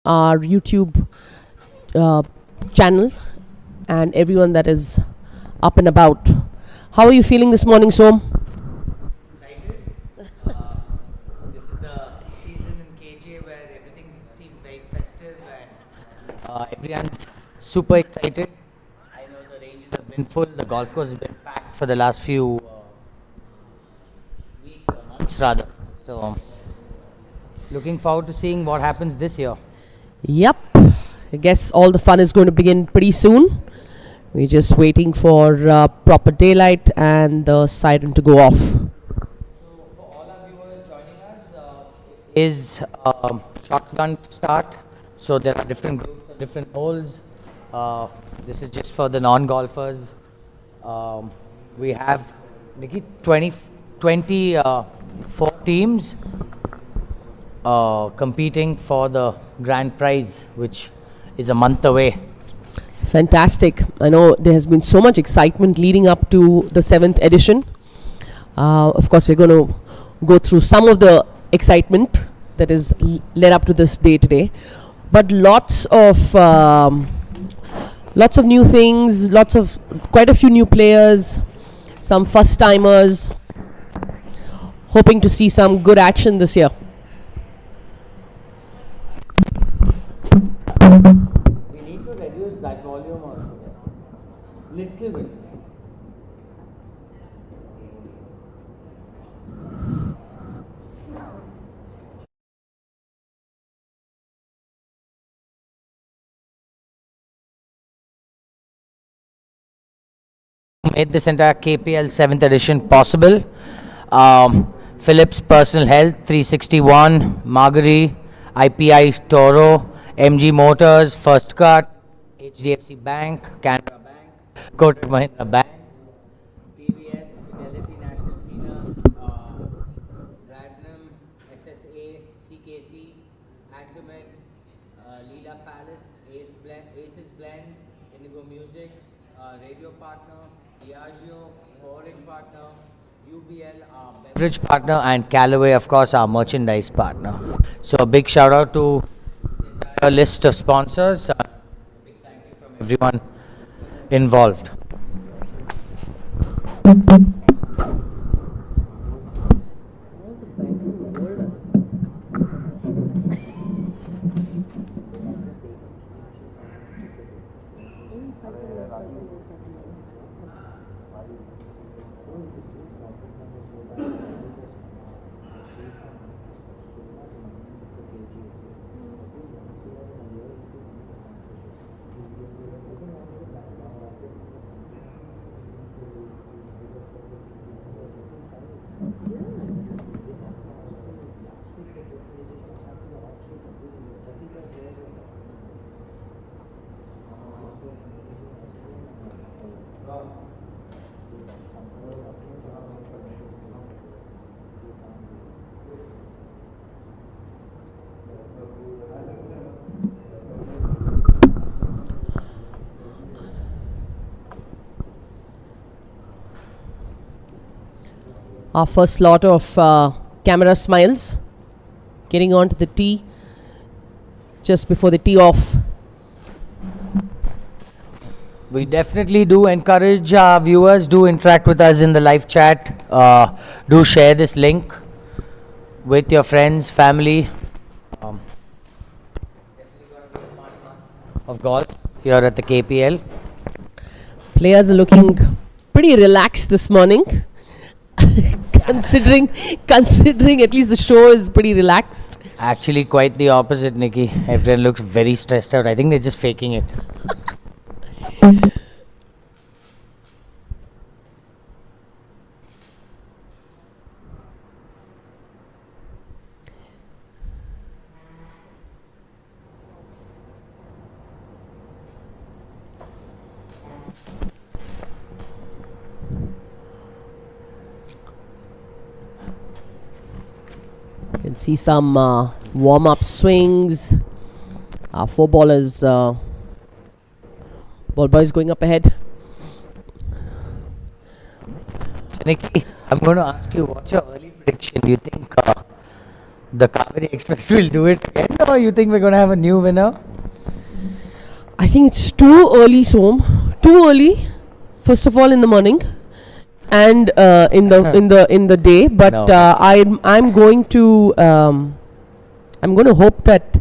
our YouTube uh, channel and everyone that is up and about. How are you feeling this morning, Som? Excited. This is the season in KGA where everything seems very festive and everyone's super excited. I know the ranges have been full, the golf course has been packed for the last few weeks or months rather. So, looking forward to seeing what happens this year. Yep. I guess all the fun is going to begin pretty soon. We're just waiting for proper daylight and the siren to go off. So, for all our viewers joining us, is shotgun start. So, there are different groups of different holes. This is just for the non-golfers. We have, Nikki, 24 teams competing for the grand prize, which is a month away. Fantastic. I know there has been so much excitement leading up to the 7th edition. Of course, we're going to go through some of the excitement that is led up to this day today. But lots of new things, quite a few new players, some first timers. Hoping to see some good action this year. We need to reduce that volume also. Little bit. Made this entire KPL 7th edition possible. Philips Personal Health 361, Margari, IPI Toro, MG Motors, First Cut, HDFC Bank, Canara Bank, Kotak Mahindra Bank, TVS, Fidelity National Fina, Radnam, SSA, CKC, Acromed, Leela Palace, Aces Blend, Indigo Music, Radio Partner, Diageo, Pouring Partner, UBL, our beverage partner, and Callaway, of course, our merchandise partner. So a big shout out to this entire list of sponsors. Big thank you from everyone involved. Our first lot of camera smiles getting onto the tee just before the tee off. We definitely do encourage our viewers, do interact with us in the live chat, do share this link with your friends, family. Definitely going to be a fun month of golf here at the KPL. Players are looking pretty relaxed this morning. considering at least the show is pretty relaxed. Actually, quite the opposite, Nikki. Everyone looks very stressed out. I think they're just faking it. You can see some warm-up swings. Our four ballers, ball boys going up ahead. So, Nikki, I'm going to ask you, what's your early prediction? Do you think the Kaveri Express will do it again, or you think we're going to have a new winner? I think it's too early, Som. Too early. First of all, in the morning, and in the day. But No. I'm going to hope that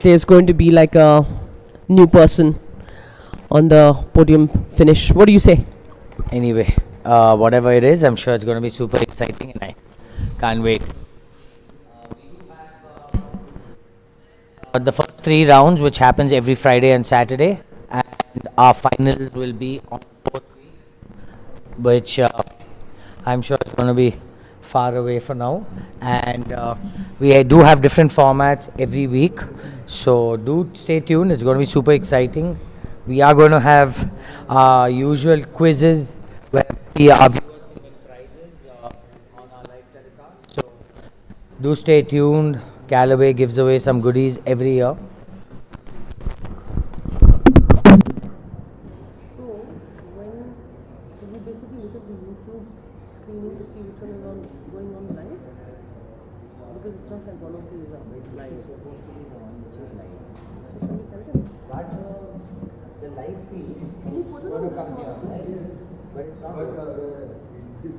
there's going to be like a new person on the podium finish. What do you say? Anyway, whatever it is, I'm sure it's going to be super exciting, and I can't wait. The first 3 rounds, which happens every Friday and Saturday, and our finals will be on the 4th week, which I'm sure it's going to be far away for now. And we do have different formats every week, so do stay tuned. It's going to be super exciting. We are going to have our usual quizzes where our viewers can win prizes on our live telecast. So do stay tuned. Callaway gives away some goodies every year. So we basically look at the YouTube screening to see which one is going on live? Because it's not like one of these live. It's supposed to be the one which is live. So shall we tell them? But the live feed Can you put it is on going to this come one? here. But it's not working.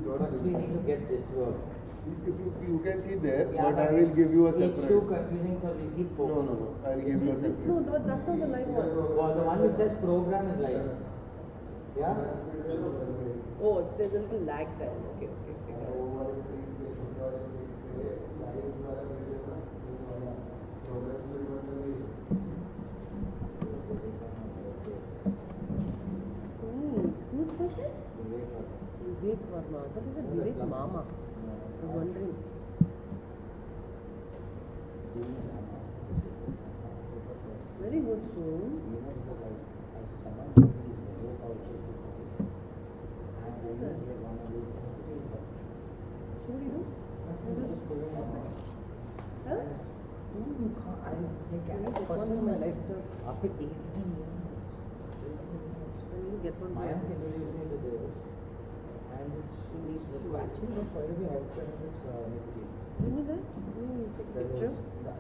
First we need to get this work. If you can see there, Yeah, but I will give you a It's separate. too confusing because we keep No, focusing. no, no. I'll give you a This, separate. no, that's not the live one. Well, the one which says program is live. Yeah? Oh, there's a little lag there. Okay. Who's question? Vivek Verma. That is a Vivek Mama. I was wondering. Very good, soon. So what do you do? Huh? After 18 years, When you get one Maya for can your use sister. me the girls, and it's actually not quite a bit outside of its nicotine. Give me that. Let me take a picture.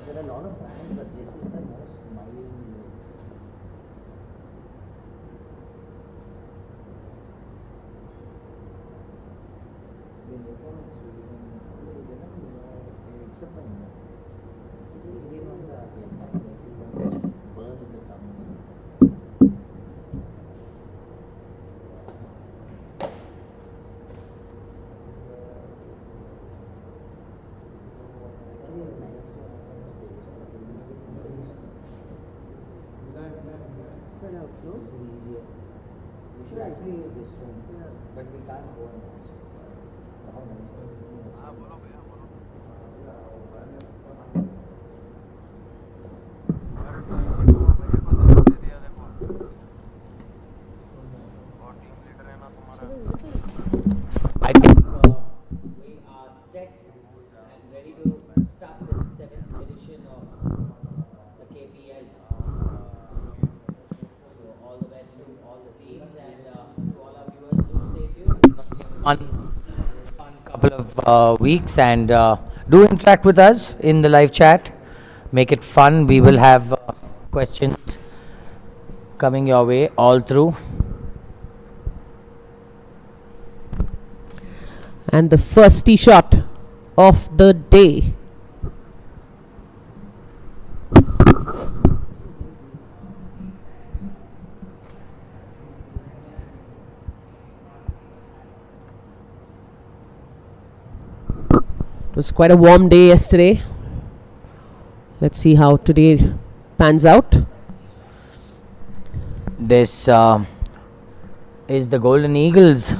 There are a lot of brands, but this is the most mild. They make one in Sweden. They don't know, except for India. The Indian ones are like that. Like burns the tongue. Spread out, no? This is easier. We should actually use this one, Yeah. but we can't go on this. How nice. So there's little. I think We are set and ready to start the 7th edition of the KPL. So all the best to all the teams and to all our viewers. Do stay tuned. It's going to be a fun couple of weeks, and do interact with us in the live chat. Make it fun. We will have questions coming your way all through. And the first tee shot of the day. It was quite a warm day yesterday. Let's see how today pans out. This is the Golden Eagles.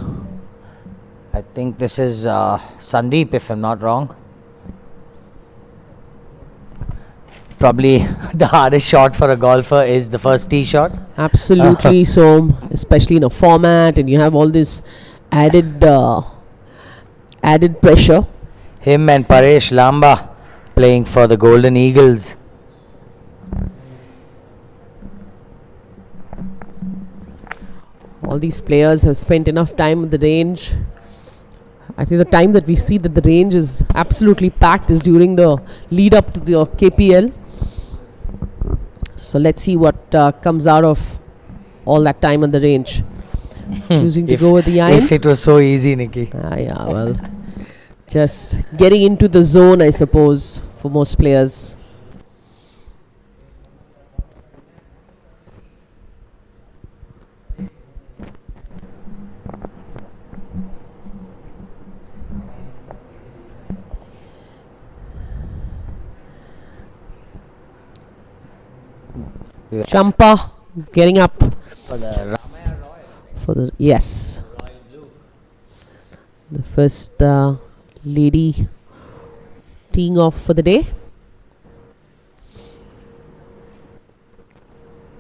I think this is Sandeep, if I'm not wrong. Probably the hardest shot for a golfer is the first tee shot. Absolutely, so especially in a format, and you have all this added pressure. Him and Paresh Lamba playing for the Golden Eagles. All these players have spent enough time at the range, I think the time that we see that the range is absolutely packed is during the lead up to the KPL. So let's see what comes out of all that time on the range. Choosing to go with the iron. If it was so easy, Nikki. Yeah, well, just getting into the zone, I suppose, for most players. Champa getting up For the for the yes, the first lady teeing off for the day.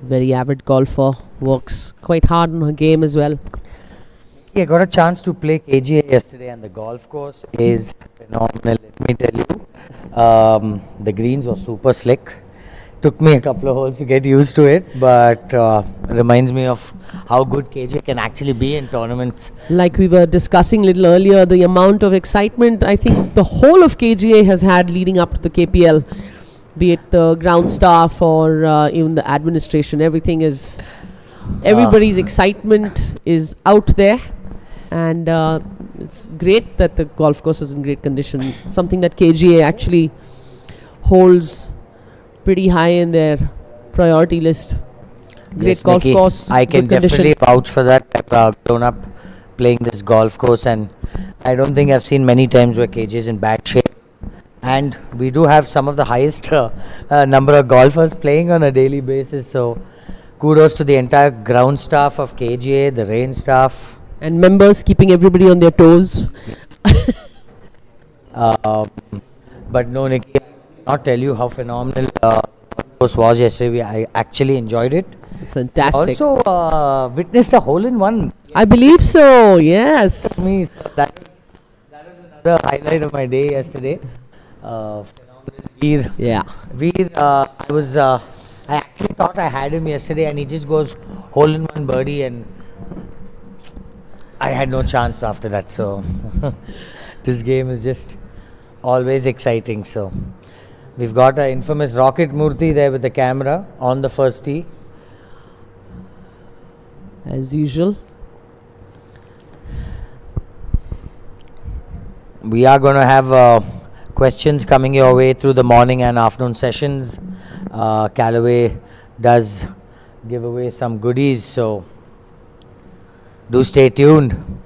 Very avid golfer, works quite hard on her game as well. I got a chance to play KGA yesterday, and the golf course is phenomenal. Let me tell you, the greens were super slick. Took me a couple of holes to get used to it, but reminds me of how good KGA can actually be in tournaments. Like we were discussing a little earlier, the amount of excitement I think the whole of KGA has had leading up to the KPL, be it the ground staff or even the administration. Everything is, everybody's excitement is out there, and it's great that the golf course is in great condition. Something that KGA actually holds pretty high in their priority list. Great Yes, golf Nikki, course. I can good condition. definitely vouch for that. I've grown up playing this golf course, and I don't think I've seen many times where KGA is in bad shape. And we do have some of the highest number of golfers playing on a daily basis. So kudos to the entire ground staff of KGA, the range staff. And members keeping everybody on their toes. But no, Nikki, I cannot tell you how phenomenal course was yesterday. I actually enjoyed it. It's fantastic. Also witnessed a hole-in-one. I believe so, yes. Me, that was another highlight of my day yesterday. Phenomenal Veer. Yeah. Veer, I actually thought I had him yesterday, and he just goes hole-in-one birdie, and I had no chance after that. So this game is just always exciting. So we've got our infamous Rocket Murthy there with the camera on the first tee. As usual. We are going to have questions coming your way through the morning and afternoon sessions. Callaway does give away some goodies, so do stay tuned.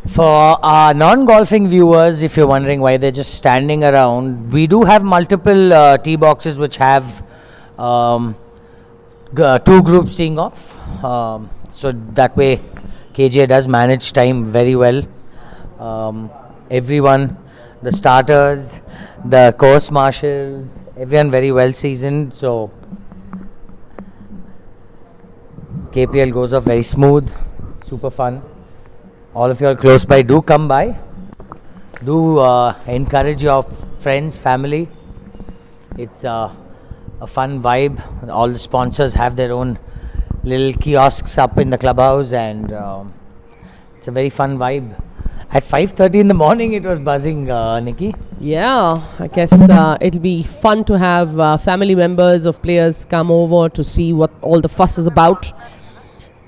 For our non-golfing viewers, if you're wondering why they're just standing around, we do have multiple tee boxes which have two groups teeing off. So that way KGA does manage time very well. Everyone, the starters, the course marshals, everyone very well seasoned. So KPL goes off very smooth, super fun. All of you are close by, do come by. Do encourage your friends, family. It's a fun vibe. All the sponsors have their own little kiosks up in the clubhouse, and it's a very fun vibe. At 5:30 in the morning, it was buzzing, Nikki. Yeah, I guess it'll be fun to have family members of players come over to see what all the fuss is about.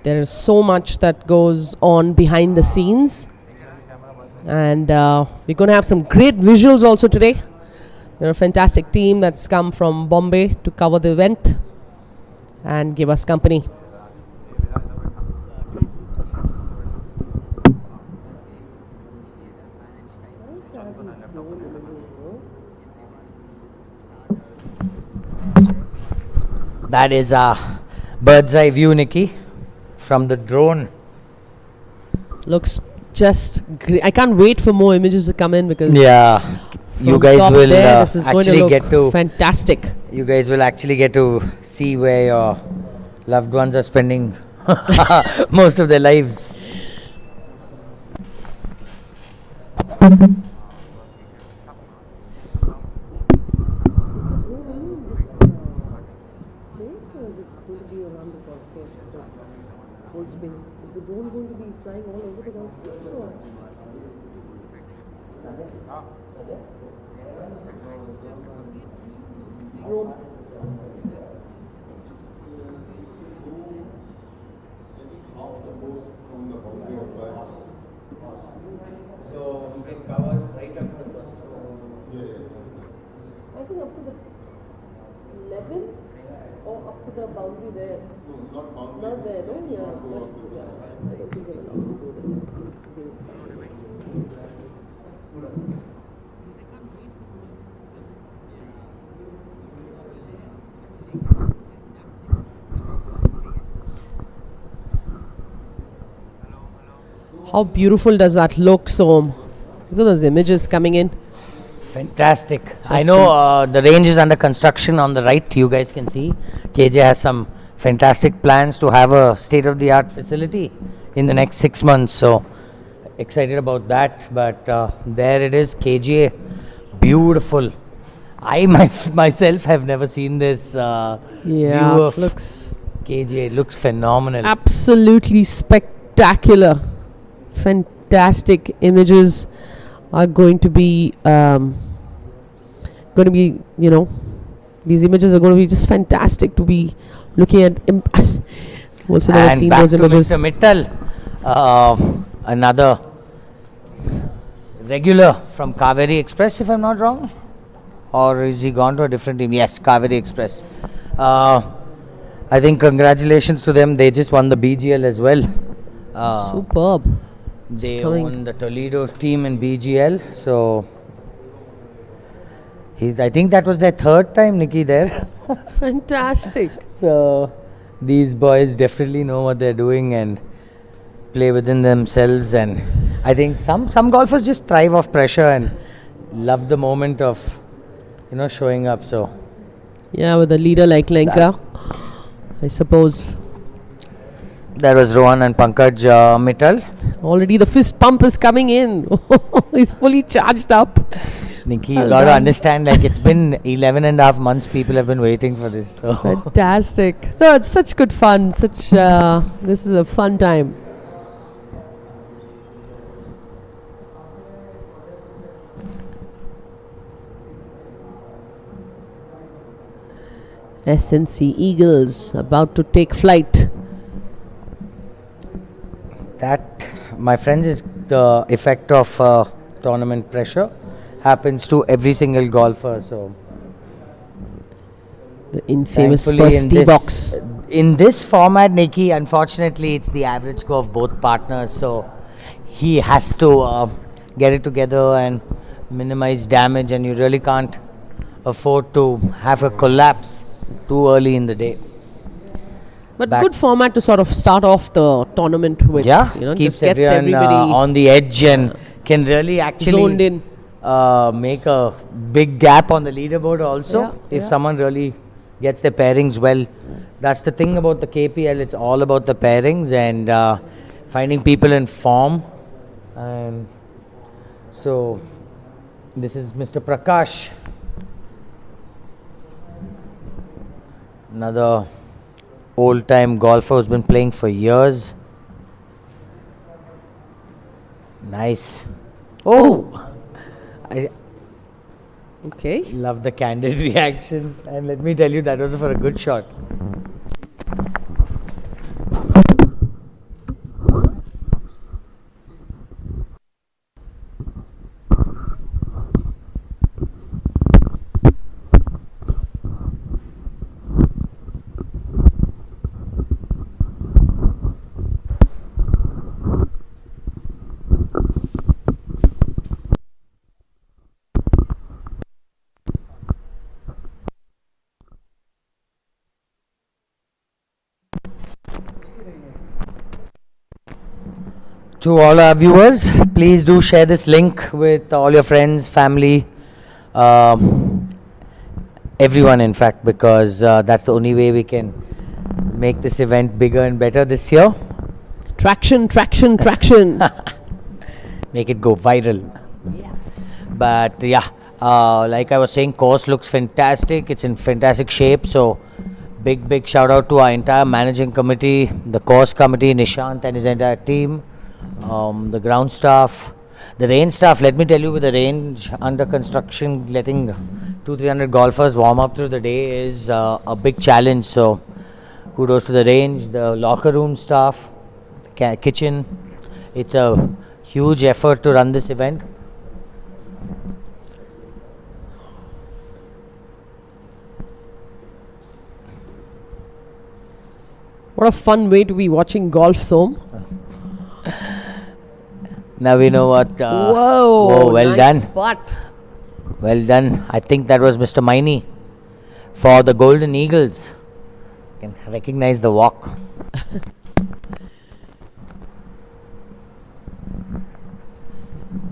There is so much that goes on behind the scenes, and we're going to have some great visuals also today. We're a fantastic team that's come from Bombay to cover the event and give us company. That is a bird's eye view, Nikki, from the drone. Looks just great. I can't wait for more images to come in because Yeah, you From guys top will there, this is going to actually look get to fantastic. you guys will actually get to see where your loved ones are spending most of their lives. So you can cover right up to the first row. I think up to the 11 or up to the boundary there. Not there, no? Yeah. I don't think we're allowed to go there. How beautiful does that look? So, look at those images coming in. Fantastic. I know the range is under construction on the right. You guys can see KGA has some fantastic plans to have a state-of-the-art facility in the next 6 months. So excited about that. But there it is, KGA. Beautiful. I myself have never seen this view of looks KGA. It looks phenomenal. absolutely spectacular. Fantastic images are going to be, these images are going to be just fantastic to be looking at. Also never And seen back those to images. Mr. Mittal, another regular from Kaveri Express, if I'm not wrong. Or is he gone to a different team? Yes, Kaveri Express. I think congratulations to them. They just won the BGL as well. Superb. They coming. own the Toledo team in BGL. So I think that was their third time, Nikki, there. Fantastic. So these boys definitely know what they're doing and play within themselves. And I think some golfers just thrive off pressure and love the moment of showing up. So Yeah, with a leader like Lenka, I suppose. that was Rohan and Pankaj Mittal. Already the fist pump is coming in. He's fully charged up. Nikki, you Well got to done. understand, like it's been 11 and a half months people have been waiting for this. So Fantastic. No, it's such good fun. This is a fun time. SNC Eagles about to take flight. that, my friends, is the effect of tournament pressure. Happens to every single golfer. So The infamous thankfully first tee box. in this format, Nikki, unfortunately, it's the average score of both partners. So he has to get it together and minimize damage, and you really can't afford to have a collapse too early in the day. But back- good format to sort of start off the tournament with. Yeah, just keeps gets everyone everybody on the edge and can really actually zoned in. make a big gap on the leaderboard also. Yeah, If yeah. someone really gets their pairings well. That's the thing about the KPL, it's all about the pairings and finding people in form. And so this is Mr. Prakash, another old time golfer who's been playing for years. Nice. Oh, I Okay. love the candid reactions, and let me tell you, that was for a good shot. To all our viewers, please do share this link with all your friends, family, Um, everyone, in fact, because that's the only way we can make this event bigger and better this year. Traction, traction, traction. Make it go viral. Yeah. But yeah, like I was saying, course looks fantastic. It's in fantastic shape. So big shout out to our entire managing committee, the course committee, Nishant and his entire team, the ground staff, the range staff. Let me tell you, with the range under construction, letting 200-300 golfers warm up through the day is a big challenge. So kudos to the range, the locker room staff, kitchen. It's a huge effort to run this event. What a fun way to be watching golf, Som. Now we know what. Whoa, well nice done. putt. Well done. I think that was Mr. Maini for the Golden Eagles. You can recognize the walk.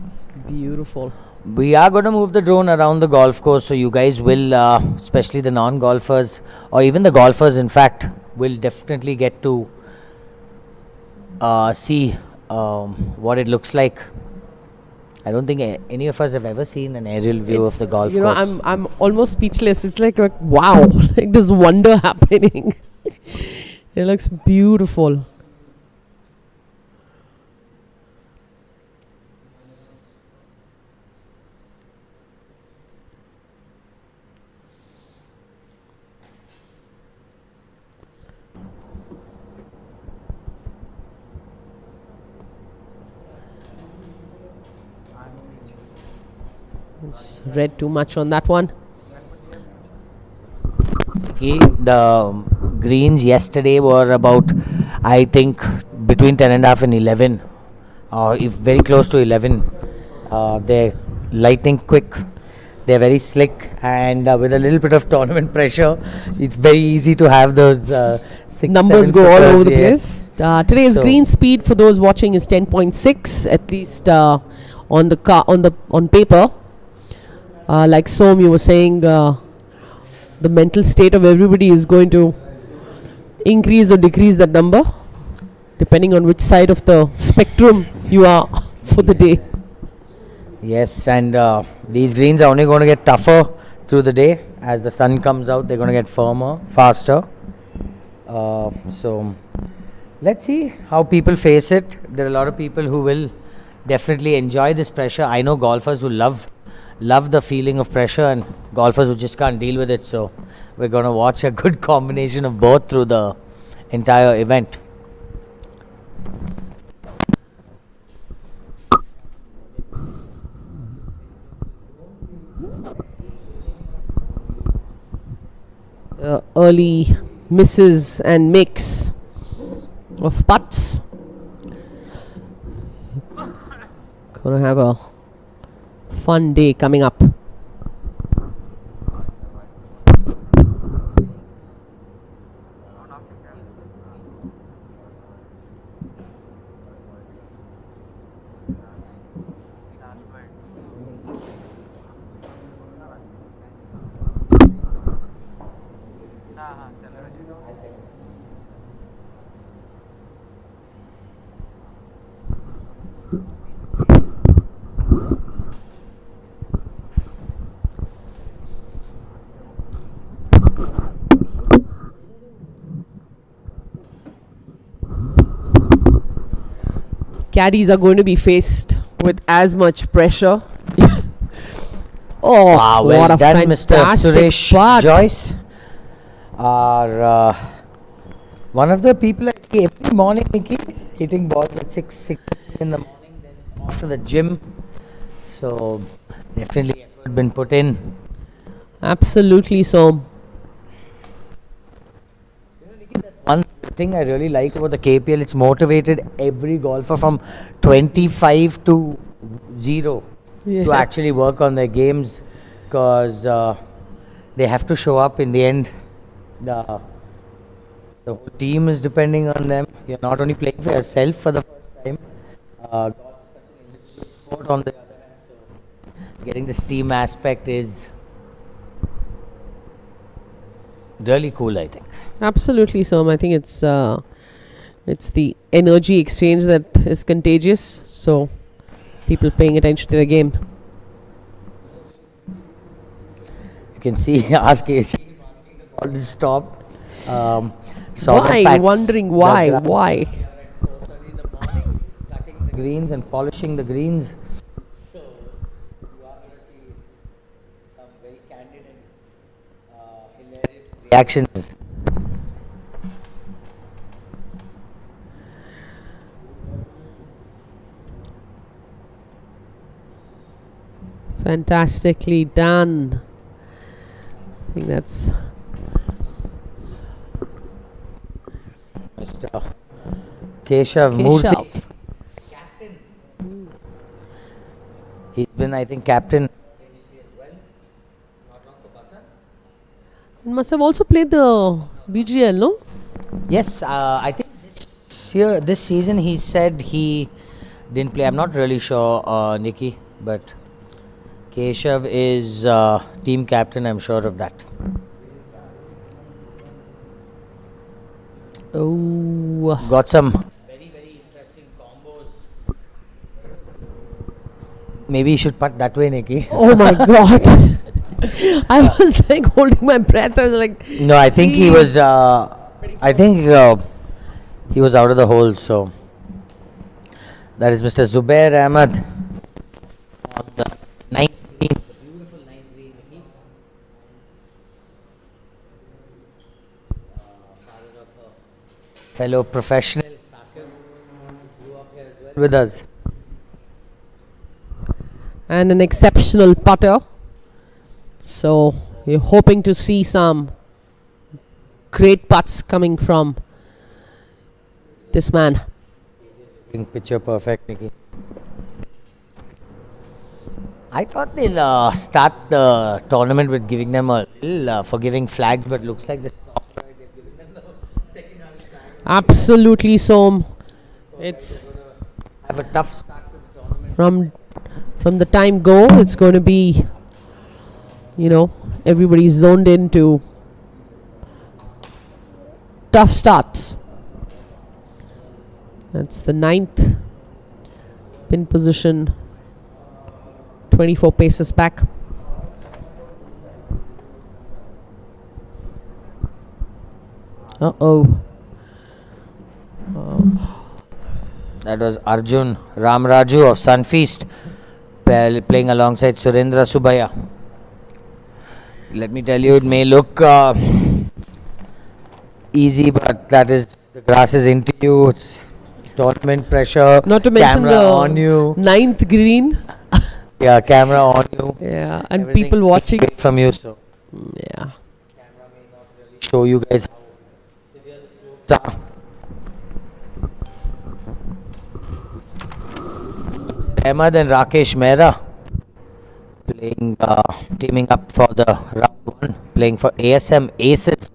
It's beautiful. We are going to move the drone around the golf course, so you guys will, especially the non-golfers, or even the golfers, in fact, will definitely get to see what it looks like. I don't think any of us have ever seen an aerial view of the golf course. I'm almost speechless. It's like wow, like this wonder happening. It looks beautiful. It's read too much on that one. The greens yesterday were about, I think, between 10.5 and 11, or if very close to 11. They're lightning quick. They're very slick, and with a little bit of tournament pressure, it's very easy to have those Numbers go all over the yes. place. Today's green speed for those watching is 10.6, at least on paper. Like Som, you were saying, the mental state of everybody is going to increase or decrease that number, depending on which side of the spectrum you are for the day. Yes, and these greens are only going to get tougher through the day. As the sun comes out, they're going to get firmer, faster. So let's see how people face it. There are a lot of people who will definitely enjoy this pressure. I know golfers who love the feeling of pressure, and golfers who just can't deal with it. So we're going to watch a good combination of both through the entire event. Early misses and makes of putts. Gonna have a fun day coming up. Caddies are going to be faced with as much pressure. Oh, Wow, well what a done, Mr. fantastic Suresh putt. Joyce. Are one of the people I see every morning, Nikki, hitting balls at 6 in the morning, then off to the gym. So definitely effort been put in. Absolutely so. One thing I really like about the KPL, it's motivated every golfer from 25 to 0 to Yeah. actually work on their games, because they have to show up in the end. The whole team is depending on them. You're not only playing for yourself for the first time. Golf is such an individual sport on the other hand, so getting the steam aspect is really cool, I think. Absolutely, Som. I think it's the energy exchange that is contagious. So people paying attention to the game. You can see asking the ball to stop. Saw the Why? fact Wondering the why? gra- Why? We are at 4:30 in the morning, cutting the greens and polishing the greens. So you are going to see some very candid and hilarious reactions. Fantastically done. I think that's Mr. Keshav Murthy. Keshav. He's been, I think, captain previously as well. Not wrong for Basant. And must have also played the BGL, no? Yes, I think this season he said he didn't play. I'm not really sure, Nikki, but Keshav is team captain. I'm sure of that. Oh. Got some very, very interesting combos. Maybe you should putt that way, Nikki. Oh my god. I was like holding my breath. I was like, No, I think he was. I think he was out of the hole. So that is Mr. Zubair Ahmed on the ninth green, the beautiful ninth green. Nikki. Father of a fellow professional, Sakib, grew up here as well with us. and an exceptional putter. So you're hoping to see some great putts coming from this man. Picture perfect, Nikki. I thought they'll start the tournament with giving them a little forgiving flags, but looks like the stop right. They've given them the second half flag. Absolutely, Som. It's Have a tough start to the tournament. from the time go. It's going to be, everybody's zoned into tough starts. That's the ninth pin position. 24 paces back. Uh-oh. That was Arjun Ramraju of Sunfeast playing alongside Surendra Subaya. Let me tell you, it may look easy, but that is, the grass is into you. It's tournament pressure. Not to mention camera the on you. ninth green. Yeah, camera on you. Yeah, and Everything people watching. away from you. So Yeah. camera may not really show you guys how severe the slopes are. Ahmed and Rakesh Mehra playing, teaming up for the round one, playing for ASM Aces.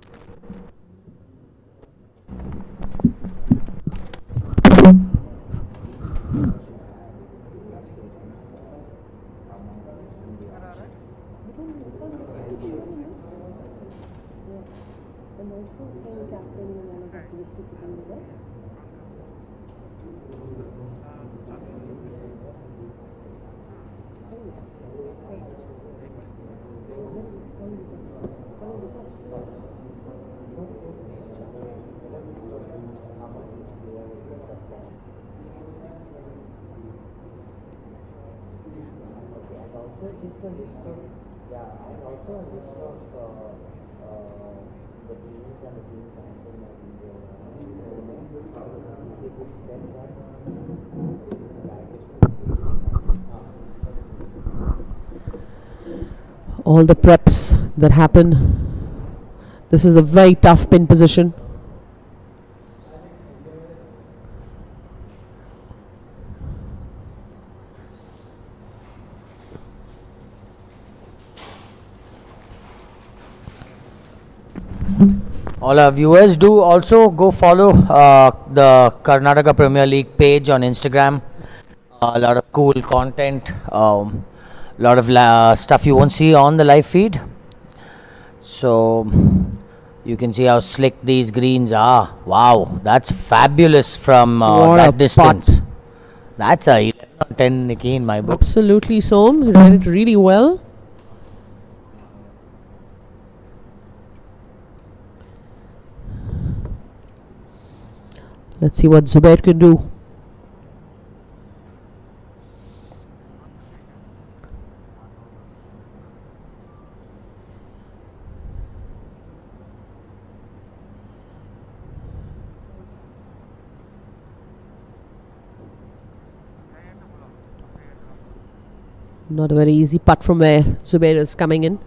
All the preps that happen. This is a very tough pin position. All our viewers, do also go follow the Karnataka Premier League page on Instagram. A lot of cool content. lot of stuff you won't see on the live feed. So you can see how slick these greens are. Wow, that's fabulous from What a that putt. distance. That's a 11 on 10, Nikki, in my book. Absolutely, Som. He read it really well. Let's see what Zubair can do. Not a very easy putt from where Zubair is coming in.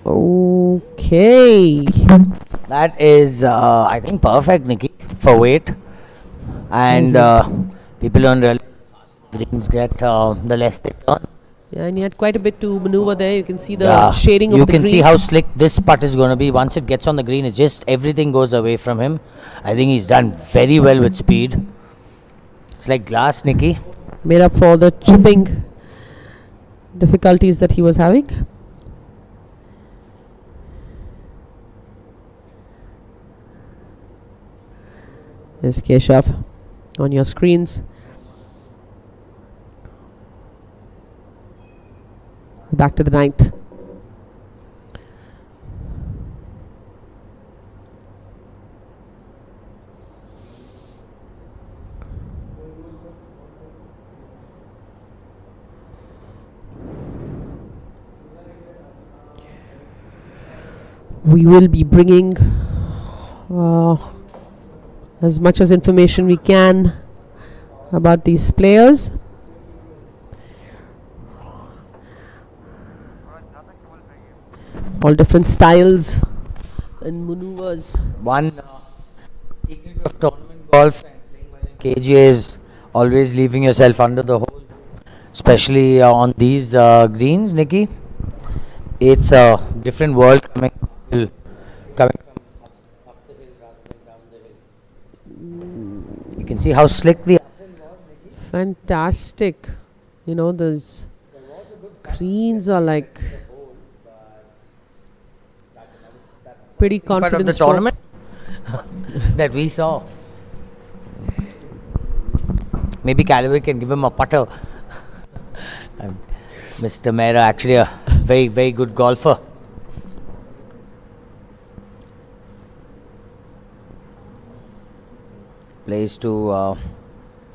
Okay. That is, I think, perfect, Nikki, for weight. And people don't realize greens get the less they turn. Yeah, and he had quite a bit to maneuver there. You can see the shading of you the can green. see how slick this putt is going to be. Once it gets on the green, it's just everything goes away from him. I think he's done very well with speed. It's like glass, Nikki. Made up for the chipping difficulties that he was having. There's Keshav on your screens. Back to the 9th. We will be bringing as much as information we can about these players. All different styles and maneuvers. One secret of tournament golf and playing well in KGA is always leaving yourself under the hole, especially on these greens, Nikki. It's a different world coming from up the hill rather than down the hill. You can see how slick the Fantastic. You know, those greens are like pretty part confident. of the tournament that we saw. Maybe Callaway can give him a putter. Mr. Mehra, actually a very, very good golfer. Plays to a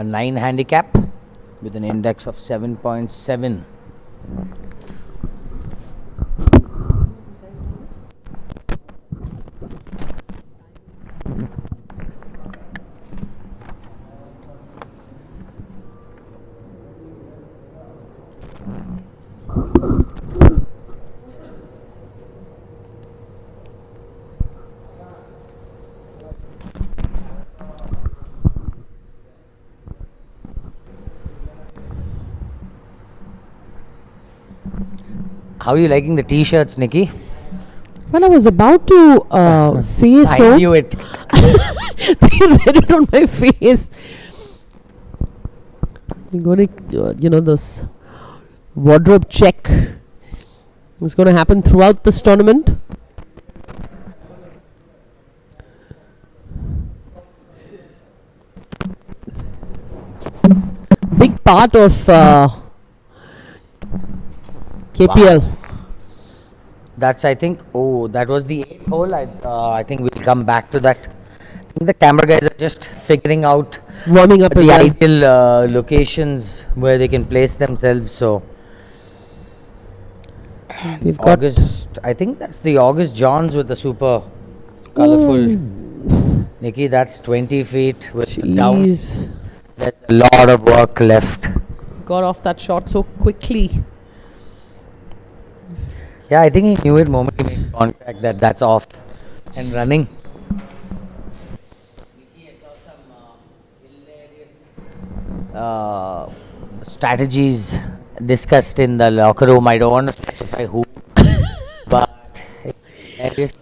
9 handicap with an index of 7.7. How are you liking the t-shirts, Nikki? Well, I was about to say so. I knew it. They read it on my face. We're going to, this wardrobe check is going to happen throughout this tournament. Big part of KPL. Wow. That's, I think, that was the 8th hole. I think we'll come back to that. I think the camera guys are just figuring out Warming up as the well. ideal locations where they can place themselves. So We've got August, I think that's the August Johns with the super colourful. Nikki, that's 20 feet with the down. Jeez. There's a lot of work left. Got off that shot so quickly. Yeah, I think he knew it the moment he made contact that that's off and running. Nikki, I saw some hilarious strategies discussed in the locker room. I don't want to specify who, but hilarious.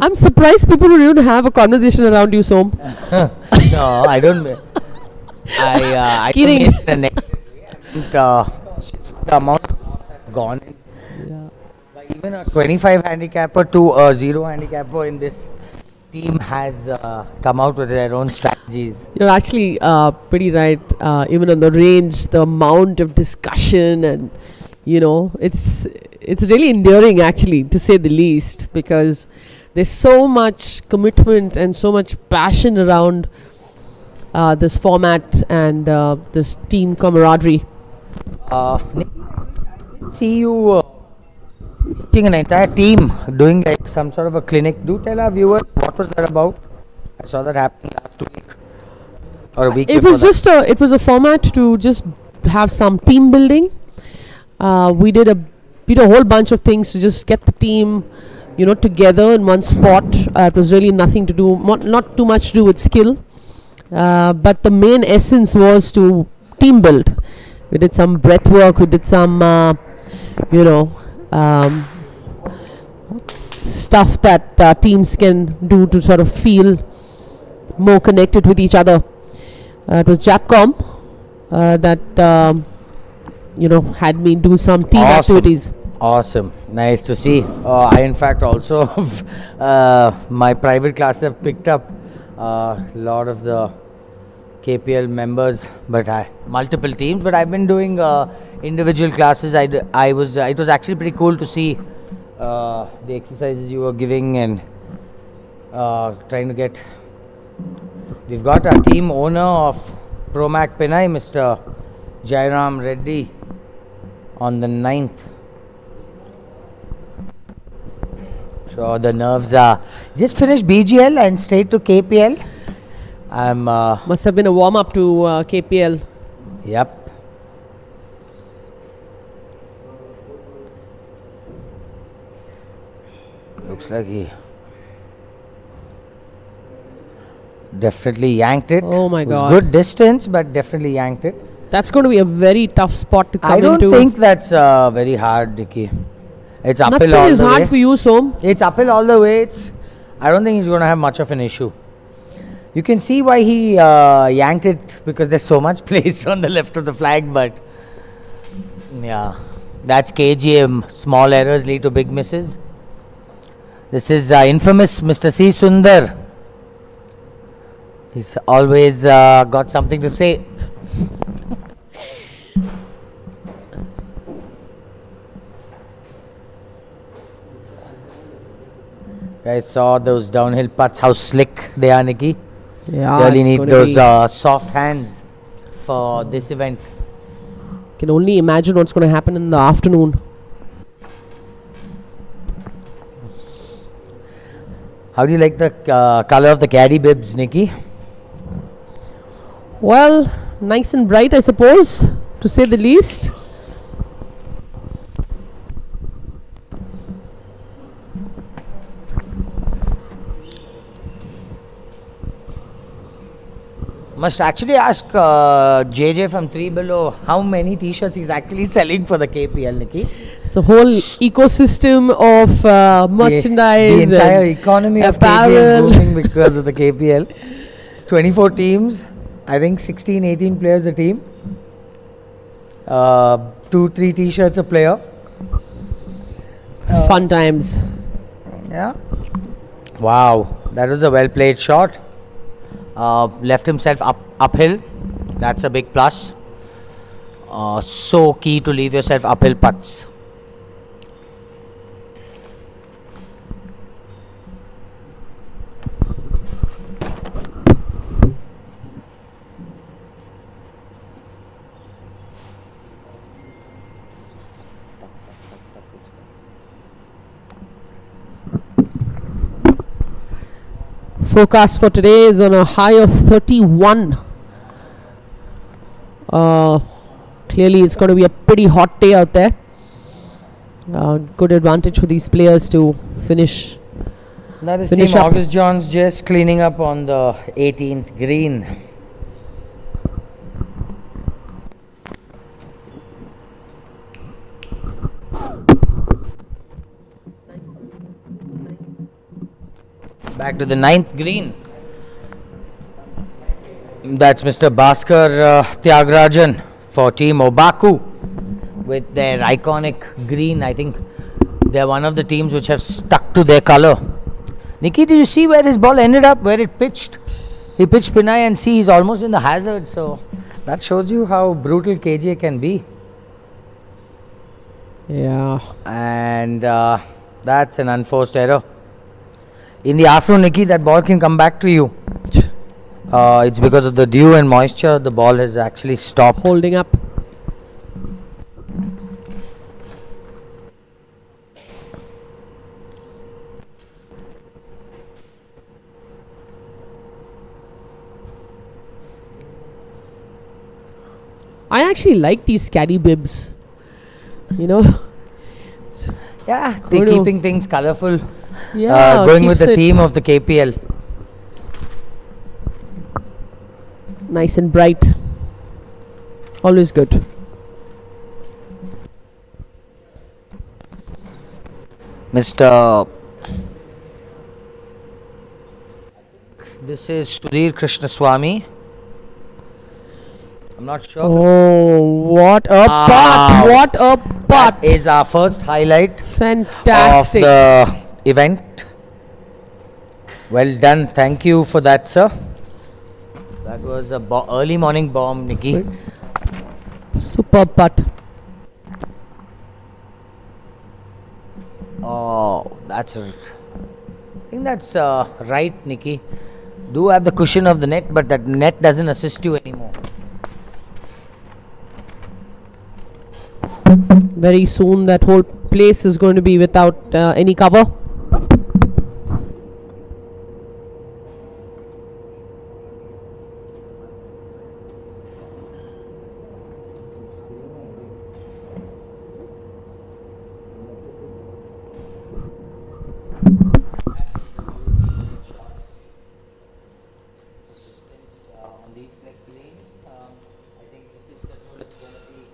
I'm surprised people would even have a conversation around you, Som. No, I don't. I Kidding. don't mean the negative way. I meant, the amount of thought that's gone in. Yeah. But even a 25 handicapper to a 0 handicapper in this team has come out with their own strategies. You're actually pretty right. Even on the range, the amount of discussion and it's really endearing, actually, to say the least, because there's so much commitment and so much passion around this format and this team camaraderie. Nikki, I didn't see you teaching an entire team, doing like some sort of a clinic. Do tell our viewers what was that about. I saw that happening last week or a week It before was that. just it was a format to just have some team building. We did a whole bunch of things to just get the team, together in one spot. It was really nothing to do, not too much to do with skill, but the main essence was to team build. We did some breath work. We did some, stuff that teams can do to sort of feel more connected with each other. It was Japcom that had me do some team activities. Awesome. Nice to see. I, in fact, also my private class have picked up a lot of the KPL members, but multiple teams. But I've been doing individual classes. It was actually pretty cool to see the exercises you were giving and trying to get. We've got our team owner of Promac Pinai, Mr. Jairam Reddy, on the 9th. So the nerves are just finished BGL and straight to KPL. I'm Must have been a warm up to KPL. Yep. Looks like he definitely yanked it. Oh my It was God. good distance, but definitely yanked it. That's going to be a very tough spot to come I don't into. think that's very hard, Dicky. It's uphill Nothing all is the hard way. for you, Som. It's uphill all the way. I don't think he's going to have much of an issue. You can see why he yanked it, because there's so much place on the left of the flag, but yeah, that's KGA. Small errors lead to big misses. This is infamous Mr. C. Sundar. He's always got something to say. Guys saw those downhill putts, how slick they are, Nikki. Yeah, Really it's need gonna those be- soft hands for this event. Can only imagine what's going to happen in the afternoon. How do you like the color of the caddy bibs, Nikki? Well, nice and bright, I suppose, to say the least. Must actually ask JJ from 3 Below how many t-shirts he's actually selling for the KPL, Nikki. It's a whole ecosystem of merchandise. The entire and economy of KGA apparel. is booming because of the KPL. 24 teams, I think 16, 18 players a team. 2-3 t-shirts a player. Fun times. Yeah. Wow, that was a well played shot. Left himself uphill. That's a big plus. So key to leave yourself uphill putts. Forecast for today is on a high of 31. Clearly, it's going to be a pretty hot day out there. Good advantage for these players to finish. That is Finish Team up. August Johns just cleaning up on the 18th green. Back to the 9th green. That's Mr. Bhaskar Tyagarajan for Team Obaku with their iconic green. I think they're one of the teams which have stuck to their color. Nikki, did you see where his ball ended up, where it pitched? He pitched Pinay and see he's almost in the hazard. So that shows you how brutal KGA can be. Yeah. And that's an unforced error. In the afternoon, Nikki, that ball can come back to you. It's because of the dew and moisture, the ball has actually stopped. Holding up. I actually like these caddy bibs. You know. Yeah, they're keeping things colorful. Yeah, going with the keeps theme it of the KPL. nice and bright. Always good. Mr. This is Sudhir Krishnaswamy. I'm not sure. Oh, what a putt! What a putt! That is our first highlight Fantastic. of the event. Well done. Thank you for that, sir. That was a early morning bomb, Nikki. Superb putt. Oh, that's I think that's right, Nikki. Do have the cushion of the net, but that net doesn't assist you anymore. Very soon that whole place is going to be without any cover. On these select lanes, I think distance control is going to be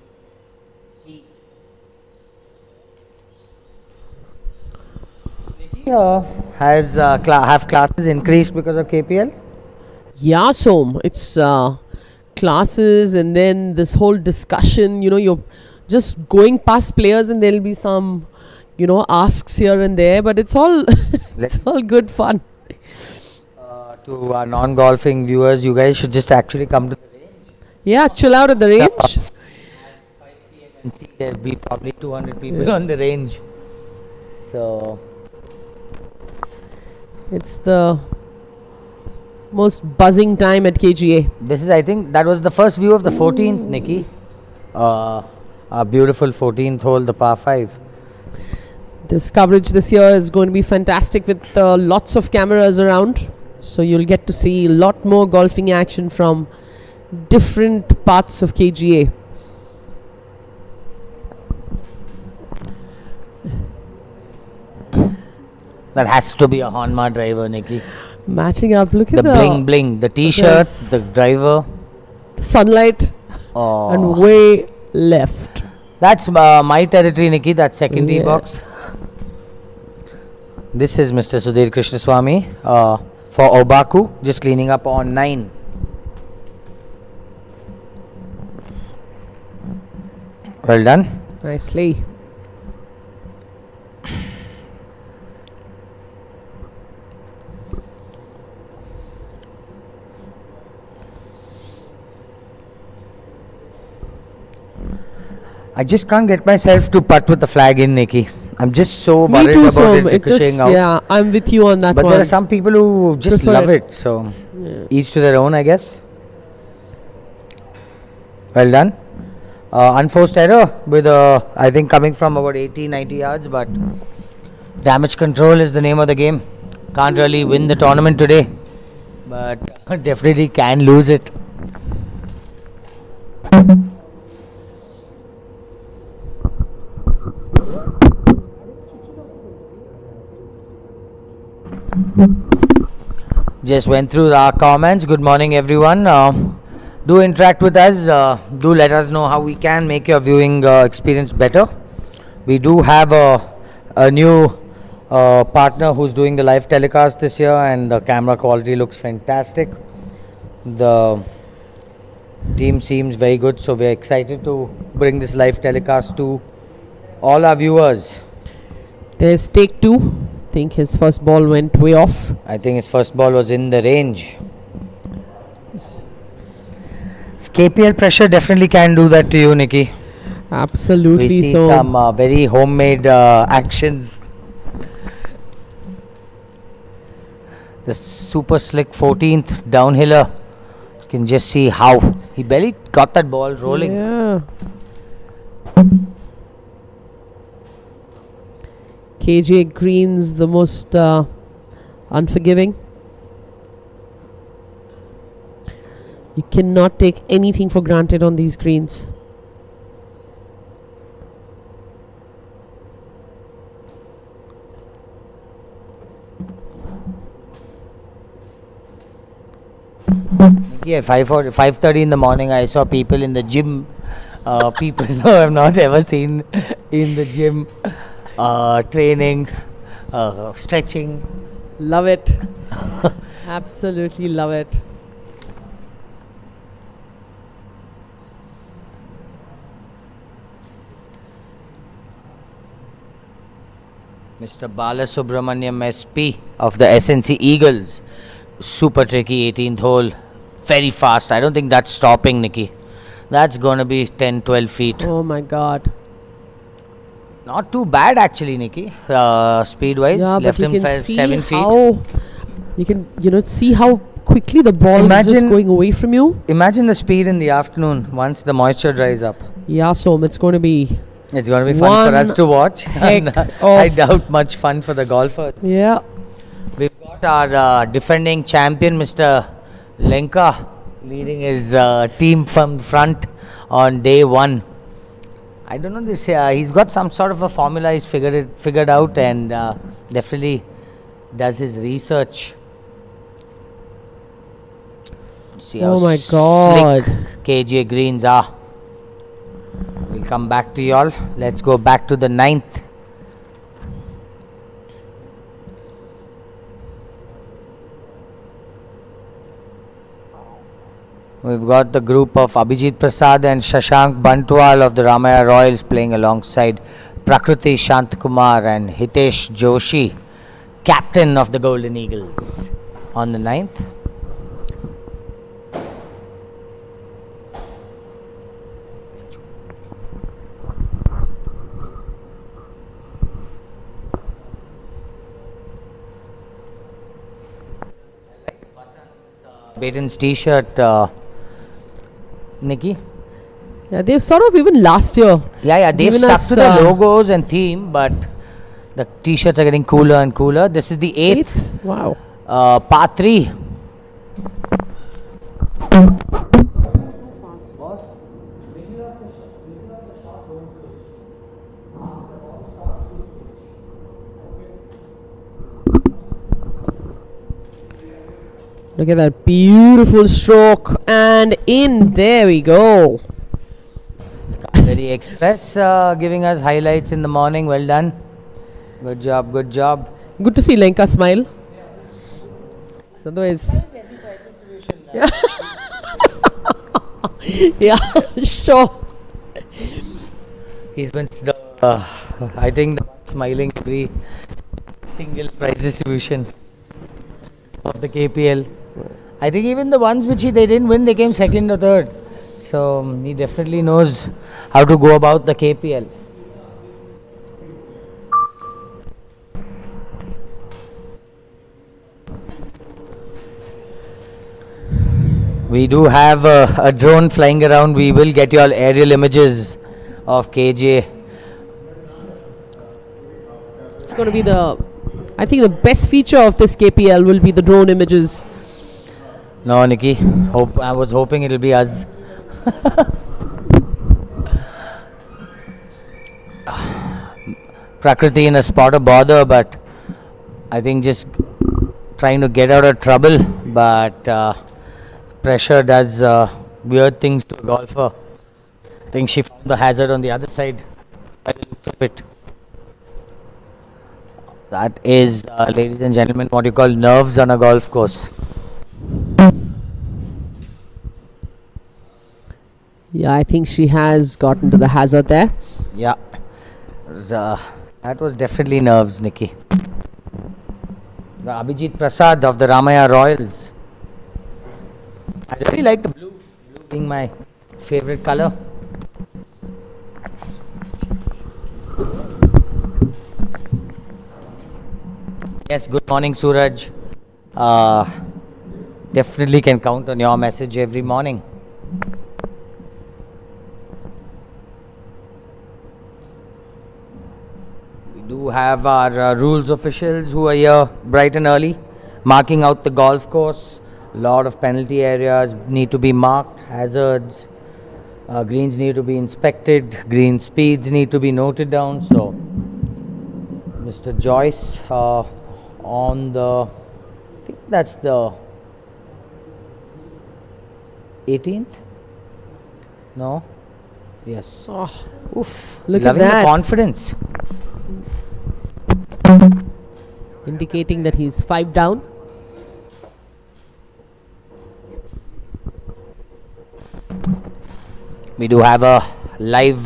key. Nikki, have classes increased because of KPL? Yeah, so it's classes and then this whole discussion, you know, you're just going past players and there'll be some, you know, asks here and there, but it's all it's all good fun. To our non-golfing viewers, you guys should just actually come to the range. Yeah, chill out at the range. At 5 p.m. and see there'll be probably 200 people on the range. So It's the most buzzing time at KGA. this is, I think, that was the first view of the 14th, Nikki. A beautiful 14th hole, the par 5. This coverage this year is going to be fantastic with lots of cameras around. So you'll get to see a lot more golfing action from different parts of KGA. That has to be a Honma driver, Nikki. Matching up, look The at the bling bling, the t-shirt, Yes. the driver. sunlight Oh, and way left. that's my territory, Nikki. That's second tee Yeah. box. This is Mr. Sudhir Krishnaswamy for Obaku, just cleaning up on 9. Well done. Nicely. I just can't get myself to putt with the flag in, Nikki. I'm just so Me worried too, about so it it ricocheting just, out. yeah, I'm with you on that But one. there are some people who just Prefer love it. it. So Yeah. each to their own, I guess. Well done. Unforced error with I think coming from about 80, 90 yards, but damage control is the name of the game. Can't really win the tournament today, but definitely can lose it. Just went through our comments. Good morning, everyone. Do interact with us. Do let us know how we can make your viewing experience better. We do have a new partner who's doing the live telecast this year, and the camera quality looks fantastic. The team seems very good, so we're excited to bring this live telecast to all our viewers. There's take two. I think his first ball went way off. I think his first ball was in the range. Yes. KPL pressure definitely can do that to you, Nikki. Absolutely. We see so some very homemade actions. The super slick 14th downhiller. You can just see how he barely got that ball rolling. Yeah. KGA greens the most unforgiving. You cannot take anything for granted on these greens. Nikki, at 5:30 in the morning, I saw people in the gym. People who I've not ever seen in the gym, training, stretching. Love it. Absolutely love it. Mr. Balasubramaniam SP of the SNC Eagles. Super tricky 18th hole. Very fast. I don't think that's stopping, Nikki. That's going to be 10, 12 feet. Oh my God. Not too bad actually, Nikki. Speed-wise, Yeah, left but you him can for see 7 feet. how you can see how quickly the ball is just Imagine- going away from you. Imagine the speed in the afternoon once the moisture dries up. Yeah, so it's going to be It's going to be fun for One us to watch. heck And, I of- doubt much fun for the golfers. yeah. We've got our defending champion, Mr. Lenka, leading his team from front on day one. I don't know this. He's got some sort of a formula he's figured out, and definitely does his research. See how Oh my slick God. KGA greens are. We'll come back to y'all. Let's go back to the 9th. We've got the group of Abhijit Prasad and Shashank Bantwal of the Ramaya Royals playing alongside Prakriti Shantakumar and Hitesh Joshi, captain of the Golden Eagles, on the 9th. Baton's t-shirt, Nikki. Yeah, they've sort of even last year. Yeah, they've given stuck us, to the logos and theme, but the t-shirts are getting cooler and cooler. This is the 8th, Eighth. Wow. par 3. Look at that beautiful stroke, and in there we go. Very Express giving us highlights in the morning. Well done. Good job, good job. Good to see Lenka smile. Otherwise, yeah, yeah, sure. He's been, I think, smiling every single prize distribution of the KPL. I think even the ones which they didn't win, they came second or third. So he definitely knows how to go about the KPL. We do have a drone flying around. We will get you all aerial images of KGA. It's going to be I think the best feature of this KPL will be the drone images. No, Nikki. I was hoping it'll be us. Prakriti in a spot of bother, but I think just trying to get out of trouble. But pressure does weird things to a golfer. I think she found the hazard on the other side by the looks of it. That is, ladies and gentlemen, what you call nerves on a golf course. Yeah, I think she has gotten to the hazard there. Yeah. That was definitely nerves, Nikki. The Abhijit Prasad of the Ramaya Royals. I really like the blue. Blue being my favorite color. Yes, good morning, Suraj. Definitely can count on your message every morning. We do have our rules officials who are here bright and early, marking out the golf course. A lot of penalty areas need to be marked, hazards, greens need to be inspected, green speeds need to be noted down. So, Mr. Joyce on the, I think that's the 18th? No? Yes. Oh, oof! Look Loving at the that, confidence. indicating that he's 5 down. We do have a live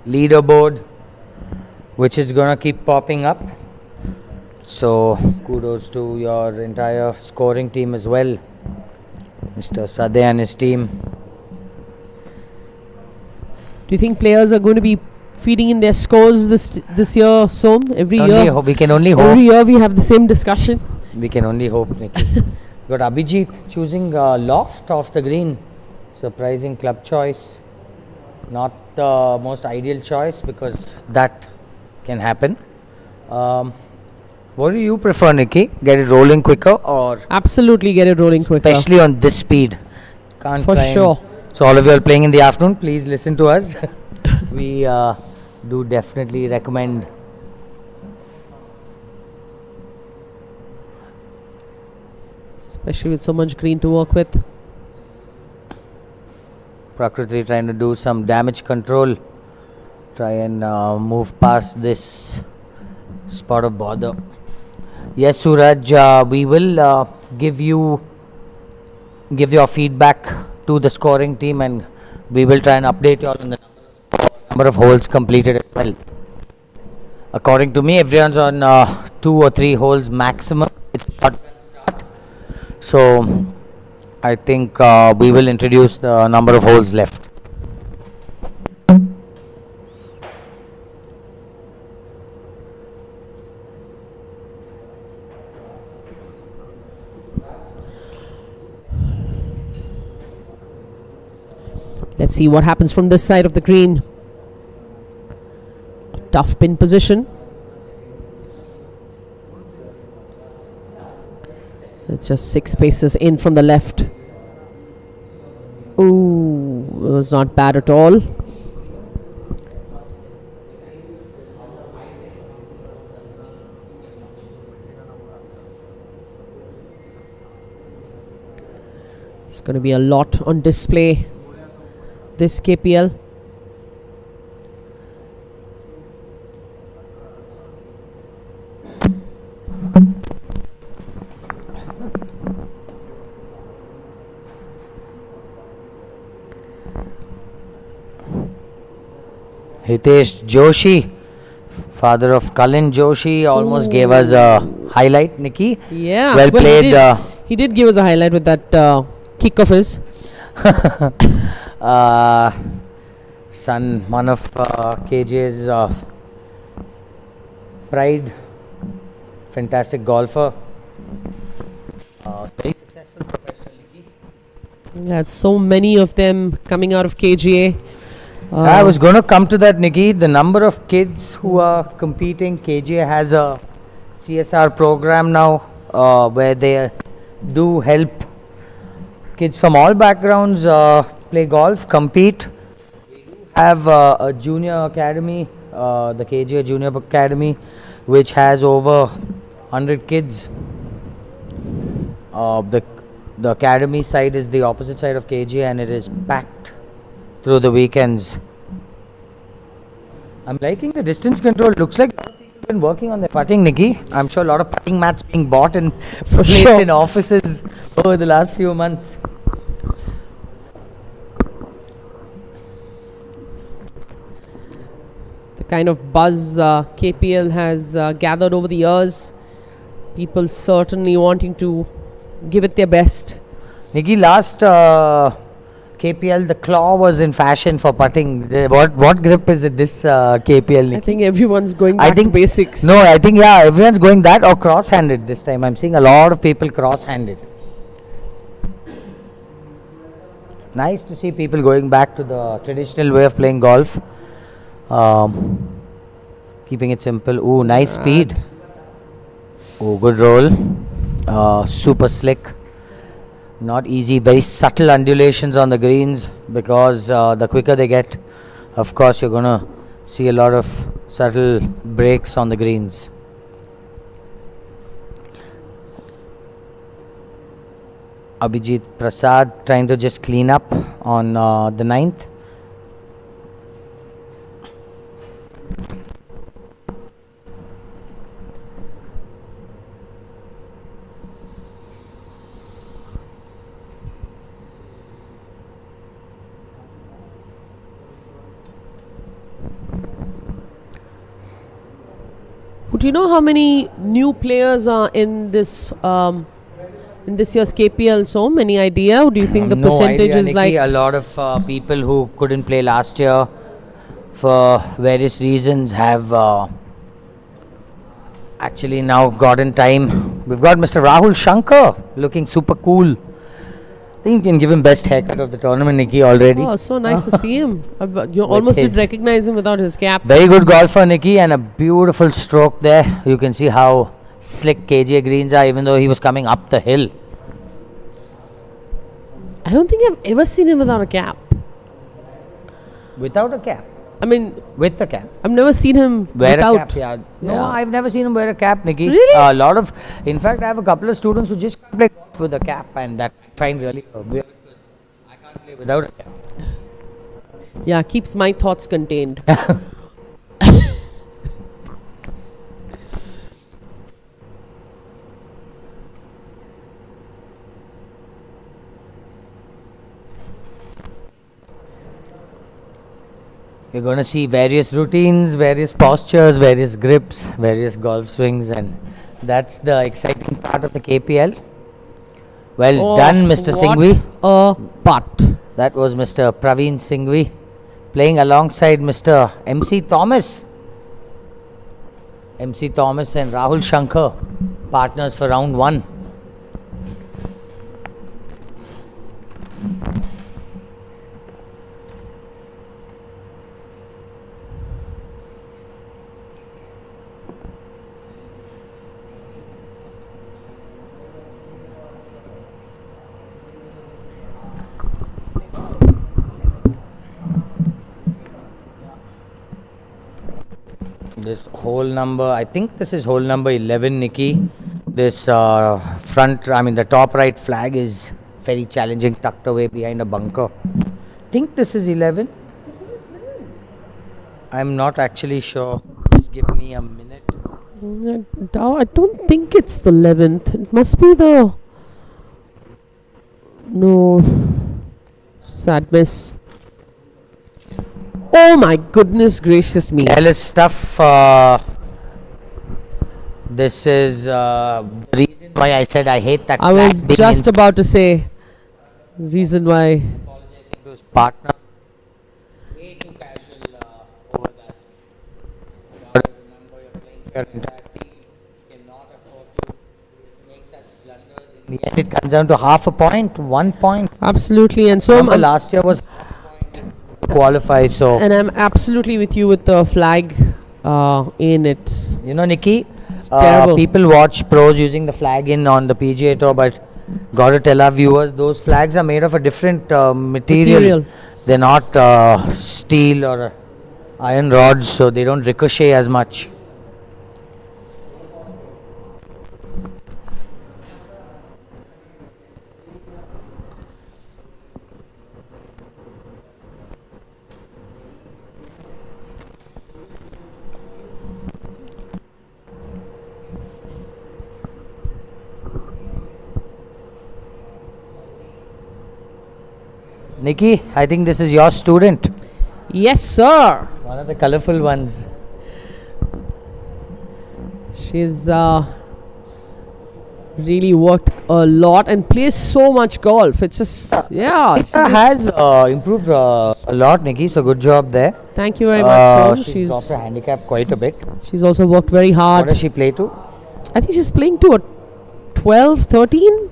leaderboard which is gonna keep popping up. So kudos to your entire scoring team as well, Mr. Sade and his team. Do you think players are going to be feeding in their scores this year, Som? Every year, We can only hope. every year we have the same discussion. We can only hope, Nikki. Got Abhijit choosing loft off the green. Surprising club choice. Not the most ideal choice because that can happen. What do you prefer, Nikki? Get it rolling quicker or Absolutely get it rolling quicker. especially on this speed? Can't For climb. sure. So all of you are playing in the afternoon, please listen to us. We do definitely recommend. Especially with so much green to work with. Prakriti trying to do some damage control. Try and move past this spot of bother. Yes, Suraj, we will give your feedback to the scoring team, and we will try and update you all on the number of holes completed as well. According to me, everyone's on 2 or 3 holes maximum. It's a shotgun start. So I think we will introduce the number of holes left. Let's see what happens from this side of the green. Tough pin position. It's just 6 paces in from the left. Ooh, it was not bad at all. It's going to be a lot on display this KPL. Hitesh Joshi, father of Kalin Joshi, almost gave us a highlight, Nikki. Yeah, Well played. He did give us a highlight with that kick of his. Son, one of KGA's pride, fantastic golfer, very successful professional, Nikki. Yeah, so many of them coming out of KGA. I was going to come to that, Nikki. The number of kids who are competing, KGA has a CSR program now where they do help kids from all backgrounds play golf, compete. We do have a junior academy, the KGA Junior Academy, which has over 100 kids. The academy side is the opposite side of KGA, and it is packed through the weekends. I'm liking the distance control. Looks like been working on their putting, Nikki. I'm sure a lot of putting mats being bought and For placed sure. in offices over the last few months. The kind of buzz KPL has gathered over the years. People certainly wanting to give it their best. Nikki, last KPL, the claw was in fashion for putting. What grip is it this KPL, Nikki? I think everyone's going back to basics. No, I think, yeah, everyone's going that or cross-handed this time. I'm seeing a lot of people cross-handed. Nice to see people going back to the traditional way of playing golf. Keeping it simple. Ooh, nice speed. Oh, good roll. Super slick. Not easy. Very subtle undulations on the greens, because the quicker they get, of course, you're going to see a lot of subtle breaks on the greens. Abhijit Prasad trying to just clean up on the 9th. Do you know how many new players are in this year's KPL? So many idea? Or do you think the No percentage idea, is Nikki. like A lot of people who couldn't play last year for various reasons have actually now gotten time. We've got Mr. Rahul Shankar looking super cool. I think you can give him best haircut of the tournament, Nikki, already. Oh, so nice to see him. You almost did his- recognize him without his cap. Very good golfer, Nikki, and a beautiful stroke there. You can see how slick KGA greens are, even though he was coming up the hill. I don't think I've ever seen him without a cap. Without a cap. I mean, With the cap. I've never seen him Wear without. a cap, yeah. No, Yeah. I've never seen him wear a cap, Nikki. Really? A lot of, in fact, I have a couple of students who just can't play golf with a cap, and that I find really weird, because I can't play without a cap. Yeah, keeps my thoughts contained. You're going to see various routines, various postures, various grips, various golf swings, and that's the exciting part of the KPL. Well Oh, done, Mr. what Singhvi. a putt. That was Mr. Praveen Singhvi playing alongside Mr. MC Thomas. MC Thomas and Rahul Shankar, partners for round 1. This hole number, I think this is hole number 11, Nikki. This the top right flag is very challenging, tucked away behind a bunker. I think this is 11. I'm not actually sure. Just give me a minute. I don't think it's the 11th. It must be the... No. Sad miss. Oh my goodness gracious me. Careless stuff. This is the reason why I said I hate that I flag was being just about to say reason why. apologizing to his partner. Way too casual over that. You gotta remember you're playing for your entire team. You cannot afford to make such blunders. In the end, it comes down to half a point, 1 point. Absolutely, and so Remember last year was half a point to qualify. So and I'm absolutely with you with the flag in it. you know, Nikki, terrible. people watch pros using the flag in on the PGA Tour, but gotta tell our viewers those flags are made of a different material. They're not steel or iron rods, so they don't ricochet as much. Nikki, I think this is your student. Yes, sir. One of the colorful ones. She's really worked a lot and plays so much golf. It's just, yeah. It has improved a lot, Nikki. So good job there. Thank you very much, sir. She's dropped her handicap quite a bit. She's also worked very hard. What does she play to? I think she's playing to a 12, 13.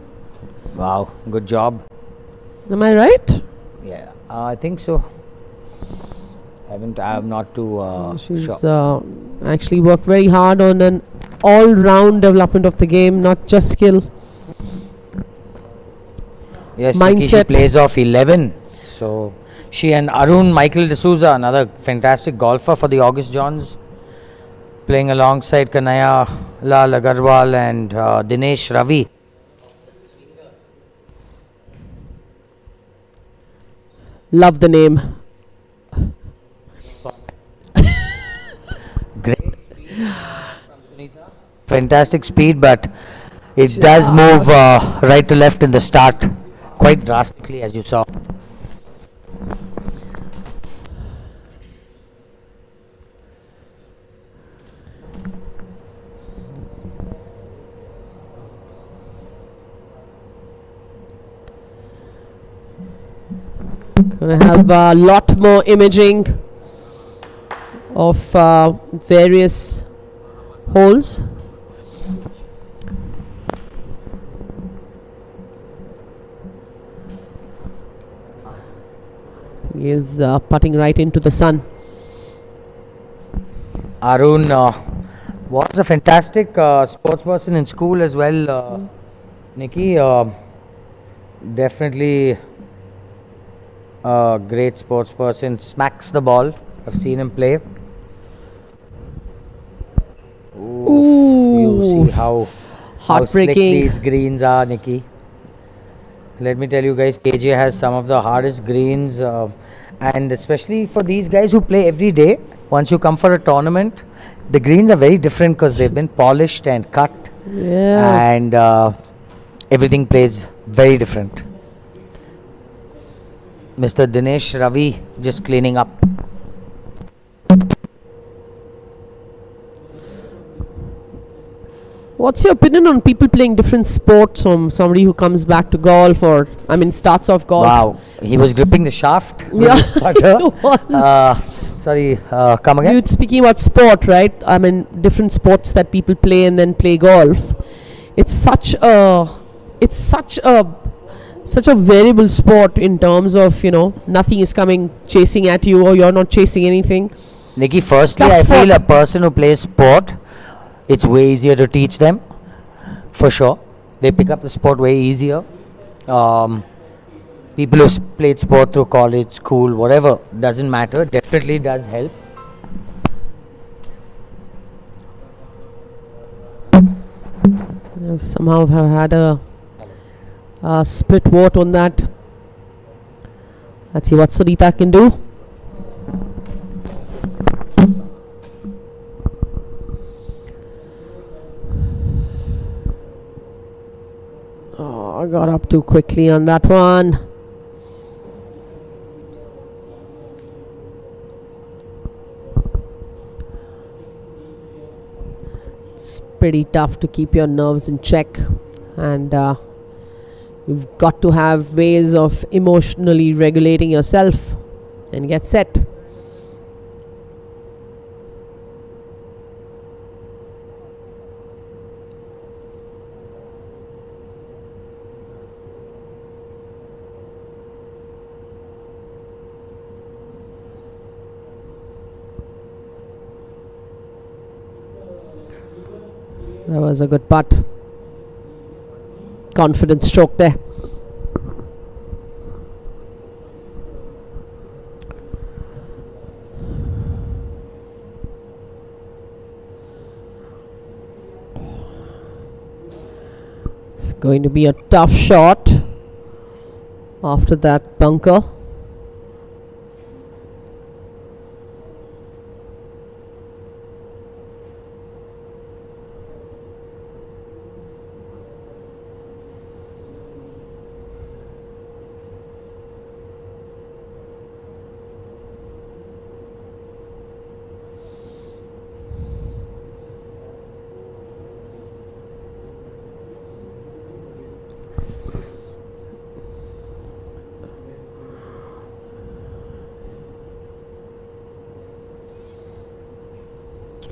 Wow, good job. Am I right? Yeah, I think so. I'm not too She's sure. actually worked very hard on an all-round development of the game, not just skill. Yes, Nikki, she mindset. plays off 11. So she and Arun Michael D'Souza, another fantastic golfer for the August Johns, playing alongside Kanaya Lal Agarwal and Dinesh Ravi. Love the name. Great speed from Sunita. Fantastic speed, but it does move right to left in the start quite drastically, as you saw. Gonna have a lot more imaging of various holes. He is putting right into the sun. Arun was a fantastic sports person in school as well, Nikki. Definitely a great sports person. Smacks the ball. I've seen him play. You see how slick Heartbreaking. these greens are, Nikki. Let me tell you guys, KGA has some of the hardest greens, and especially for these guys who play every day. Once you come for a tournament, the greens are very different because they've been polished and cut, Yeah. and everything plays very different. Mr. Dinesh Ravi just cleaning up. What's your opinion on people playing different sports? From somebody who comes back to golf, or starts off golf. Wow, he was gripping the shaft with Yeah, his putter. he was. Sorry, come again? You're speaking about sport, right? Different sports that people play and then play golf. It's such a variable sport in terms of nothing is coming chasing at you, or you're not chasing anything. Nikki, firstly, Tough I feel sport. a person who plays sport, it's way easier to teach them, for sure. They pick up the sport way easier. People who played sport through college, school, whatever, doesn't matter, definitely does help. Somehow have had a split vote on that. Let's see what Sunita can do. Oh, I got up too quickly on that one. It's pretty tough to keep your nerves in check, and you've got to have ways of emotionally regulating yourself and get set. That was a good putt. Confident stroke there. It's going to be a tough shot after that bunker.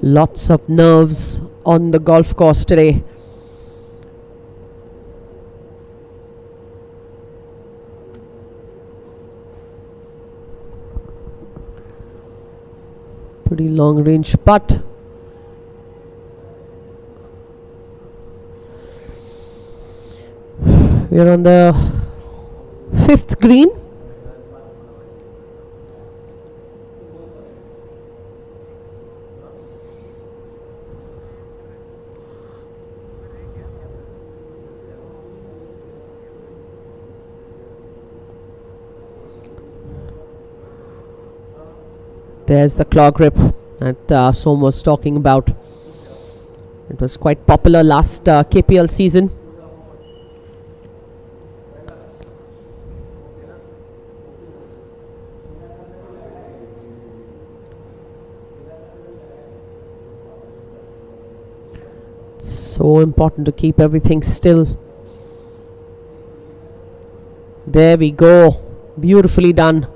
Lots of nerves on the golf course today. Pretty long range putt. We're on the 5th green. There's the claw grip that Som was talking about. It was quite popular last KPL season. So important to keep everything still. There we go. Beautifully done.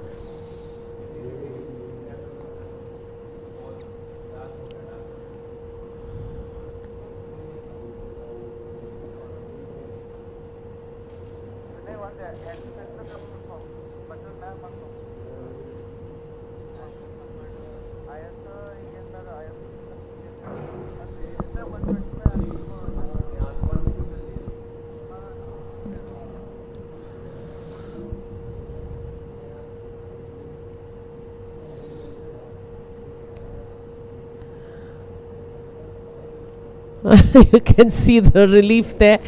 You can see the relief there.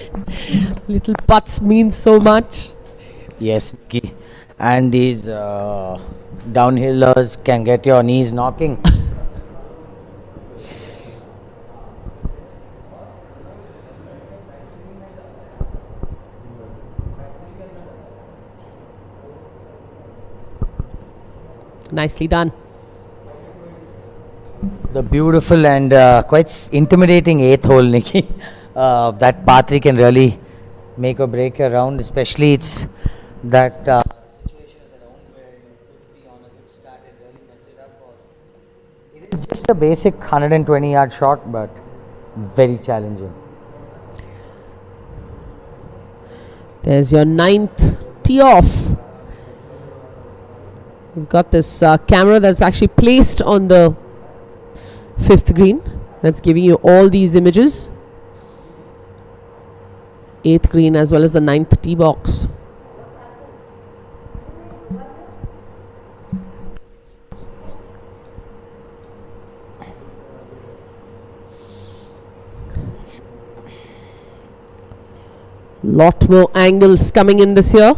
Little putts mean so much. Yes, Nikki. And these downhillers can get your knees knocking. Nicely done. The beautiful and quite intimidating 8th hole, Nikki. That par 3 can really make or break a round, especially it's that situation at the round where you could be on a good start and really mess it up. It is just a basic 120-yard shot, but very challenging. There's your 9th tee off. We've got this camera that's actually placed on the 5th green. That's giving you all these images. 8th green as well as the 9th tee box. Lot more angles coming in this year.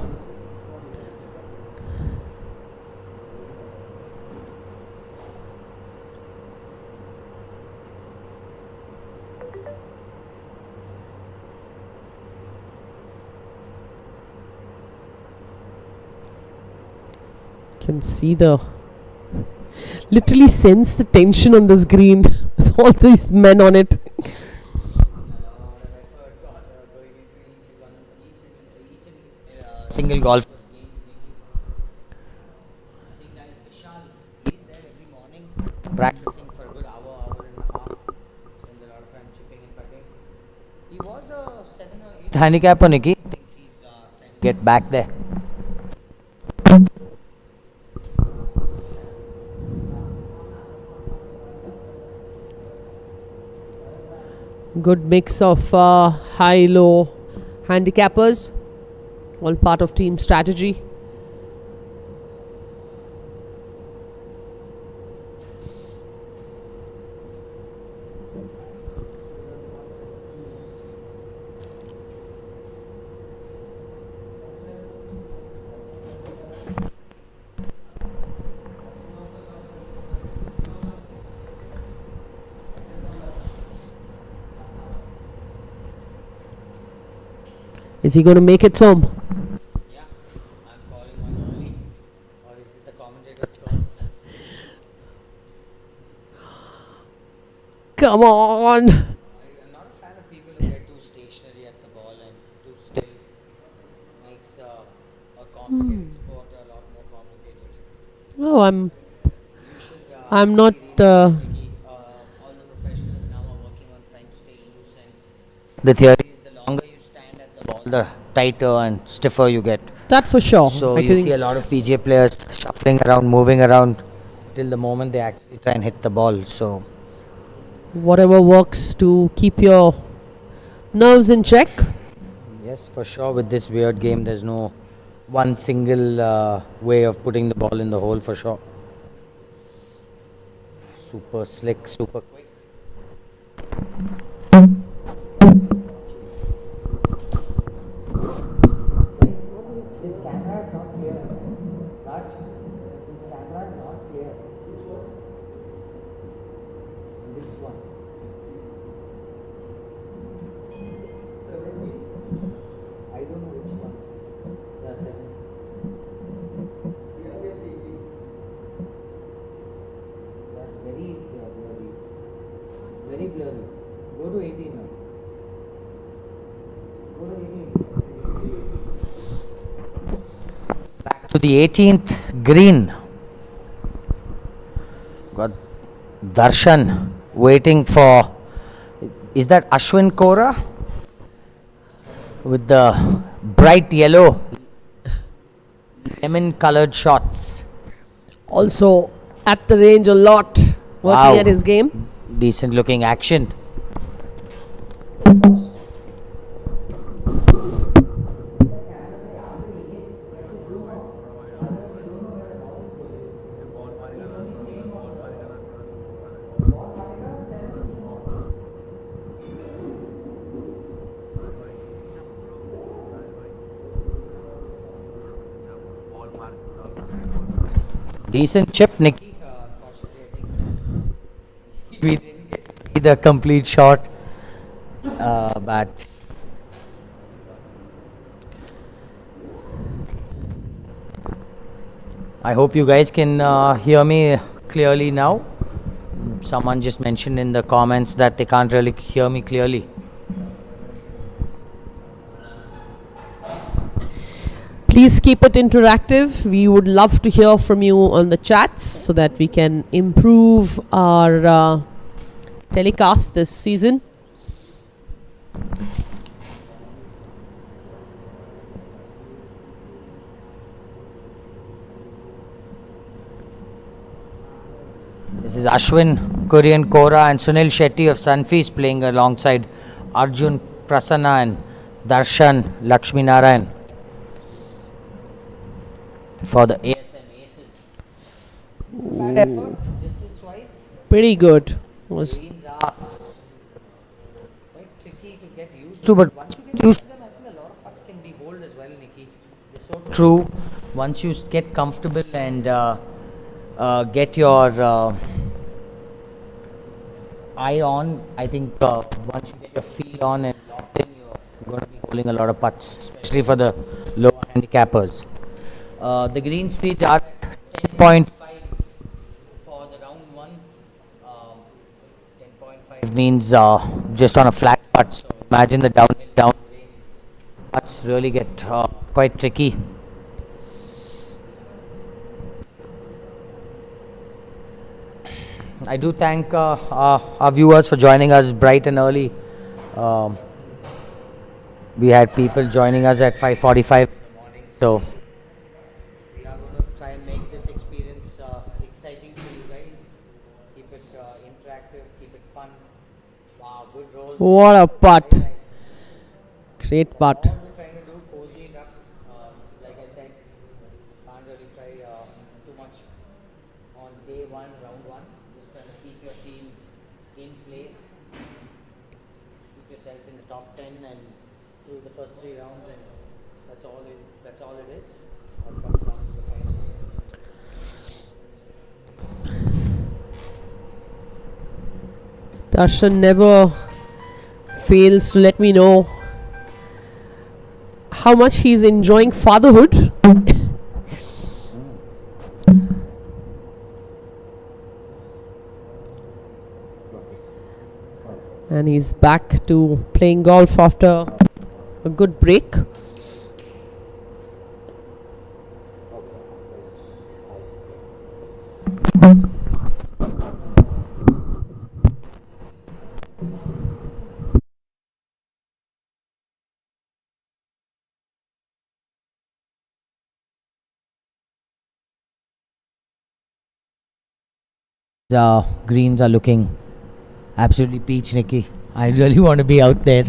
Can see literally sense the tension on this green with all these men on it. Single golf. He's there every morning practicing for a good hour and a half. Spends a lot of time chipping and putting. He was a 7 or 8 handicapper, Nikki. I think he's trying to get back there. Good mix of high-low handicappers. All part of team strategy. Is he going to make it, Som? Yeah, I'm calling one early. Or is it the commentator's toss? Come on! I'm not a fan of people who get too stationary at the ball and too still. Makes a complicated sport a lot more complicated. Oh, You should I'm not. Nikki, all the The theory is the longer you stand at the ball, the tighter and stiffer you get. That for sure. So I you think see a lot of PGA players shuffling around, moving around till the moment they actually try and hit the ball. So whatever works to keep your nerves in check. yes, for sure, with this weird game, there's no one single way of putting the ball in the hole for sure. Super slick, super quick. This camera is not clear. Raj, this camera is not clear. This one. I don't know which one. The 7. That's very blurry. Very blurry. Go to 18 now. Go to 18. Back to the 18th green. Got Darshan waiting for. Is that Ashwin Kora? With the bright yellow, lemon colored shots. Also at the range a lot, working Wow. at his game. Decent looking action. Decent chip, Nicky. We didn't get to see the complete shot, but I hope you guys can hear me clearly now. Someone just mentioned in the comments that they can't really hear me clearly. Please keep it interactive. We would love to hear from you on the chats so that we can improve our telecast this season. This is Ashwin, Korean Kora, and Sunil Shetty of Sunfeast playing alongside Arjun Prasanna and Darshan Lakshmi Narayan for the ASM Aces. Bad effort, distance-wise. Pretty good. Was Greens are quite tricky to get used to, but once you get used to them, I think a lot of putts can be holed as well, Nikki. They're so true. Once you get comfortable and get your eye on, I think once you get your feel on and locked in, you're going to be holding a lot of putts, especially for the lower handicappers. The green speeds are 10.5 for the round 1. 10.5 means just on a flat putt. So imagine the downhill putts really get quite tricky. I do thank our viewers for joining us bright and early. We had people joining us at 5:45 in the morning, so we are going to try and make this experience exciting for you guys. Keep it interactive, keep it fun. Wow, good roll. what a putt. Very nice. Great putt. All we're trying to do, cozy it up. Like I said, can't really try too much on day 1, round 1. Just trying to keep your team in play. Keep yourself in the top 10 and through the first 3 rounds, and that's all it is. All comes down to the finals. Darshan never fails to let me know how much he's enjoying fatherhood. And he's back to playing golf after a good break. Greens are looking absolutely peach, Nikki. I really want to be out there.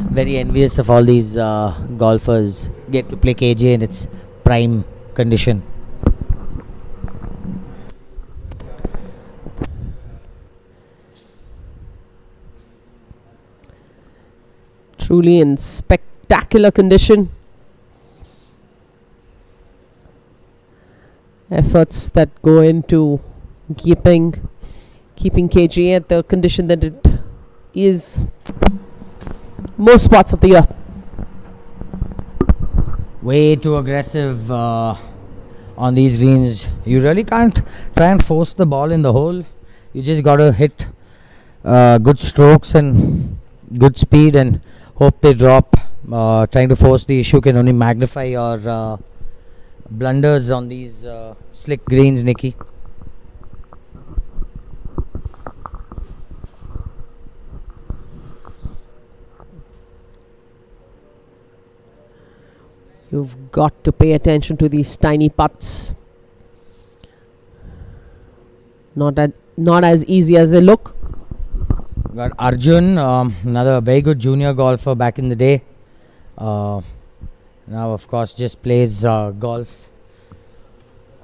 Very envious of all these golfers get to play KGA in its prime condition. Truly in spectacular condition. Efforts that go into keeping KGA at the condition that it is most parts of the year. Way too aggressive on these greens. You really can't try and force the ball in the hole. You just got to hit good strokes and good speed and hope they drop. Trying to force the issue can only magnify your blunders on these slick greens, Nikki. You've got to pay attention to these tiny putts. Not as easy as they look. Got Arjun, another very good junior golfer back in the day. Now, of course, just plays golf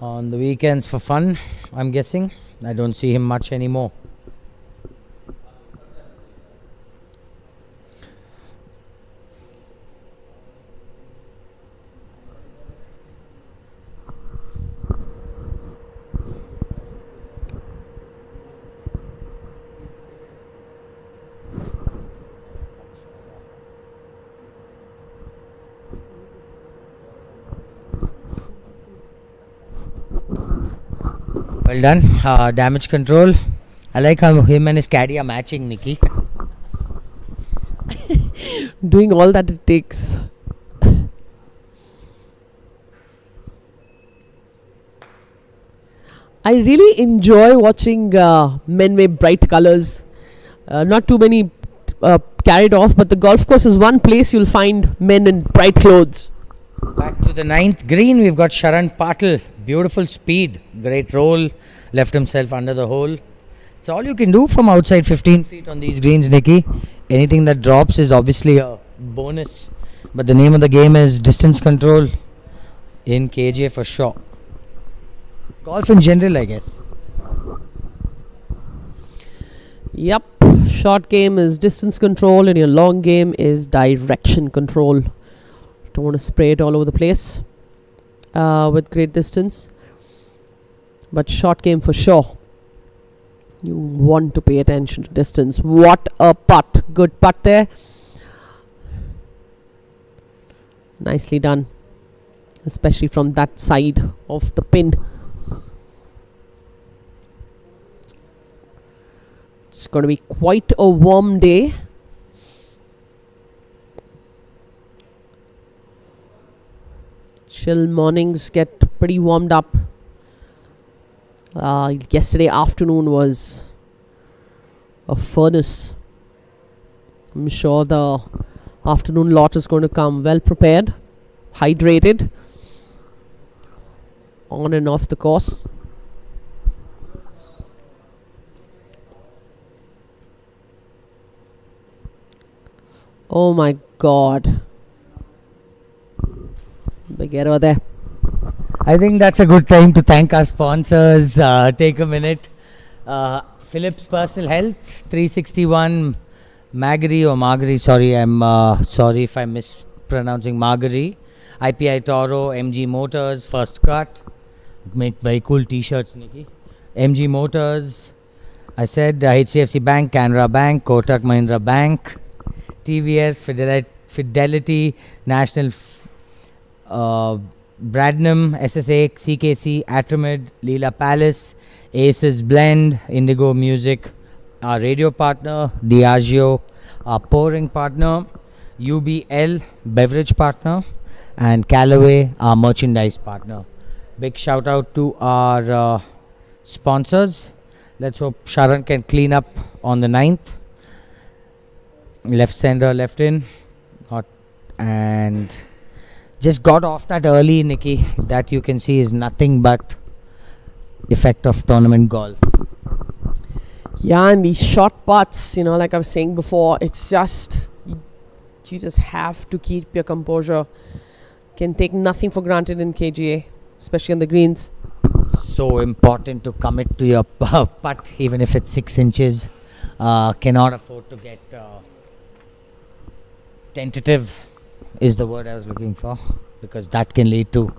on the weekends for fun, I'm guessing. I don't see him much anymore. Well done. Damage control. I like how him and his caddy are matching, Nikki. Doing all that it takes. I really enjoy watching men wear bright colors. Not too many carried off, but the golf course is one place you'll find men in bright clothes. Back to the 9th green, we've got Sharan Patil. Beautiful speed, great roll, left himself under the hole. It's all you can do from outside 15 feet on these greens, Nikki. Anything that drops is obviously a bonus. But the name of the game is distance control in KGA for sure. Golf in general, I guess. Yep, short game is distance control and your long game is direction control. Don't want to spray it all over the place with great distance, but short game for sure. You want to pay attention to distance. What a putt. Good putt there. Nicely done, especially from that side of the pin. It's going to be quite a warm day. Chill mornings get pretty warmed up. Yesterday afternoon was a furnace. I'm sure the afternoon lot is going to come well prepared, hydrated, on and off the course. Oh my God. Big error there. I think that's a good time to thank our sponsors. Take a minute. Philips Personal Health, 361 Margery. Sorry, I'm sorry if I'm mispronouncing Margery. IPI Toro, MG Motors, First Cut. Make very cool t-shirts, Nikki. MG Motors. I said HDFC Bank, Canara Bank, Kotak Mahindra Bank, TVS, Fidelity, National Bradnam, SSA, CKC, Atromid, Leela Palace, Aces Blend, Indigo Music, our radio partner, Diageo, our pouring partner, UBL, beverage partner, and Callaway, our merchandise partner. Big shout out to our sponsors. Let's hope Sharan can clean up on the 9th. Left sender, left in. And just got off that early, Nikki. That you can see is nothing but effect of tournament golf. Yeah, and these short putts, like I was saying before, it's just, you just have to keep your composure. Can take nothing for granted in KGA, especially on the greens. So important to commit to your putt, even if it's 6 inches. Cannot afford to get tentative, is the word I was looking for, because that can lead to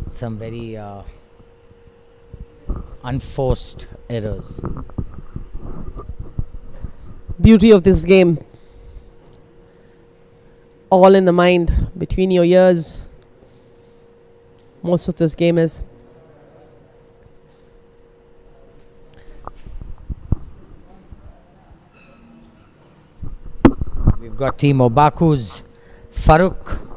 some very unforced errors. Beauty of this game. All in the mind, between your ears. Most of this game is. We've got Team Obaku's Farooq.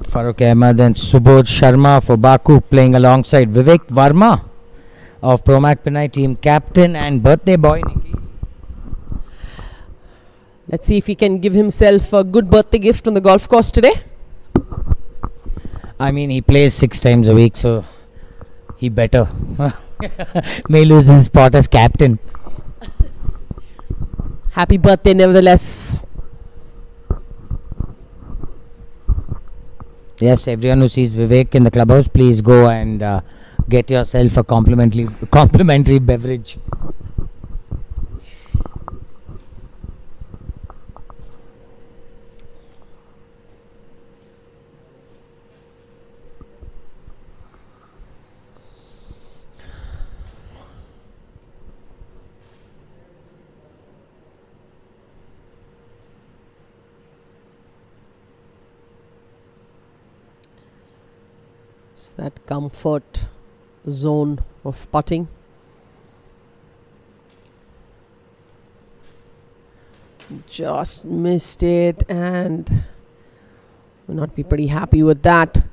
Farooq Ahmed and Subodh Sharma for Baku playing alongside Vivek Varma of Promac Pinai, team captain and birthday boy, Nikki. Let's see if he can give himself a good birthday gift on the golf course today. I mean, he plays 6 times a week, so he better. May lose his spot as captain. Happy birthday, nevertheless. Yes, everyone who sees Vivek in the clubhouse, please go and get yourself a complimentary beverage. It's that comfort zone of putting. Just missed it, and will not be pretty happy with that.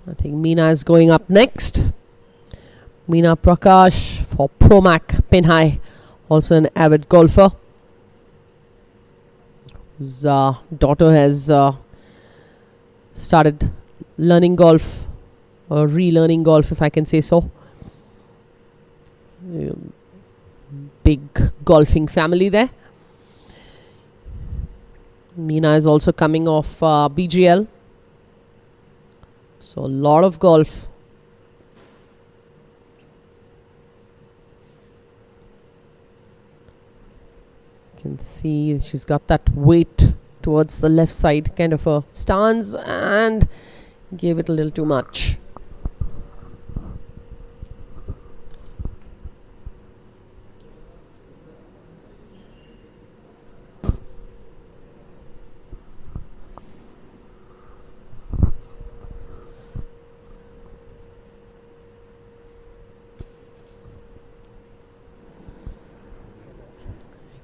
I think Meena is going up next. Meena Prakash for Promac Pinhai, also an avid golfer. His daughter has started learning golf, or relearning golf, if I can say so. Big golfing family there. Meena is also coming off BGL, so a lot of golf. You can see she's got that weight towards the left side kind of a stance, and gave it a little too much.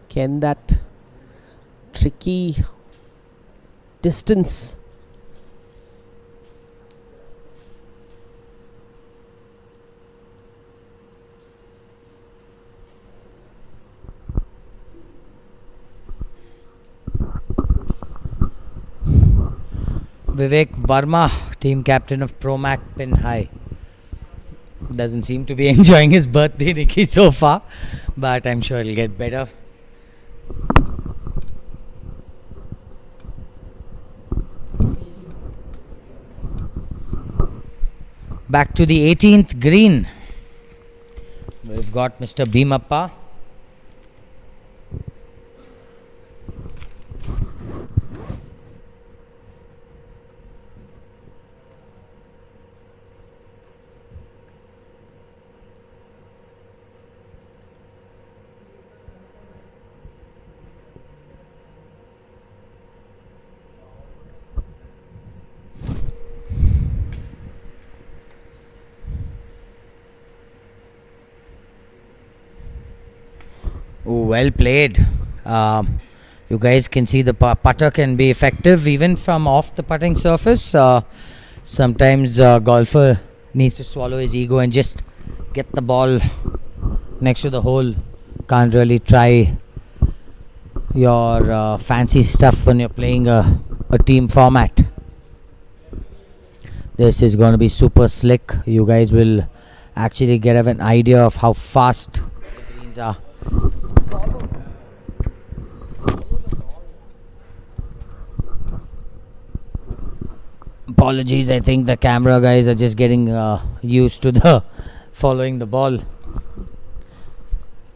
Can that tricky distance. Vivek Varma, team captain of Promac Pinhai. Doesn't seem to be enjoying his birthday, Nikki, so far, but I'm sure it'll get better. Back to the 18th green. We've got Mr. Bhimappa. Well played. You guys can see the putter can be effective even from off the putting surface. Sometimes golfer needs to swallow his ego and just get the ball next to the hole can't really try your fancy stuff when you're playing a team format. This is going to be super slick. You guys will actually get an idea of how fast the greens are. Apologies, I think the camera guys are just getting used to the following the ball.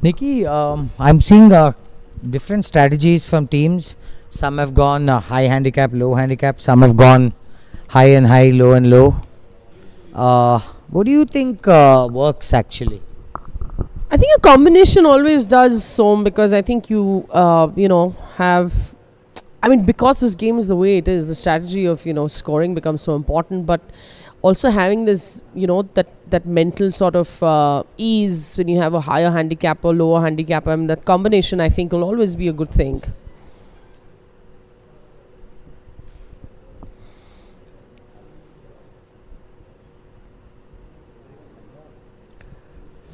Nikki, I'm seeing different strategies from teams. Some have gone high handicap, low handicap. Some have gone high and high, low and low. What do you think works actually? I think a combination always does, Som, because I think you have. I mean, because this game is the way it is, the strategy of scoring becomes so important. But also having this, that mental sort of ease when you have a higher handicap or lower handicap. I mean, that combination I think will always be a good thing.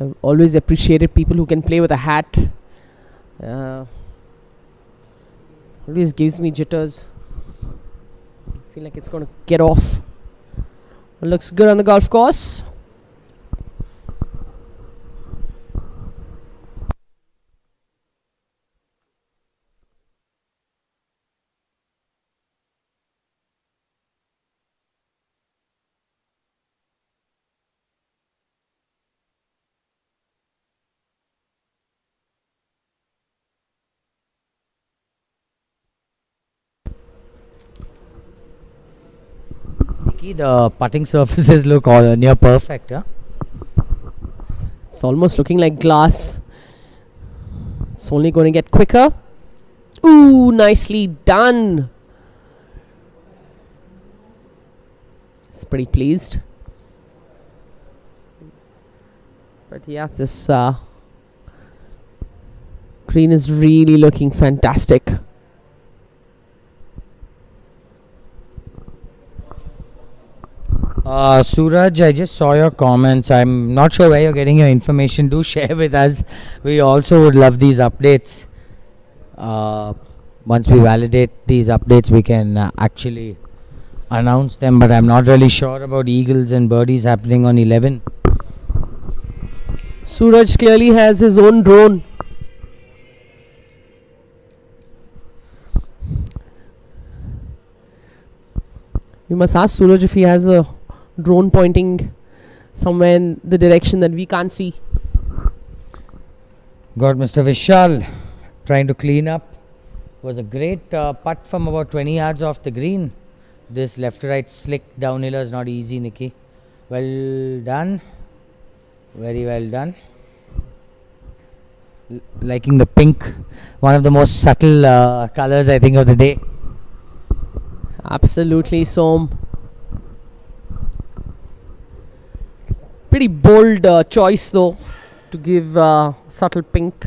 I've always appreciated people who can play with a hat. Always gives me jitters. I feel like it's going to get off. It looks good on the golf course. The putting surfaces look all near perfect, huh? It's almost looking like glass. It's only going to get quicker. Ooh, nicely done. It's pretty pleased. But yeah, this green is really looking fantastic. Suraj, I just saw your comments. I'm not sure where you're getting your information. Do share with us. We also would love these updates. Once we validate these updates, we can actually announce them. But I'm not really sure about eagles and birdies happening on 11. Suraj clearly has his own drone. We must ask Suraj if he has a drone pointing somewhere in the direction that we can't see. Got Mr. Vishal trying to clean up. Was a great putt from about 20 yards off the green. This left to right slick downhiller is not easy, Nikki. Well done. Very well done. Liking the pink. One of the most subtle colors, I think, of the day. Absolutely, Som. Pretty bold choice though, to give subtle pink.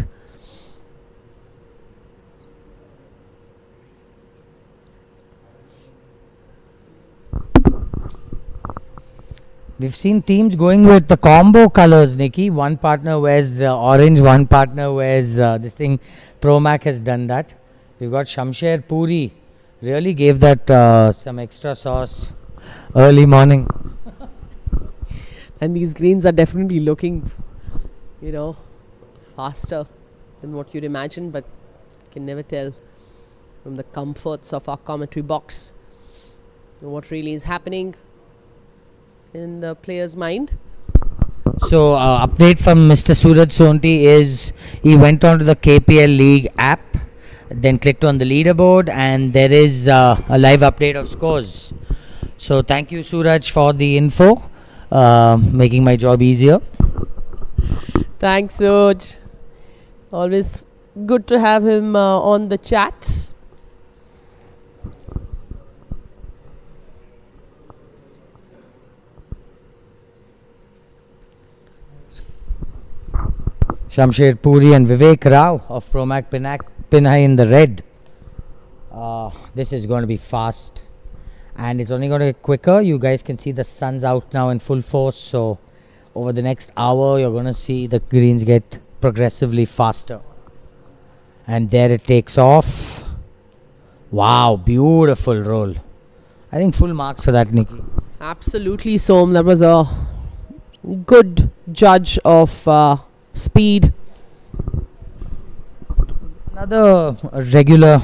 We've seen teams going with the combo colors, Nikki. One partner wears orange, one partner wears this thing. Promac has done that. We've got Shamsher Puri. Really gave that some extra sauce early morning. And these greens are definitely looking, faster than what you'd imagine, but can never tell from the comforts of our commentary box what really is happening in the player's mind. So, update from Mr. Suraj Sonti is he went on to the KPL League app, then clicked on the leaderboard, and there is a live update of scores. So, thank you, Suraj, for the info. Making my job easier. Thanks, Suraj. Always good to have him on the chats. Shamsher Puri and Vivek Rao of Promac Pinhai in the red. This is going to be fast. And it's only going to get quicker. You guys can see the sun's out now in full force. So over the next hour, you're going to see the greens get progressively faster. And there it takes off. Wow, beautiful roll. I think full marks for that, Nikki. Absolutely, Som. That was a good judge of speed. Another regular,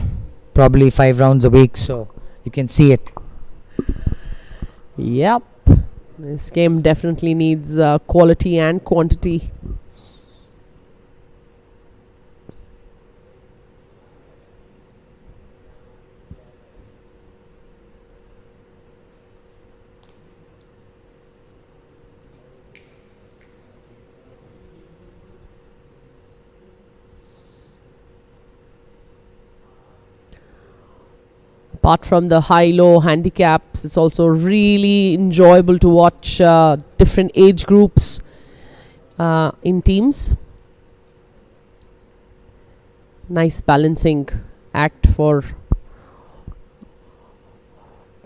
probably 5 rounds a week, so you can see it. Yep. This game definitely needs quality and quantity. Apart from the high-low handicaps, it's also really enjoyable to watch different age groups in teams. Nice balancing act for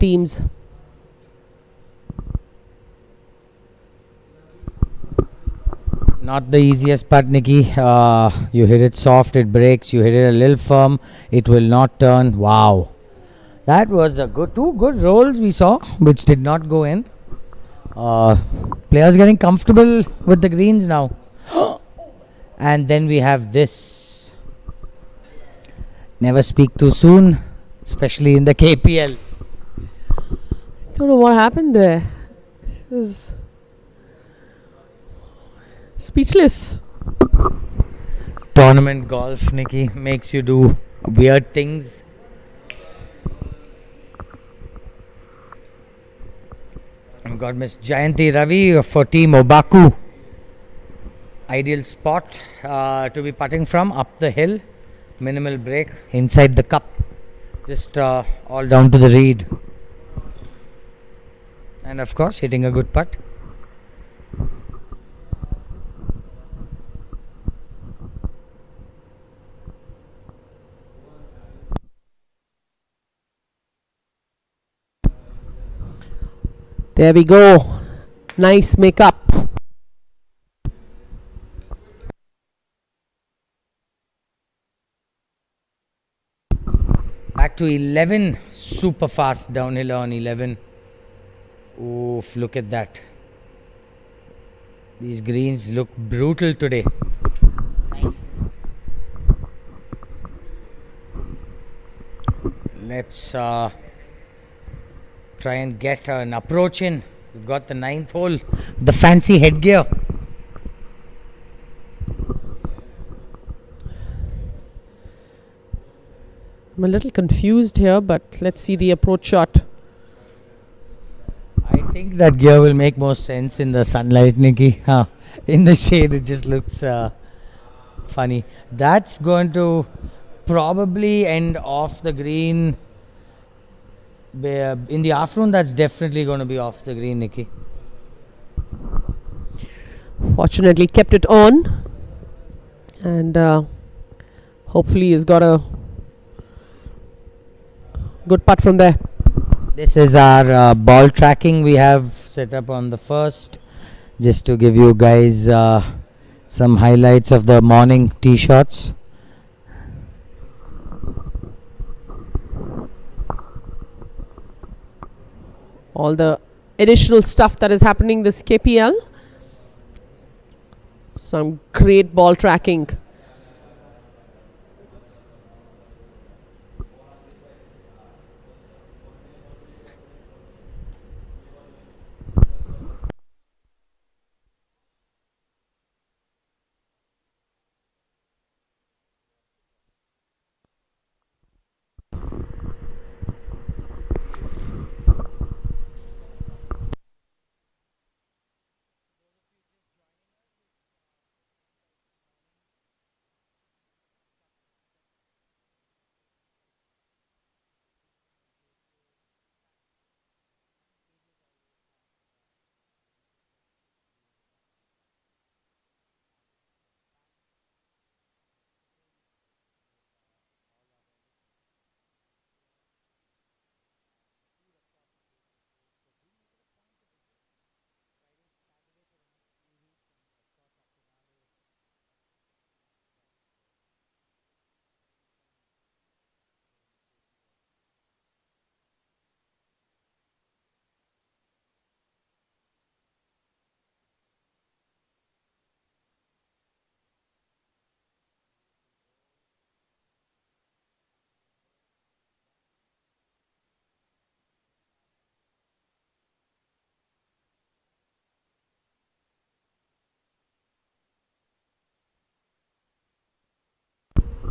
teams. Not the easiest putt, Nikki. You hit it soft, it breaks. You hit it a little firm, it will not turn. Wow. That was a two good rolls we saw, which did not go in. Players getting comfortable with the greens now. And then we have this. Never speak too soon, especially in the KPL. Don't know what happened there. It was speechless. Tournament golf, Nikki, makes you do weird things. We've got Miss Jayanti Ravi for Team Obaku. Ideal spot to be putting from, up the hill. Minimal break, inside the cup. Just all down to the reed. And of course, hitting a good putt. There we go. Nice make up. Back to 11. Super fast downhill on 11. Oof, look at that. These greens look brutal today. Let's try and get an approach in. We've got the 9th hole, the fancy headgear. I'm a little confused here, but let's see the approach shot. I think that gear will make more sense in the sunlight, Nikki. In the shade, it just looks funny. That's going to probably end off the green. In the afternoon, that's definitely going to be off the green, Nikki. Fortunately, kept it on, and hopefully, he's got a good putt from there. This is our ball tracking we have set up on the first, just to give you guys some highlights of the morning tee shots. All the additional stuff that is happening this KPL. Some great ball tracking.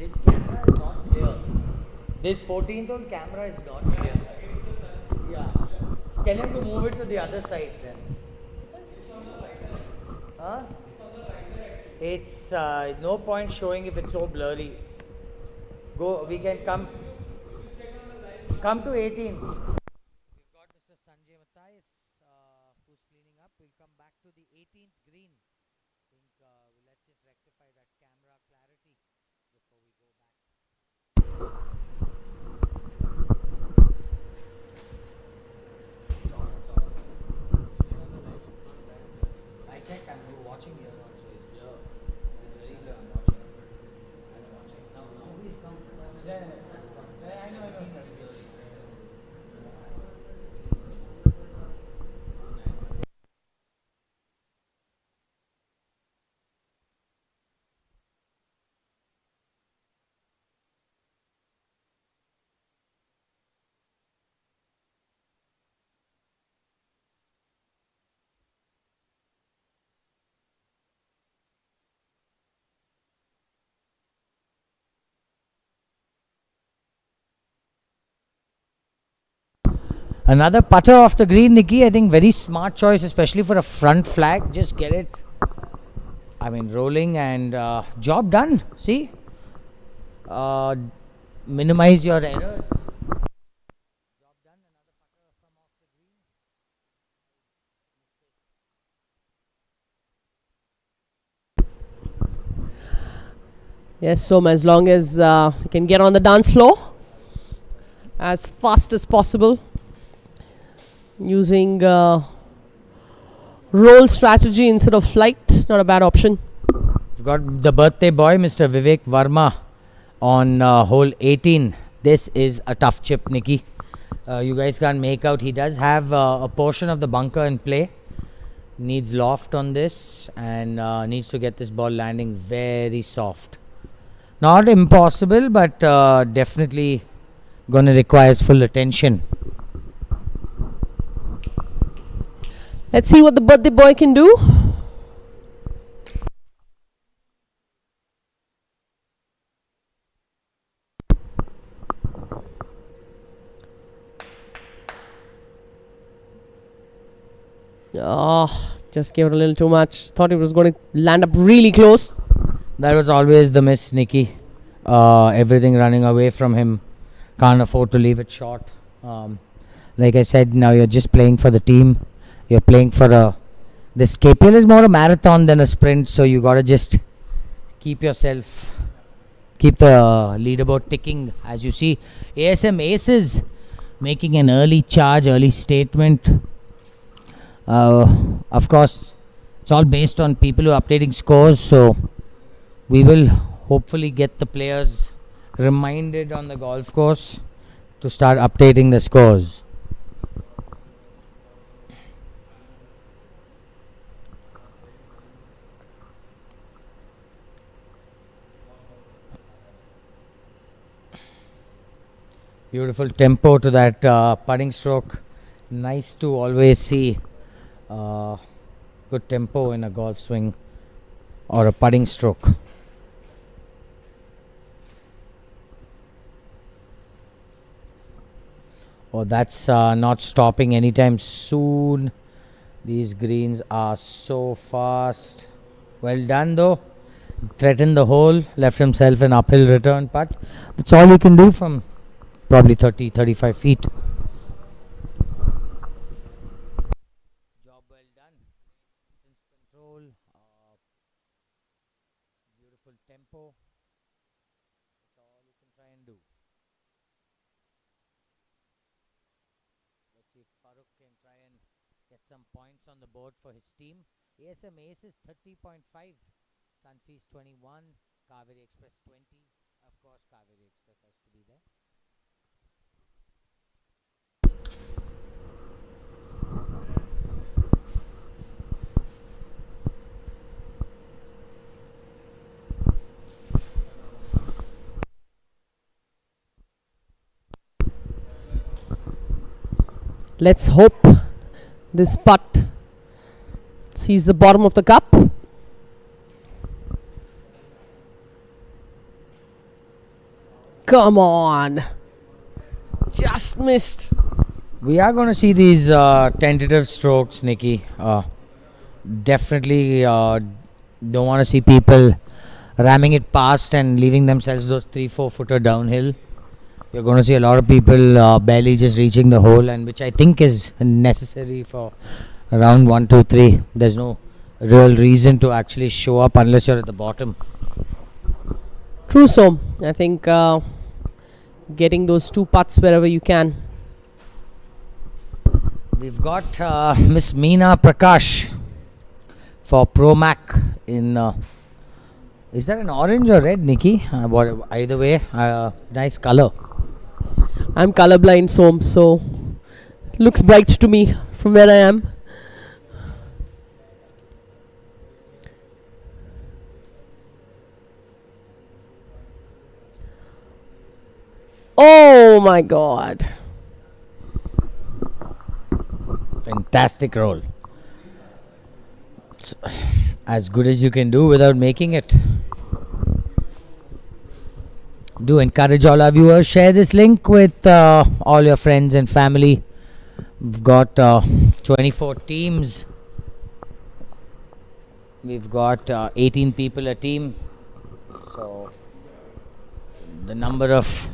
This camera is not clear. This 14th on camera is not clear. Yeah. Tell him to move it to the other side then. Huh? It's no point showing if it's so blurry. Go, we can come to 18th. We've got Mr. Sanjay Matthias who's cleaning up. We'll come back to the 18th green. I think let's just rectify that camera clarity before we go back. I checked, I'm watching here also, it's blur. It's very blur, I'm watching. Now, we've come. I know, it's blurry. Another putter off the green, Nikki. I think very smart choice, especially for a front flag. Just get it, rolling and job done. See? Minimize your errors. Job done. Another putter from off the green. Yes, so as long as you can get on the dance floor as fast as possible using roll strategy instead of flight, not a bad option. We've got the birthday boy, Mr. Vivek Verma, on hole 18. This is a tough chip, Nikki. You guys can't make out. He does have a portion of the bunker in play. Needs loft on this and needs to get this ball landing very soft. Not impossible, but definitely going to require full attention. Let's see what the birthday boy can do. Oh, just gave it a little too much. Thought it was going to land up really close. That was always the miss, Nikki. Everything running away from him. Can't afford to leave it short. Like I said, now you're just playing for the team. You're playing for this KPL is more a marathon than a sprint, so you got to just keep the leaderboard ticking. As you see, ASM Aces making an early charge, early statement. Of course, it's all based on people who are updating scores, so we will hopefully get the players reminded on the golf course to start updating the scores. Beautiful tempo to that putting stroke. Nice to always see good tempo in a golf swing or a putting stroke. Oh, that's not stopping anytime soon. These greens are so fast. Well done though. Threatened the hole, left himself an uphill return putt. That's all you can do from probably 30-35 feet. Job well done. Distance control. Beautiful tempo. That's all you can try and do. Let's see if Farooq can try and get some points on the board for his team. ASM Ace is 30.5. Sunfeast 21. Kaveri Express 20. Of course, Kaveri Express has to be there. Let's hope this putt sees the bottom of the cup. come on. Just missed. We are going to see these tentative strokes, Nikki. Definitely don't want to see people ramming it past and leaving themselves those 3-4 footer downhill. You're going to see a lot of people barely just reaching the hole, and which I think is necessary for round 1, 2, 3. There's no real reason to actually show up unless you're at the bottom. True, so I think getting those 2 putts wherever you can. We've got Miss Meena Prakash for Pro Mac in. Is that an orange or red, Nikki? Either way, nice color. I'm colorblind, so looks bright to me from where I am. Oh my God. Fantastic roll. It's as good as you can do without making it. Do encourage all our viewers, share this link with all your friends and family. We've got 24 teams. We've got 18 people a team. So the number of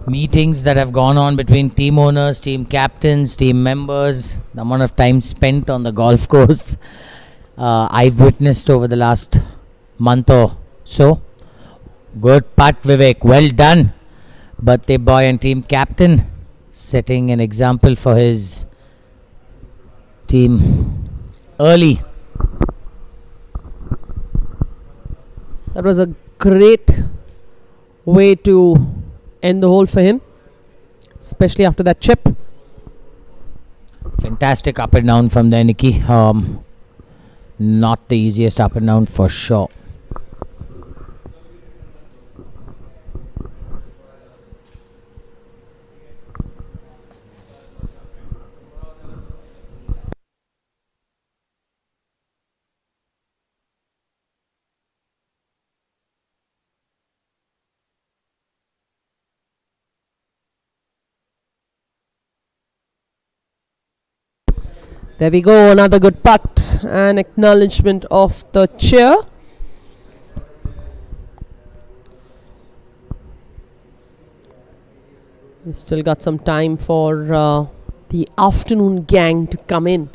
meetings that have gone on between team owners, team captains, team members, the amount of time spent on the golf course I've witnessed over the last month or so. Good putt, Vivek. Well done. Birthday boy and team captain, setting an example for his team early. That was a great way to end the hole for him, especially after that chip. Fantastic up and down from there, Nikki. Not the easiest up and down for sure. There we go, another good putt and acknowledgement of the cheer. We still got some time for the afternoon gang to come in.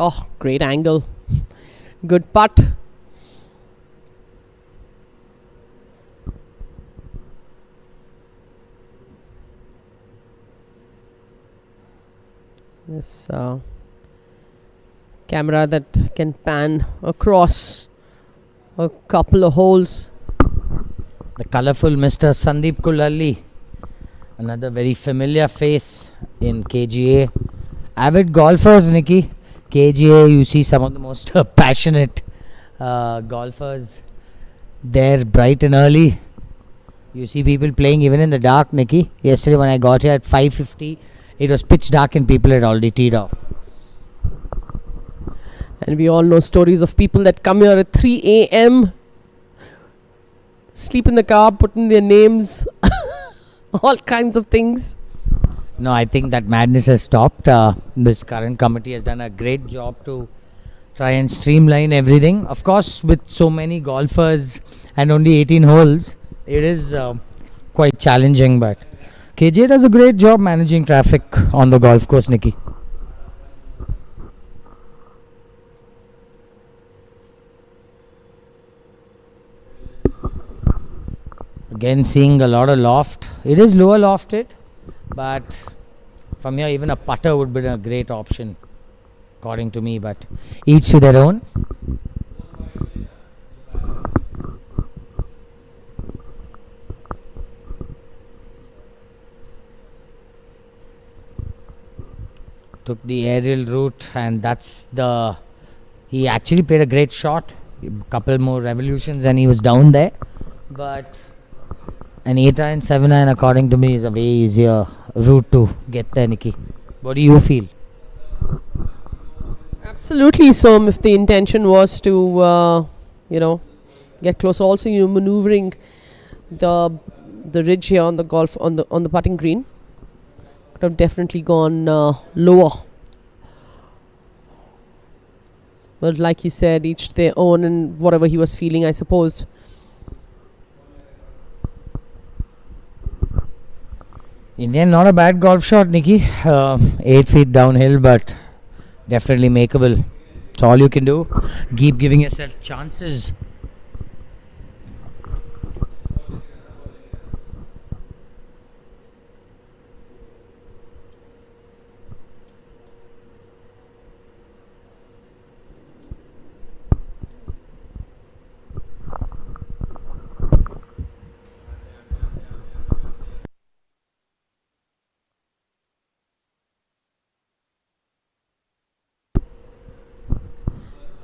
Oh, great angle. Good putt. This camera that can pan across a couple of holes. The colourful Mr. Sandeep Kulhalli, another very familiar face in KGA. Avid golfers, Nikki. KGA, you see some of the most passionate golfers there bright and early. You see people playing even in the dark, Nikki. Yesterday when I got here at 5:50, it was pitch dark and people had already teed off. And we all know stories of people that come here at 3 a.m., sleep in the car, put in their names, all kinds of things. No, I think that madness has stopped. This current committee has done a great job to try and streamline everything. Of course, with so many golfers and only 18 holes, it is quite challenging, but KGA does a great job managing traffic on the golf course, Nikki. Again, seeing a lot of loft. It is lower lofted, but from here even a putter would be a great option according to me, but each to their own. Took the aerial route, and he actually played a great shot. A couple more revolutions and he was down there, but An 8 iron, 7 iron, according to me, is a way easier route to get there, Nikki. What do you feel? Absolutely. So, if the intention was to, get close, also maneuvering the ridge here on the golf on the putting green, could have definitely gone lower. But like you said, each their own, and whatever he was feeling, I suppose. Indian, not a bad golf shot, Nikki. 8 feet downhill, but definitely makeable. It's all you can do. Keep giving yourself chances.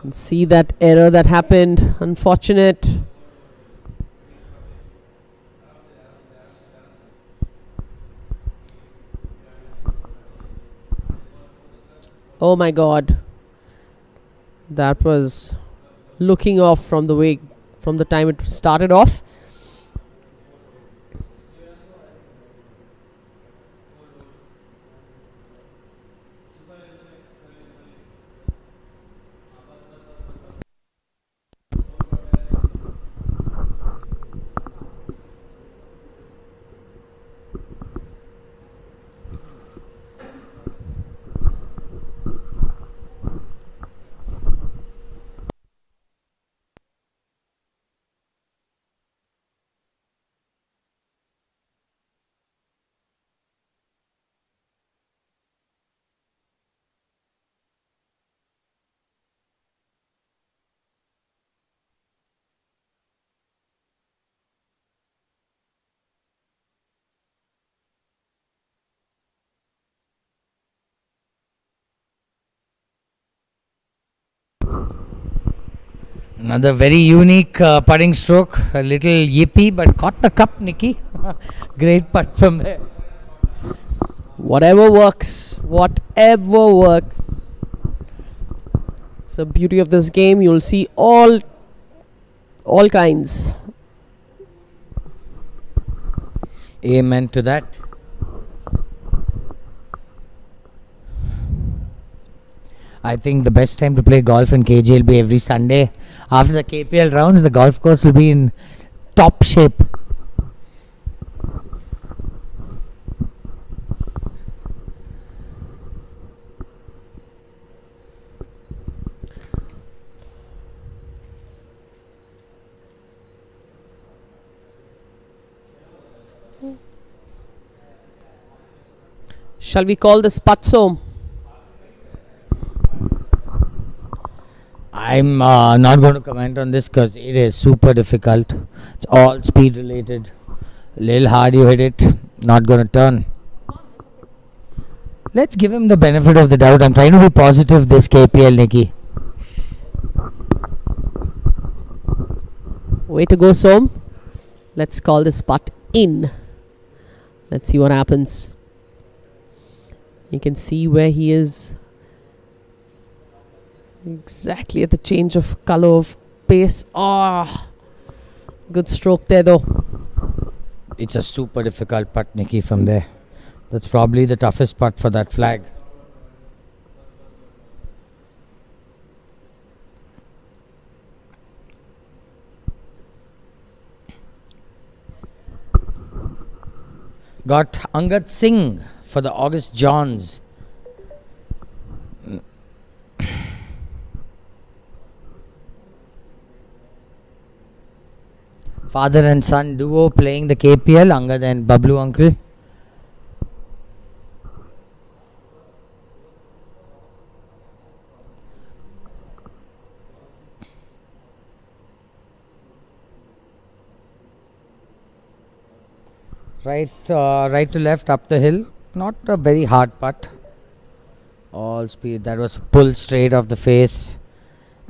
And see that error that happened. Unfortunate. Oh my God. That was looking off from the time it started off. Another very unique putting stroke. A little yippy, but caught the cup, Nikki. Great putt from there. Whatever works. Whatever works. It's the beauty of this game. You'll see all kinds. Amen to that. I think the best time to play golf in KGA will be every Sunday. After the KPL rounds, the golf course will be in top shape. Shall we call this Patso? I'm not going to comment on this because it is super difficult. It's all speed related. Little hard you hit it, not going to turn. Let's give him the benefit of the doubt. I'm trying to be positive this KPL, Nikki. Way to go, Som. Let's call this putt in. Let's see what happens. You can see where he is. Exactly at the change of color of pace. Good stroke there though. It's a super difficult putt, Nikki, from there. That's probably the toughest putt for that flag. Got Angad Singh for the August Johns. Father and son duo playing the KPL, Angad and Bablu uncle. Right to left up the hill. Not a very hard putt. All speed. That was pulled straight off the face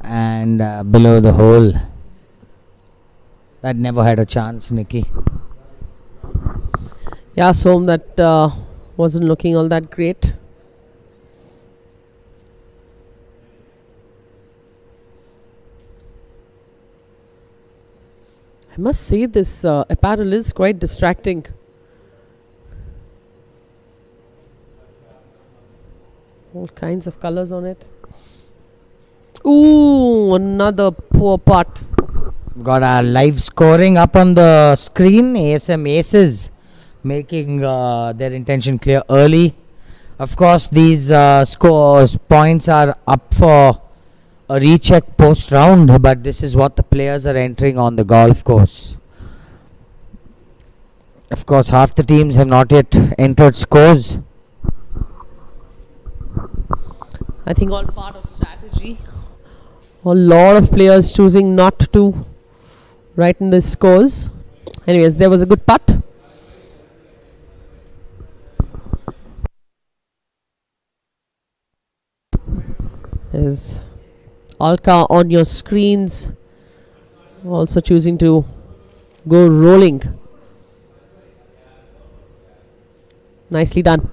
and below the hole. That never had a chance, Nikki. Yeah, Som, that wasn't looking all that great. I must say this apparel is quite distracting. All kinds of colors on it. Ooh, another poor putt. Got our live scoring up on the screen. ASM Aces making their intention clear early. Of course, these scores points are up for a recheck post round, but this is what the players are entering on the golf course. Of course, half the teams have not yet entered scores. I think all part of strategy. A lot of players choosing not to write in the scores. Anyways, there was a good putt. Is Alka on your screens also choosing to go rolling. Nicely done.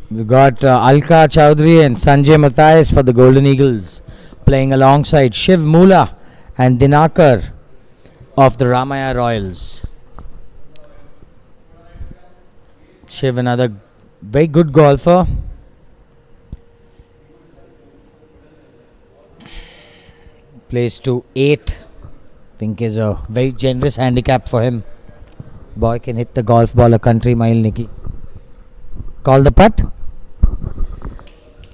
We got Alka Chowdhury and Sanjay Matthias for the Golden Eagles playing alongside Shiv Moola and Dinakar of the Ramaya Royals. Shiv, another very good golfer. Plays to 8. Think is a very generous handicap for him. Boy can hit the golf ball a country mile, Nikki. Call the putt.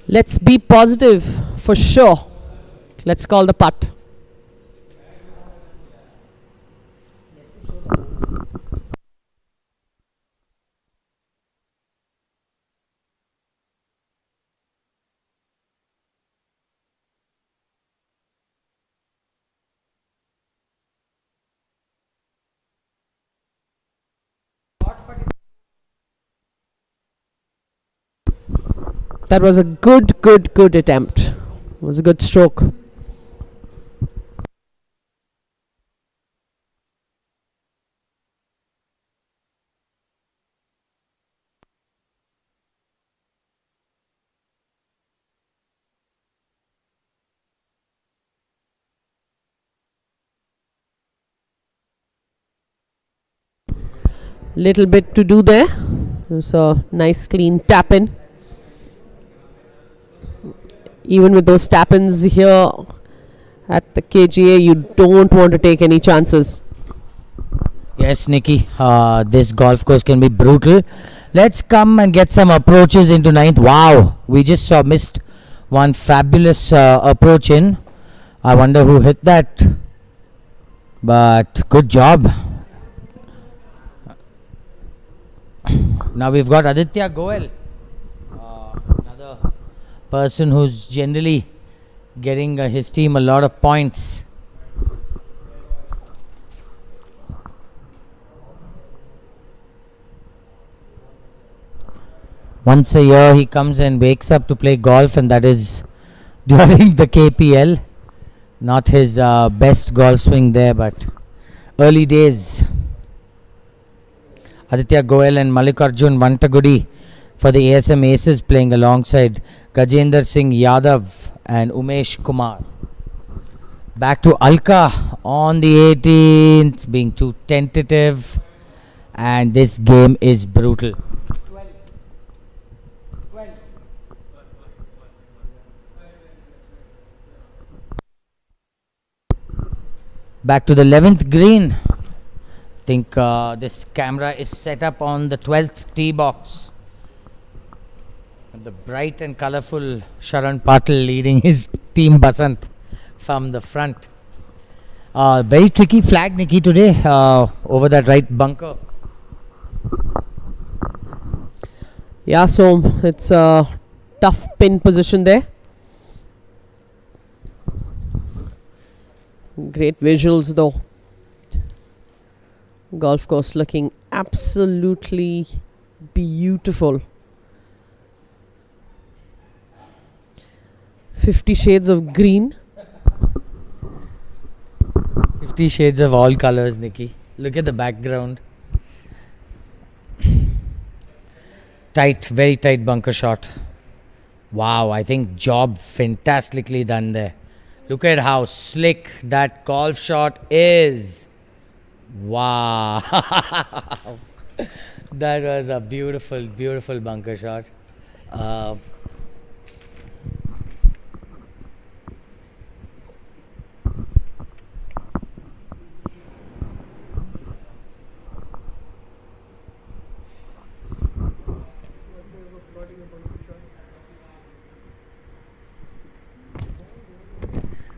Let's be positive for sure. Let's call the putt. That was a good attempt. It was a good stroke. Little bit to do there. There's a nice clean tap in. Even with those tap-ins here at the KGA, you don't want to take any chances. Yes, Nikki, this golf course can be brutal. Let's come and get some approaches into ninth. Wow, we just missed one fabulous approach in. I wonder who hit that. But good job. Now we've got Aditya Goel. Another person who's generally getting his team a lot of points. Once a year he comes and wakes up to play golf, and that is during the KPL. Not his best golf swing there, but early days. Aditya Goel and Mallikarjun Vantagudi for the ASM Aces playing alongside Gajendra Singh Yadav and Umesh Kumar. Back to Alka on the 18th, being too tentative, and this game is brutal. 12. Back to the 11th green. I think this camera is set up on the 12th tee box. And the bright and colourful Sharan Patil leading his team Basant from the front. Very tricky flag, Nikki, today over that right bunker. Yeah, so it's a tough pin position there. Great visuals though. Golf course looking absolutely beautiful. 50 shades of green. 50 shades of all colors, Nikki. Look at the background. Tight, very tight bunker shot. Wow, I think job fantastically done there. Look at how slick that golf shot is. Wow. That was a beautiful, beautiful bunker shot.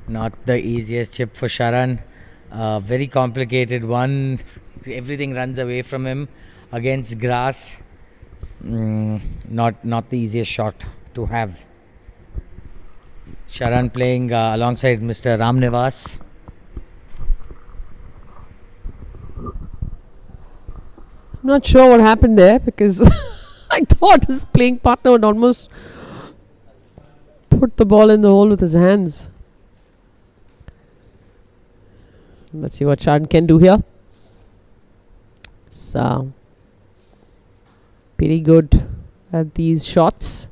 Not the easiest chip for Sharan. Very complicated one. Everything runs away from him against grass. Not the easiest shot to have. Sharan playing alongside Mr. Ramnivas. I'm not sure what happened there because I thought his playing partner would almost put the ball in the hole with his hands. Let's see what Sharan can do here. So, pretty good at these shots.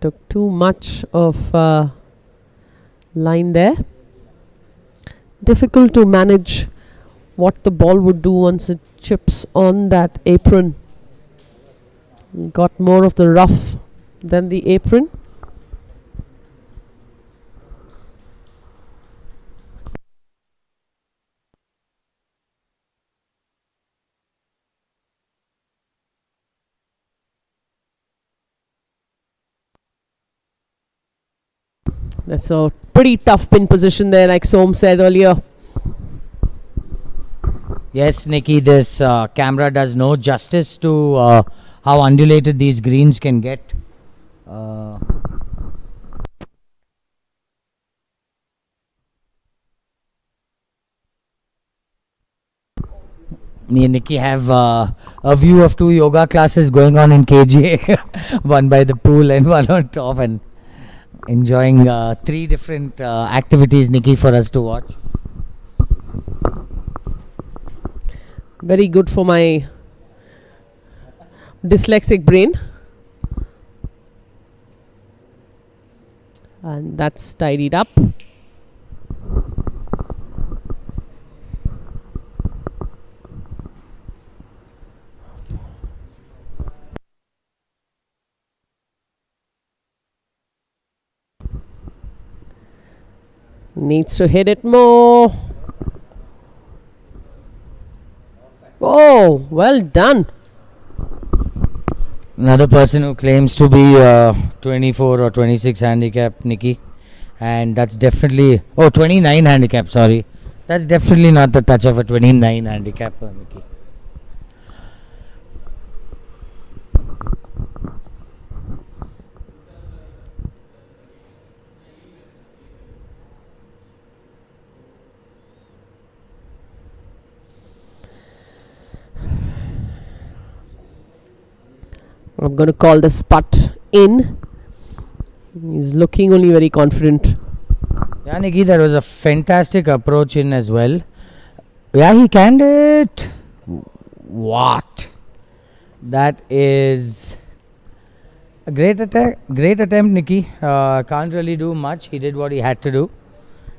Took too much of line there. Difficult to manage what the ball would do once it chips on that apron. Got more of the rough than the apron. That's a pretty tough pin position there, like Som said earlier. Yes, Nikki, this camera does no justice to how undulated these greens can get. Me and Nikki have a view of 2 yoga classes going on in KGA. One by the pool and one on top, and enjoying 3 different activities, Nikki, for us to watch. Very good for my dyslexic brain. And that's tidied up. Needs to hit it more. Oh, well done. Another person who claims to be 24 or 26 handicap, Nikki, and that's definitely 29 handicap, sorry, that's definitely not the touch of a 29 handicap, Nikki. I'm going to call this putt in. He's looking only very confident. Yeah, Nikki, that was a fantastic approach in as well. Yeah, he canned it. What? That is a great attack. Great attempt, Nikki. Can't really do much. He did what he had to do.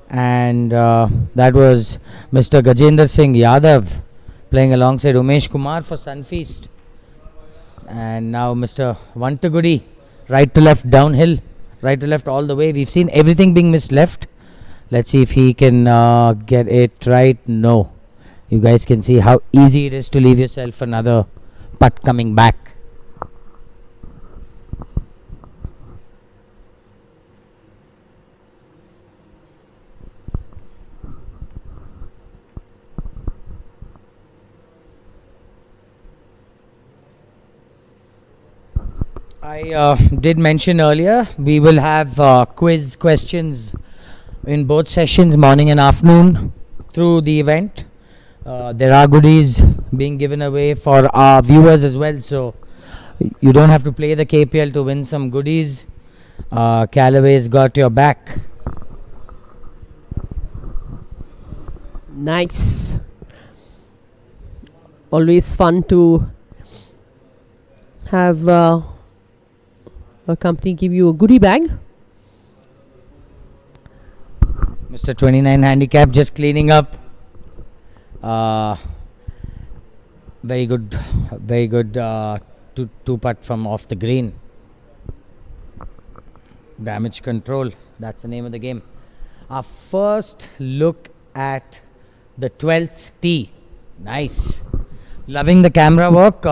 And that was Mr. Gajendra Singh Yadav playing alongside Umesh Kumar for Sunfeast. And now Mr. Vantagudi, right to left downhill, right to left all the way. We've seen everything being missed left. Let's see if he can get it right. No. You guys can see how easy it is to leave yourself another putt coming back. I did mention earlier we will have quiz questions in both sessions, morning and afternoon, through the event. There are goodies being given away for our viewers as well, so you don't have to play the KPL to win some goodies. Callaway's got your back. Nice. Always fun to have a company give you a goodie bag. Mr. 29 handicap just cleaning up. Very good two putt from off the green. Damage control, that's the name of the game. Our first look at the 12th tee. Nice. Loving the camera work,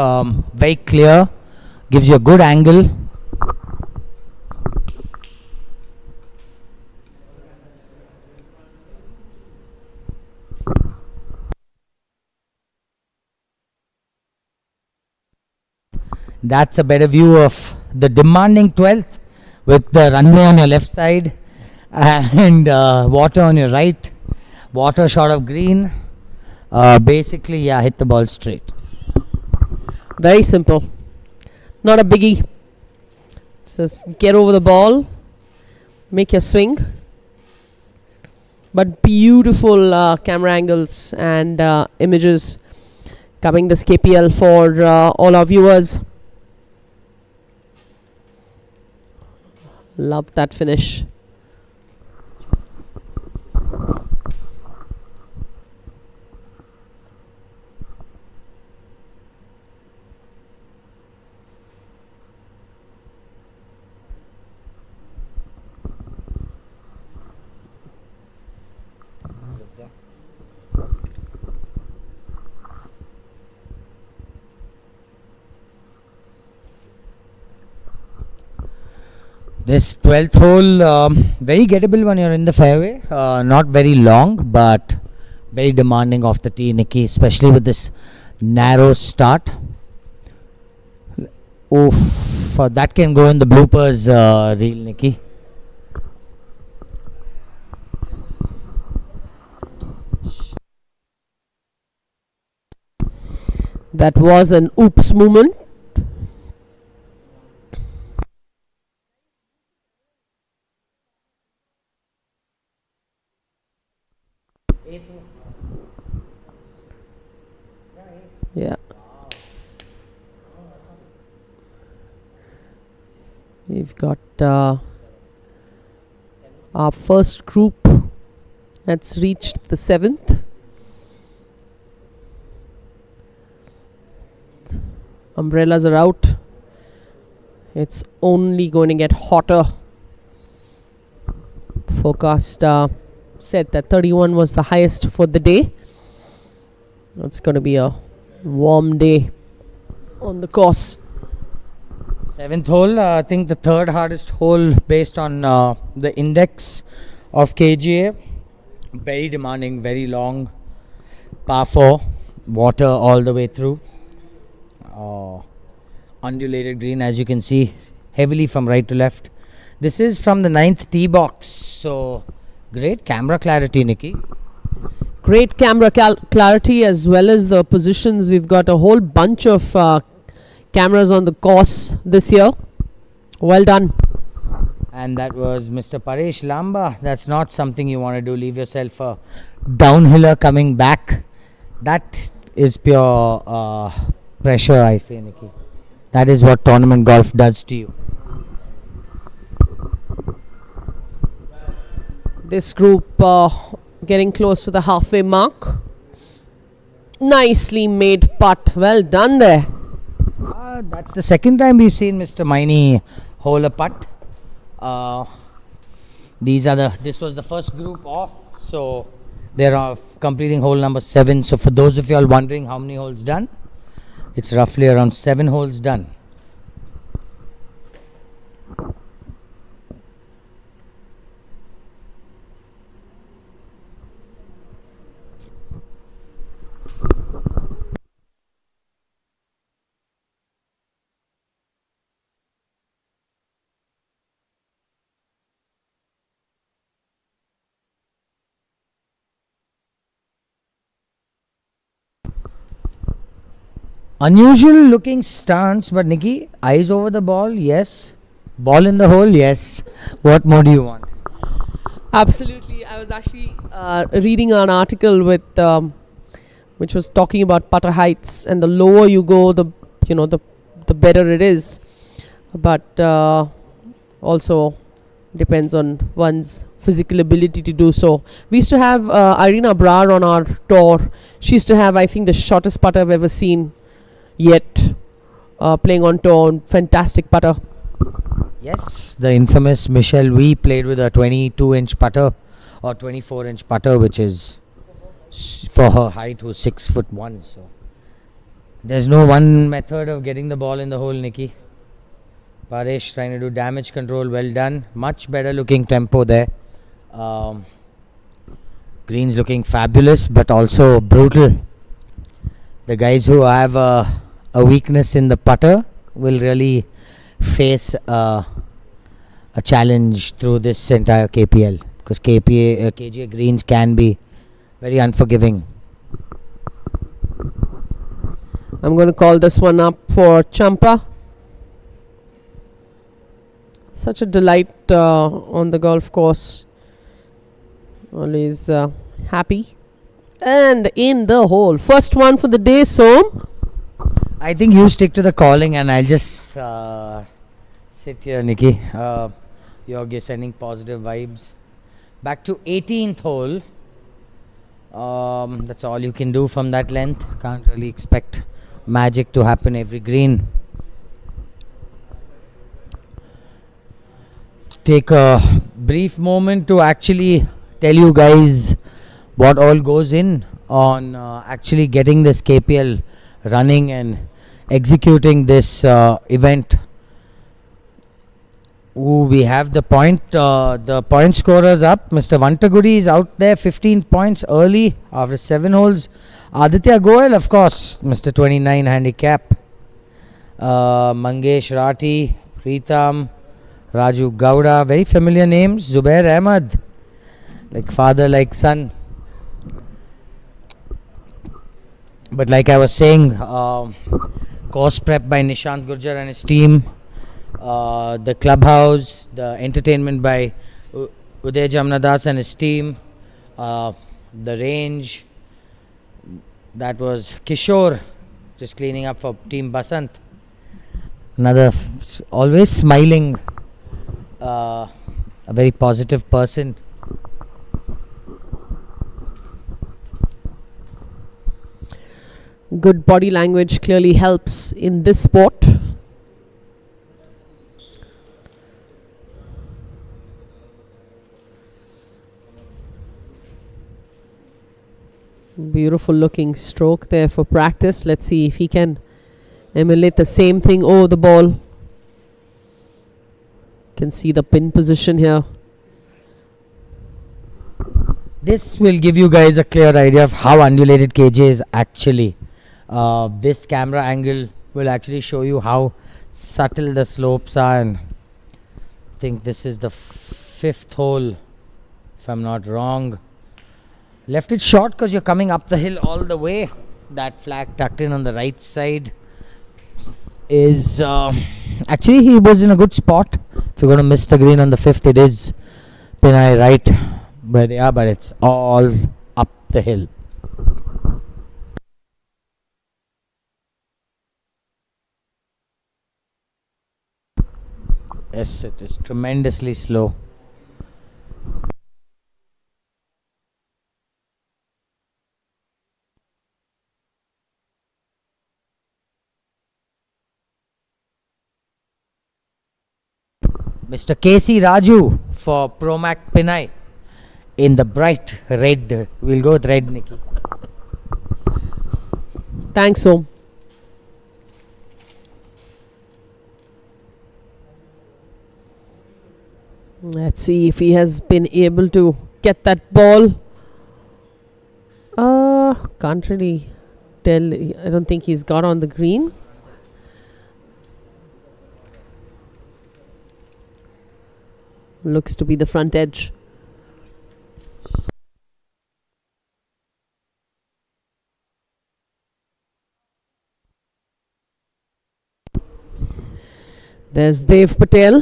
very clear, gives you a good angle. That's a better view of the demanding 12th with the runway on your left side and water on your right. Water short of green. Basically, yeah, hit the ball straight. Very simple. Not a biggie. Just get over the ball, make your swing. But beautiful camera angles and images coming this KPL for all our viewers. Love that finish. This 12th hole, very gettable when you're in the fairway. Not very long, but very demanding off the tee, Nikki, especially with this narrow start. Oof, that can go in the bloopers reel, Nikki. That was an oops moment. Yeah. We've got our first group that's reached the 7th. Umbrellas are out. It's only going to get hotter. Forecast said that 31 was the highest for the day. It's going to be a warm day on the course. 7th hole, I think the third hardest hole based on the index of KGA. Very demanding, very long. Par 4, water all the way through. Undulated green, as you can see, heavily from right to left. This is from the 9th tee box, so great camera clarity, Nikki. Great camera clarity as well as the positions. We've got a whole bunch of cameras on the course this year. Well done. And that was Mr. Paresh Lamba. That's not something you want to do. Leave yourself a downhiller coming back. That is pure pressure, I say, Nikki. That is what tournament golf does to you. This group getting close to the halfway mark. Nicely made putt. Well done there. That's the second time we've seen Mr. Miney hole a putt. This was the first group off, so they're completing hole number 7. So for those of you all wondering how many holes done, it's roughly around 7 holes done. Unusual looking stance, but Nikki, eyes over the ball, yes. Ball in the hole, yes. What more do you want? Absolutely. I was actually reading an article with which was talking about putter heights, and the lower you go, the you know the better it is. But also depends on one's physical ability to do so. We used to have Irina Brar on our tour. She used to have, I think, the shortest putter I've ever seen yet, playing on tour. Fantastic putter. Yes, the infamous Michelle We played with a 22-inch putter or 24-inch putter, which is for her height was 6'1". So there's no one method of getting the ball in the hole, Nikki. Paresh trying to do damage control. Well done. Much better looking tempo there. Greens looking fabulous, but also brutal. The guys who have a weakness in the putter will really face a challenge through this entire KPL, because KGA greens can be very unforgiving. I'm going to call this one up for Champa. Such a delight on the golf course. Always happy. And in the hole. First one for the day, Som. I think you stick to the calling and I'll just sit here, Nikki. You're sending positive vibes. Back to 18th hole. That's all you can do from that length. Can't really expect magic to happen every green. Take a brief moment to actually tell you guys what all goes in on actually getting this KPL running and executing this event. We have the point scorers up. Mr. Vantagudi is out there, 15 points early after 7 holes. Aditya Goel, of course, Mr. 29 handicap. Mangesh Rati, Preetham, Raju Gowda, very familiar names. Zubair Ahmad, like father, like son. But like I was saying, course prep by Nishant Gurjar and his team. The clubhouse, the entertainment by Uday Jamnadas and his team. The range, that was Kishore, just cleaning up for Team Basant. Another always smiling, a very positive person. Good body language clearly helps in this sport. Beautiful looking stroke there for practice. Let's see if he can emulate the same thing over the ball. Can see the pin position here. This will give you guys a clear idea of how undulated KJ is actually. This camera angle will actually show you how subtle the slopes are, and I think this is the 5th hole, if I'm not wrong. Left it short because you're coming up the hill all the way. That flag tucked in on the right side is actually he was in a good spot. If you're going to miss the green on the 5th, it is Pinay right where they are, but it's all up the hill. Yes, it is tremendously slow. Mr. KC Raju for Promac Pinay in the bright red. We'll go with red, Nikki. Thanks, Om. Let's see if he has been able to get that ball. Can't really tell. I don't think he's got on the green. Looks to be the front edge. There's Dev Patel.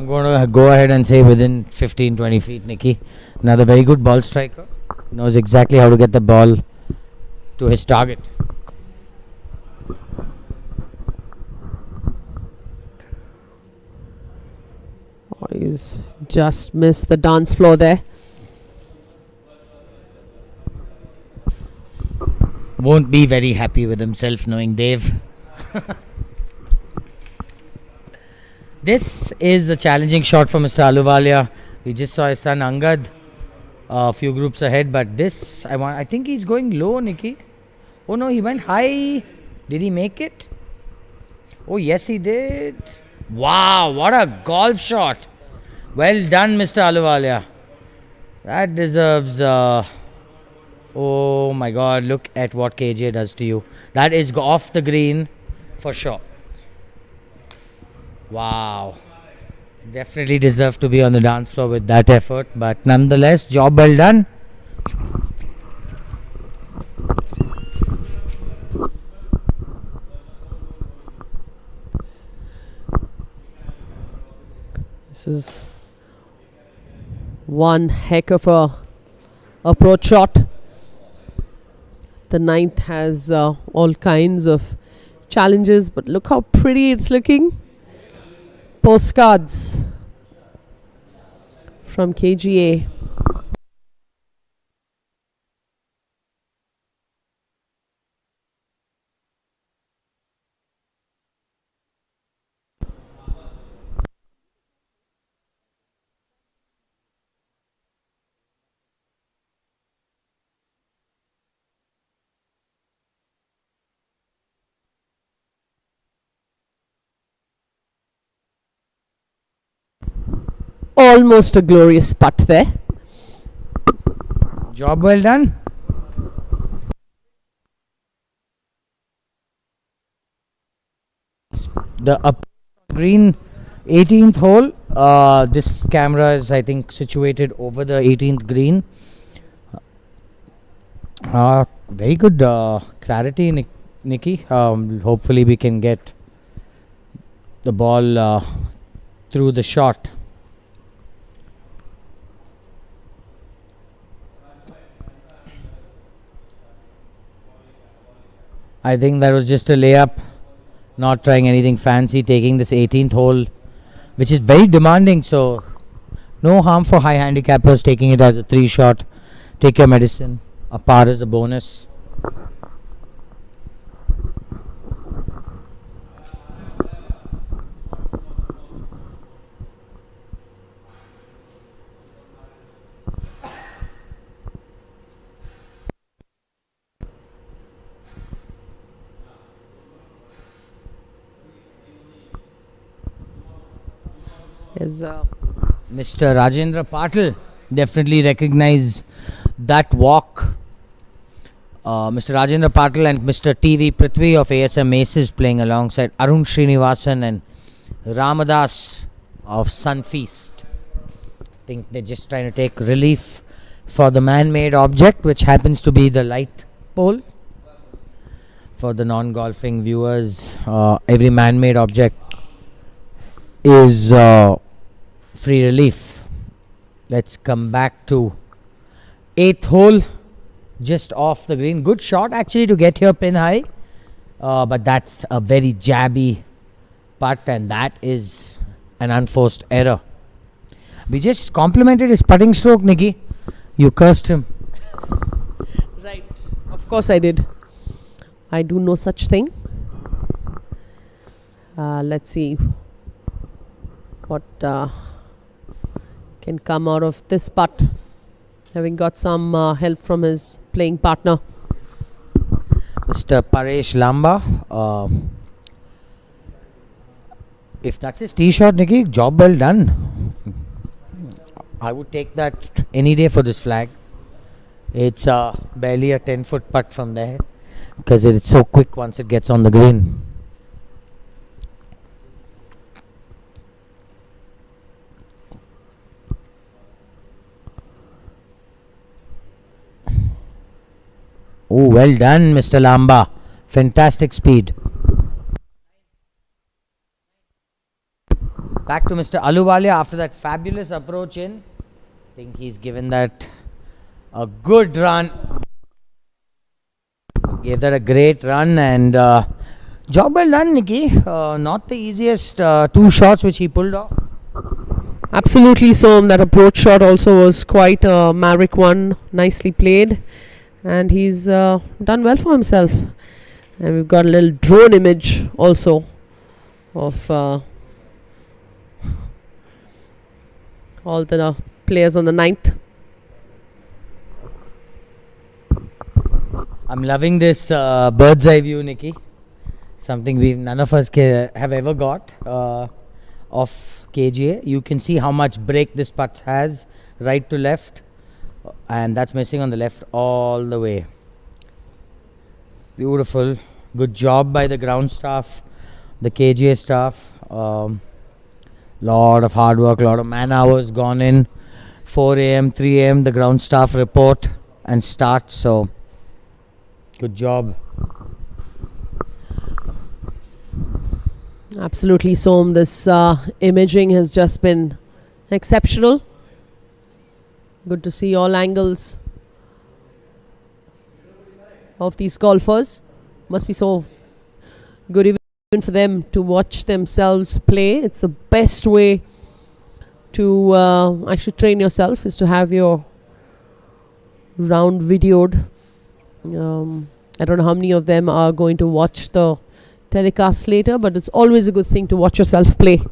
I'm going to go ahead and say within 15-20 feet, Nikki. Another very good ball striker. Knows exactly how to get the ball to his target. Oh, he's just missed the dance floor there. Won't be very happy with himself knowing Dave. This is a challenging shot for Mr. Aluwalia. We just saw his son Angad a few groups ahead, but this I think he's going low, Nikki. Oh no, he went high. Did he make it? Oh yes, he did. Wow, what a golf shot. Well done, Mr. Aluwalia. That deserves oh my god, look at what KGA does to you. That is off the green for sure. Wow. Definitely deserve to be on the dance floor with that effort, but nonetheless, job well done. This is one heck of a approach shot. The ninth has all kinds of challenges, but look how pretty it's looking. Postcards from KGA. Almost a glorious putt there. Job well done. The up green 18th hole. This camera is, I think, situated over the 18th green. Very good clarity, Nikki. Hopefully we can get the ball through the shot. I think that was just a layup, not trying anything fancy, taking this 18th hole, which is very demanding, so no harm for high handicappers taking it as a 3-shot. Take your medicine. A par is a bonus. Is Mr. Rajendra Patil, definitely recognize that walk. Mr. Rajendra Patil and Mr. TV Prithvi of ASM Aces playing alongside Arun Srinivasan and Ramadas of Sunfeast. I think they're just trying to take relief for the man-made object, which happens to be the light pole. For the non-golfing viewers, every man-made object is free relief. Let's come back to 8th hole, just off the green. Good shot actually to get here pin high, but that's a very jabby putt, and that is an unforced error. We just complimented his putting stroke, Nikki. You cursed him. right. Of course I did. I do no such thing. Let's see what can come out of this putt, having got some help from his playing partner. Mr. Paresh Lamba. If that's his tee shot, Nikki, job well done. I would take that any day for this flag. It's barely a 10-foot putt from there, because it's so quick once it gets on the green. Oh, well done, Mr. Lamba. Fantastic speed. Back to Mr. Aluwalia after that fabulous approach in. I think he's given that a good run. Gave that a great run and job well done, Nikki. Not the easiest 2 shots which he pulled off. Absolutely, so that approach shot also was quite a maverick one. Nicely played, and he's done well for himself. And we've got a little drone image also of all the players on the 9th. I'm loving this bird's eye view, Nikki. Something none of us have ever got of KGA. You can see how much break this putt has, right to left, and that's missing on the left all the way. Beautiful. Good job by the ground staff, the KGA staff. Lot of hard work, lot of man hours gone in. 4 a.m., 3 a.m. the ground staff report and start. So good job. Absolutely, Som. This imaging has just been exceptional. Good to see all angles of these golfers. Must be so good even for them to watch themselves play. It's the best way to actually train yourself, is to have your round videoed. I don't know how many of them are going to watch the telecast later, but it's always a good thing to watch yourself play.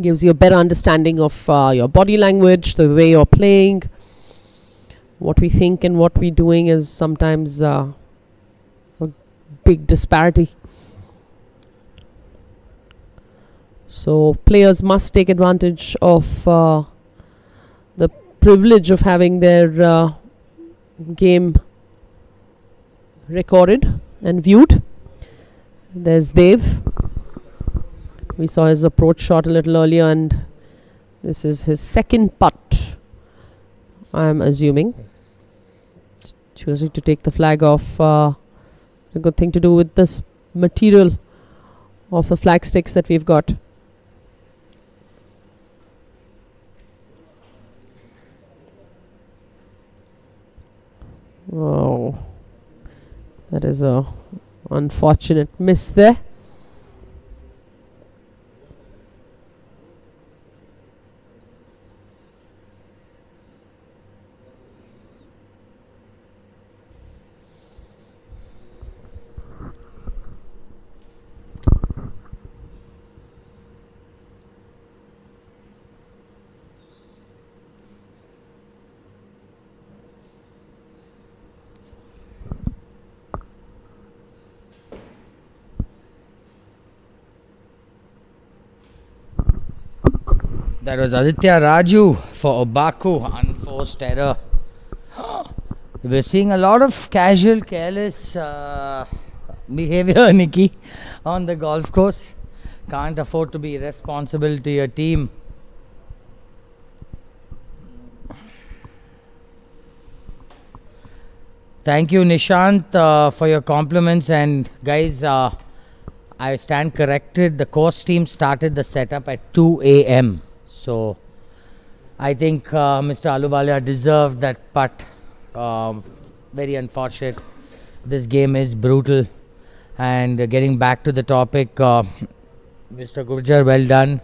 Gives you a better understanding of your body language, the way you're playing. What we think and what we're doing is sometimes a big disparity. So players must take advantage of the privilege of having their game recorded and viewed. There's Dev. We saw his approach shot a little earlier, and this is his second putt, I'm assuming. Choosing to take the flag off. It's a good thing to do with this material of the flag sticks that we've got. Oh, that is a unfortunate miss there. That was Aditya Raju for Obaku, unforced error. We're seeing a lot of casual, careless behavior, Nikki, on the golf course. Can't afford to be irresponsible to your team. Thank you, Nishant, for your compliments. And guys, I stand corrected. The course team started the setup at 2 a.m. So I think Mr. Aluwalia deserved that putt. Very unfortunate. This game is brutal. And getting back to the topic, Mr. Gurjar, well done.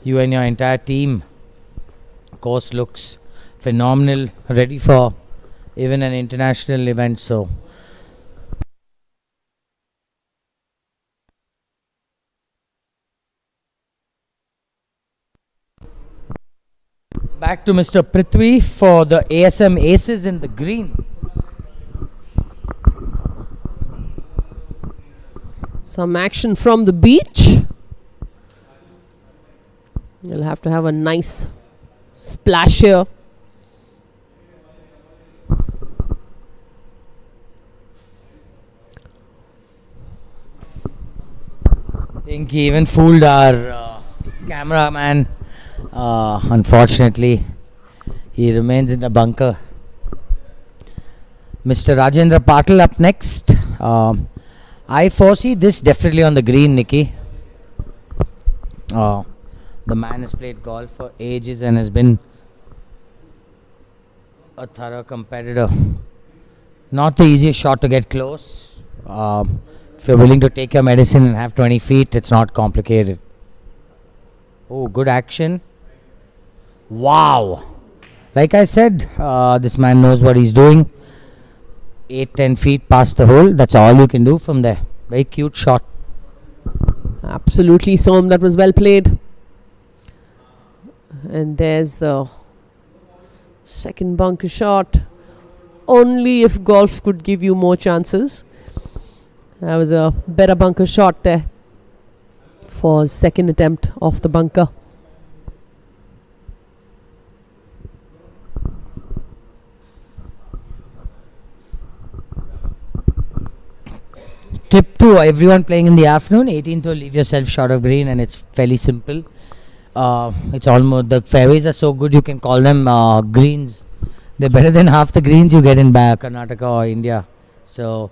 You and your entire team. Course looks phenomenal. Ready for even an international event. So back to Mr. Prithvi for the ASM Aces in the green. Some action from the beach. You'll have to have a nice splash here. I think he even fooled our cameraman. Unfortunately, he remains in the bunker. Mr. Rajendra Patil up next. I foresee this definitely on the green, Nikki. The man has played golf for ages and has been a thorough competitor. Not the easiest shot to get close. If you're willing to take your medicine and have 20 feet, it's not complicated. Oh, good action. Wow. Like I said, this man knows what he's doing. 8-10 feet past the hole. That's all you can do from there. Very cute shot. Absolutely, Som. That was well played. And there's the second bunker shot. Only if golf could give you more chances. That was a better bunker shot there for second attempt off the bunker. Tip to everyone playing in the afternoon: 18th hole, leave yourself short of green, and it's fairly simple. It's almost, the fairways are so good you can call them greens. They're better than half the greens you get in Karnataka or India. So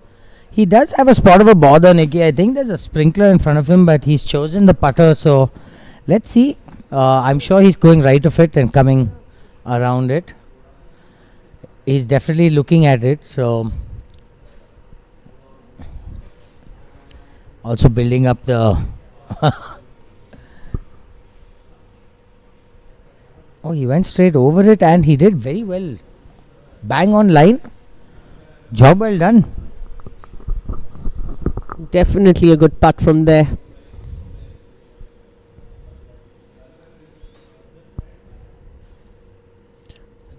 he does have a spot of a bother, Nicky. I think there's a sprinkler in front of him, but he's chosen the putter. So let's see. I'm sure he's going right of it and coming around it. He's definitely looking at it. So also building up the oh, he went straight over it and he did very well. Bang on line. Job well done. Definitely a good putt from there.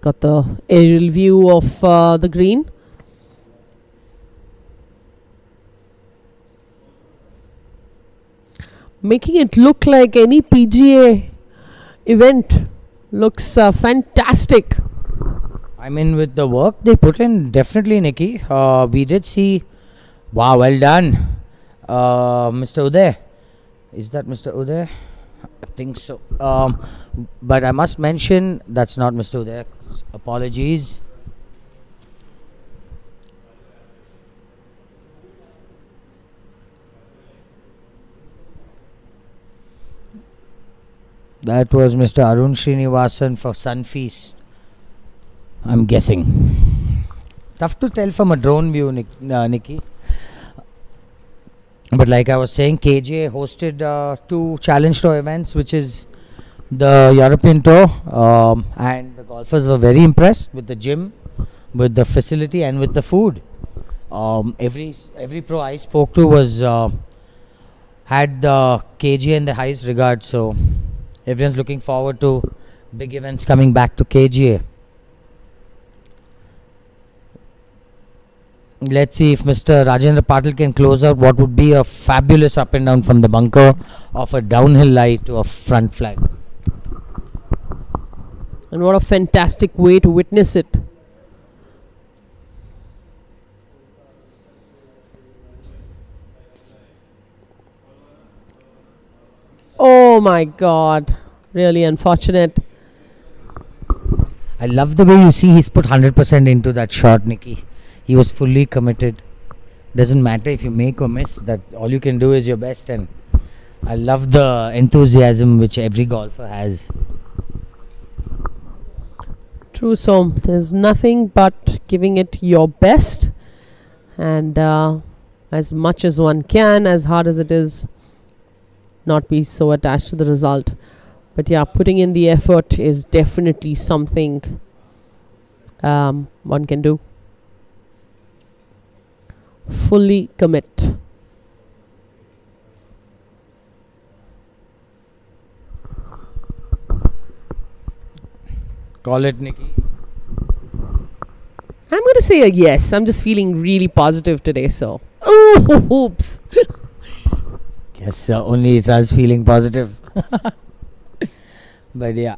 Got the aerial view of the green. Making it look like any PGA event. Looks fantastic. I mean, with the work they put in, definitely, Nicky. We did see. Wow, well done, Mr. Uday. Is that Mr. Uday? I think so. But I must mention that's not Mr. Uday. Apologies. That was Mr. Arun Srinivasan for Sunfeast, I'm guessing. Tough to tell from a drone view, Nicky. But like I was saying, KGA hosted 2 Challenge Tour events, which is the European Tour, and the golfers were very impressed with the gym, with the facility, and with the food. Every pro I spoke to was had the KGA in the highest regard, so everyone's looking forward to big events coming back to KGA. Let's see if Mr. Rajendra Patil can close out what would be a fabulous up and down from the bunker of a downhill lie to a front flag. And what a fantastic way to witness it. Oh my God. Really unfortunate. I love the way you see he's put 100% into that shot, Nicky. He was fully committed. Doesn't matter if you make or miss. That all you can do is your best, and I love the enthusiasm which every golfer has. True, Som. There's nothing but giving it your best, and as much as one can, as hard as it is, not be so attached to the result. But yeah, putting in the effort is definitely something one can do. Fully commit. Call it, Nicky. I'm going to say a yes. I'm just feeling really positive today, so. Oh, oops. Yes, only it's us feeling positive. But yeah.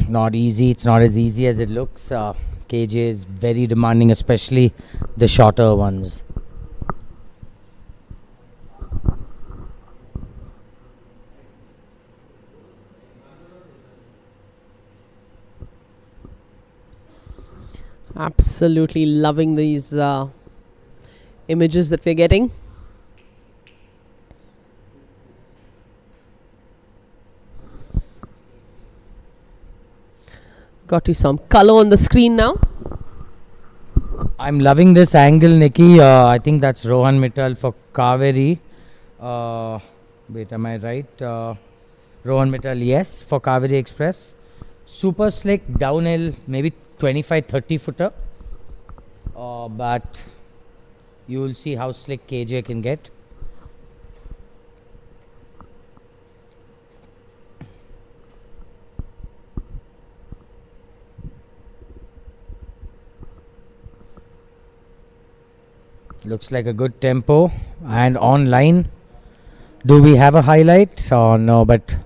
Not easy. It's not as easy as it looks. KJ is very demanding, especially the shorter ones. Absolutely loving these images that we're getting. Got you some color on the screen now. I'm loving this angle, Nikki. I think that's Rohan Mittal for Kaveri. Wait, am I right? Rohan Mittal, yes, for Kaveri Express. Super slick downhill, maybe 25-30 footer. But you will see how slick KGA can get. Looks like a good tempo and online. Do we have a highlight? Oh no, but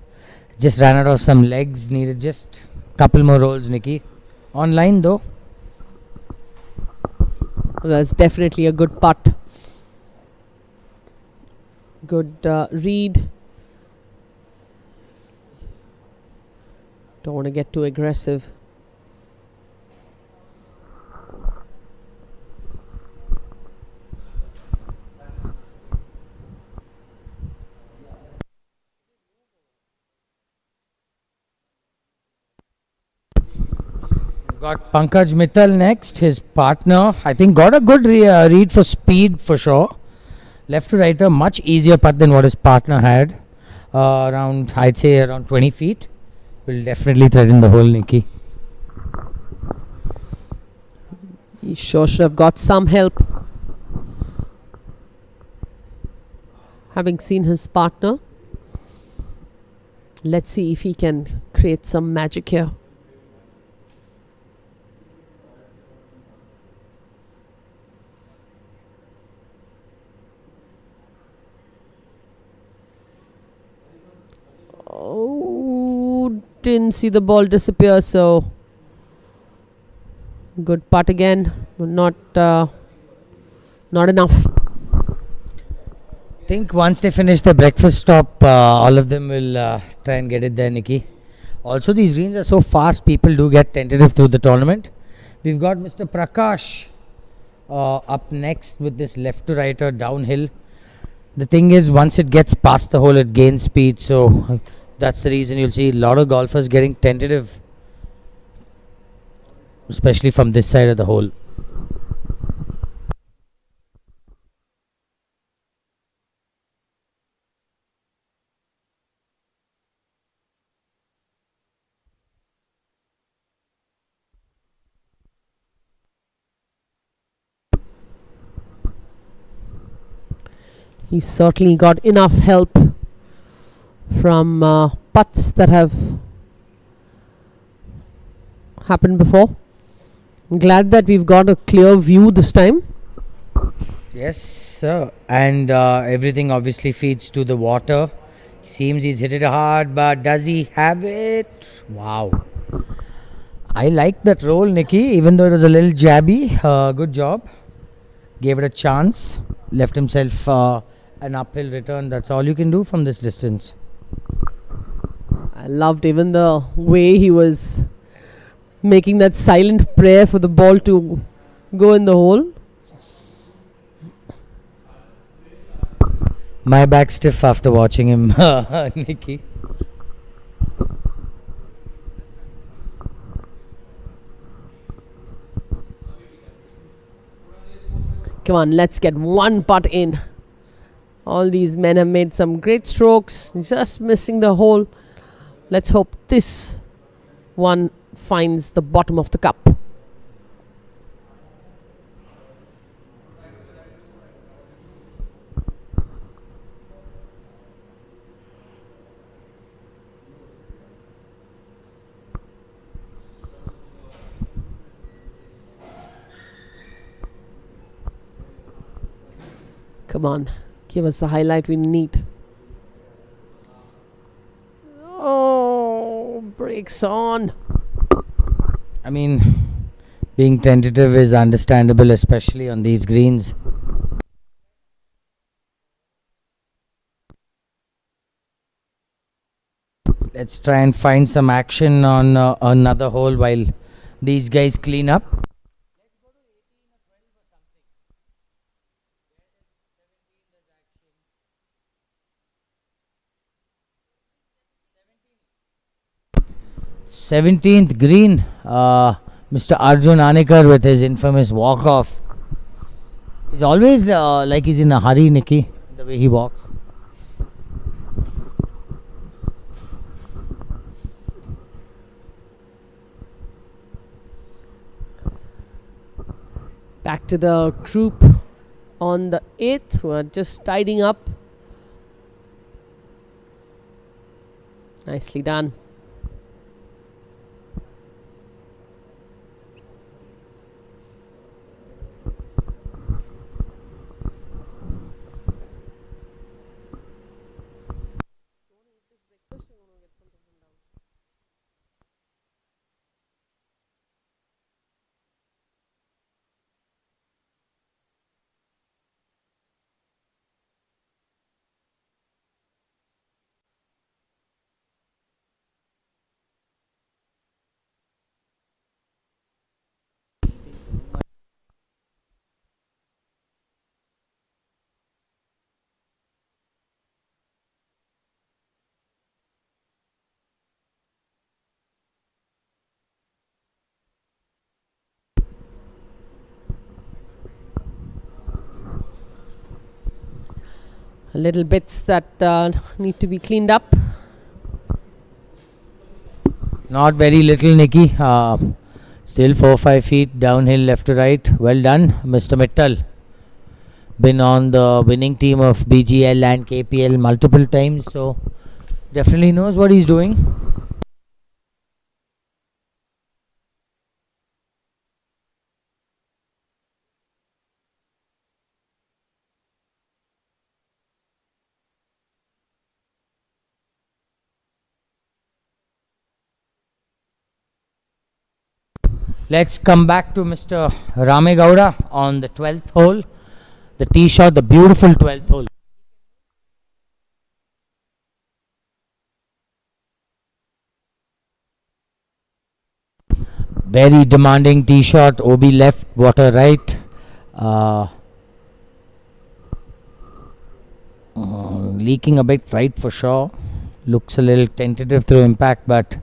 just ran out of some legs. Needed just couple more rolls, Nikki. Online though. That's definitely a good putt. Good read. Don't want to get too aggressive. Got Pankaj Mittal next, his partner. I think got a good read for speed for sure. Left to righter, much easier putt than what his partner had. Around, I'd say around 20 feet. Will definitely thread in the hole, Nikki. He sure should have got some help. Having seen his partner. Let's see if he can create some magic here. Oh, didn't see the ball disappear, so good putt again, but not enough. Think once they finish the breakfast stop, all of them will try and get it there, Nikki. Also, these greens are so fast, people do get tentative through the tournament. We've got Mr. Prakash up next with this left to righter downhill. The thing is, once it gets past the hole, it gains speed, so that's the reason you'll see a lot of golfers getting tentative, especially from this side of the hole. He's certainly got enough help from putts that have happened before. I'm glad that we've got a clear view this time. Yes, sir. And everything obviously feeds to the water. Seems he's hit it hard, but does he have it? Wow. I like that roll, Nikki, even though it was a little jabby. Good job. Gave it a chance. Left himself an uphill return. That's all you can do from this distance. I loved even the way he was making that silent prayer for the ball to go in the hole. My back stiff after watching him, Nikki. Come on, let's get one putt in. All these men have made some great strokes, just missing the hole. Let's hope this one finds the bottom of the cup. Come on, give us the highlight we need. Oh, brakes on. I mean, being tentative is understandable, especially on these greens. Let's try and find some action on another hole while these guys clean up. 17th green. Mr. Arjun Anikar with his infamous walk off. He's always like he's in a hurry, Nikki, the way he walks. Back to the group on the 8th, who are just tidying up. Nicely done. Little bits that need to be cleaned up. Not very little, Nikki. Still 4-5 feet downhill left to right. Well done, Mr. Mittal. Been on the winning team of BGL and KPL multiple times, so definitely knows what he's doing. Let's come back to Mr. Ramegowda on the 12th hole. The tee shot, the beautiful 12th hole. Very demanding tee shot, OB left, water right. Leaking a bit right for sure. Looks a little tentative through impact, but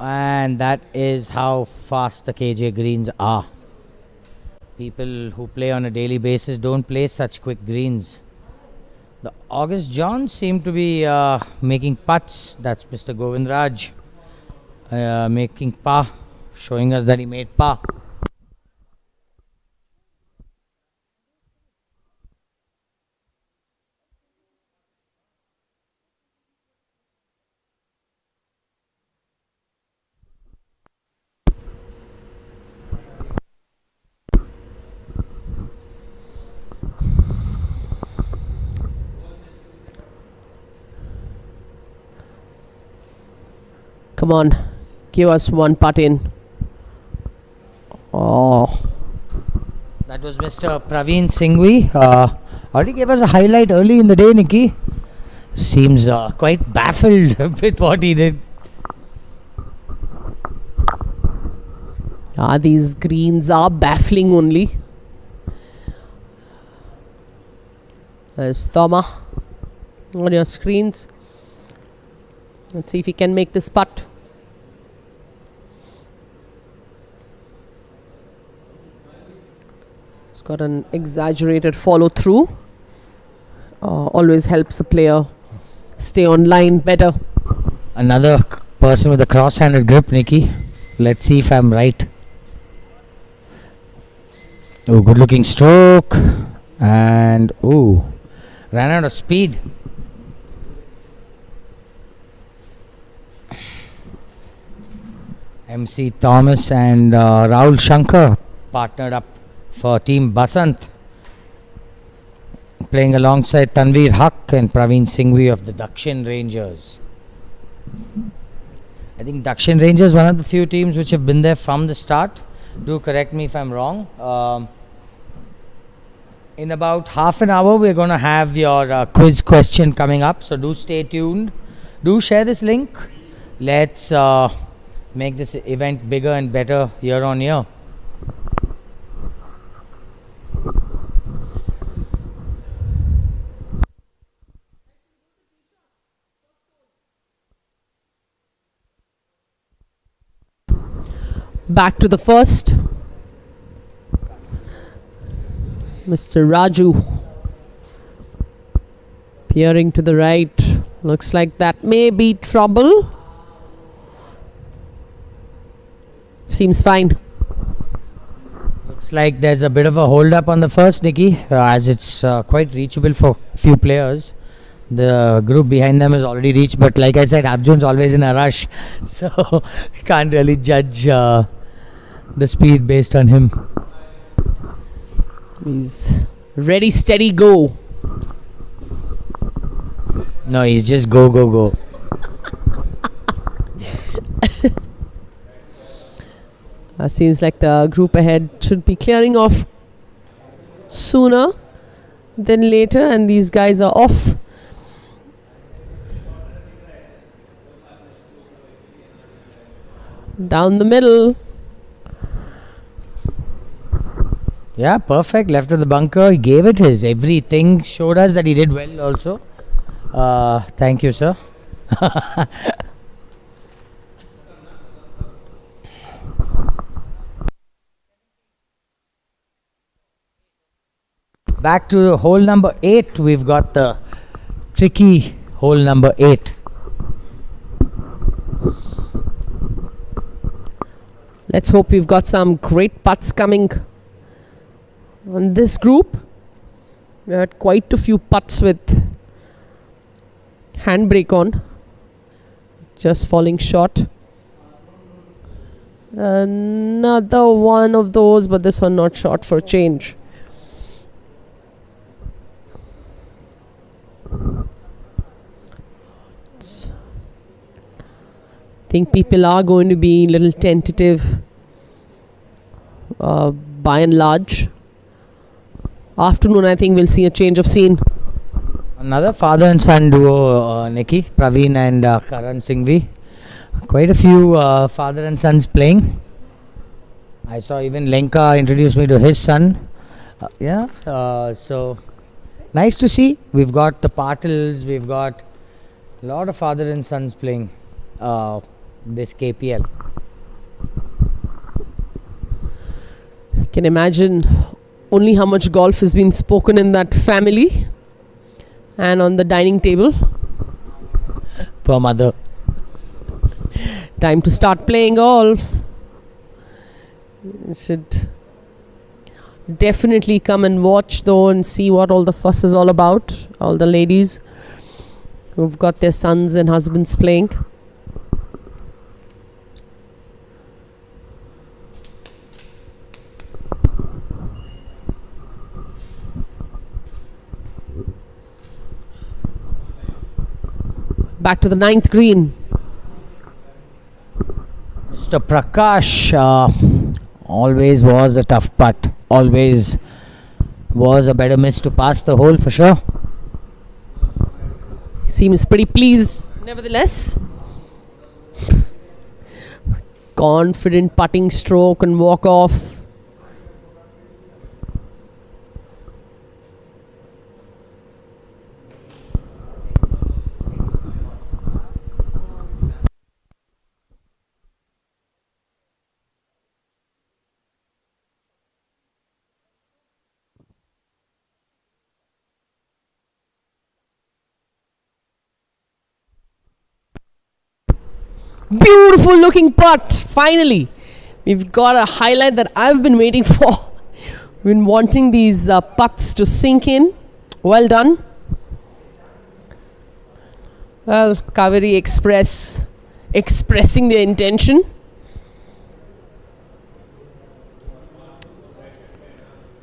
And that is how fast the KGA greens are. People who play on a daily basis don't play such quick greens. The August Johns seem to be making putts. That's Mr. Govindraj making par, showing us that he made par. Come on, give us one putt in. Oh, That was Mr. Praveen Singhvi. Already gave us a highlight early in the day, Nikki. Seems quite baffled with what he did. these greens are baffling only. There's Thoma on your screens. Let's see if he can make this putt. He's got an exaggerated follow through. Always helps a player stay on line better. Another person with a cross-handed grip, Nikki. Let's see if I'm right. Oh, good looking stroke. And ran out of speed. MC Thomas and Rahul Shankar partnered up for Team Basant, playing alongside Tanveer Haq and Praveen Singhvi of the Dakshin Rangers. I think Dakshin Rangers, one of the few teams which have been there from the start. Do correct me if I'm wrong. In about half an hour, we're going to have your quiz question coming up. So do stay tuned. Do share this link. Let's make this event bigger and better year on year. Back to the first. Mr. Raju peering to the right. Looks like that may be trouble. Seems fine. Looks like there's a bit of a hold up on the first, Nikki, as it's quite reachable for few players. The group behind them is already reached, but like I said, Arjun's always in a rush, so can't really judge the speed based on him. He's ready, steady, go. No, he's just go, go, go. Seems like the group ahead should be clearing off sooner than later, and these guys are off. Down the middle. Yeah, perfect. Left of the bunker. He gave it his everything. Showed us that he did well also. Thank you, sir. Back to hole number 8. We've got the tricky hole number 8. Let's hope we've got some great putts coming on this group. We had quite a few putts with handbrake on, just falling short. Another one of those, but this one not short for change. Think people are going to be a little tentative by and large. Afternoon, I think we'll see a change of scene. Another father and son duo, Nikki, Praveen and Karan Singhvi. Quite a few father and sons playing. I saw even Lenka introduce me to his son. So nice to see. We've got the Patils, we've got a lot of father and sons playing. this KPL. Can imagine only how much golf has been spoken in that family and on the dining table. Poor mother. Time to start playing golf. You should definitely come and watch though and see what all the fuss is all about. All the ladies who've got their sons and husbands playing. Back to the 9th green. Mr. Prakash always was a tough putt. Always was a better miss to pass the hole for sure. Seems pretty pleased nevertheless. Confident putting stroke and walk off. Beautiful looking putt. Finally, we've got a highlight that I've been waiting for. Been wanting these putts to sink in. Well done. Well, Kaveri Express expressing their intention.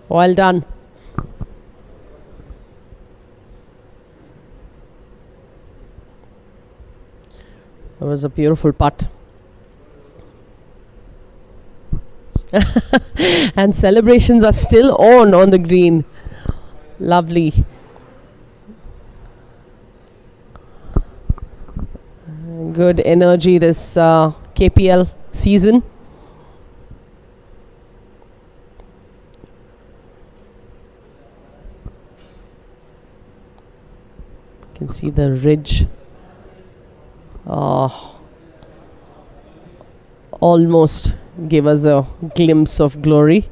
Well done. It was a beautiful putt. And celebrations are still on the green. Lovely. Good energy this KPL season. You can see the ridge. Almost gave us a glimpse of glory.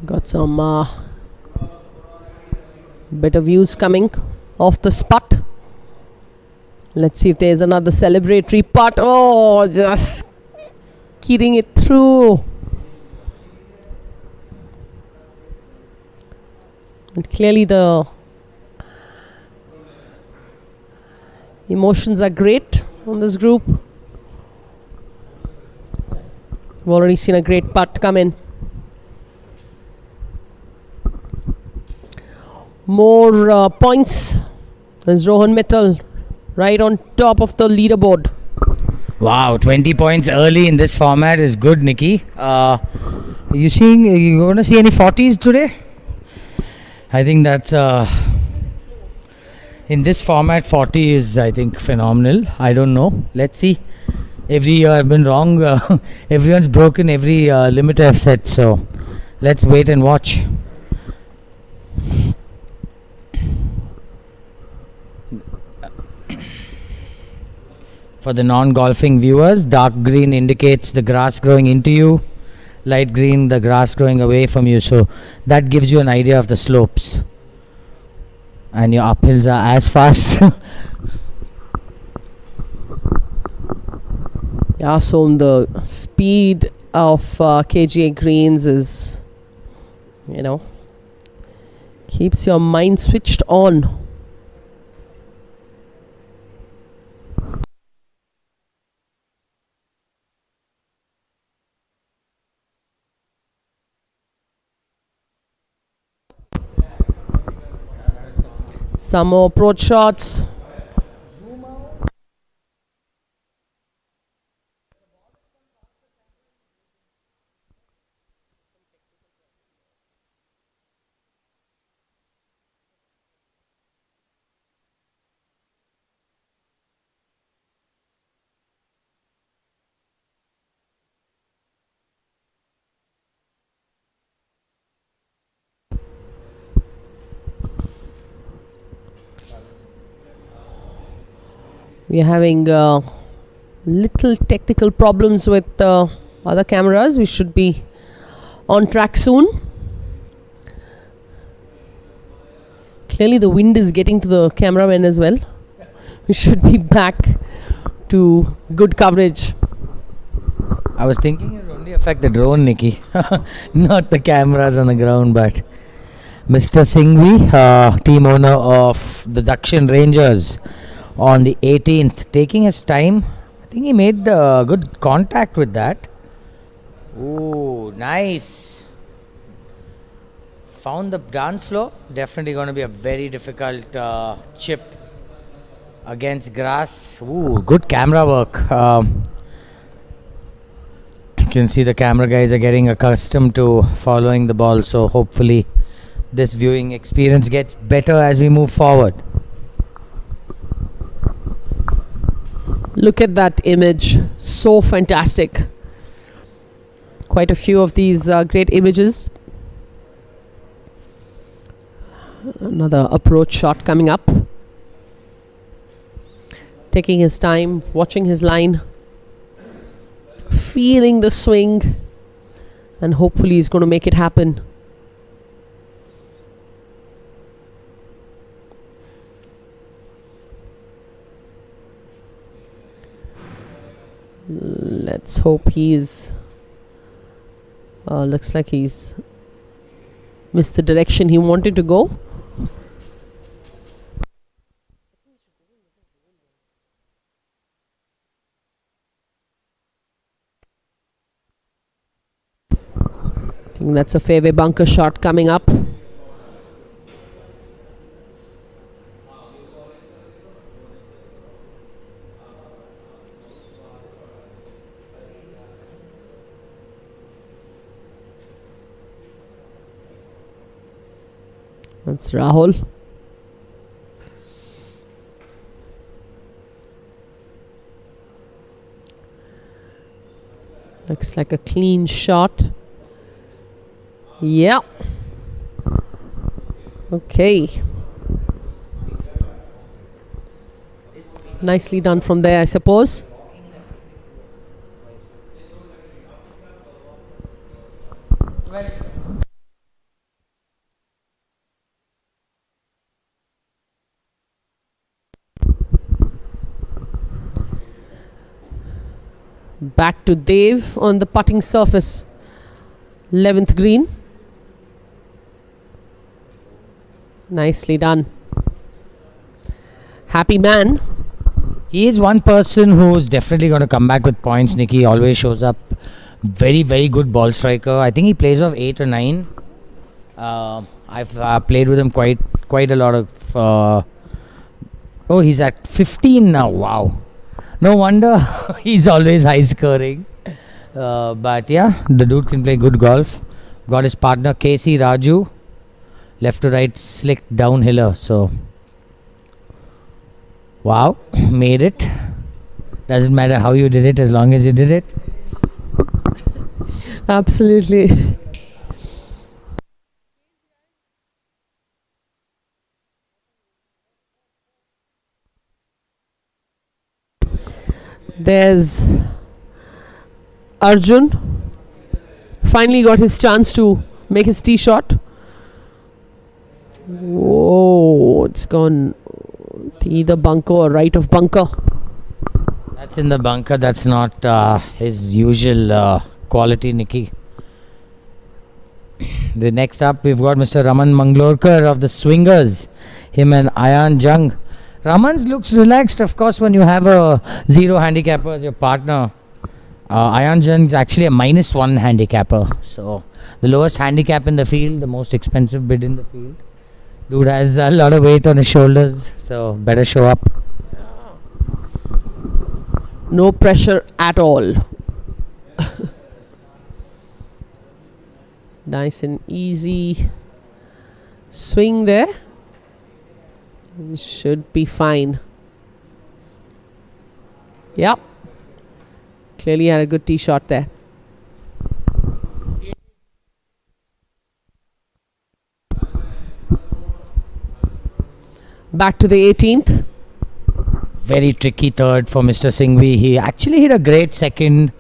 Got some better views coming off the spot. Let's see if there's another celebratory putt. Oh, just getting it through. And clearly the emotions are great on this group. We've already seen a great putt come in. More points as Rohan Mittal right on top of the leaderboard. Wow, 20 points early in this format is good, Nikki. You going to see any 40s today? I think that's in this format 40 is I think phenomenal. I don't know. Let's see. Every year I've been wrong. Everyone's broken every limit I've set. So let's wait and watch. For the non-golfing viewers, dark green indicates the grass growing into you, light green the grass growing away from you, so that gives you an idea of the slopes, and your uphills are as fast. Yeah, so the speed of KGA greens is, keeps your mind switched on. Some more approach shots. We are having little technical problems with other cameras. We should be on track soon. Clearly the wind is getting to the cameraman as well. We should be back to good coverage. I was thinking it would only affect the drone, Nikki, not the cameras on the ground. But Mr. Singhvi, team owner of the Dakshin Rangers, on the 18th, taking his time. I think he made good contact with that. Ooh, nice. Found the dance floor. Definitely going to be a very difficult chip against grass. Ooh, good camera work. You can see the camera guys are getting accustomed to following the ball, so hopefully this viewing experience gets better as we move forward. Look at that image, so fantastic. Quite a few of these great images. Another approach shot coming up. Taking his time, watching his line, feeling the swing, and hopefully he's going to make it happen. Let's hope he's looks like he's missed the direction he wanted to go. I think that's a fairway bunker shot coming up. That's Rahul. Looks like a clean shot. Yeah. Okay. Nicely done from there, I suppose. Back to Dev on the putting surface. 11th green. Nicely done. Happy man. He is one person who's definitely going to come back with points. Nikki always shows up. Very, very good ball striker. I think he plays off 8 or 9. I've played with him quite a lot of... oh, he's at 15 now. Wow. No wonder he's always high scoring. But yeah, the dude can play good golf. Got his partner KC Raju. Left to right slick downhiller. So, wow, made it. Doesn't matter how you did it as long as you did it. Absolutely. There's Arjun. Finally got his chance to make his tee shot. Whoa, it's gone to either bunker or right of bunker. That's in the bunker. That's not his usual quality, Nikki. The next up, we've got Mr. Raman Manglorkar of the Swingers. Him and Ayan Jung. Raman's looks relaxed, of course, when you have a 0 handicapper as your partner. Ayan Jung's actually a -1 handicapper. So, the lowest handicap in the field, the most expensive bid in the field. Dude has a lot of weight on his shoulders, so better show up. No pressure at all. Nice and easy swing there. Should be fine. Yep. Clearly had a good tee shot there. Back to the 18th. very tricky third for Mr. Singhvi. He actually hit a great second,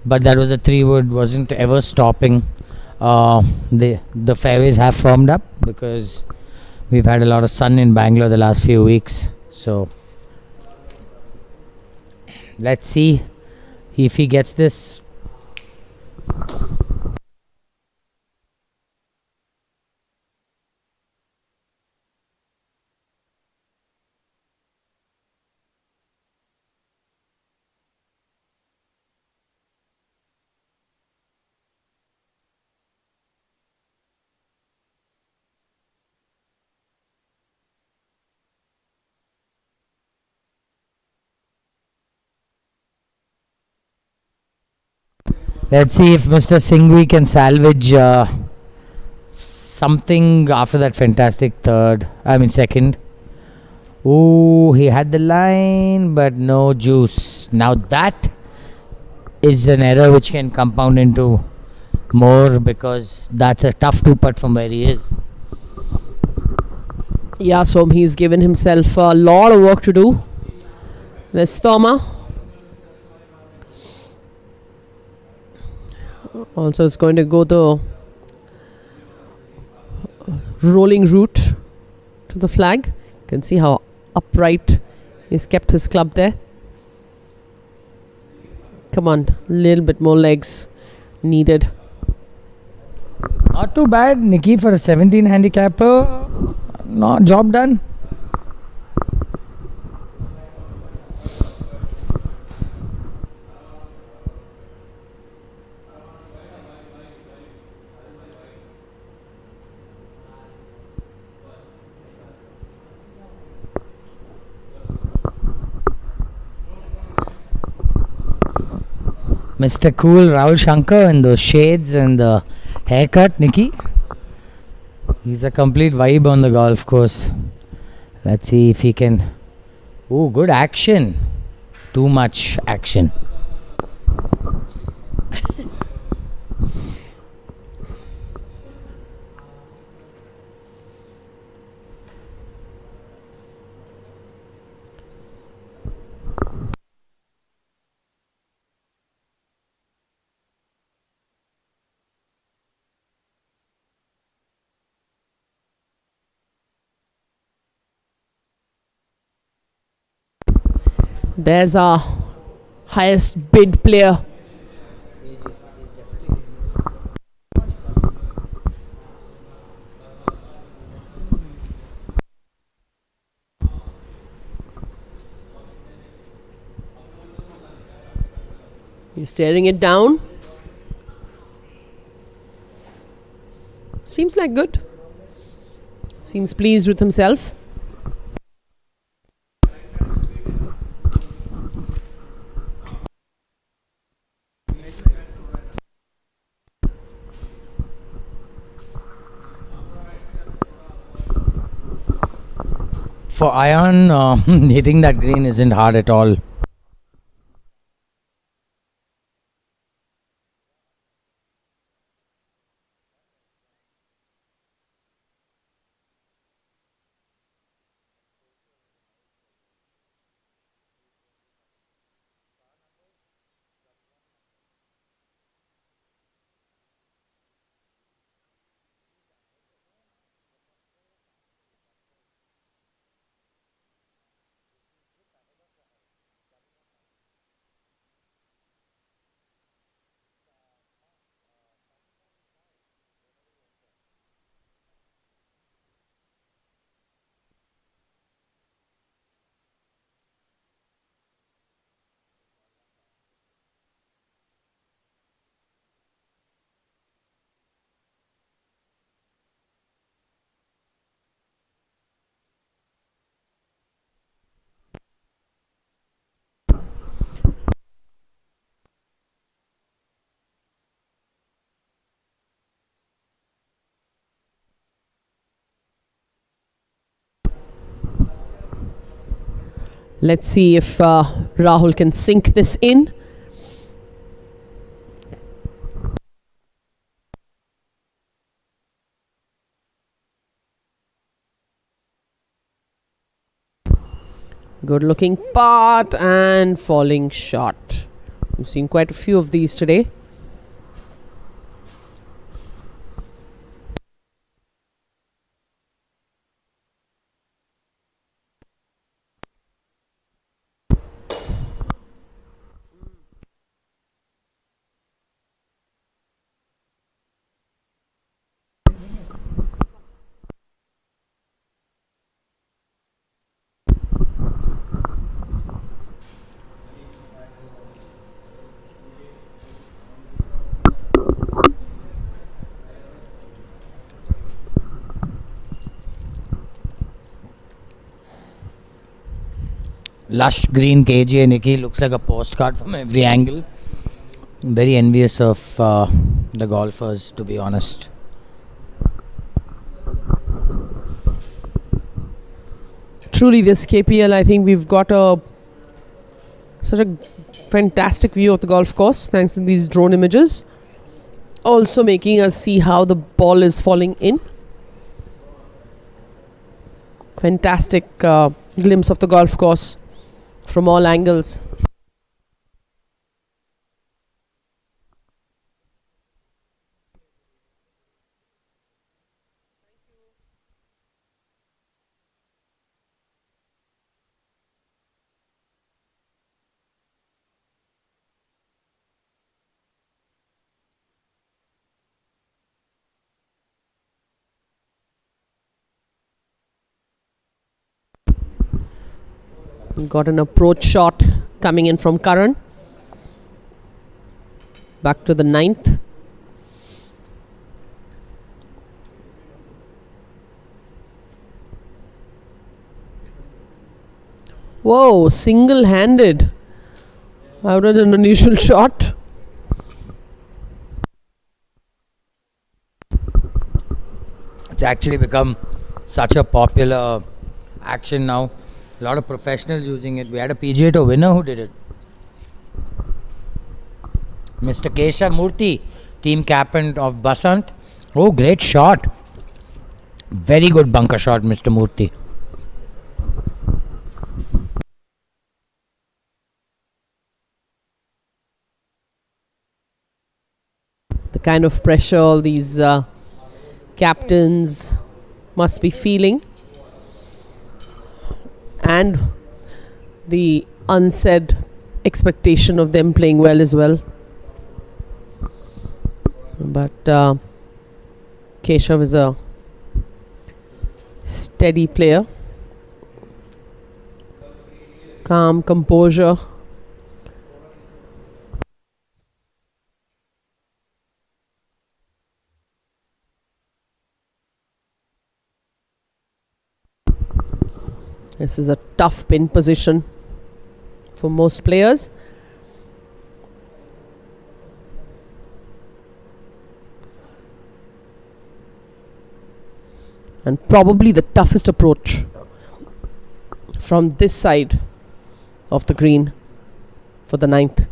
but that was a 3-wood, wasn't ever stopping. The fairways have firmed up because we've had a lot of sun in Bangalore the last few weeks. So let's see if he gets this. Let's see if Mr. Singhvi can salvage something after that fantastic second. Oh, he had the line, but no juice. Now that is an error which can compound into more, because that's a tough 2-putt from where he is. Yeah, so he's given himself a lot of work to do. There's Thoma. Also, is going to go the rolling route to the flag. You can see how upright he's kept his club there. Come on, a little bit more legs needed. Not too bad, Nikki, for a 17 handicapper. No, job done. Mr. Cool Rahul Shankar and the shades and the haircut, Nikki. He's a complete vibe on the golf course. Let's see if he can. Oh, good action. Too much action. There's our highest bid player. He's staring it down. Seems like good. Seems pleased with himself. For iron, hitting that green isn't hard at all. Let's see if Rahul can sink this in. Good looking putt and falling shot. We've seen quite a few of these today. Lush green KGA, Nikki. Looks like a postcard from every angle. I'm very envious of the golfers, to be honest. Truly, this KPL, I think we've got such a fantastic view of the golf course thanks to these drone images. Also making us see how the ball is falling in. Fantastic glimpse of the golf course from all angles. Got an approach shot coming in from Karan. Back to the 9th. Whoa, single-handed. Out of an unusual shot. It's actually become such a popular action now. A lot of professionals using it. We had a PGA Tour winner who did it. Mr. Keshav Murthy, team captain of Basant. Oh, great shot. Very good bunker shot, Mr. Murthy. The kind of pressure all these captains must be feeling. And the unsaid expectation of them playing well as well. But Keshav is a steady player. Calm, composure. This is a tough pin position for most players. And probably the toughest approach from this side of the green for the 9th.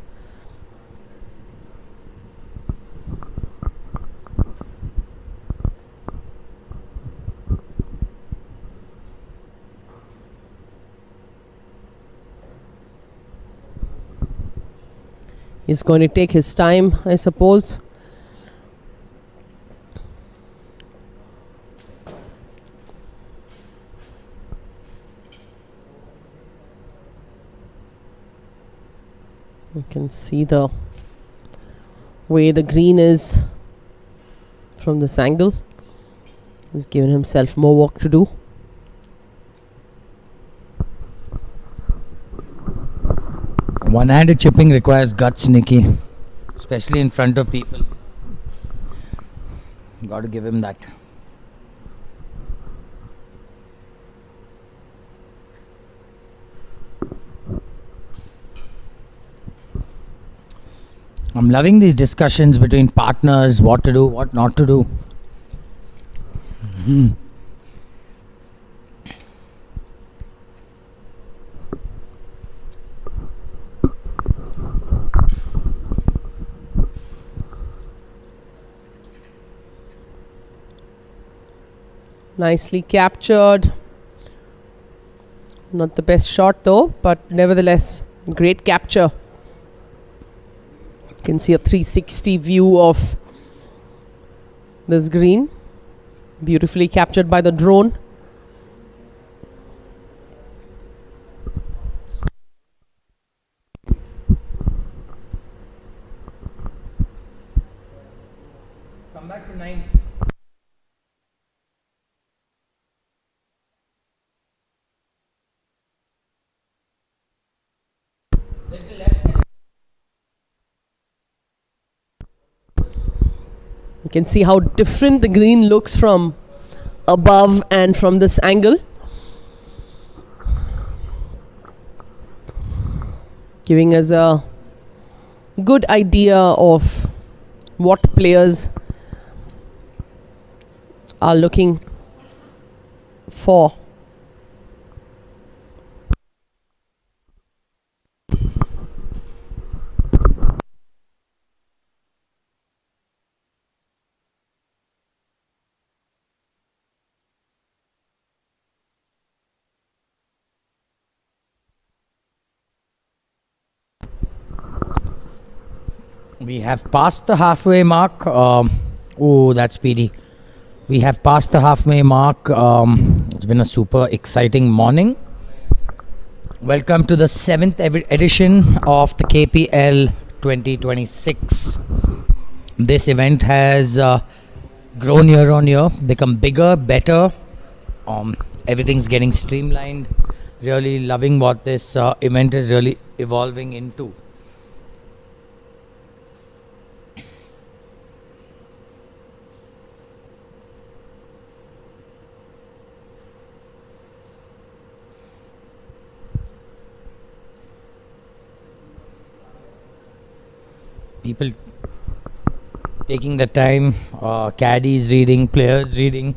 He's going to take his time, I suppose. You can see the way the green is from this angle. He's given himself more work to do. One-handed chipping requires guts, Nikki, especially in front of people. Got to give him that. I'm loving these discussions between partners, what to do, what not to do. Nicely captured. Not the best shot though, but nevertheless, great capture. You can see a 360 view of this green, beautifully captured by the drone. Come back to 9. Little left. You can see how different the green looks from above and from this angle. Giving us a good idea of what players are looking for. We have passed the halfway mark. Oh, that's speedy. We have passed the halfway mark. It's been a super exciting morning. Welcome to the 7th edition of the KPL 2026. This event has grown year on year, become bigger, better. Everything's getting streamlined. Really loving what this event is really evolving into. People taking the time, caddies reading, players reading.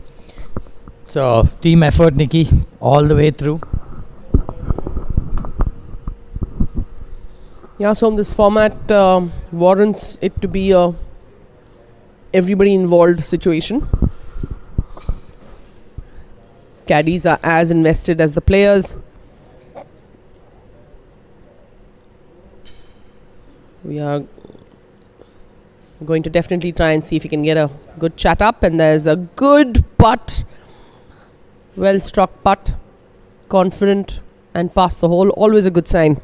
So team effort, Nikki, all the way through. Yeah, so this format warrants it to be a everybody involved situation. Caddies are as invested as the players. We are going to definitely try and see if we can get a good chat up, and there's a good putt, well struck putt, confident and past the hole, always a good sign.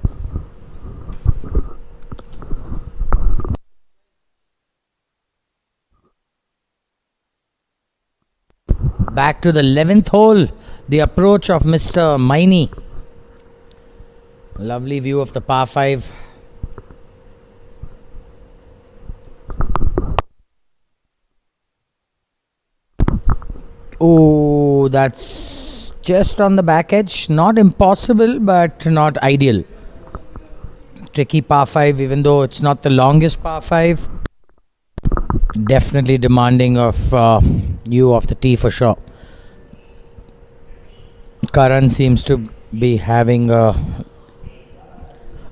Back to the 11th hole, the approach of Mr. Maini. Lovely view of the par 5. Oh, that's just on the back edge. Not impossible, but not ideal. Tricky par 5, even though it's not the longest par 5. Definitely demanding of you off the tee for sure. Karan seems to be having a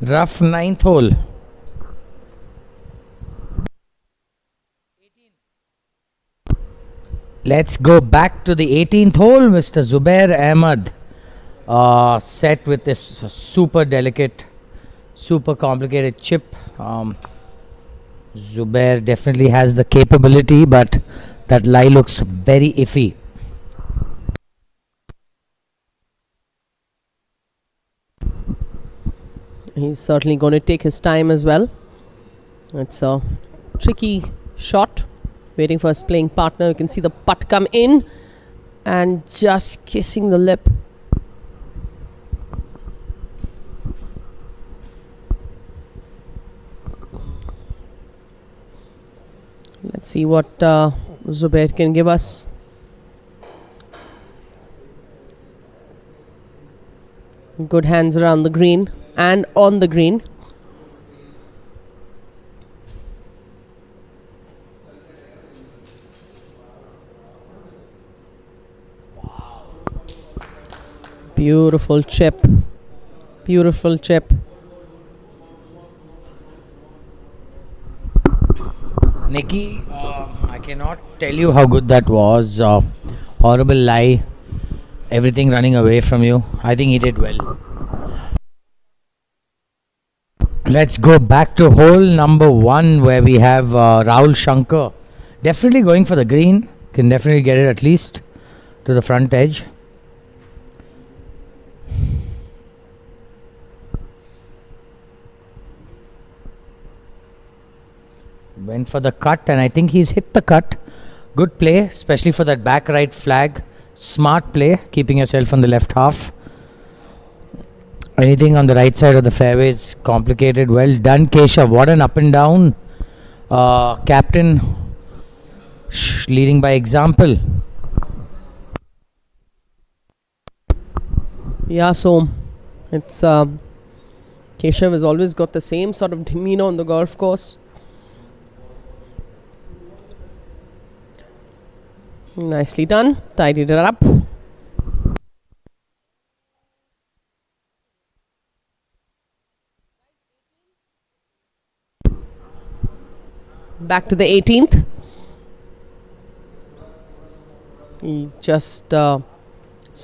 rough 9th hole. Let's go back to the 18th hole. Mr. Zubair Ahmed set with this super delicate, super complicated chip. Zubair definitely has the capability, but that lie looks very iffy. He's certainly going to take his time as well. It's a tricky shot. Waiting for his playing partner. You can see the putt come in and just kissing the lip. Let's see what Zubair can give us. Good hands around the green and on the green. Beautiful chip. Beautiful chip. Nikki, I cannot tell you how good that was. Horrible lie. everything running away from you. I think he did well. Let's go back to hole number 1 where we have Rahul Shankar. Definitely going for the green. Can definitely get it at least to the front edge. Went for the cut and I think he's hit the cut. Good play, especially for that back right flag. Smart play, keeping yourself on the left half. Anything on the right side of the fairway is complicated. Well done, Keshav. What an up and down. Captain leading by example. Yeah, so it's Keshav has always got the same sort of demeanor on the golf course. Nicely done. Tidied it up. Back to the 18th. He just saw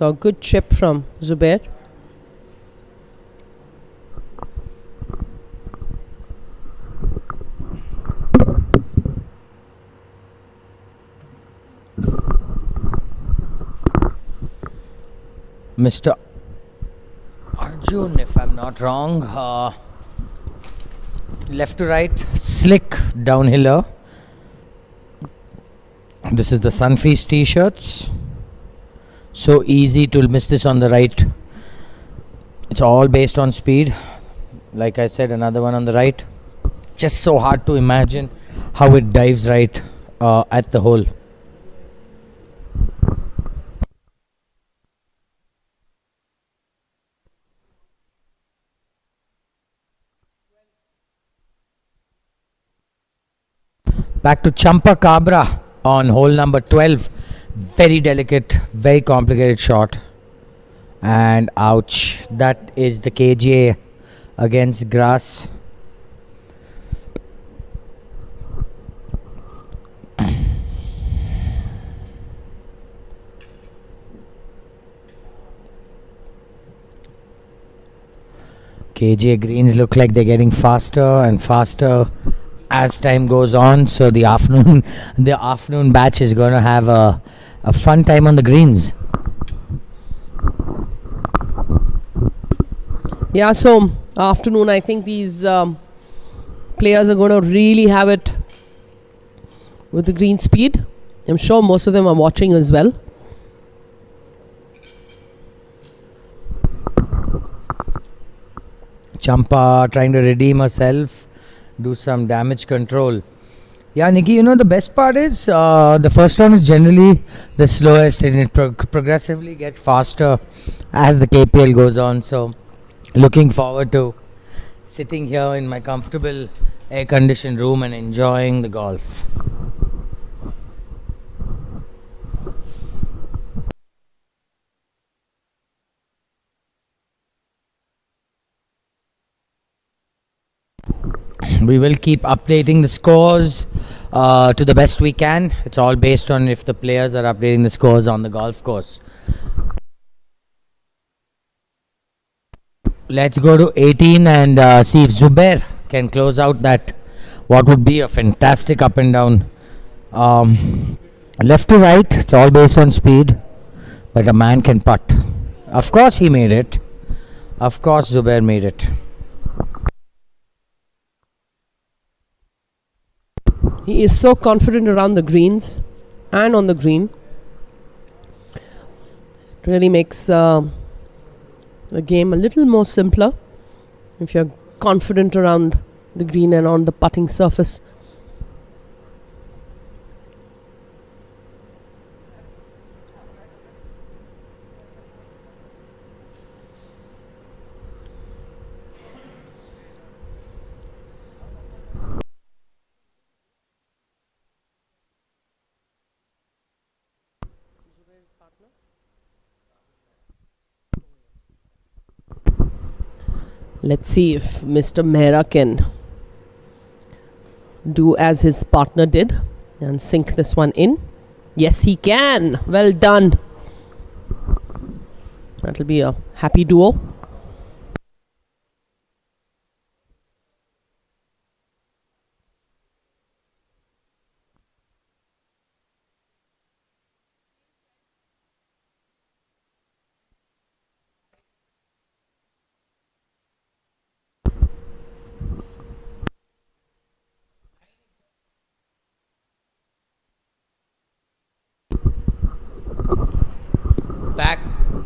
a good chip from Zubair. Mr. Arjun, if I'm not wrong, left to right, slick downhiller. This is the Sunfeast t-shirts. So easy to miss this on the right. It's all based on speed. Like I said, another one on the right. Just so hard to imagine how it dives right at the hole. Back to Champa Cabra on hole number 12. Very delicate, very complicated shot. And ouch. That is the KGA against grass. KGA greens look like they're getting faster and faster as time goes on, so the afternoon batch is going to have a fun time on the greens. Yeah, so afternoon, I think these players are going to really have it with the green speed. I'm sure most of them are watching as well. Champa trying to redeem herself, do some damage control. Yeah, Nikki, you know the best part is the first one is generally the slowest and it progressively gets faster as the KPL goes on. So looking forward to sitting here in my comfortable air-conditioned room and enjoying the golf. We will keep updating the scores to the best we can. It's all based on if the players are updating the scores on the golf course. Let's go to 18 and see if Zubair can close out that what would be a fantastic up and down. Left to right, it's all based on speed, but a man can putt. Of course he made it. Of course Zubair made it. He is so confident around the greens and on the green. It really makes the game a little more simpler if you're confident around the green and on the putting surface. Let's see if Mr. Mehra can do as his partner did and sink this one in. Yes, he can. Well done. That'll be a happy duo.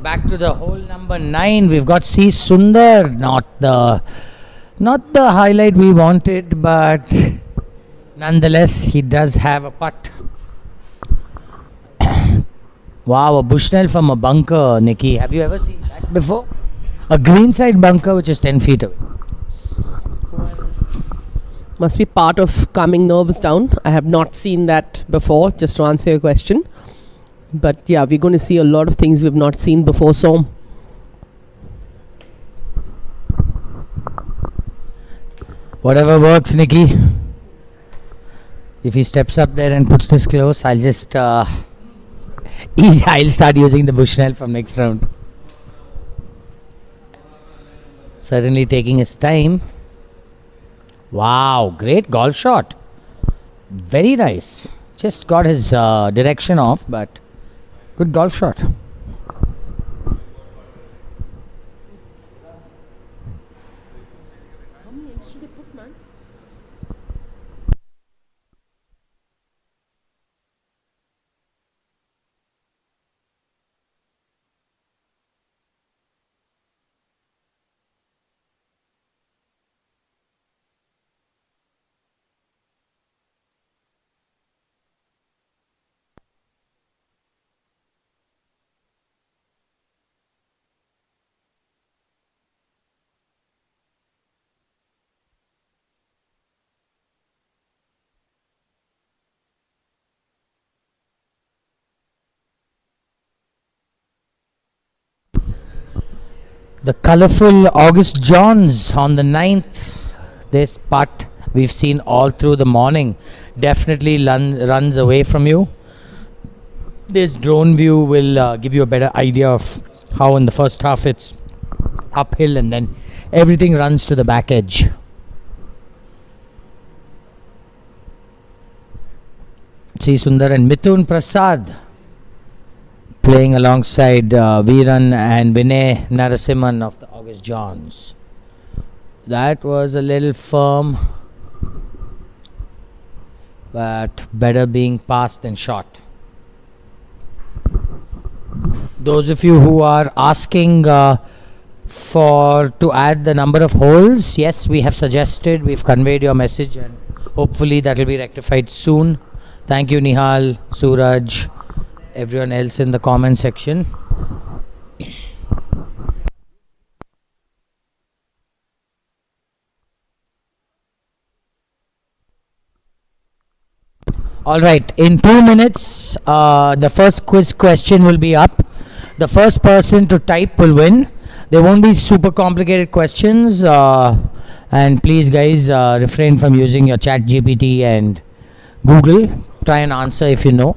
Back to the hole number 9. We've got C Sundar, not the highlight we wanted, but nonetheless he does have a putt. Wow, a Bushnell from a bunker, Nikki. Have you ever seen that before? A greenside bunker which is 10 feet away. Must be part of calming nerves down. I have not seen that before, just to answer your question. But yeah, we're going to see a lot of things we've not seen before. So Whatever works, Nikki. If he steps up there and puts this close, I'll just I'll start using the Bushnell from next round. Certainly taking his time. Wow, great golf shot. Very nice. Just got his direction off, but good golf shot. The colourful August Johns on the 9th. This putt we've seen all through the morning. Definitely runs away from you. This drone view will give you a better idea of how in the first half it's uphill and then everything runs to the back edge. C. Sundar and Mithun Prasad playing alongside Veeran and Vinay Narasimhan of the August Johns. That was a little firm, but better being passed than shot. Those of you who are asking to add the number of holes, yes, we have suggested, we've conveyed your message, and hopefully that will be rectified soon. Thank you, Nihal, Suraj, everyone else in the comment section. All right, in 2 minutes, the first quiz question will be up. The first person to type will win. There won't be super complicated questions, and please, guys, refrain from using your Chat GPT and Google. Try and answer if you know.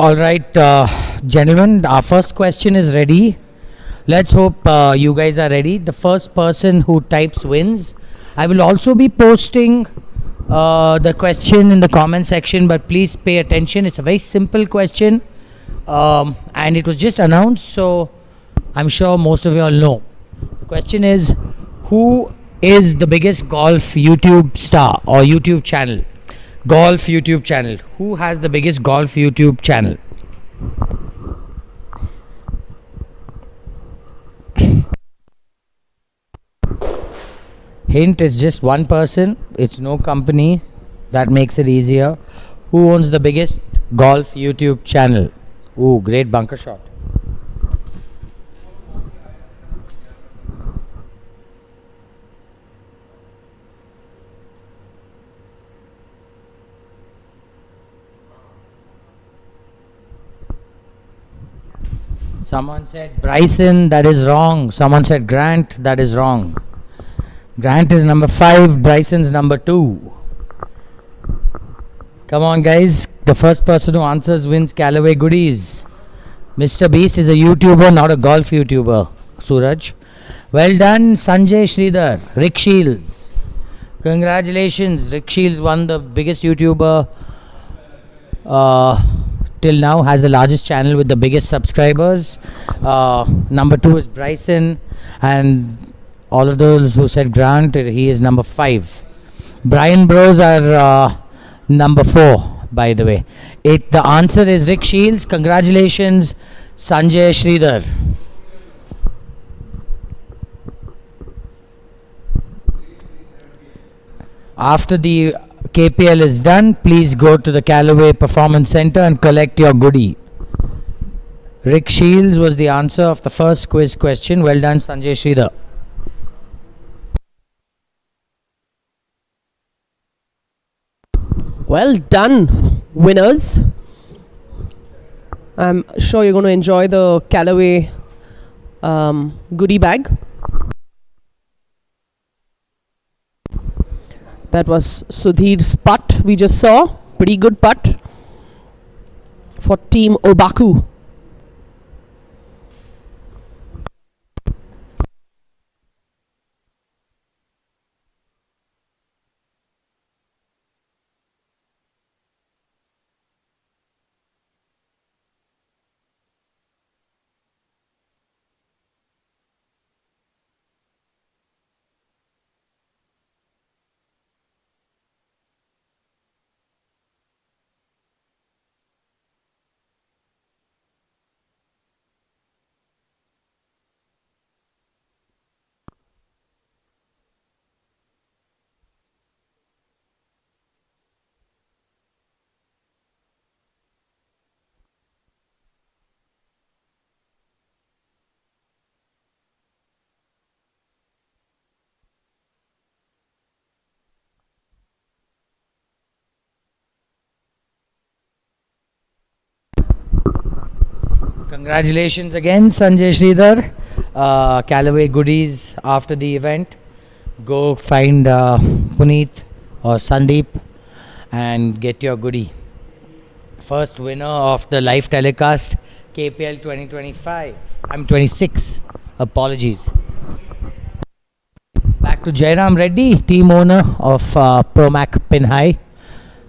All right, gentlemen, our first question is ready. Let's hope you guys are ready. The first person who types wins. I will also be posting the question in the comment section, but please pay attention. It's a very simple question, and it was just announced, so I'm sure most of you all know. The question is, who is the biggest golf YouTube star or YouTube channel? Golf YouTube channel. Who has the biggest golf YouTube channel? Hint, it's just one person. It's no company. That makes it easier. Who owns the biggest golf YouTube channel? Ooh, great bunker shot. Someone said Bryson, that is wrong. Someone said Grant, that is wrong. Grant is number 5, Bryson's number 2. Come on, guys. The first person who answers wins Callaway goodies. Mr. Beast is a YouTuber, not a golf YouTuber. Suraj. Well done, Sanjay Sridhar. Rick Shields. Congratulations. Rick Shields won the biggest YouTuber till now, has the largest channel with the biggest subscribers. Number 2 is Bryson, and all of those who said Grant, he is number 5. Brian Bros are number 4, by the way. The answer is Rick Shields. Congratulations, Sanjay Sridhar. After the KPL is done, please go to the Callaway Performance Center and collect your goodie. Rick Shields was the answer of the first quiz question. Well done, Sanjay Sridhar. Well done, winners. I'm sure you're going to enjoy the Callaway goodie bag. That was Sudhir's putt we just saw. Pretty good putt for Team Obaku. Congratulations again, Sanjay Sridhar. Callaway goodies after the event. Go find Puneet or Sandeep and get your goodie. First winner of the live telecast, KPL 2025. I'm 26. Apologies. Back to Jairam Reddy, team owner of Promac Pinhai.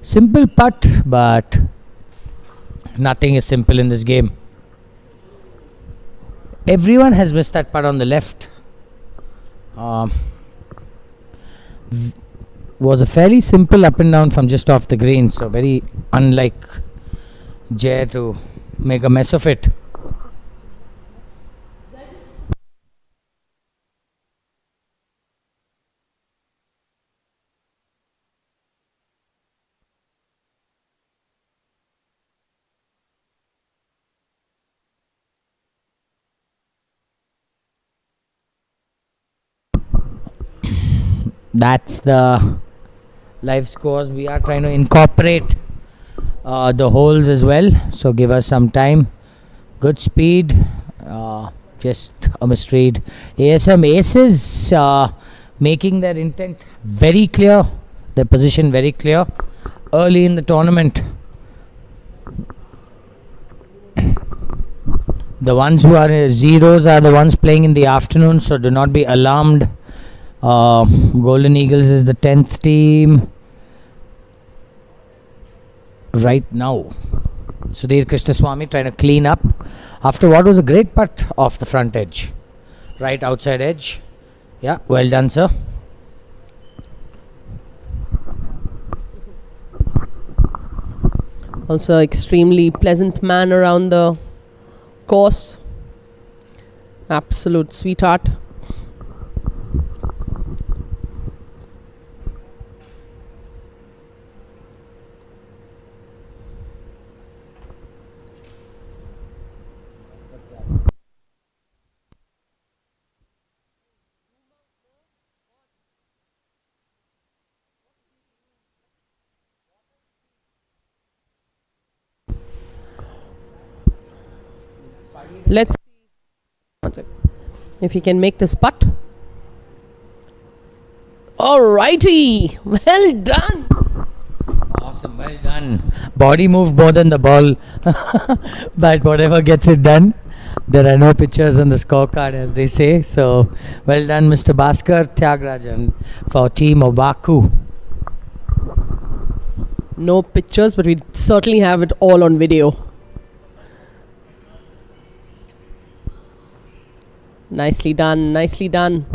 Simple putt, but nothing is simple in this game. Everyone has missed that putt on the left. Was a fairly simple up and down from just off the green, so very unlike Jay to make a mess of it. That's the live scores. We are trying to incorporate the holes as well, so give us some time. Good speed, just a misread. ASM Aces making their intent very clear, their position very clear early in the tournament. The ones who are zeros are the ones playing in the afternoon, so do not be alarmed. Golden Eagles is the 10th team right now. Sudhir Krishnaswamy trying to clean up after what was a great putt off the front edge. Right outside edge. Yeah, well done, sir. Also, extremely pleasant man around the course. Absolute sweetheart. Let's see if he can make this putt. Alrighty, well done. Awesome, well done. Body moved more than the ball, but whatever gets it done. There are no pictures on the scorecard, as they say. So, well done, Mr. Bhaskar Tyagarajan for Team Obaku. No pictures, but we certainly have it all on video. Nicely done, nicely done.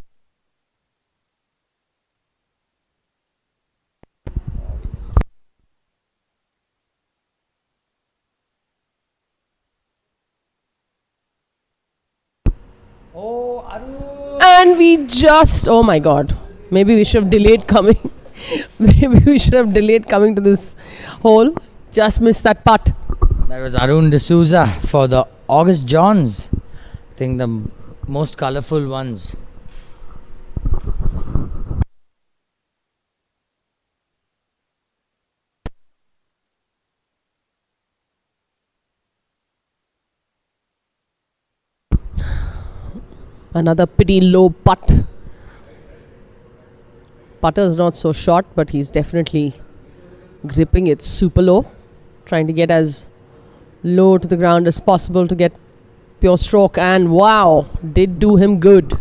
Oh, Arun! And we just, oh my god, maybe we should have delayed coming. Maybe we should have delayed coming to this hole. Just missed that putt. That was Arun D'Souza for the August Johns. I think the most colourful ones. Another pretty low putt. Putter's not so short, but he's definitely gripping it super low. Trying to get as low to the ground as possible to get pure stroke. And wow, did do him good.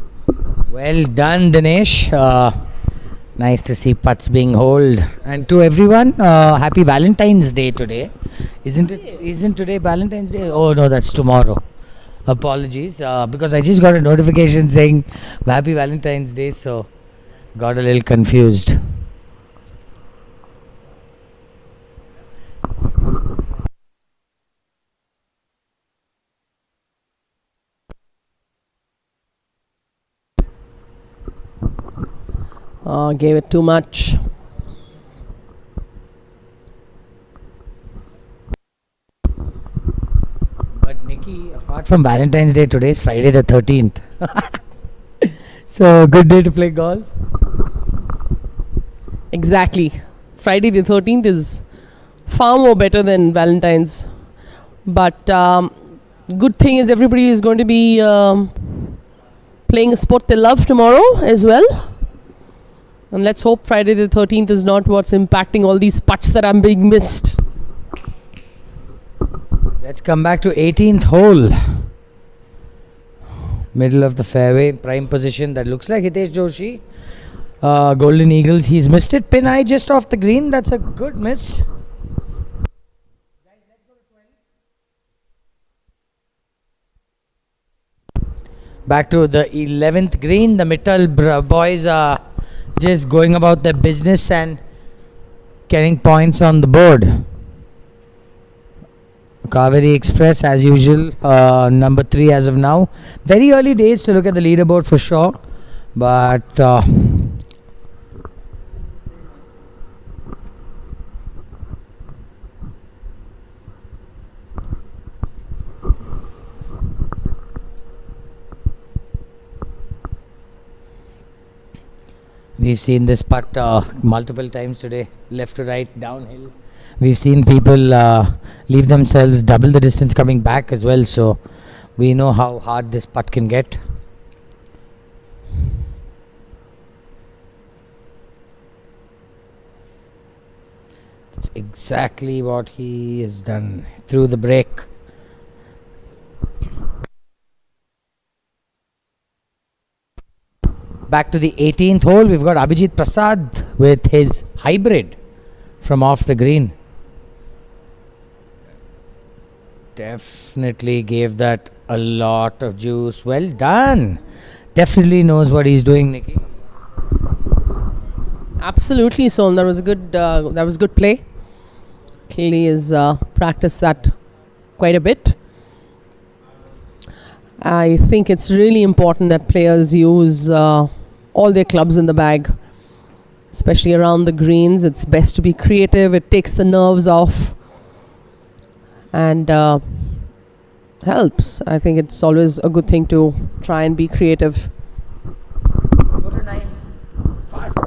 Well done, Dinesh. Nice to see putts being holed. And to everyone, happy Valentine's Day today. Isn't it? Isn't today Valentine's Day? Oh no, that's tomorrow. Apologies, because I just got a notification saying happy Valentine's Day, so got a little confused. Oh, gave it too much. But Nikki, apart from Valentine's Day, today is Friday the 13th. So, good day to play golf. Exactly. Friday the 13th is far more better than Valentine's. But good thing is everybody is going to be playing a sport they love tomorrow as well. And let's hope Friday the 13th is not what's impacting all these putts that are being missed. Let's come back to 18th hole. Middle of the fairway, prime position. That looks like Hitesh Joshi. Golden Eagles, he's missed it. Pin eye just off the green. That's a good miss. Back to the 11th green. The Mittal boys are just going about their business and getting points on the board. Kaveri Express as usual, number 3 as of now. Very early days to look at the leaderboard for sure, but we've seen this putt multiple times today, left to right, downhill. We've seen people leave themselves double the distance coming back as well, so we know how hard this putt can get. That's exactly what he has done. Through the break. Back to the 18th hole, we've got Abhijit Prasad with his hybrid from off the green. Definitely gave that a lot of juice. Well done. Definitely knows what he's doing, Nikki. Absolutely, Son. That was a good play. Clearly has practiced that quite a bit. I think it's really important that players use all their clubs in the bag, especially around the greens. It's best to be creative. It takes the nerves off and helps. I think it's always a good thing to try and be creative. Go to 9. Fast.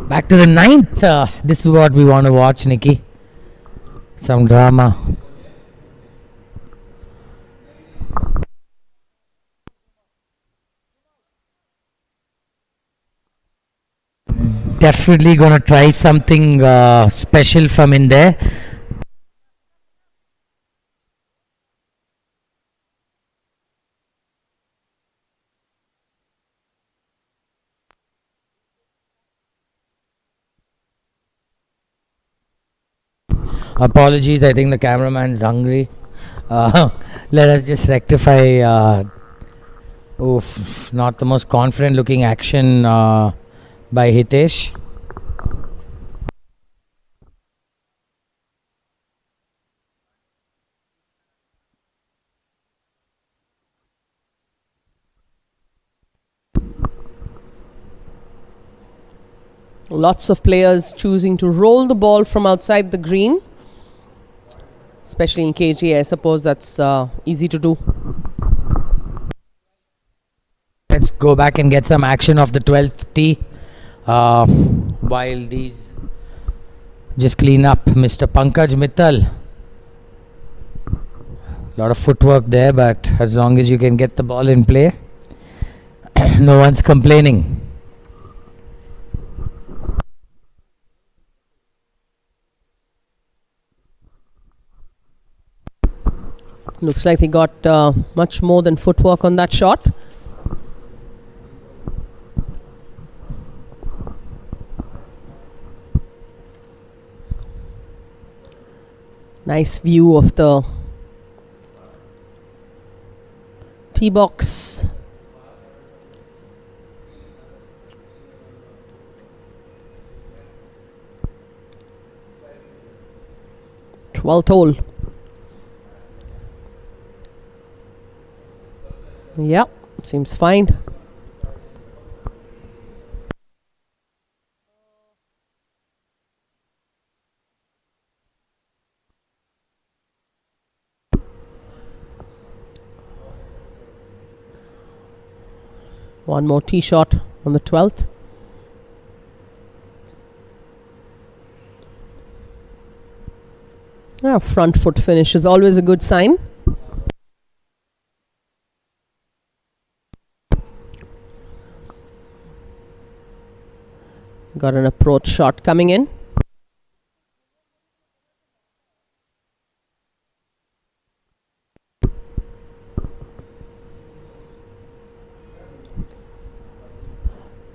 Back to the 9th. This is what we want to watch, Nikki. Some drama. Definitely gonna try something special from in there. Apologies, I think the cameraman's hungry. Let us just rectify. Oof, not the most confident looking action by Hitesh. Lots of players choosing to roll the ball from outside the green, especially in KGA. I suppose that's easy to do. Let's go back and get some action off the 12th tee while these just clean up. Mr. Pankaj Mittal. A lot of footwork there, but as long as you can get the ball in play, no one's complaining. Looks like he got much more than footwork on that shot. Nice view of the tee box. Twelfth hole. Yep, seems fine. One more tee shot on the 12th. Front foot finish is always a good sign. Got an approach shot coming in.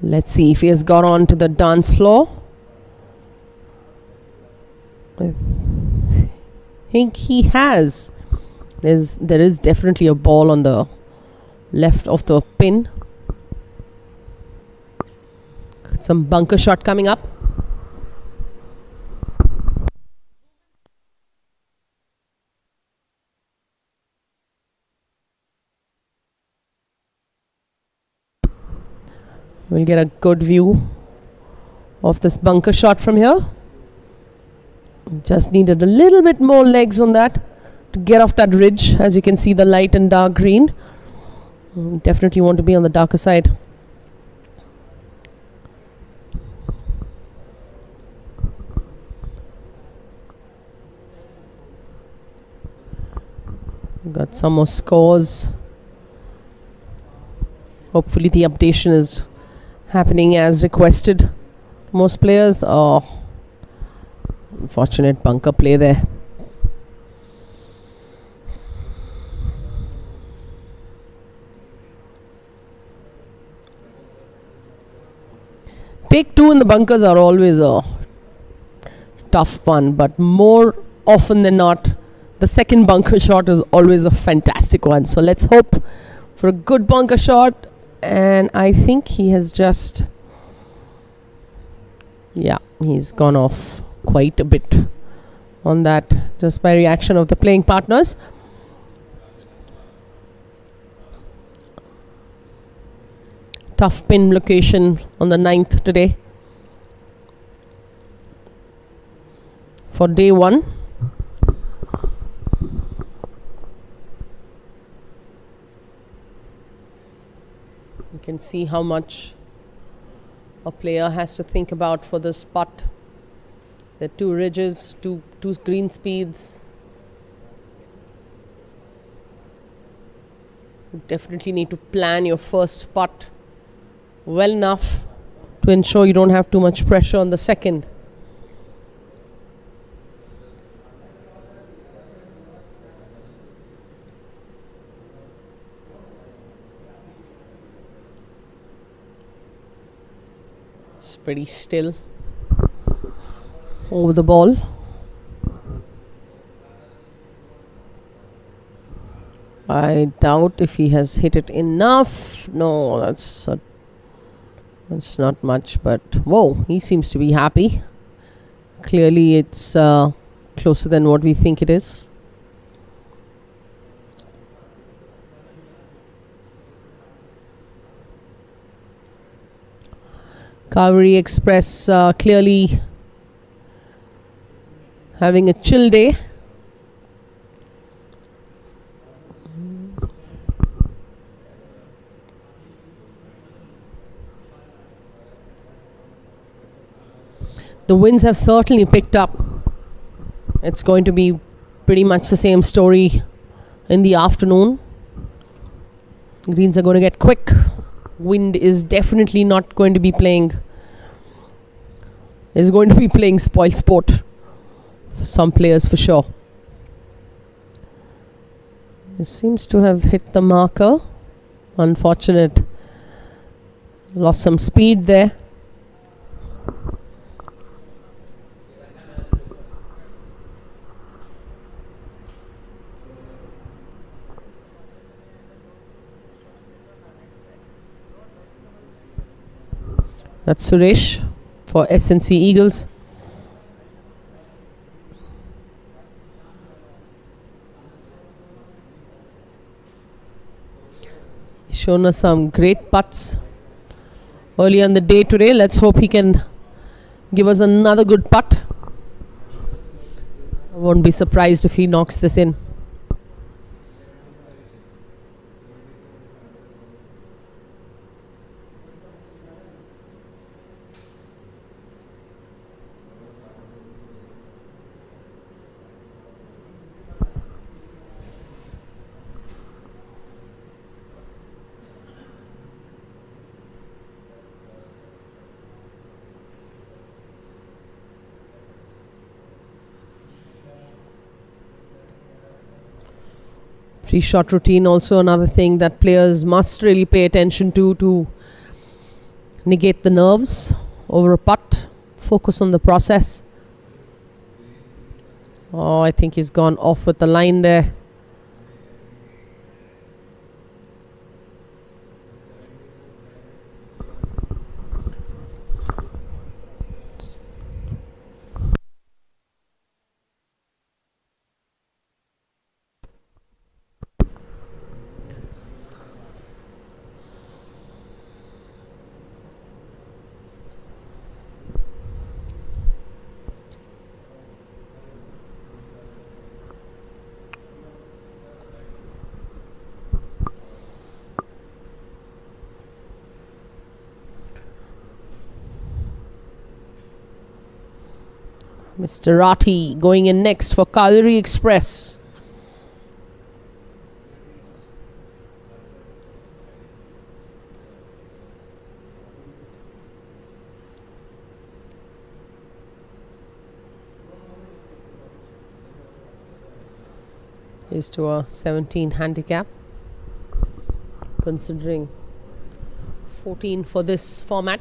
Let's see if he has got on to the dance floor. I think he has. There is definitely a ball on the left of the pin. Some bunker shot coming up. We'll get a good view of this bunker shot from here. Just needed a little bit more legs on that to get off that ridge. As you can see, the light and dark green. Definitely want to be on the darker side. Got some more scores. Hopefully the updation is happening as requested. Most players. Oh, unfortunate bunker play there. Take two in the bunkers are always a tough one, but more often than not, the second bunker shot is always a fantastic one. So let's hope for a good bunker shot. And I think he has just, yeah, he's gone off quite a bit on that, just by reaction of the playing partners. Tough pin location on the 9th today for day one. You can see how much a player has to think about for this putt. There are two ridges, two green speeds. You definitely need to plan your first putt well enough to ensure you don't have too much pressure on the second. It's pretty still over the ball. I doubt if he has hit it enough. No, that's not much, but whoa, he seems to be happy. Clearly it's closer than what we think it is. Kaveri Express clearly having a chill day. The winds have certainly picked up. It's going to be pretty much the same story in the afternoon. Greens are going to get quick. Wind is definitely not going to be playing. Is going to be playing spoil sport for some players for sure. It seems to have hit the marker. Unfortunate. Lost some speed there. That's Suresh for SNC Eagles. He's shown us some great putts early on the day today. Let's hope he can give us another good putt. I won't be surprised if he knocks this in. Pre-shot routine, also another thing that players must really pay attention to negate the nerves over a putt. Focus on the process. Oh, I think he's gone off with the line there. Mr. Rathi going in next for Kaveri Express. Is to a 17 handicap, considering 14 for this format.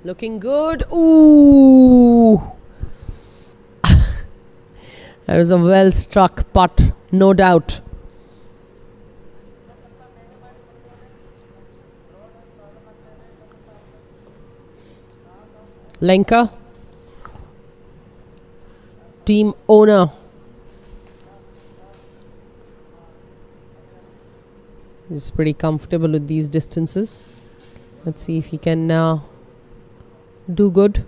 Looking good. Ooh. That is a well struck putt, no doubt. Lenka, team owner. He's pretty comfortable with these distances. Let's see if he can do good.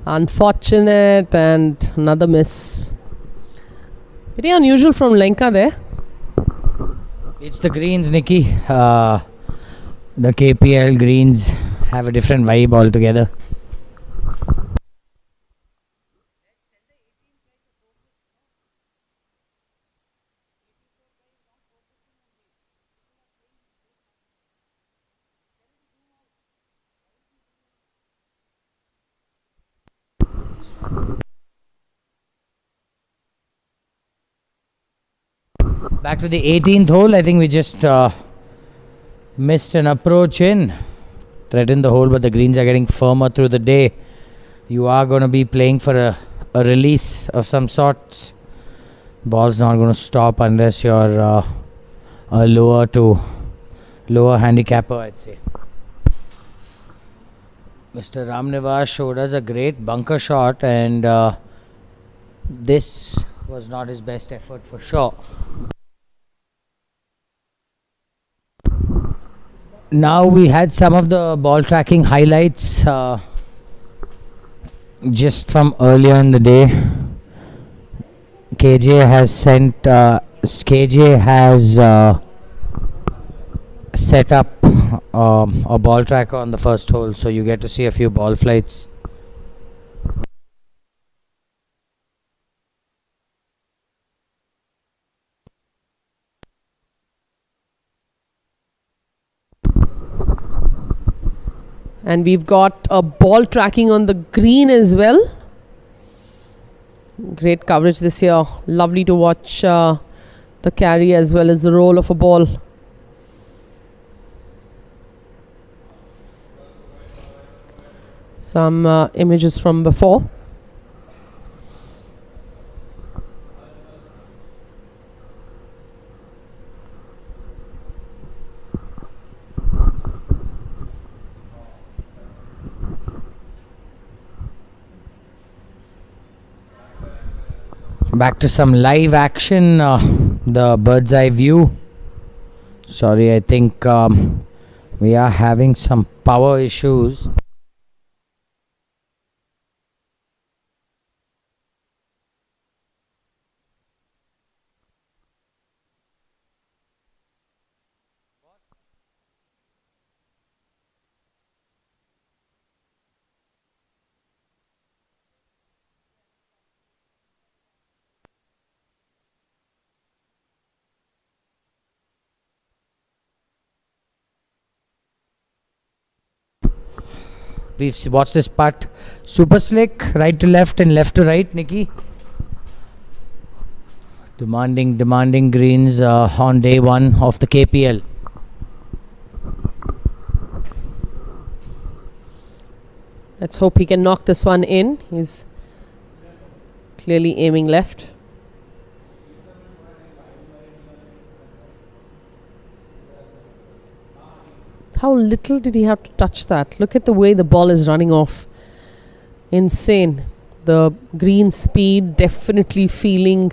Unfortunate, and another miss. Pretty unusual from Lenka there. It's the greens, Nikki. The KPL greens have a different vibe altogether. Back to the 18th hole. I think we just missed an approach in. Threatened the hole, but the greens are getting firmer through the day. You are going to be playing for a release of some sorts. Ball's not going to stop unless you're a lower handicapper, I'd say. Mr. Ramnivas showed us a great bunker shot, and this was not his best effort for sure. Now we had some of the ball tracking highlights just from earlier in the day. KGA has set up a ball tracker on the first hole, so you get to see a few ball flights. And we've got a ball tracking on the green as well. Great coverage this year. Lovely to watch the carry as well as the roll of a ball. Some images from before. Back to some live action, the bird's eye view. Sorry, I think we are having some power issues. We've watched this putt. Super slick, right to left and left to right, Nikki. Demanding greens on day one of the KPL. Let's hope he can knock this one in. He's clearly aiming left. How little did he have to touch that? Look at the way the ball is running off. Insane. The green speed definitely feeling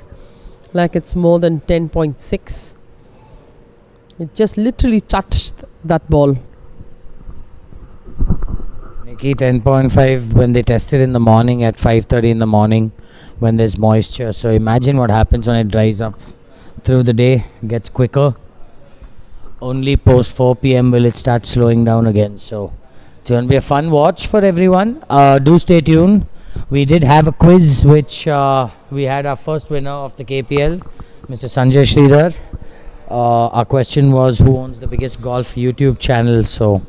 like it's more than 10.6. It just literally touched that ball. Nikki, 10.5 when they tested in the morning at 5:30 in the morning when there's moisture. So imagine what happens when it dries up through the day, gets quicker. Only post 4 p.m. will it start slowing down again. So it's going to be a fun watch for everyone. Do stay tuned. We did have a quiz which we had our first winner of the KPL, Mr. Sanjay Sridhar. Our question was, who owns the biggest golf YouTube channel? So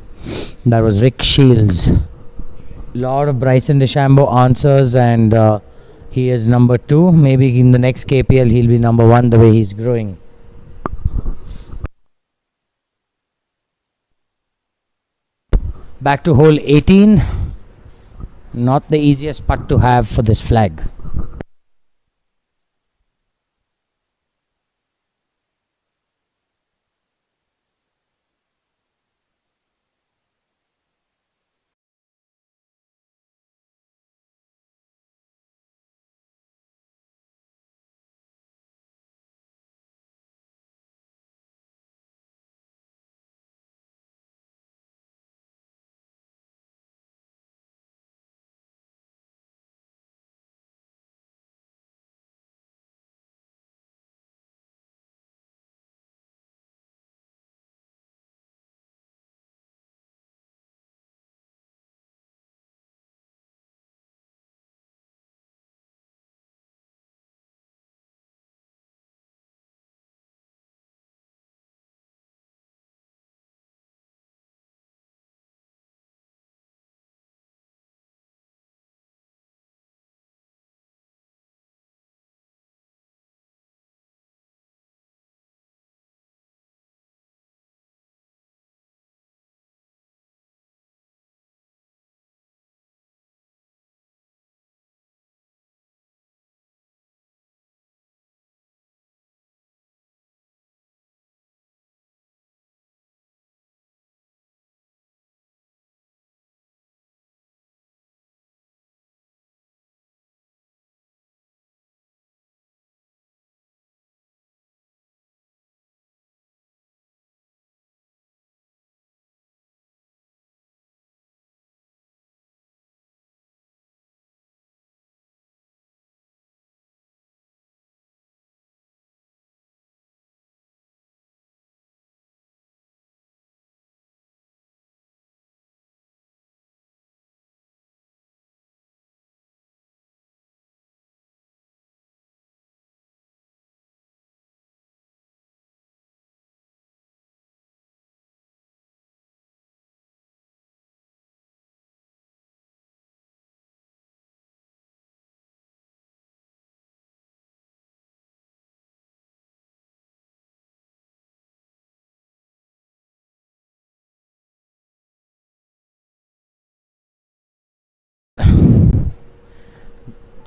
that was Rick Shields. Lot of Bryson DeChambeau answers, and He is number 2. Maybe in the next KPL he'll be number 1 the way he's growing. Back to hole 18. Not the easiest putt to have for this flag.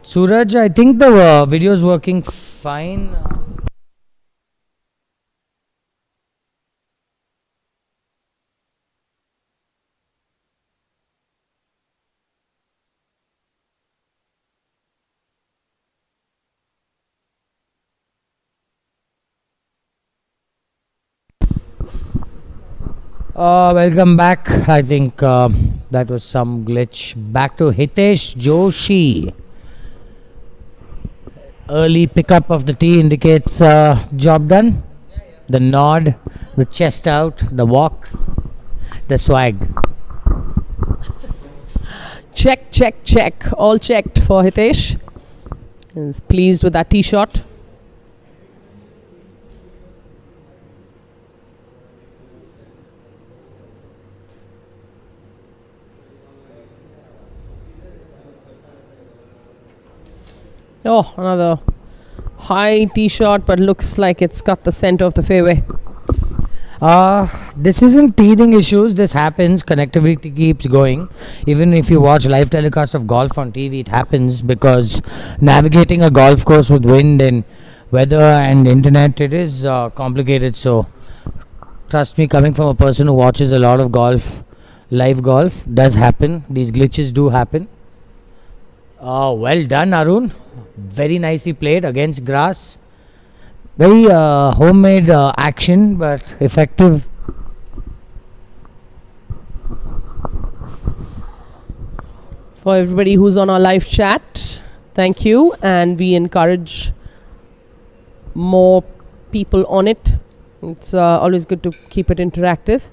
Suraj, I think the video is working fine. Welcome back. I think that was some glitch. Back to Hitesh Joshi. Early pickup of the tee indicates job done. The nod, the chest out, the walk, the swag. Check, check, check. All checked for Hitesh. He's pleased with that tee shot. Oh, another high tee shot, but looks like it's got the center of the fairway. This isn't teething issues. This happens. Connectivity keeps going. Even if you watch live telecast of golf on TV, it happens because navigating a golf course with wind and weather and internet, it is complicated. So, trust me, coming from a person who watches a lot of golf, live golf, does happen. These glitches do happen. Well done, Arun. Very nicely played against grass. Very homemade action, but effective. For everybody who's on our live chat, thank you, and we encourage more people on it. It's always good to keep it interactive.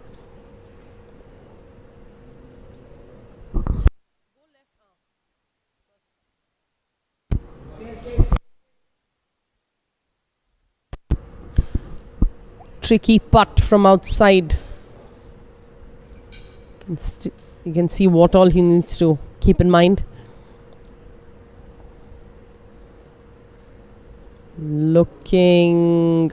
Tricky putt from outside. You can see what all he needs to keep in mind. Looking.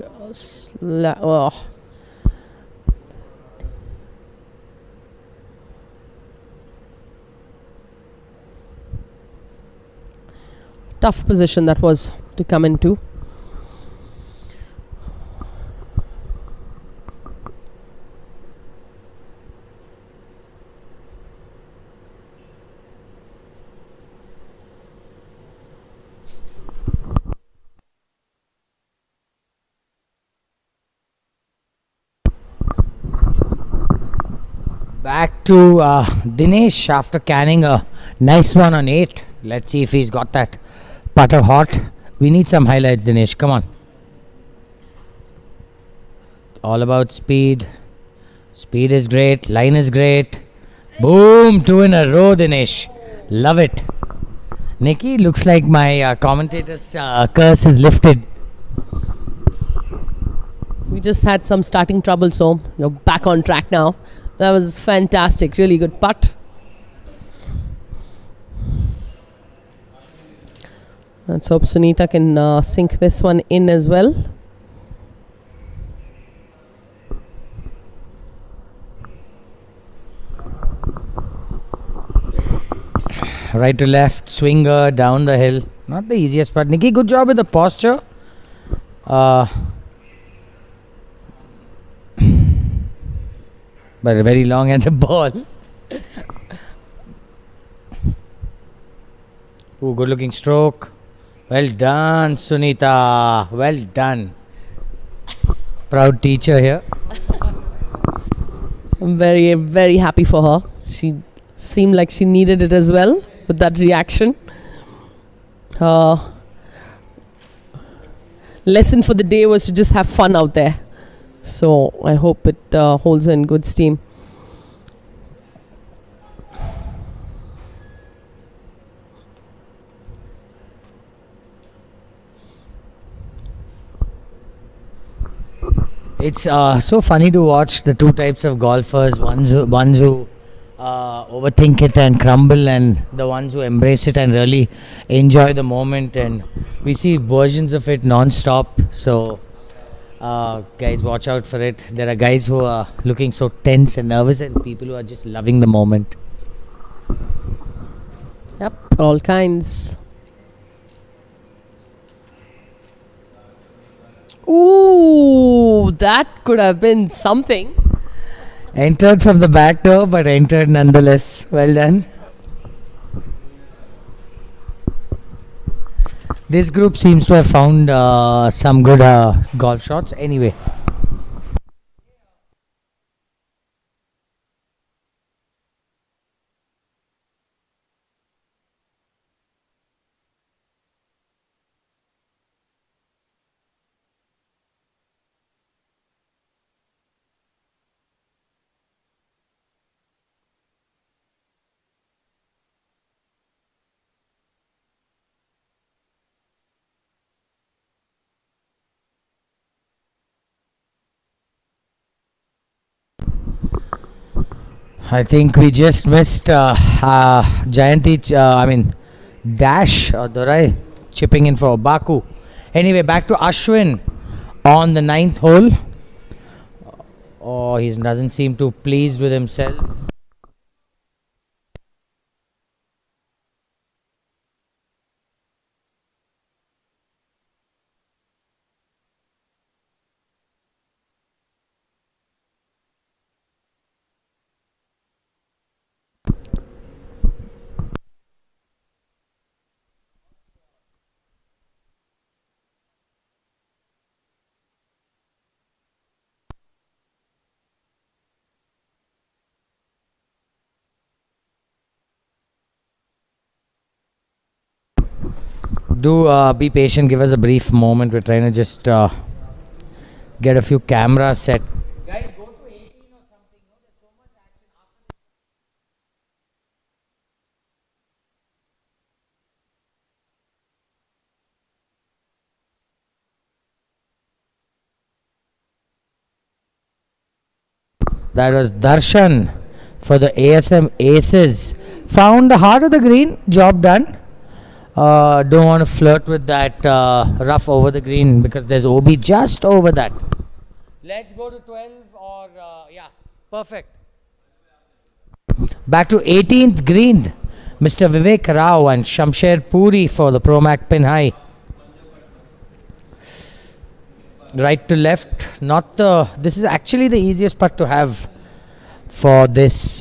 Tough position that was to come into. Back to Dinesh after canning a nice one on 8. Let's see if he's got that putter hot. We need some highlights, Dinesh. Come on. All about speed. Speed is great. Line is great. Boom! 2 in a row, Dinesh. Love it. Nikki, looks like my commentator's curse is lifted. We just had some starting trouble, so you're back on track now. That was fantastic. Really good putt. Let's hope Sunita can sink this one in as well. Right to left, swinger, down the hill. Not the easiest part. Nikki, good job with the posture. But very long at the ball. Ooh, good looking stroke. Well done, Sunita. Well done. Proud teacher here. I'm very, very happy for her. She seemed like she needed it as well with that reaction. Lesson for the day was to just have fun out there. So I hope it holds in good steam. It's so funny to watch the two types of golfers. Ones who overthink it and crumble, and the ones who embrace it and really enjoy the moment. And we see versions of it non-stop. So guys, watch out for it. There are guys who are looking so tense and nervous, and people who are just loving the moment. Yep, all kinds. Ooh, that could have been something. Entered from the back door, but entered nonetheless. Well done. This group seems to have found some good golf shots. Anyway. I think we just missed Jayanti, Dash or Dorai chipping in for Baku. Anyway, back to Ashwin on the 9th hole. Oh, he doesn't seem too pleased with himself. Do be patient, give us a brief moment. We're trying to just get a few cameras set. Guys, go to 18 or something. No, there's so much action after. That was Darshan for the ASM Aces. Found the heart of the green. Job done. Don't want to flirt with that rough over the green because there's OB just over that. Let's go to 12 or yeah, perfect. Back to 18th green. Mr. Vivek Rao and Shamsher Puri for the Promac pin high. Right to left, not the. This is actually the easiest putt to have for this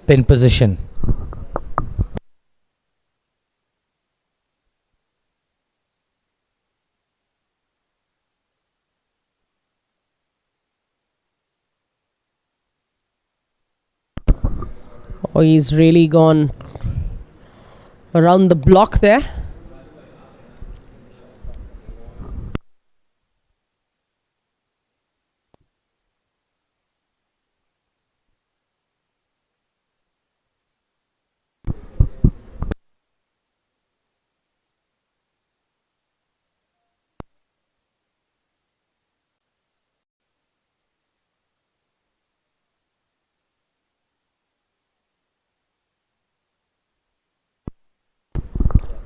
pin position. Oh, he's really gone around the block there.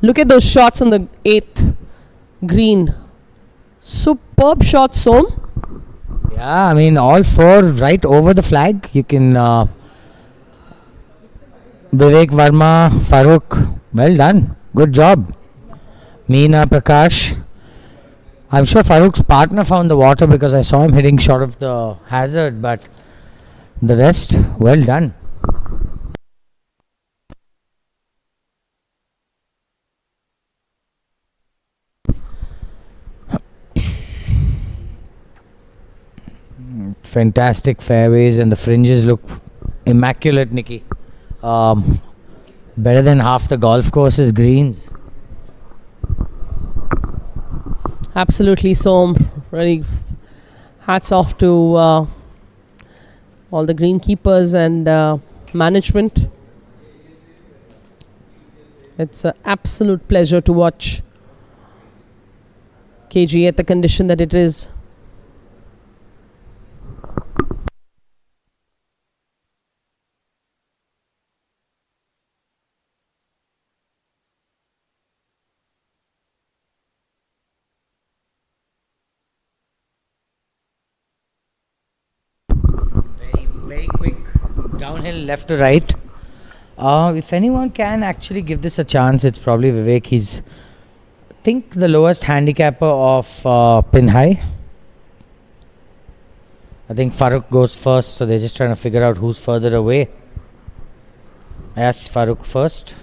Look at those shots on the 8th green. Superb shot, Som. Yeah, I mean all four right over the flag. You can Vivek Verma, Farooq, well done, good job. Meena Prakash. I'm sure Farooq's partner found the water because I saw him hitting short of the hazard, but the rest, well done. Fantastic fairways and the fringes look immaculate, Nikki. Better than half the golf course's greens. Absolutely, Som. Really, hats off to all the greenkeepers and management. It's an absolute pleasure to watch KGA at the condition that it is. Very quick downhill left to right. If anyone can actually give this a chance, it's probably Vivek. He's, I think, the lowest handicapper of pin high. I think Farooq goes first, so they're just trying to figure out who's further away. I asked Farooq first.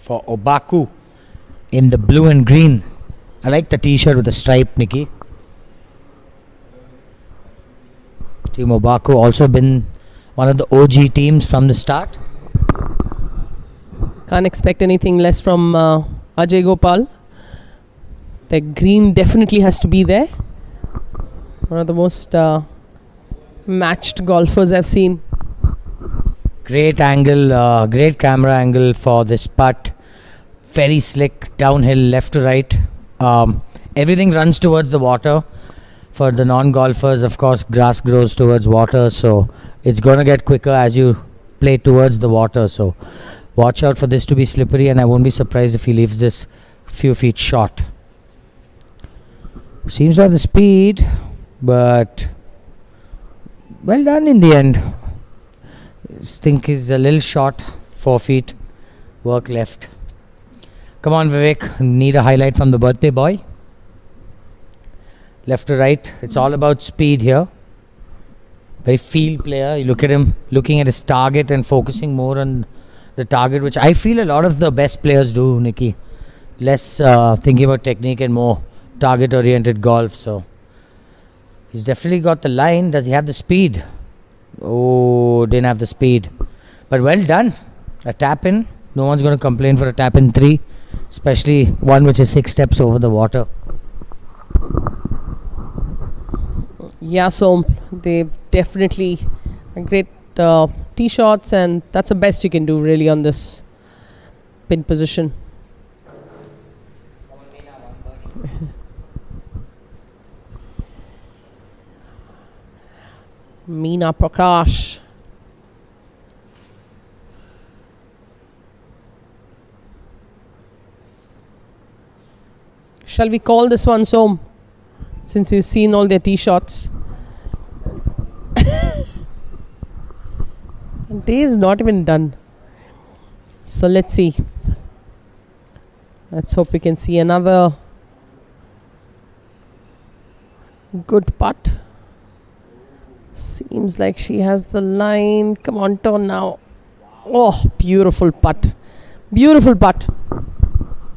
For Obaku in the blue and green. I like the t-shirt with the stripe, Nikki. Team Obaku also been one of the OG teams from the start. Can't expect anything less from Ajay Gopal. The green definitely has to be there. One of the most matched golfers I've seen. Great angle, great camera angle for this putt. Very slick, downhill, left to right. Everything runs towards the water. For the non-golfers, of course, grass grows towards water, so it's going to get quicker as you play towards the water. So watch out for this to be slippery, and I won't be surprised if he leaves this few feet short. Seems to have the speed, but well done in the end. I think he's a little short, 4 feet. Work left. Come on, Vivek. Need a highlight from the birthday boy. Left to right. It's all about speed here. Very field player. You look at him looking at his target and focusing more on the target, which I feel a lot of the best players do, Nikki. Less thinking about technique and more target-oriented golf. So he's definitely got the line. Does he have the speed? Oh, didn't have the speed. But well done. A tap in. No one's going to complain for a tap in 3, especially one which is 6 steps over the water. Yeah, so they've definitely great tee shots, and that's the best you can do really on this pin position. Meena Prakash. Shall we call this one, Som? Since we've seen all their tee shots. Day is not even done. So let's see. Let's hope we can see another good putt. Seems like she has the line. Come on, turn now. Oh, beautiful putt. Beautiful putt.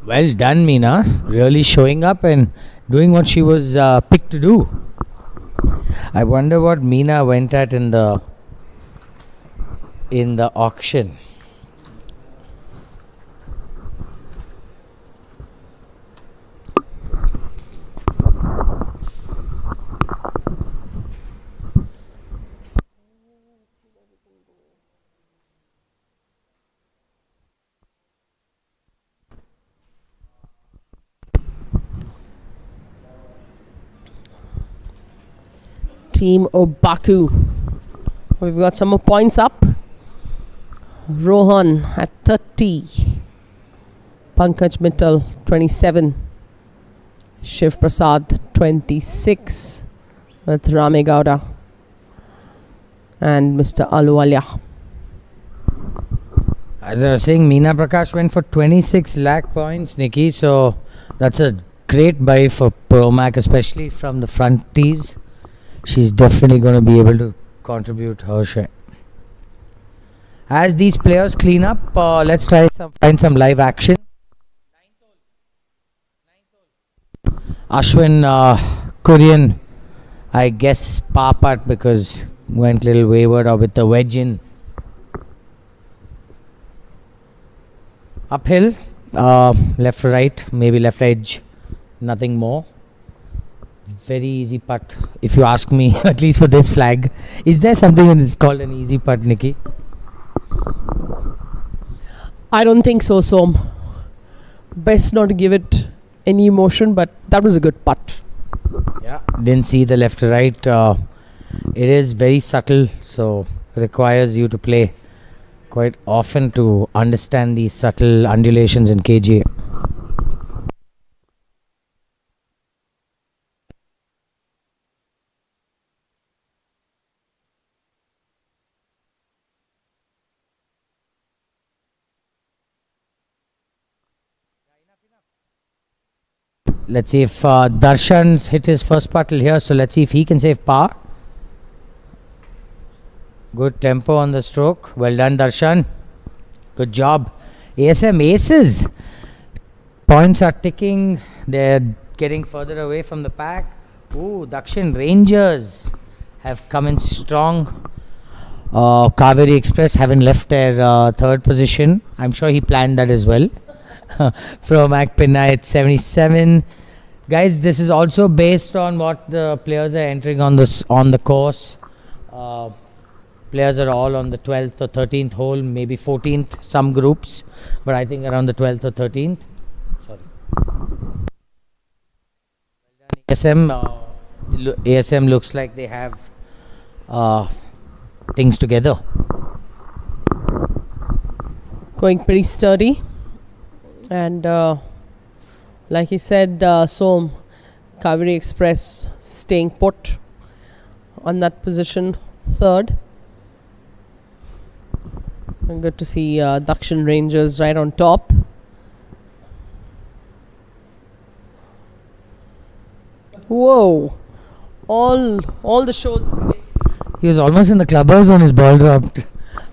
Well done, Meena. Really showing up and doing what she was picked to do. I wonder what Meena went at in the auction. Team Obaku. We've got some more points up. Rohan at 30. Pankaj Mittal 27. Shiv Prasad 26 with Rame Gowda and Mr. Aluwalia. As I was saying, Meena Prakash went for 26 lakh points, Nikki. So that's a great buy for Promac, especially from the front tees. She's definitely going to be able to contribute her share. As these players clean up, let's try find some live action. Ashwin Kurian, I guess par putt because went a little wayward or with the wedge in. Uphill, left to right, maybe left edge, nothing more. Very easy putt, if you ask me, at least for this flag. Is there something that is called an easy putt, Nikki? I don't think so, Som. Best not to give it any emotion, but that was a good putt. Yeah, didn't see the left to right. It is very subtle, so requires you to play quite often to understand these subtle undulations in KGA. Let's see if Darshan's hit his first putt here, so let's see if he can save par. Good tempo on the stroke. Well done, Darshan. Good job. ASM aces. Points are ticking. They're getting further away from the pack. Ooh, Dakshin Rangers have come in strong. Kaveri Express haven't left their third position. I'm sure he planned that as well. From Akpinai at 77. Guys, this is also based on what the players are entering on the course. Players are all on the 12th or 13th hole, maybe 14th, some groups, but I think around the 12th or 13th. Sorry. ASM looks like they have things together. Going pretty sturdy. And like he said, Som, Kaveri Express staying put on that position, third. And good to see Dakshin Rangers right on top. Whoa! All the shows that we get. He was almost in the clubhouse when his ball dropped.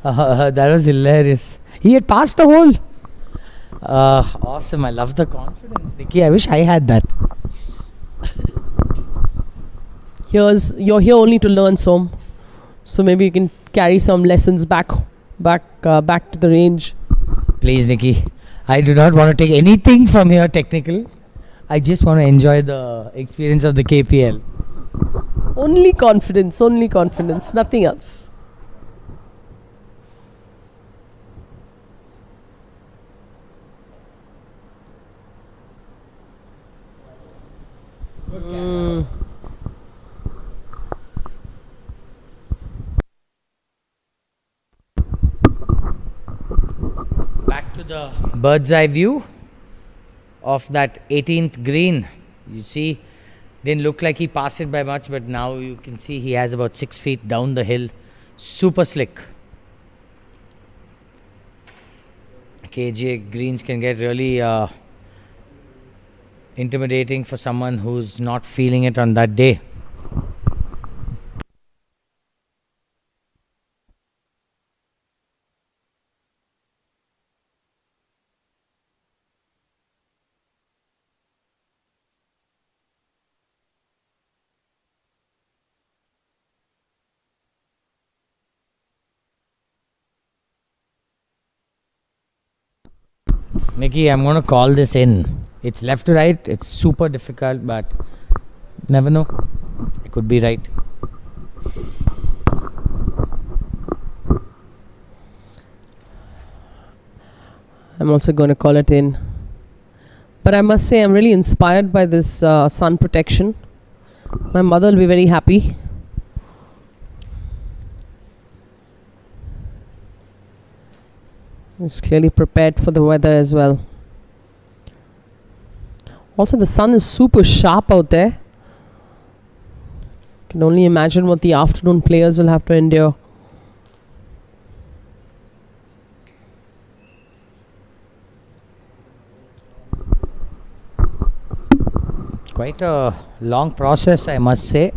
That was hilarious. He had passed the hole. Awesome. I love the confidence, Nikki. I wish I had that. You're here only to learn, Som. So maybe you can carry some lessons back to the range. Please, Nikki. I do not want to take anything from here technical. I just want to enjoy the experience of the KPL. Only confidence, nothing else. Back to the bird's eye view of that 18th green. You see, didn't look like he passed it by much, but now you can see he has about 6 feet down the hill. Super slick. KGA greens can get really intimidating for someone who's not feeling it on that day. Nikki, I'm going to call this in. It's left to right. It's super difficult, but never know. I could be right. I'm also going to call it in. But I must say, I'm really inspired by this sun protection. My mother will be very happy. He's clearly prepared for the weather as well. Also, the sun is super sharp out there. Can only imagine what the afternoon players will have to endure. Quite a long process, I must say.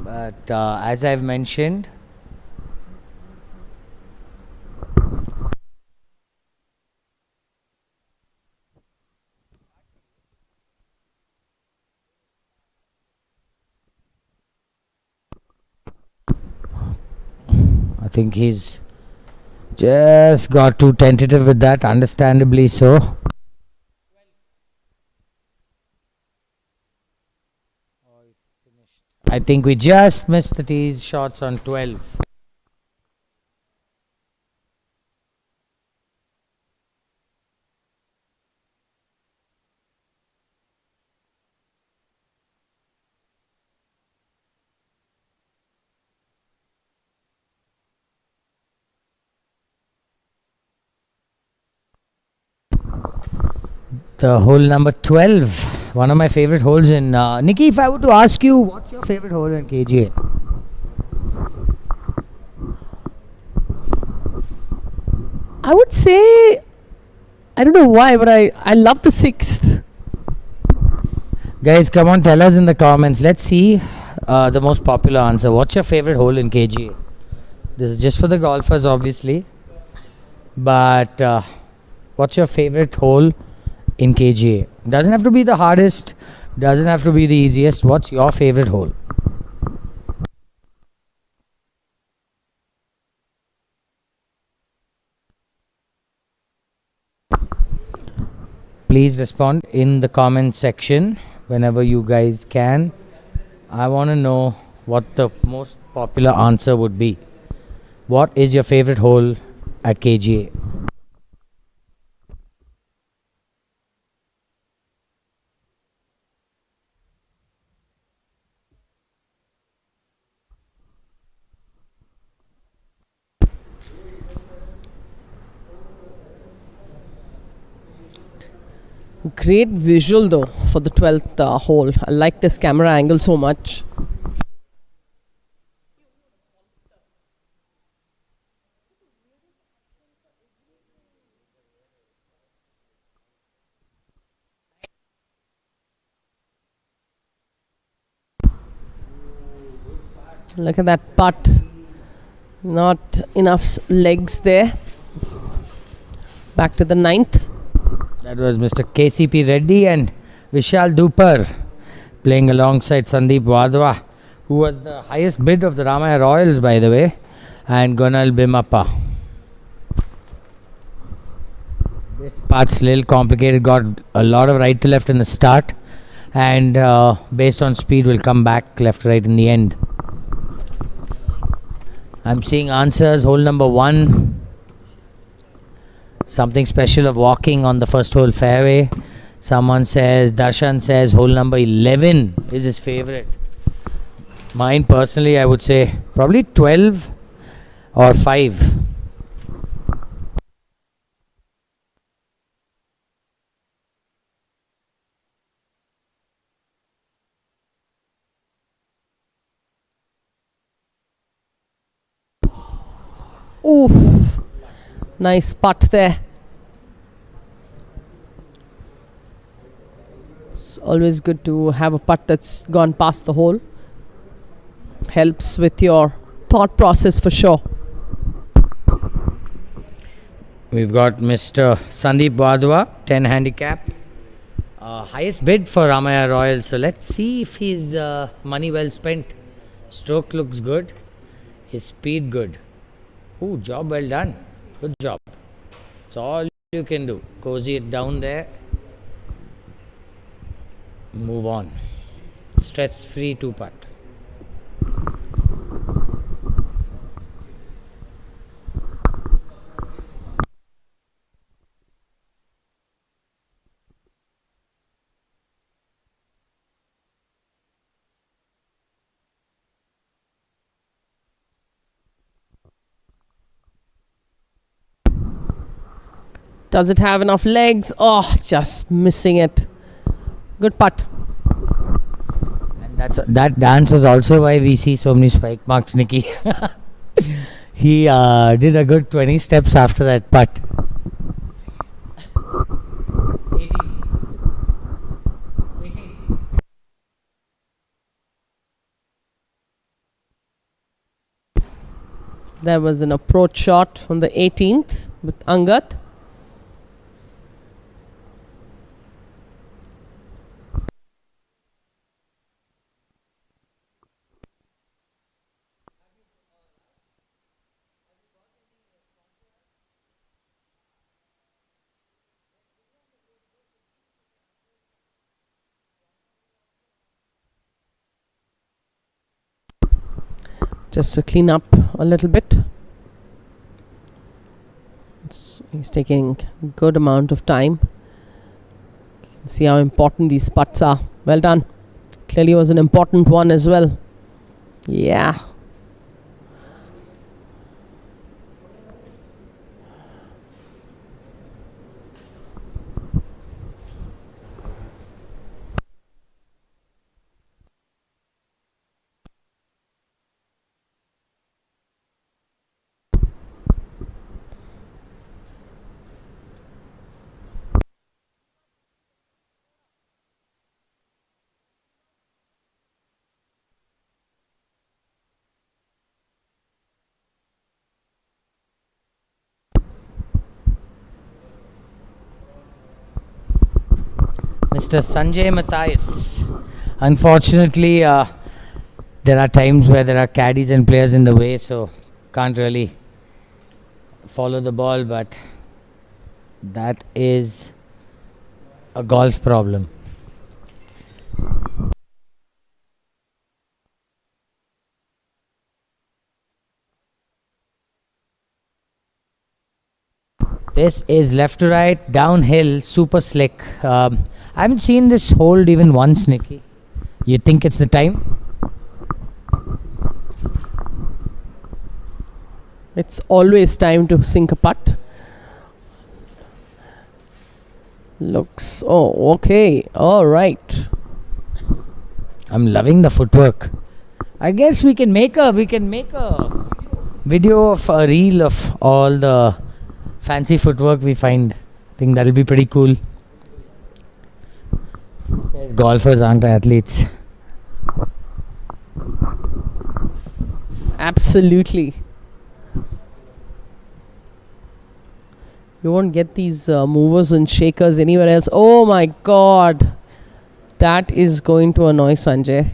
But as I've mentioned, I think he's just got too tentative with that, understandably so. I think we just missed the tees shots on 12. The hole number 12, one of my favorite holes in Nikki, if I were to ask you, what's your favorite hole in KGA? I would say, I don't know why, but I love the 6th. Guys, come on, tell us in the comments. Let's see the most popular answer. What's your favorite hole in KGA? This is just for the golfers, obviously. But what's your favorite hole in KGA? Doesn't have to be the hardest, doesn't have to be the easiest. What's your favorite hole? Please respond in the comment section whenever you guys can. I want to know what the most popular answer would be. What is your favorite hole at KGA? Great visual though for the 12th hole. I like this camera angle so much. Look at that putt. Not enough legs there. Back to the 9th. That was Mr. KCP Reddy and Vishal Dupar playing alongside Sandeep Wadhwa, who was the highest bid of the Ramaya Royals, by the way, and Gonal Bimappa. This part's a little complicated, got a lot of right to left in the start, and based on speed will come back left to right in the end. I'm seeing answers. Hole number 1. Something special of walking on the first hole fairway. Someone says, Darshan says hole number 11 is his favorite. Mine personally, I would say probably 12 or 5. Oof. Nice putt there. It's always good to have a putt that's gone past the hole. Helps with your thought process for sure. We've got Mr. Sandeep Badwa, 10 handicap. Highest bid for Ramaya Royal. So let's see if his money well spent. Stroke looks good. His speed good. Ooh, job well done. Good job. It's all you can do. Cozy it down there. Move on. Stress free 2-putt. Does it have enough legs? Oh, just missing it. Good putt. And that dance was also why we see so many spike marks, Nikki. He did a good 20 steps after that putt. 18. There was an approach shot on the 18th with Angat. Just to clean up a little bit. He's taking a good amount of time. See how important these putts are. Well done. Clearly was an important one as well. Yeah. Mr. Sanjay Matthias. Unfortunately, there are times where there are caddies and players in the way, so can't really follow the ball, but that is a golf problem. This is left to right, downhill, super slick. I haven't seen this hold even once, Nikki. You think it's the time? It's always time to sink a putt. Looks, oh, okay, all right. I'm loving the footwork. I guess we can make a video of a reel of all the fancy footwork we find. I think that'll be pretty cool. Says golfers aren't athletes. Absolutely. You won't get these movers and shakers anywhere else. Oh my god. That is going to annoy Sanjay.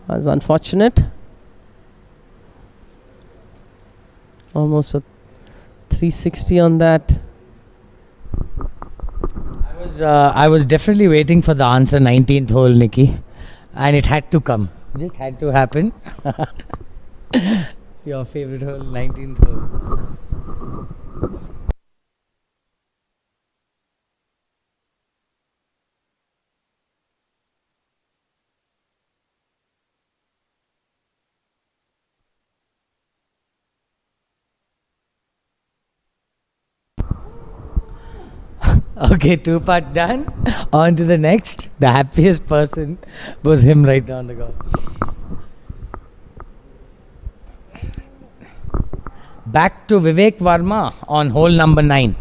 That's unfortunate. Almost a 360 on that. I was definitely waiting for the answer 19th hole, Nikki, and it had to come. Just had to happen. Your favorite hole, 19th hole. Okay, 2-putt done. On to the next. The happiest person was him right down the goal. Back to Vivek Verma on hole number 9.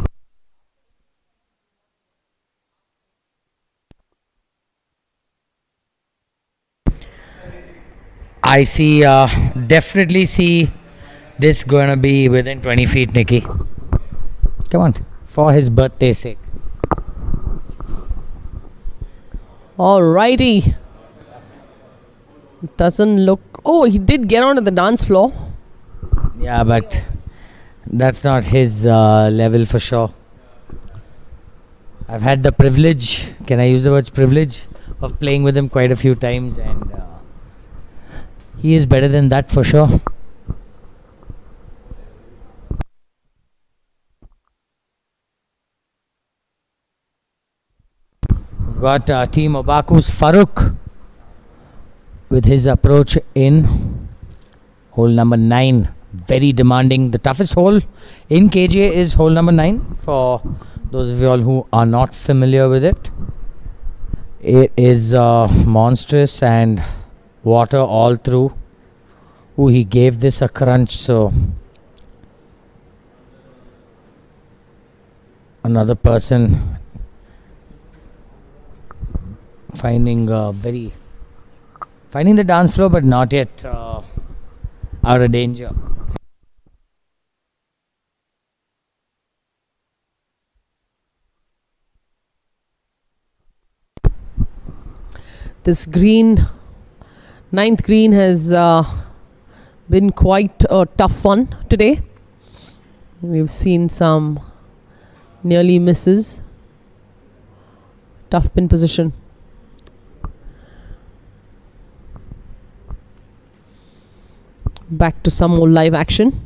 I see, definitely see this gonna be within 20 feet, Nikki. Come on, for his birthday's sake. Alrighty. Doesn't look. Oh, he did get onto the dance floor. Yeah, but that's not his level for sure. I've had the privilege, can I use the words privilege, of playing with him quite a few times, and he is better than that for sure. We've got Team Obaku's Farooq with his approach in hole number 9. Very demanding. The toughest hole in KGA is hole number 9 for those of you all who are not familiar with it. It is monstrous and water all through. Ooh, he gave this a crunch, so another person finding the dance floor, but not yet out of danger. This green, 9th green, has been quite a tough one today. We've seen some nearly misses. Tough pin position. Back to some more live action.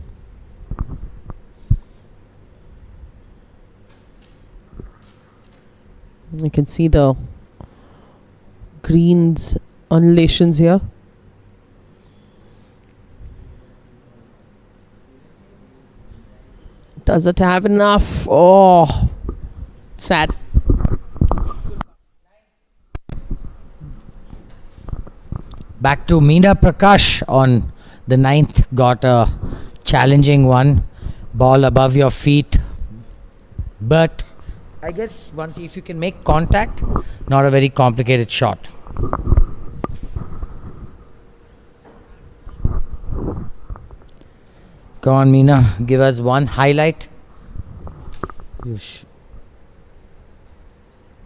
You can see the greens undulations here. Does it have enough? Oh, sad. Back to Meena Prakash on the 9th. Got a challenging one. Ball above your feet. But I guess once if you can make contact, not a very complicated shot. Go on, Meena. Give us one highlight.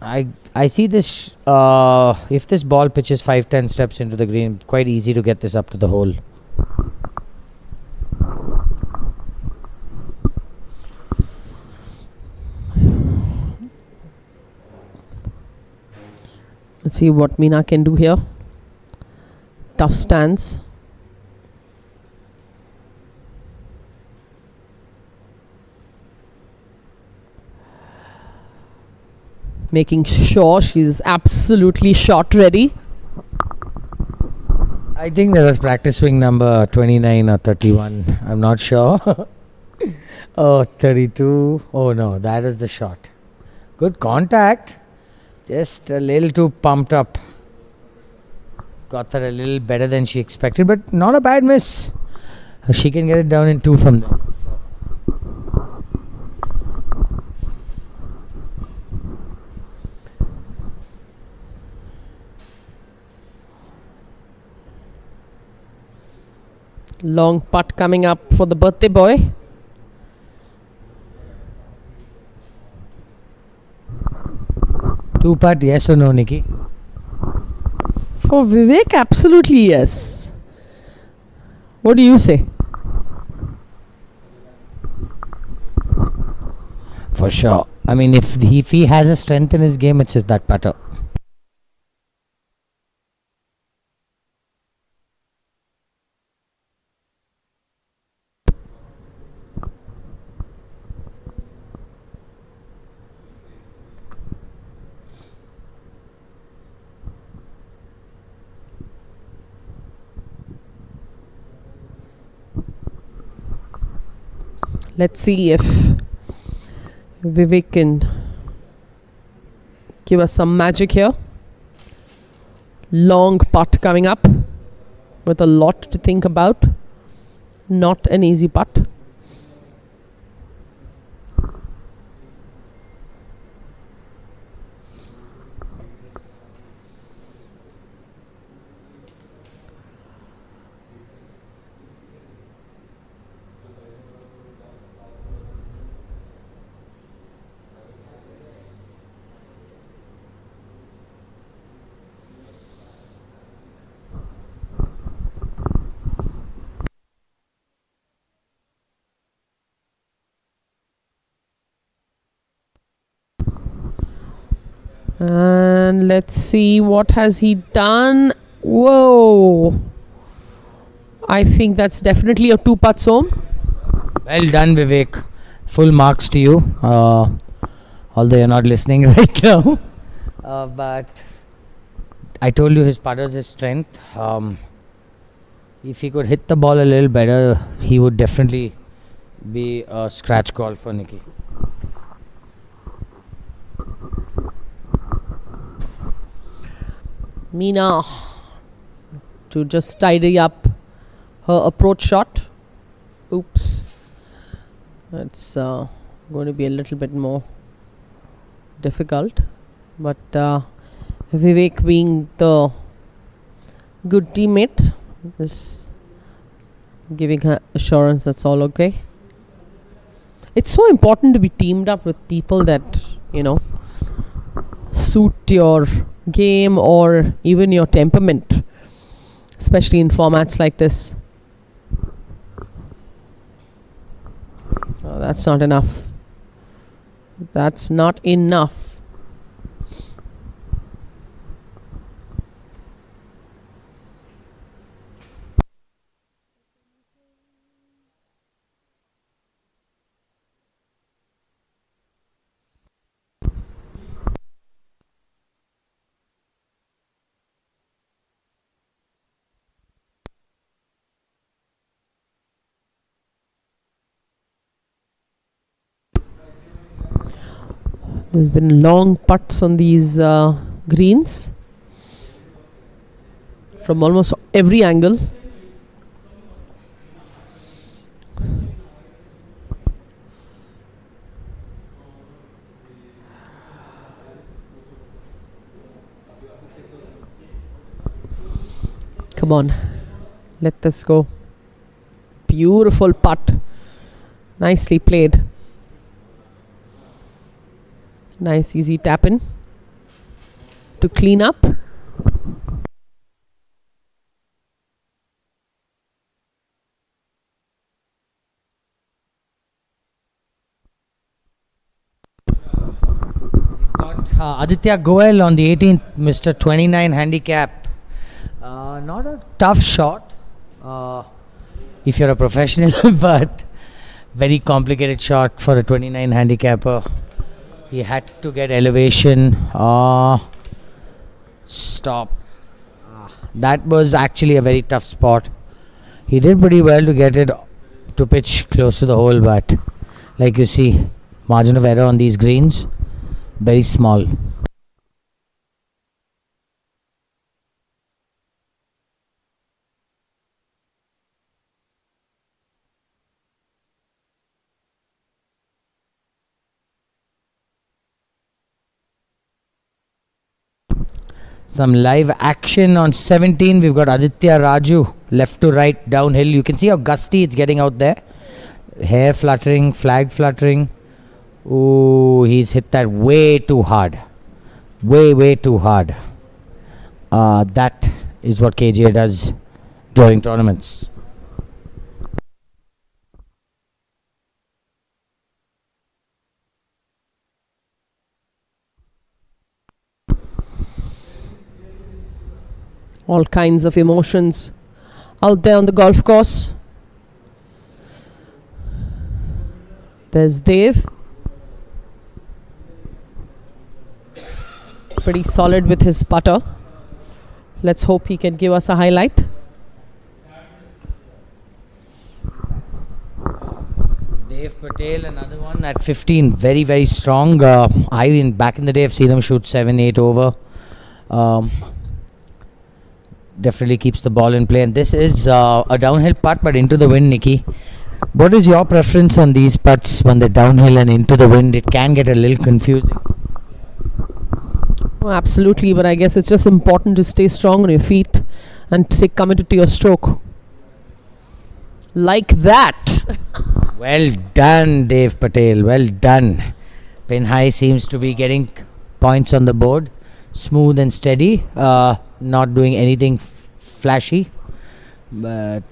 I see this. If this ball pitches 5-10 steps into the green, quite easy to get this up to the hole. Let's see what Meena can do here. Tough stance. Making sure she's absolutely shot ready. I think that was practice swing number 29 or 31. I'm not sure. Oh, 32. Oh no, that is the shot. Good contact. Just a little too pumped up. Got that a little better than she expected, but not a bad miss. She can get it down in 2 from there. Long putt coming up for the birthday boy. Two putt, yes or no, Nikki? For Vivek, absolutely yes. What do you say? For sure. I mean, if he has a strength in his game, it's just that putter. Let's see if Vivek can give us some magic here. Long putt coming up with a lot to think about. Not an easy putt. And let's see, what has he done? Whoa. I think that's definitely a 2 putt home. Well done, Vivek. Full marks to you. Although you're not listening right now. But I told you his putter's his strength. If he could hit the ball a little better, he would definitely be a scratch call for Nikki. Meena to just tidy up her approach shot. Oops. It's going to be a little bit more difficult. But Vivek, being the good teammate, is giving her assurance that's all okay. It's so important to be teamed up with people that, you know, suit your game or even your temperament, especially in formats like this. Oh, that's not enough. That's not enough. There's been long putts on these greens from almost every angle. Come on, let this go. Beautiful putt. Nicely played. Nice easy tap in to clean up. Got Aditya Goel on the 18th, Mr. 29 handicap. Not a tough shot if you're a professional, but very complicated shot for a 29 handicapper. He had to get elevation. Stop. That was actually a very tough spot. He did pretty well to get it to pitch close to the hole, but like you see, margin of error on these greens, very small. Some live action on 17. We've got Aditya Raju, left to right, downhill. You can see how gusty it's getting out there. Hair fluttering, flag fluttering. Ooh, he's hit that way too hard. Way too hard. That is what KGA does during tournaments. All kinds of emotions out there on the golf course. There's Dev. Pretty solid with his putter. Let's hope he can give us a highlight. Dev Patel, another one at 15. Very strong. Back in the day, I've seen him shoot 7-8 over. Definitely keeps the ball in play, and this is a downhill putt but into the wind. Nikki, what is your preference on these putts when they're downhill and into the wind? It can get a little confusing. Oh, absolutely, but I guess it's just important to stay strong on your feet and stay committed to your stroke. Like that. Well done, Dev Patel, well done. Pin high seems to be getting points on the board. Smooth and steady, not doing anything flashy, but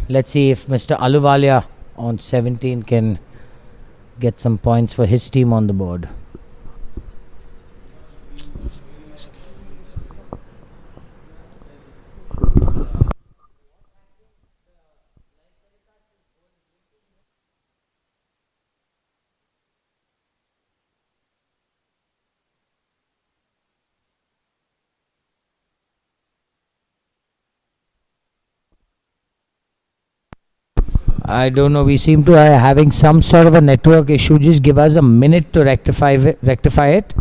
let's see if Mr. Aluvalia on 17 can get some points for his team on the board. I don't know. We seem to be having some sort of a network issue. Just give us a minute to rectify it.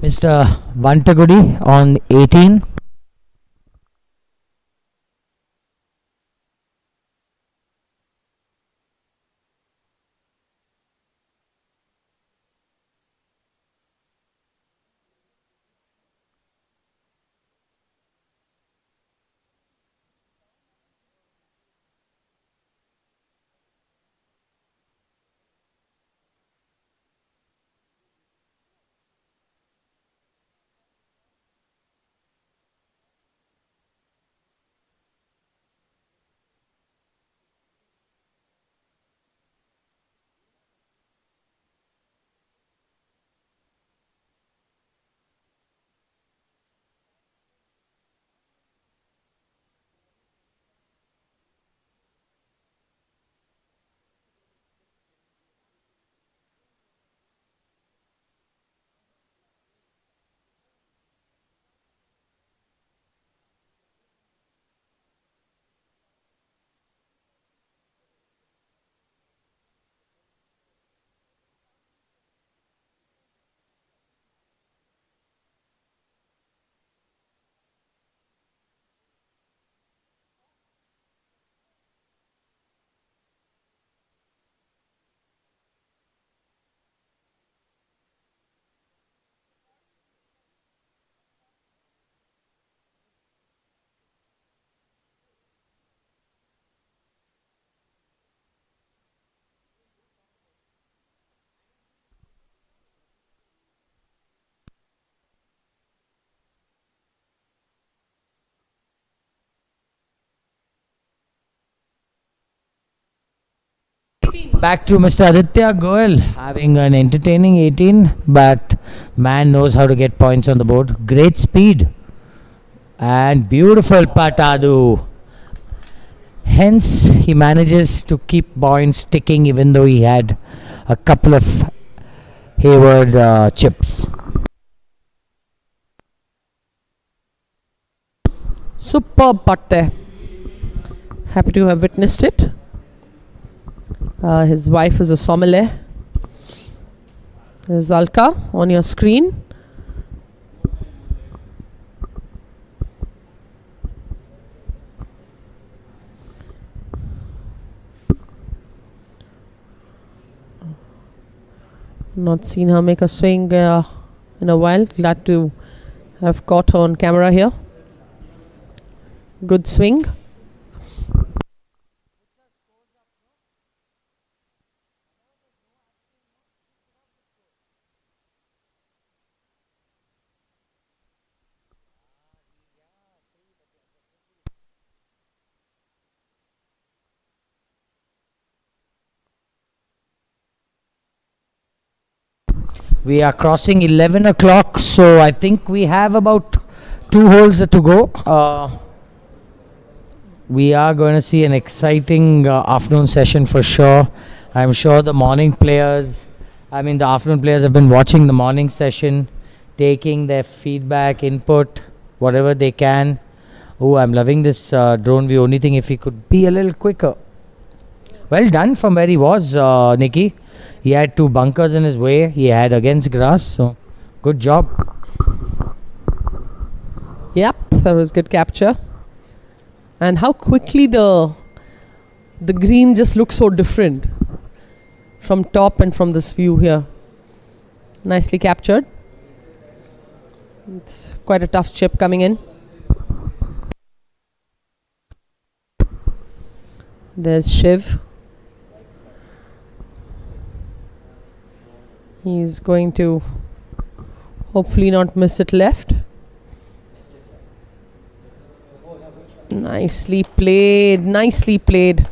Mr. Vantagudi on 18. Back to Mr. Aditya Goel having an entertaining 18, but man knows how to get points on the board. Great speed and beautiful patadu. Hence, he manages to keep points ticking even though he had a couple of Hayward chips. Superb putt there. Happy to have witnessed it. His wife is a sommelier. There's Alka on your screen. Not seen her make a swing in a while. Glad to have caught her on camera here. Good swing. We are crossing 11 o'clock, so I think we have about 2 holes to go. We are going to see an exciting afternoon session for sure. I'm sure the the afternoon players have been watching the morning session, taking their feedback, input, whatever they can. Oh, I'm loving this drone view. Only thing, if he could be a little quicker. Well done from where he was, Nikki. He had 2 bunkers in his way. He had against grass, so good job. Yep, that was good capture. And how quickly the green just looks so different from top and from this view here. Nicely captured. It's quite a tough chip coming in. There's Shiv. He's going to hopefully not miss it left. Nicely played. Nicely played.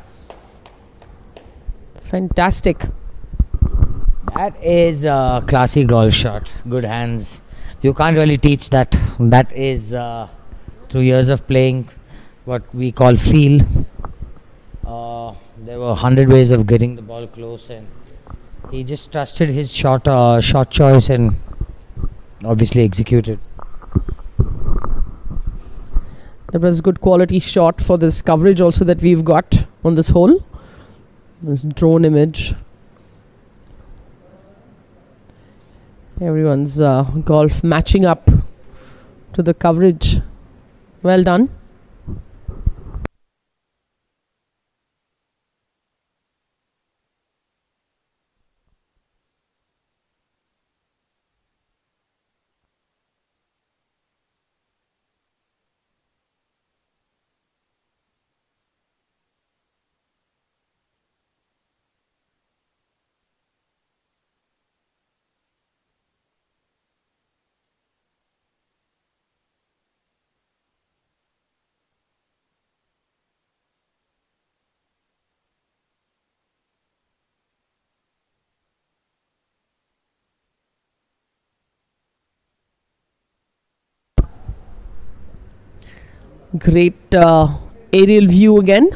Fantastic. That is a classy golf shot. Good hands. You can't really teach that. That is through years of playing what we call feel. There were 100 ways of getting the ball close, and he just trusted his shot choice and obviously executed. That was a good quality shot for this coverage also that we've got on this hole. This drone image. Everyone's golf matching up to the coverage. Well done. Great aerial view again.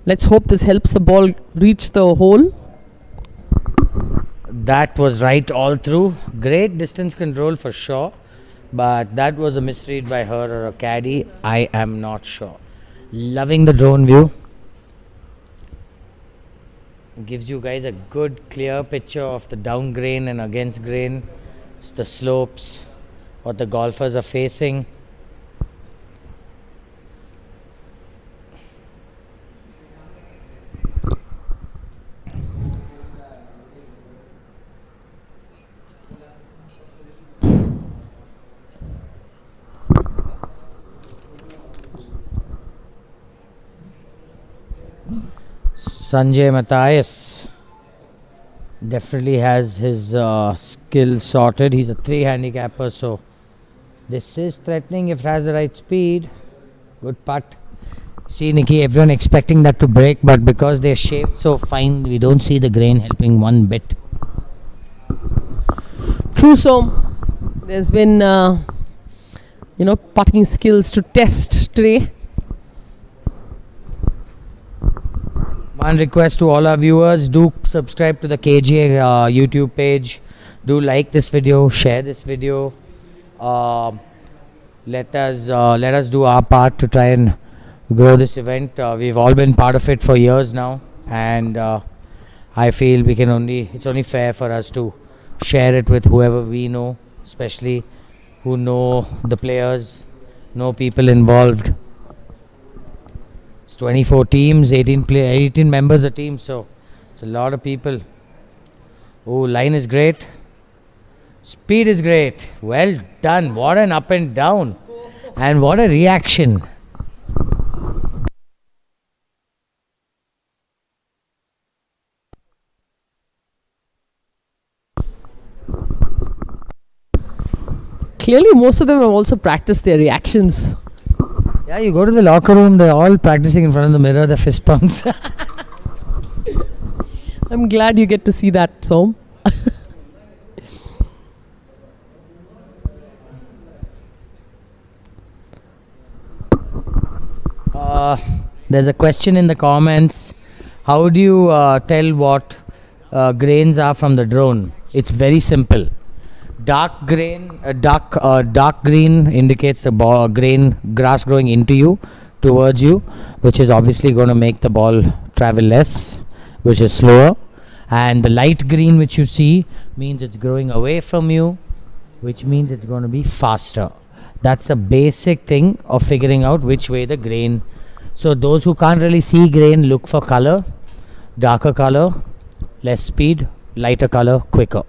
Let's hope this helps the ball reach the hole. That was right all through. Great distance control for sure, but that was a misread by her or a caddy. I am not sure. Loving the drone view. Gives you guys a good clear picture of the down grain and against grain, the slopes, what the golfers are facing. Sanjay Matthias definitely has his skill sorted. He's a 3 handicapper, so this is threatening if it has the right speed. Good putt. See, Nikki, everyone expecting that to break, but because they're shaped so fine, we don't see the grain helping one bit. True, so there's been putting skills to test today. One request to all our viewers, do subscribe to the KGA YouTube page. Do like this video, share this video. Let us do our part to try and grow this event. We've all been part of it for years now, and I feel it's only fair for us to share it with whoever we know, especially who know the players, know people involved. 24 teams, 18 members a team, so it's a lot of people. Oh, line is great. Speed is great. Well done. What an up and down. And what a reaction. Clearly, most of them have also practiced their reactions. Yeah, you go to the locker room, they're all practicing in front of the mirror, the fist pumps. I'm glad you get to see that, Som. There's a question in the comments. How do you tell what grains are from the drone? It's very simple. Dark green indicates the grain grass growing into you, towards you, which is obviously going to make the ball travel less, which is slower. And the light green which you see means it's growing away from you, which means it's going to be faster. That's a basic thing of figuring out which way the grain. So those who can't really see grain, look for color. Darker color, less speed. Lighter color, quicker.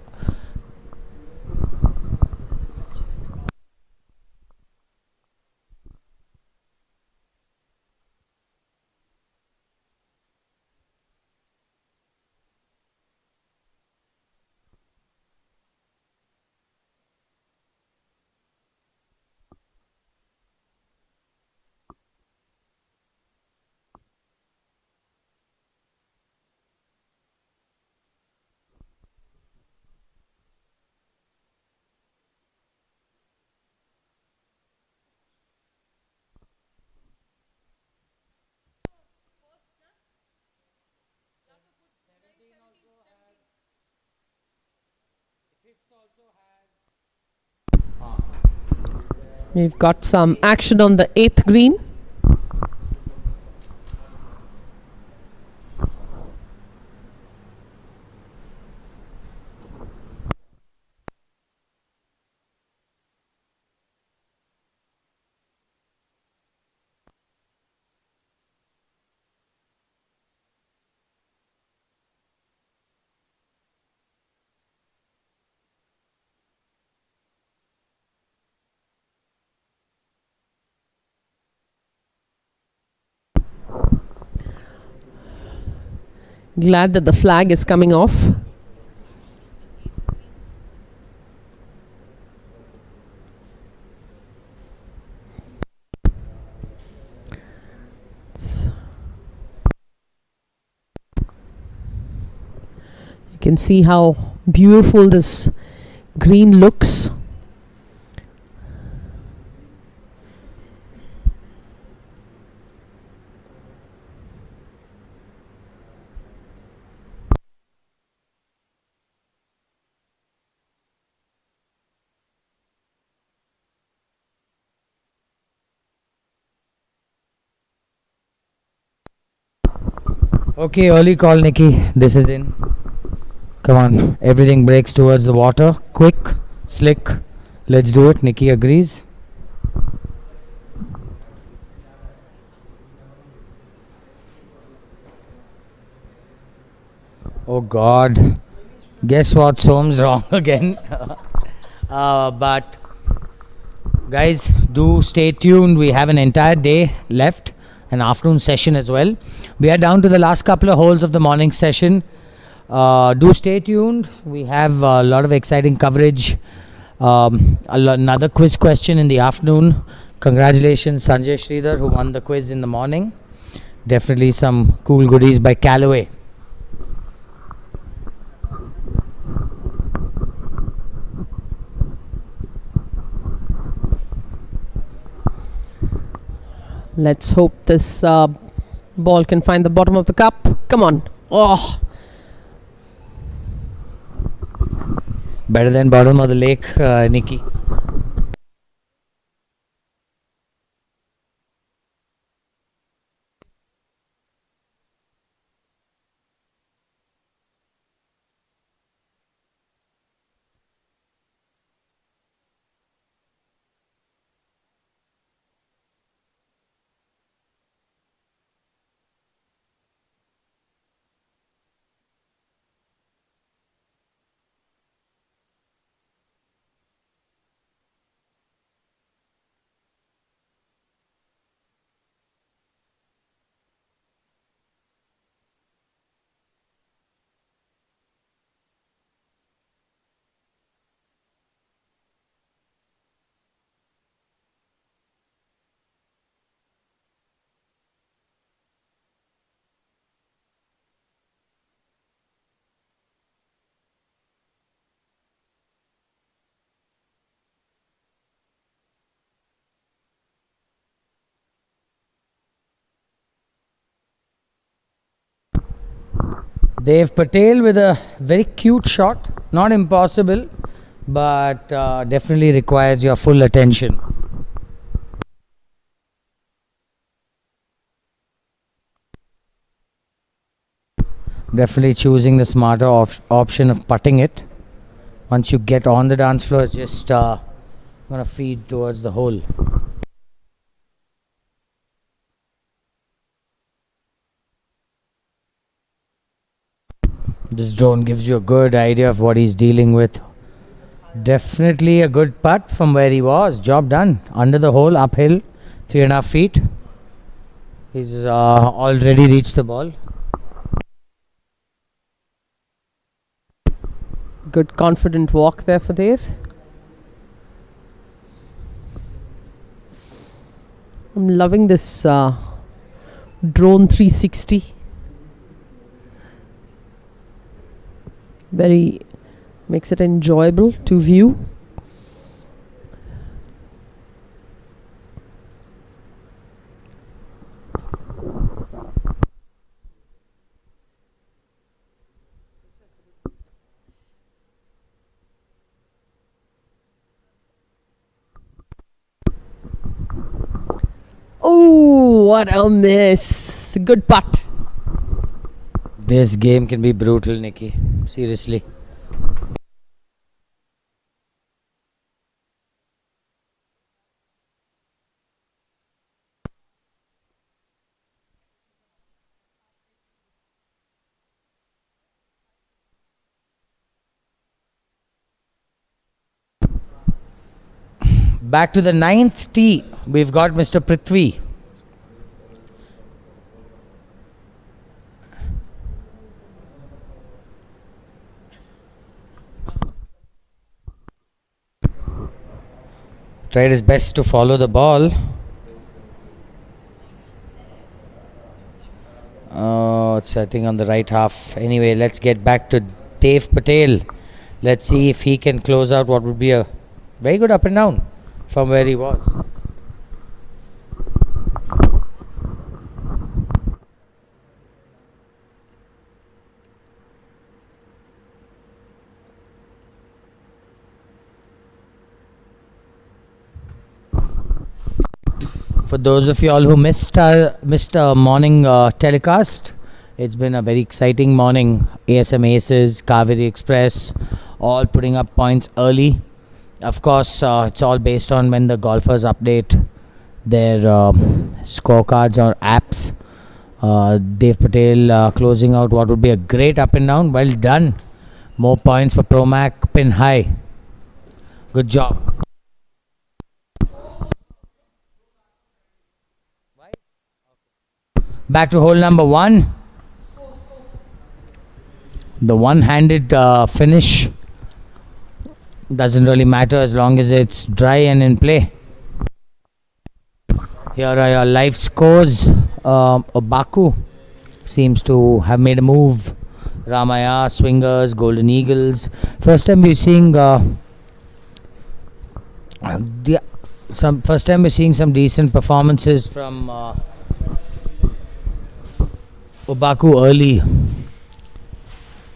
We've got some action on the 8th green. Glad that the flag is coming off. You can see how beautiful this green looks. Okay, early call, Nikki. This is in. Come on, everything breaks towards the water. Quick, slick. Let's do it. Nikki agrees. Oh God. Guess what? Som's wrong again. But guys, do stay tuned. We have an entire day left, an afternoon session as well. We are down to the last couple of holes of the morning session. Do stay tuned. We have a lot of exciting coverage. Another quiz question in the afternoon. Congratulations, Sanjay Sridhar, who won the quiz in the morning. Definitely some cool goodies by Callaway. Let's hope this ball can find the bottom of the cup. Come on. Oh. Better than bottom of the lake, Nikki. Dev Patel with a very cute shot. Not impossible, but definitely requires your full attention. Definitely choosing the smarter option of putting it. Once you get on the dance floor, it's just going to feed towards the hole. This drone gives you a good idea of what he's dealing with. Definitely a good putt from where he was. Job done. Under the hole, uphill, 3.5 feet. He's already reached the ball. Good confident walk there for Dev. I'm loving this drone 360. Very makes it enjoyable to view. Oh, what a miss. Good putt. This game can be brutal, Nikki. Seriously. Back to the ninth tee. We've got Mr. Prithvi. Tried his best to follow the ball. Oh, it's I think on the right half. Anyway, let's get back to Dev Patel. Let's see if he can close out what would be a very good up and down from where he was. For those of you all who missed morning telecast, it's been a very exciting morning. ASM Aces, Kaveri Express, all putting up points early. Of course, it's all based on when the golfers update their scorecards or apps. Dev Patel closing out what would be a great up and down. Well done. More points for Promac, pin high. Good job. Back to hole number 1. The one-handed finish doesn't really matter as long as it's dry and in play. Here are your live scores. Obaku seems to have made a move. Ramaya, Swingers, Golden Eagles. First time we're seeing some decent performances from Obaku early.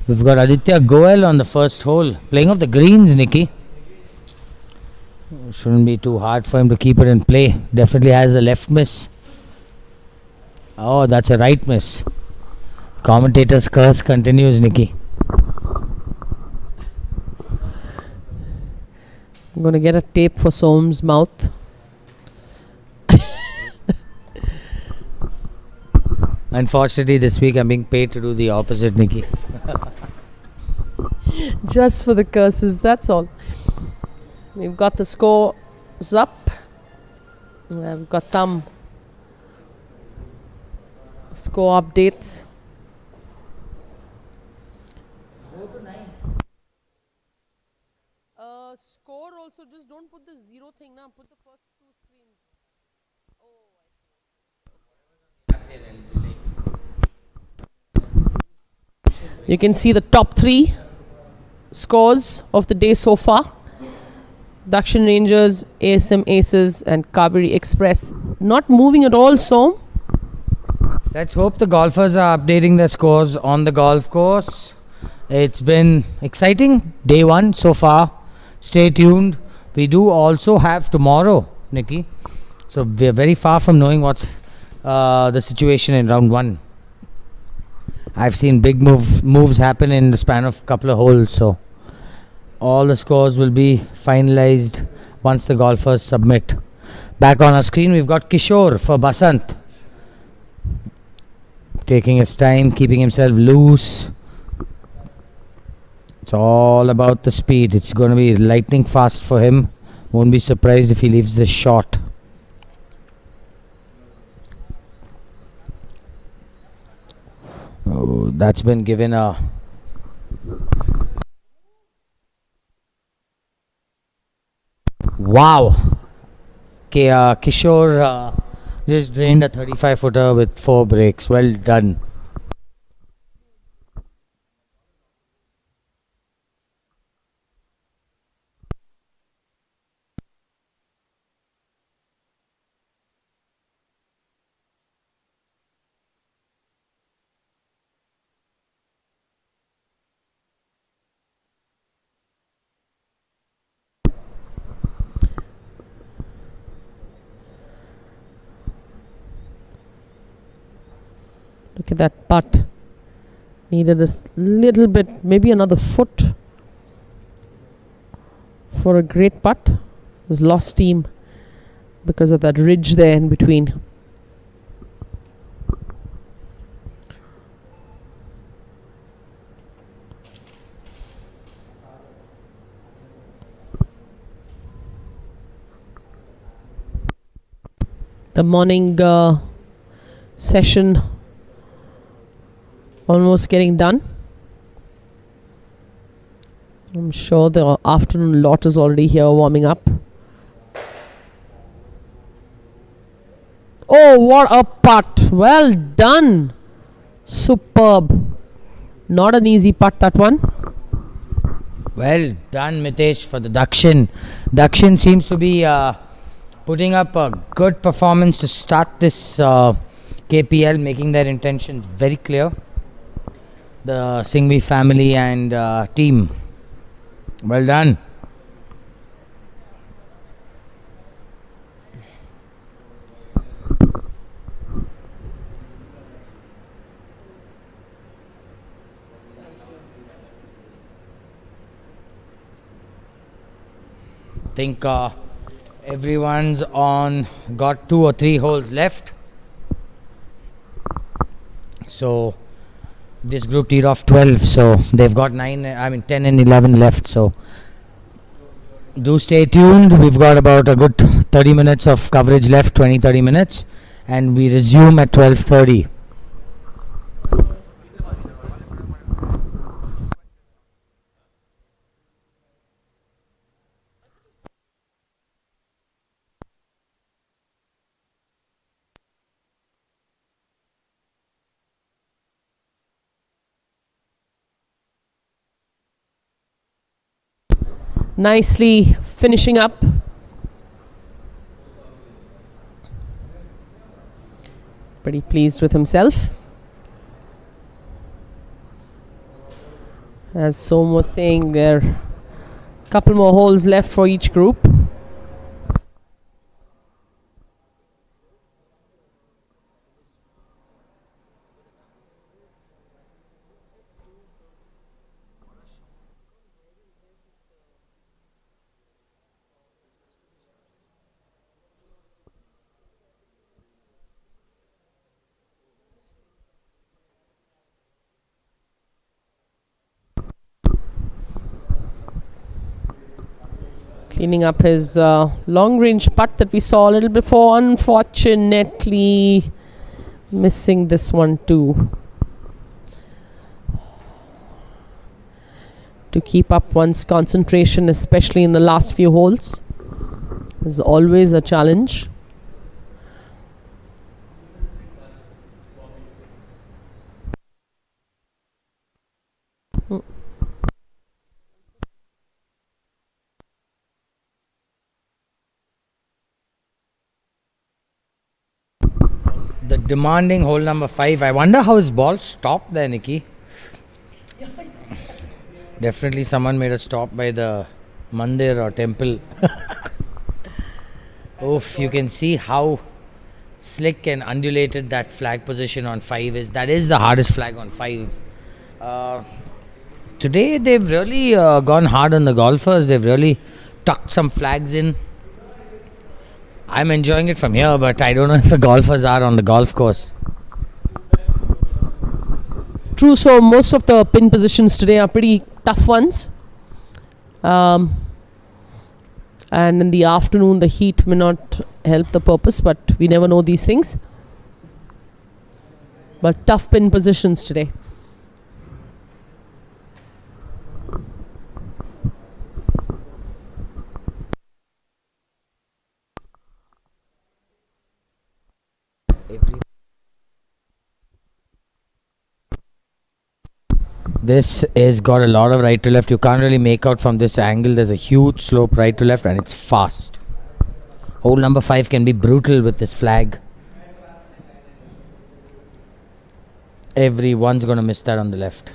We've got Aditya Goel on the first hole, playing off the greens, Nikki. Shouldn't be too hard for him to keep it in play. Definitely has a left miss. Oh, that's a right miss. Commentator's curse continues, Nikki. I'm going to get a tape for Som's mouth. Unfortunately, this week I'm being paid to do the opposite, Nikki. Just for the curses, that's all. We've got the scores up. We've got some score updates. 4-9. Score also, just don't put the zero thing now. Put the first two screens. You can see the top 3 scores of the day so far. Dakshin Rangers, ASM Aces and Kaveri Express not moving at all, so Let's hope the golfers are updating their scores on the golf course. It's been exciting day 1 so far. Stay tuned. We do also have tomorrow, Nikki. So we're very far from knowing what's the situation in round 1. I've seen big moves happen in the span of a couple of holes, so all the scores will be finalized once the golfers submit. Back on our screen, we've got Kishore for Basant. Taking his time, keeping himself loose. It's all about the speed. It's going to be lightning fast for him. Won't be surprised if he leaves this short. Oh, that's been given a wow. Kishore just drained a 35-footer with 4 breaks. Well done. Look at that putt. Needed a little bit, maybe another foot for a great putt. Was lost steam because of that ridge there in between. The morning session almost getting done. I'm sure the afternoon lot is already here warming up. Oh, what a putt! Well done! Superb. Not an easy putt, that one. Well done, Mitesh, for the Dakshin. Dakshin seems to be putting up a good performance to start this KPL, making their intentions very clear. The Singhvi family and team. Well done. I think everyone's got 2 or 3 holes left. So this group teed off 12, so they've got 10 and 11 left. So do stay tuned. We've got about a good 30 minutes of coverage left, 20-30 minutes, and we resume at 12:30. Nicely finishing up. Pretty pleased with himself. As Som was saying, there are a couple more holes left for each group. Cleaning up his long range putt that we saw a little before. Unfortunately, missing this one too. To keep up one's concentration, especially in the last few holes, is always a challenge. The demanding hole number 5. I wonder how his ball stopped there, Nikki. Definitely someone made a stop by the mandir or temple. Oof, you can see how slick and undulated that flag position on 5 is. That is the hardest flag on 5. Today they've really gone hard on the golfers. They've really tucked some flags in. I'm enjoying it from here, but I don't know if the golfers are on the golf course. True, so most of the pin positions today are pretty tough ones. And in the afternoon, the heat may not help the purpose, but we never know these things. But tough pin positions today. This has got a lot of right to left. You can't really make out from this angle. There's a huge slope right to left and it's fast. Hole number 5 can be brutal with this flag. Everyone's going to miss that on the left.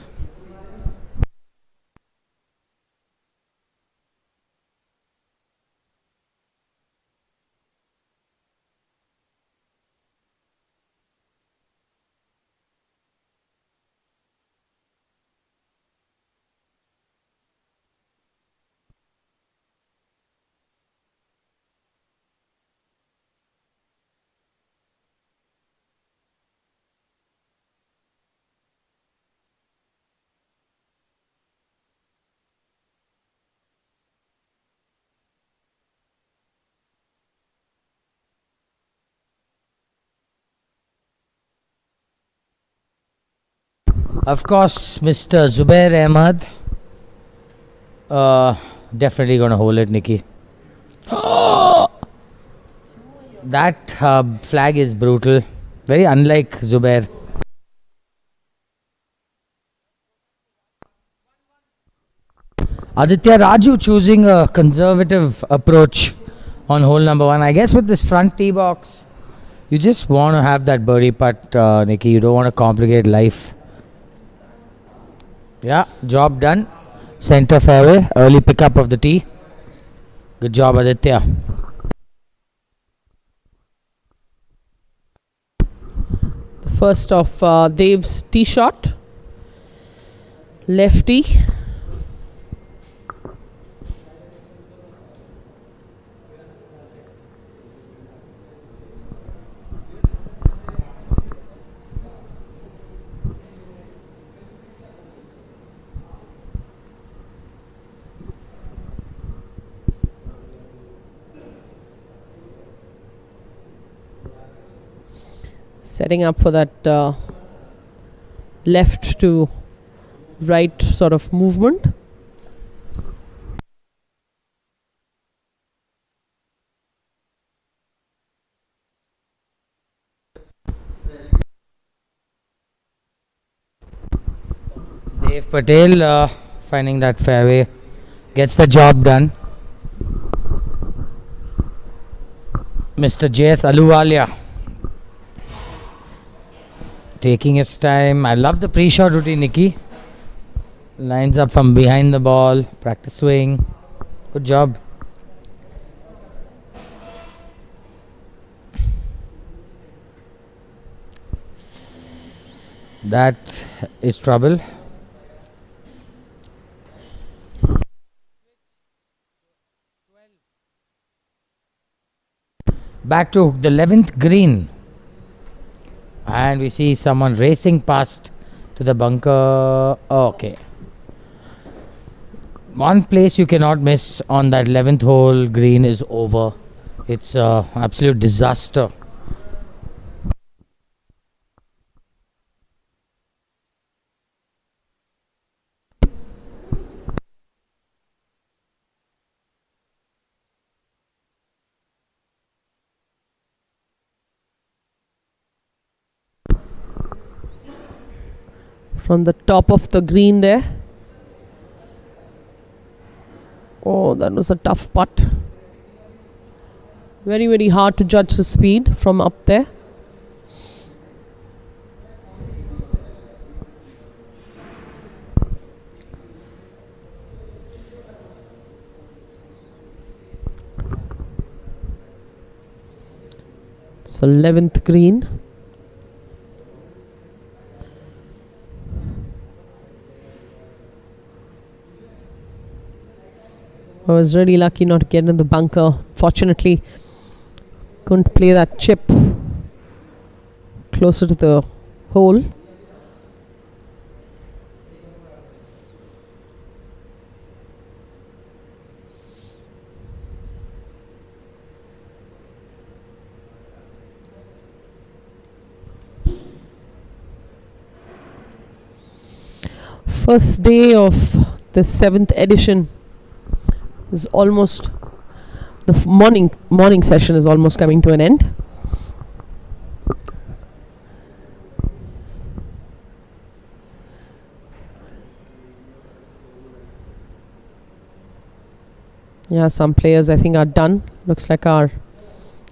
Of course, Mr. Zubair Ahmad. Definitely gonna hold it, Nikki. That flag is brutal. Very unlike Zubair. Aditya Raju choosing a conservative approach on hole number 1. I guess with this front tee box, you just want to have that birdie putt, Nikki. You don't want to complicate life. Yeah, job done. Center fairway, early pickup of the tee. Good job, Aditya. The first of Dev's tee shot. Lefty. Setting up for that left to right sort of movement. Dev Patel finding that fairway. Gets the job done. Mr. J.S. Aluwalia taking his time. I love the pre-shot routine, Nikki. Lines up from behind the ball. Practice swing. Good job. That is trouble. Back to the 11th green. And we see someone racing past to the bunker. Okay. One place you cannot miss on that 11th hole green is over. It's an absolute disaster. From the top of the green there. Oh, that was a tough putt. Very, very hard to judge the speed from up there. It's 11th green. I was really lucky not to get in the bunker. Fortunately, couldn't play that chip closer to the hole. First day of the 7th edition is almost, the morning session is almost coming to an end. Yeah, some players I think are done. Looks like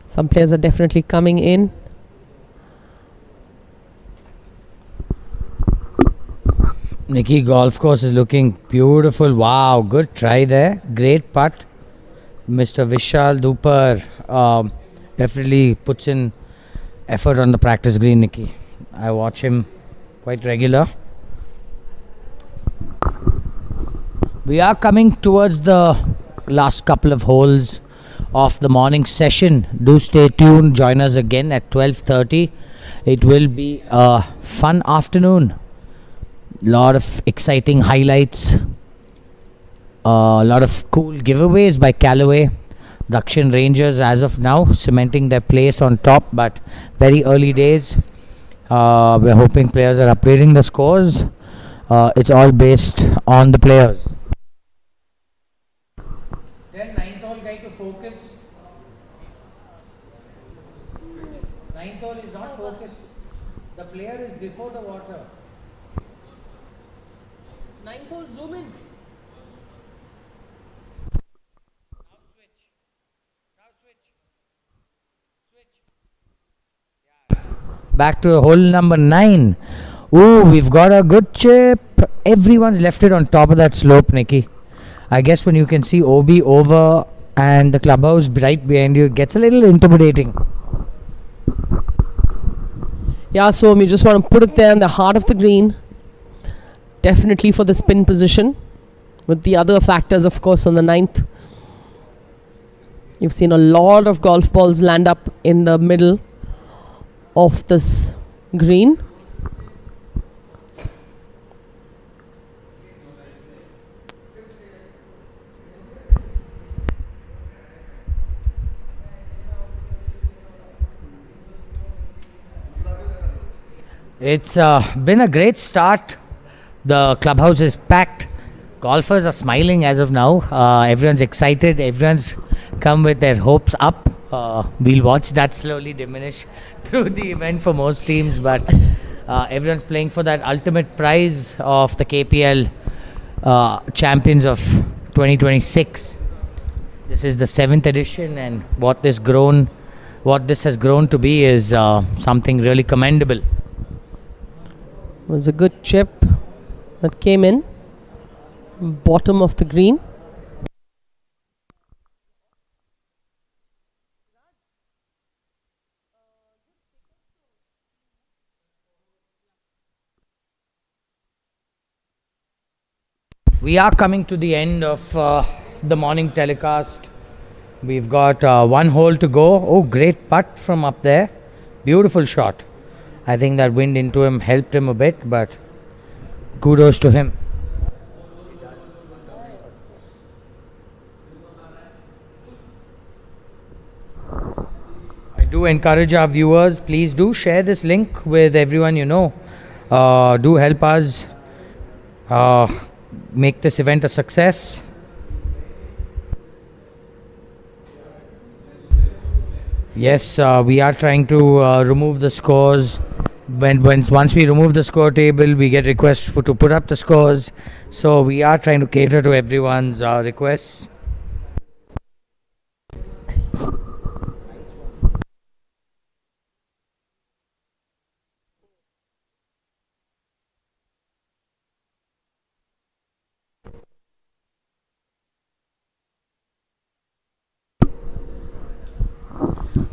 some players are definitely coming in. Nikki golf course is looking beautiful. Wow, good try there. Great putt. Mr. Vishal Dupar definitely puts in effort on the practice green, Nikki. I watch him quite regular. We are coming towards the last couple of holes of the morning session. Do stay tuned. Join us again at 12:30. It will be a fun afternoon. Lot of exciting highlights. A lot of cool giveaways by Callaway. Dakshin Rangers as of now cementing their place on top, but very early days. We're hoping players are upgrading the scores. It's all based on the players. Tell ninth hole guy to focus. Ninth hole is not focused. The player is before the water. Ninth hole, zoom in. Back to hole number 9. Ooh, we've got a good chip. Everyone's left it on top of that slope, Nikki. I guess when you can see OB over and the clubhouse right behind you, it gets a little intimidating. Yeah, so we just want to put it there in the heart of the green. Definitely for the spin position. With the other factors, of course, on the 9th. You've seen a lot of golf balls land up in the middle of this green. It's been a great start. The clubhouse is packed. Golfers are smiling as of now. Everyone's excited. Everyone's come with their hopes up. We'll watch that slowly diminish through the event for most teams, but everyone's playing for that ultimate prize of the KPL Champions of 2026. This is the 7th edition, and what this has grown to be is something really commendable. It was a good chip that came in. Bottom of the green. We are coming to the end of the morning telecast. We've got one hole to go. Oh, great putt from up there. Beautiful shot. I think that wind into him helped him a bit, but kudos to him. I do encourage our viewers, please do share this link with everyone you know. Do help us make this event a success. Yes, we are trying to remove the scores. Once we remove the score table, we get requests to put up the scores. So we are trying to cater to everyone's requests.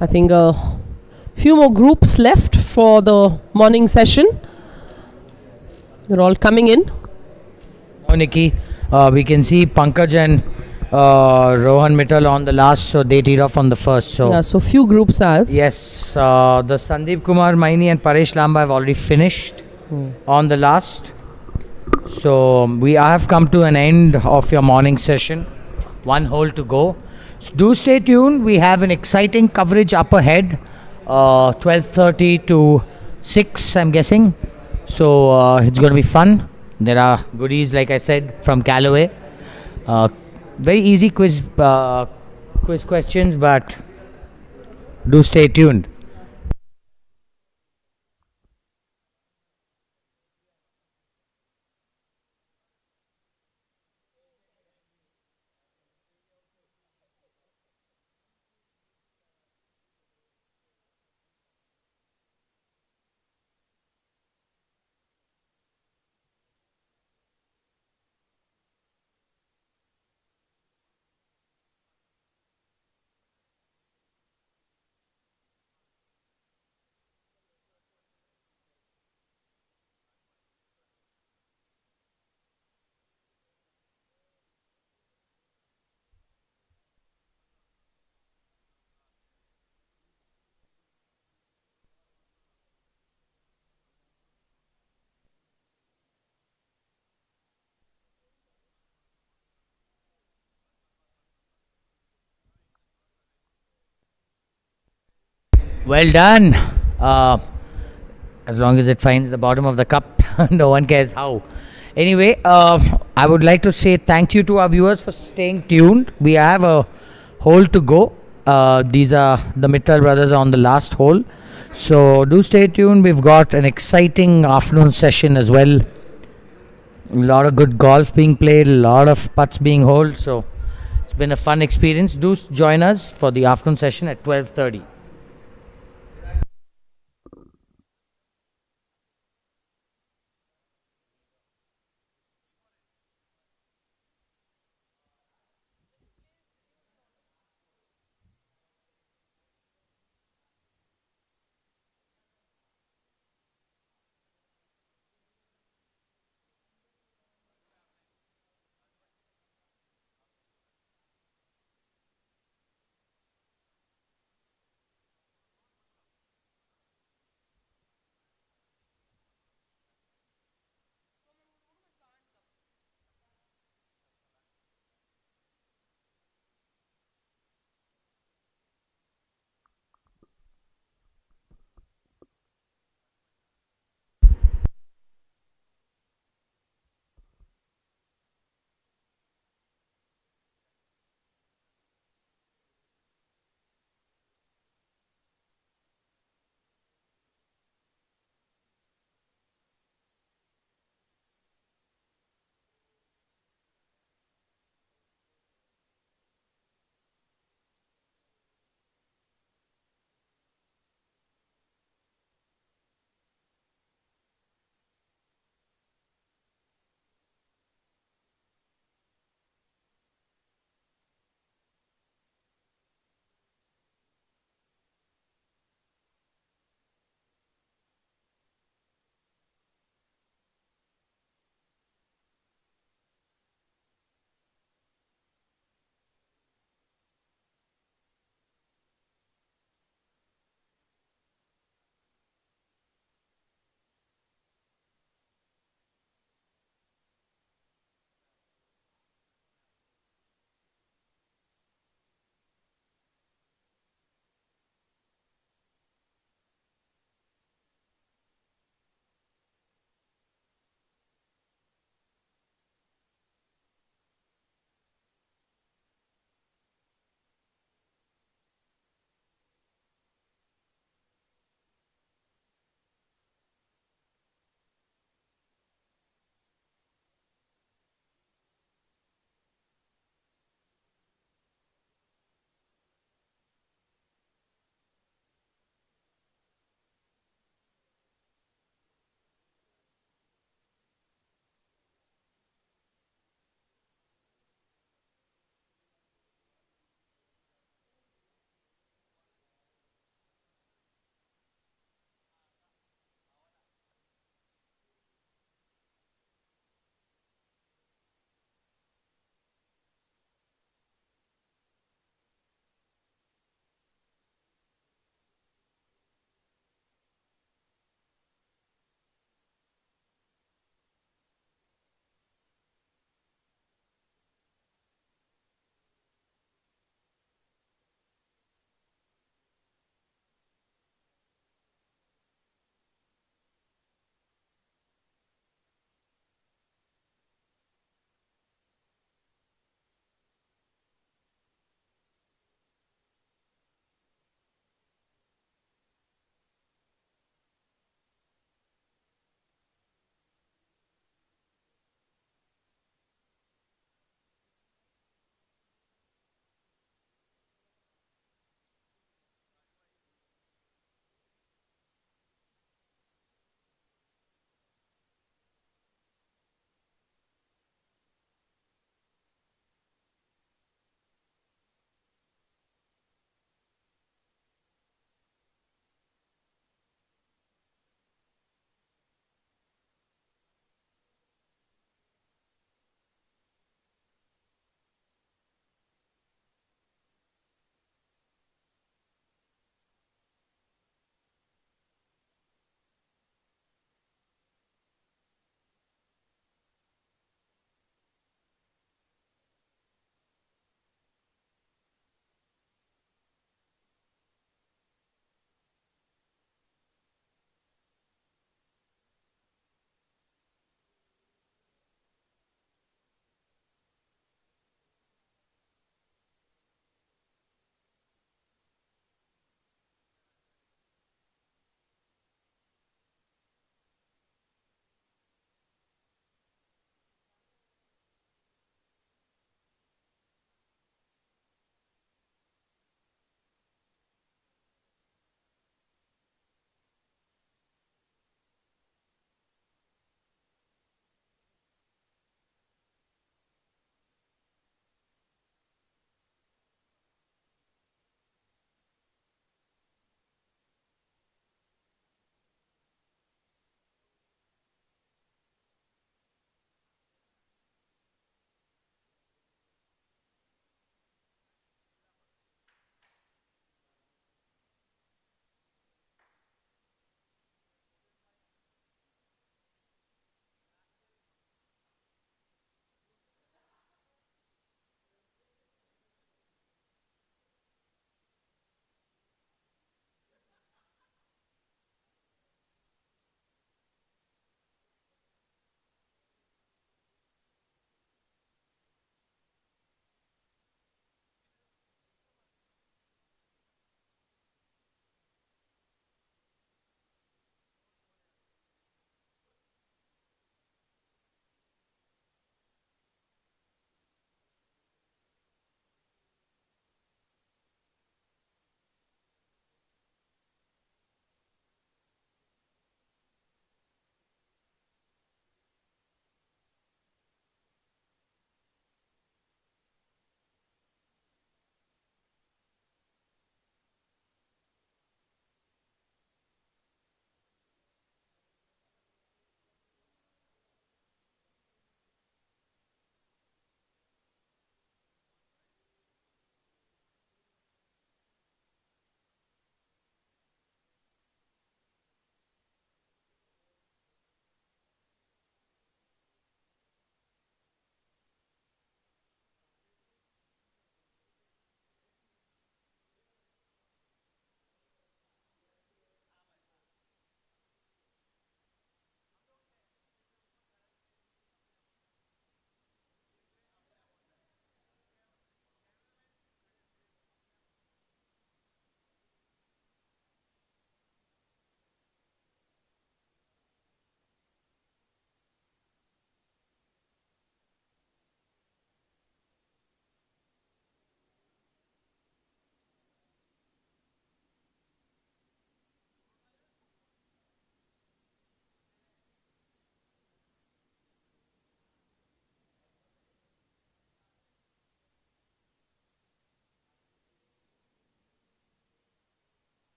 I think a few more groups left for the morning session. They're all coming in. Oh, Nikki, we can see Pankaj and Rohan Mittal on the last, so they teed off on the first. So Yeah, so few groups have. yes, the Sandeep Kumar Maini and Paresh Lamba have already finished on the last. So we have come to an end of your morning session. One hole to go. So do stay tuned. We have an exciting coverage up ahead. 12:30 to 6, I'm guessing. So it's going to be fun. There are goodies, like I said, from Callaway. Very easy quiz questions, but do stay tuned. Well done. As long as it finds the bottom of the cup, no one cares how. Anyway, I would like to say thank you to our viewers for staying tuned. We have a hole to go. These are the Mittal brothers on the last hole. So do stay tuned. We've got an exciting afternoon session as well. A lot of good golf being played, a lot of putts being holed. So it's been a fun experience. Do join us for the afternoon session at 12:30.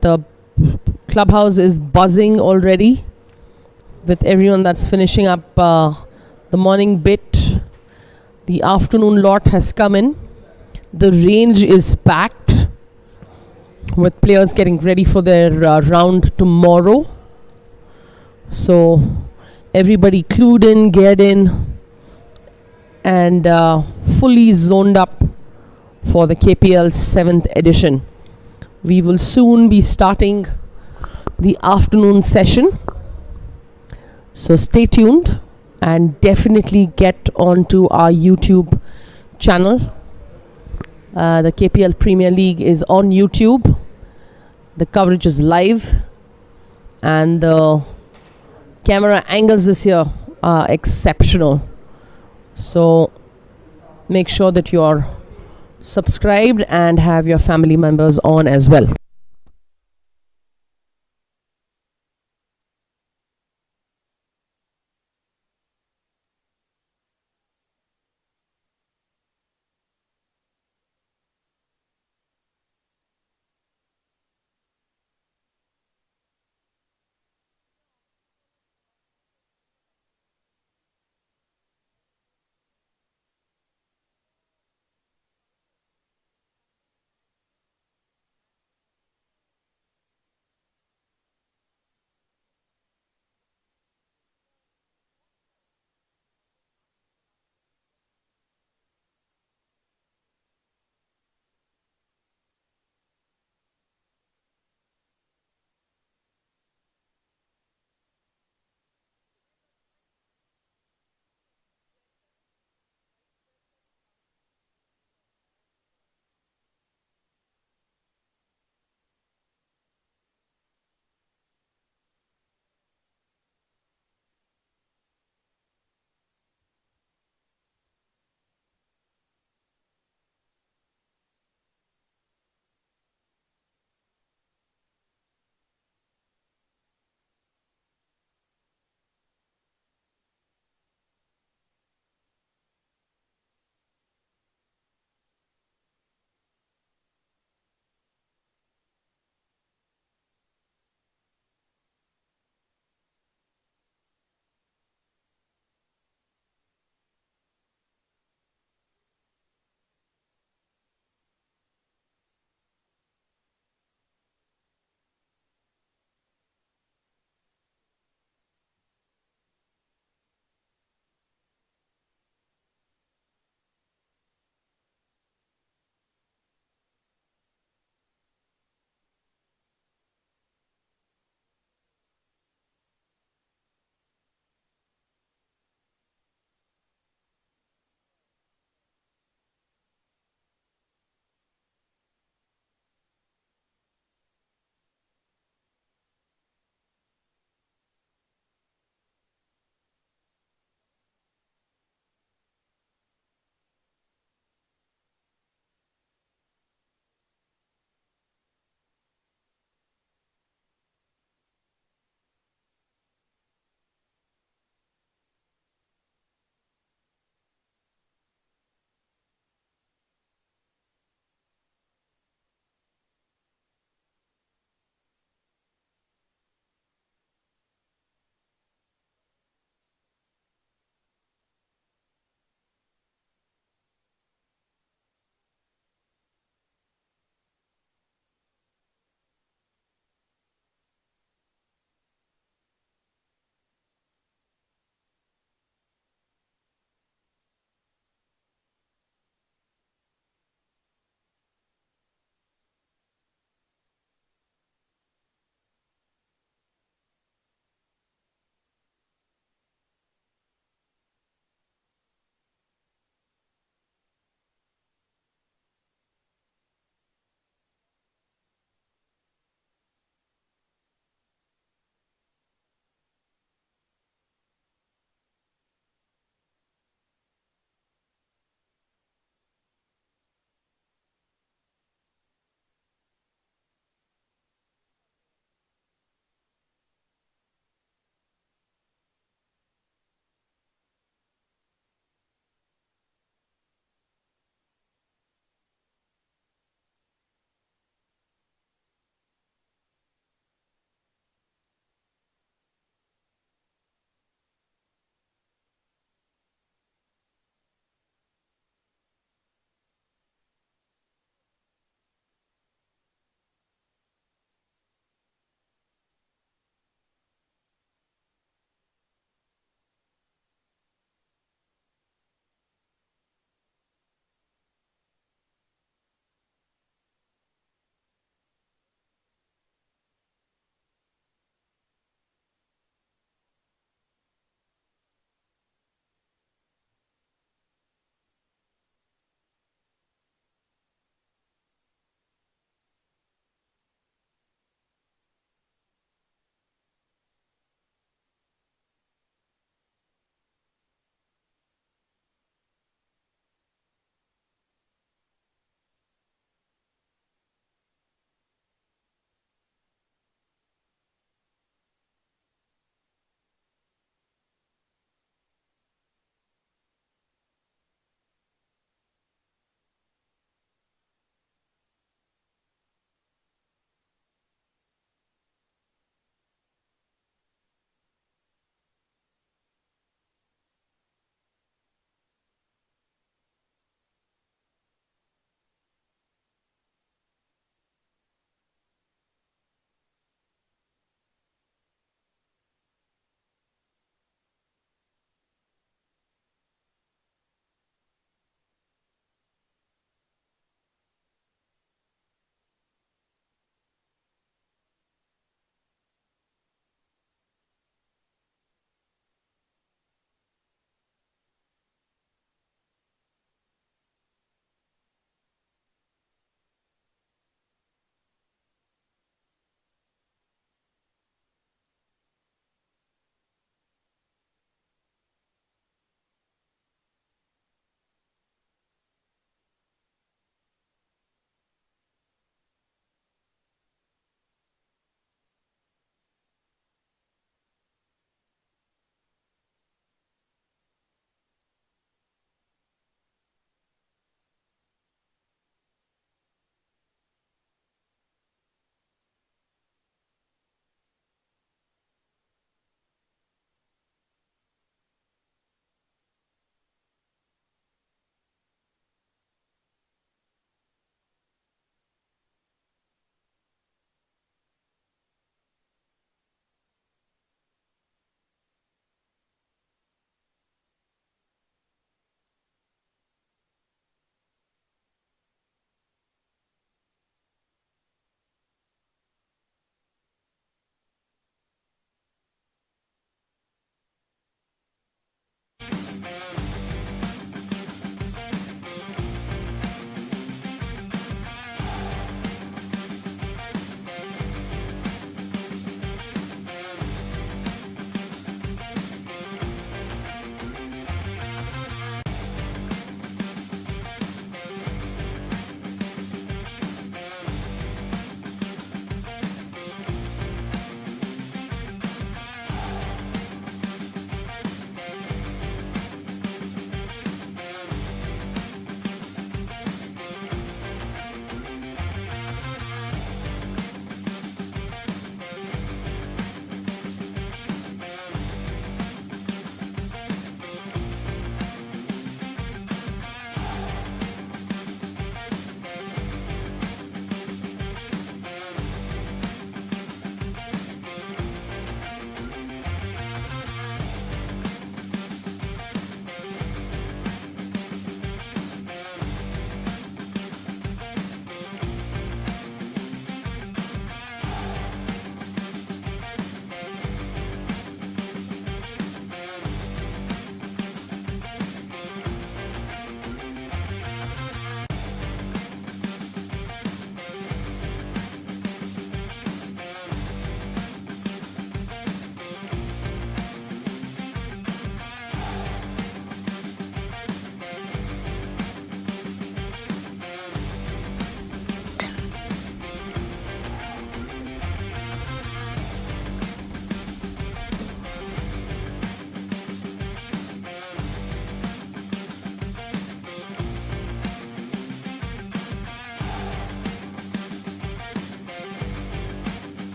The clubhouse is buzzing already with everyone that's finishing up the morning bit. The afternoon lot has come in. The range is packed with players getting ready for their round tomorrow. So everybody clued in, geared in, and fully zoned up for the KPL 7th edition. We will soon be starting the afternoon session. So stay tuned and definitely get onto our YouTube channel. The KPL Premier League is on YouTube. The coverage is live, and the camera angles this year are exceptional. So make sure that you're subscribed and have your family members on as well.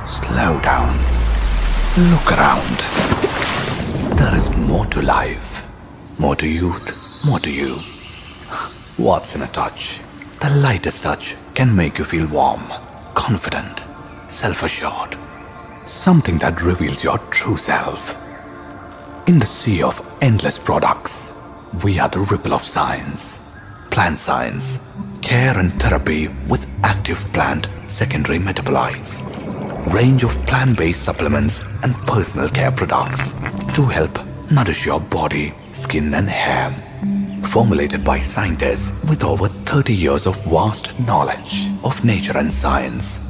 Slow down. Look around. There is more to life. More to youth. More to you. What's in a touch? The lightest touch can make you feel warm, confident, self-assured. Something that reveals your true self. In the sea of endless products, we are the ripple of science. Plant science. Care and therapy with active plant secondary metabolites. Range of plant-based supplements and personal care products to help nourish your body, skin and hair. Formulated by scientists with over 30 years of vast knowledge of nature and science.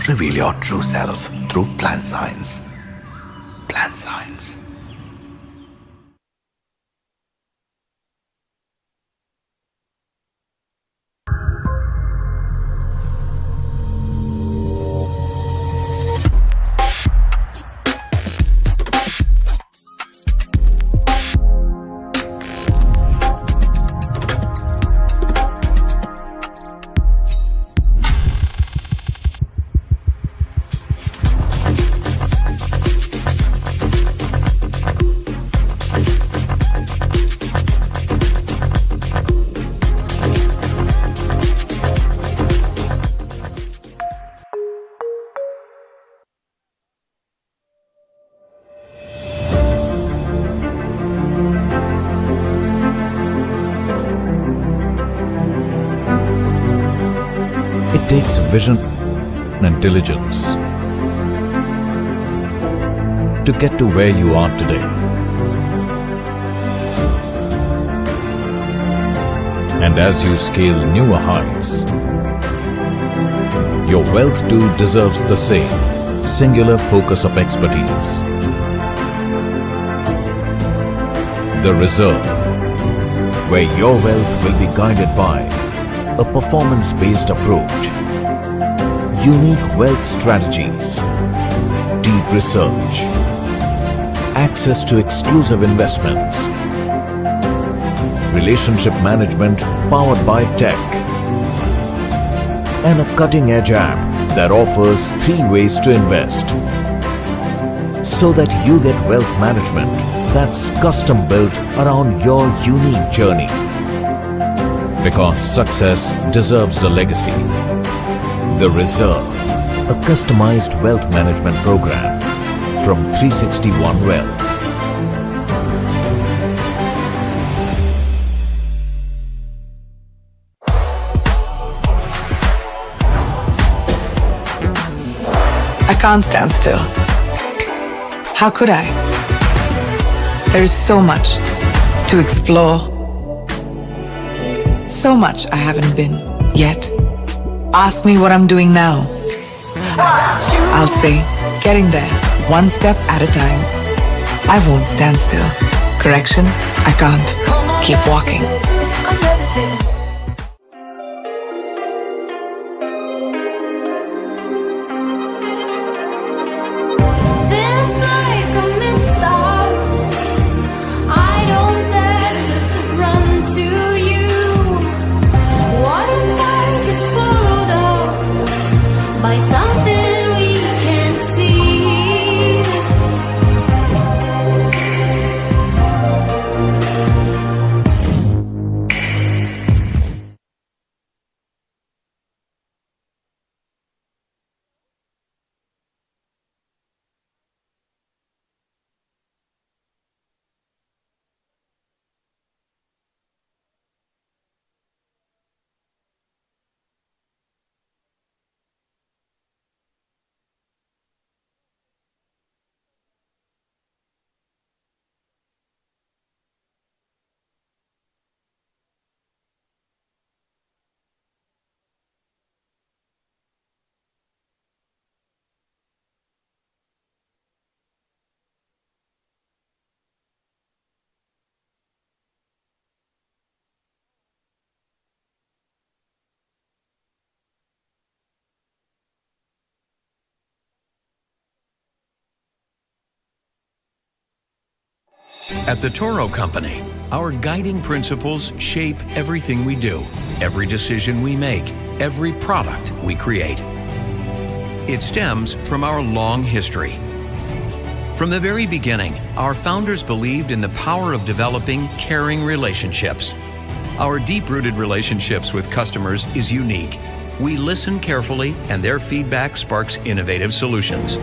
Reveal your true self through plant science. Plant science. It takes vision and diligence to get to where you are today. And as you scale newer heights, your wealth too deserves the same singular focus of expertise. The Reserve, where your wealth will be guided by a performance-based approach, unique wealth strategies, deep research, access to exclusive investments, relationship management powered by tech, and a cutting-edge app that offers 3 ways to invest, so that you get wealth management that's custom-built around your unique journey. Because success deserves a legacy. The Reserve, a customized wealth management program from 361 Wealth. I can't stand still. How could I? There is so much to explore. So much I haven't been yet. Ask me what I'm doing now. I'll say, getting there, one step at a time. I won't stand still. Correction, I can't. Keep walking. At the Toro Company, our guiding principles shape everything we do, every decision we make, every product we create. It stems from our long history. From the very beginning, our founders believed in the power of developing caring relationships. Our deep-rooted relationships with customers is unique. We listen carefully, and their feedback sparks innovative solutions.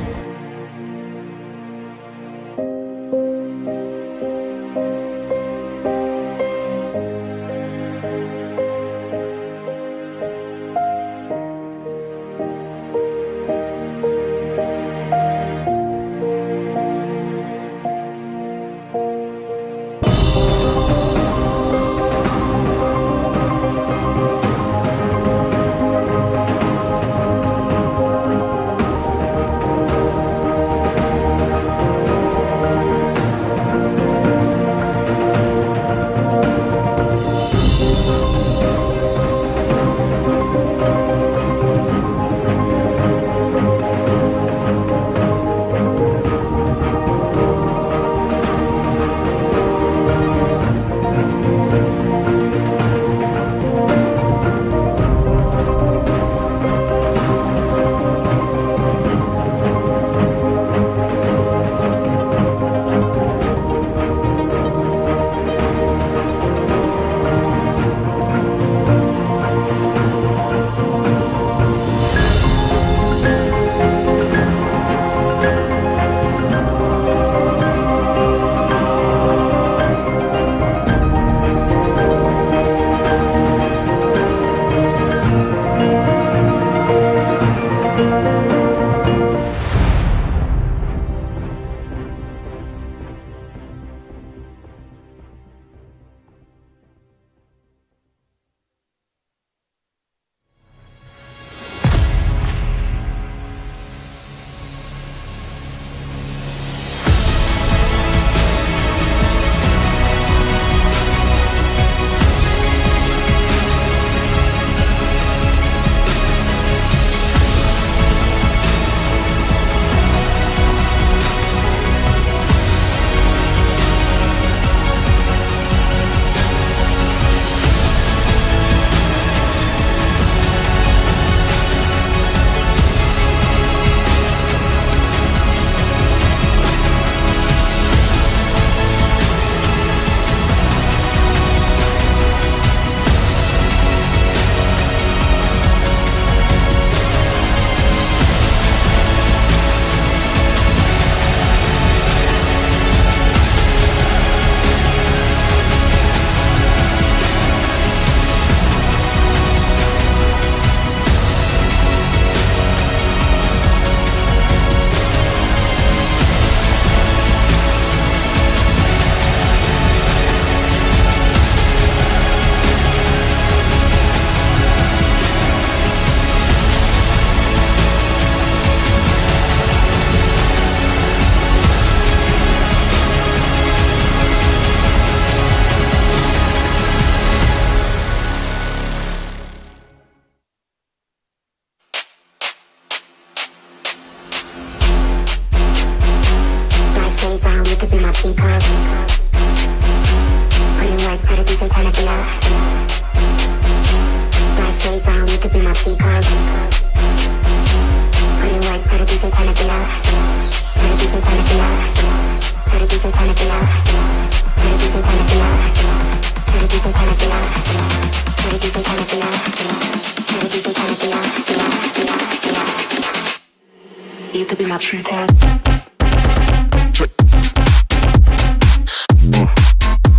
You could be my true card.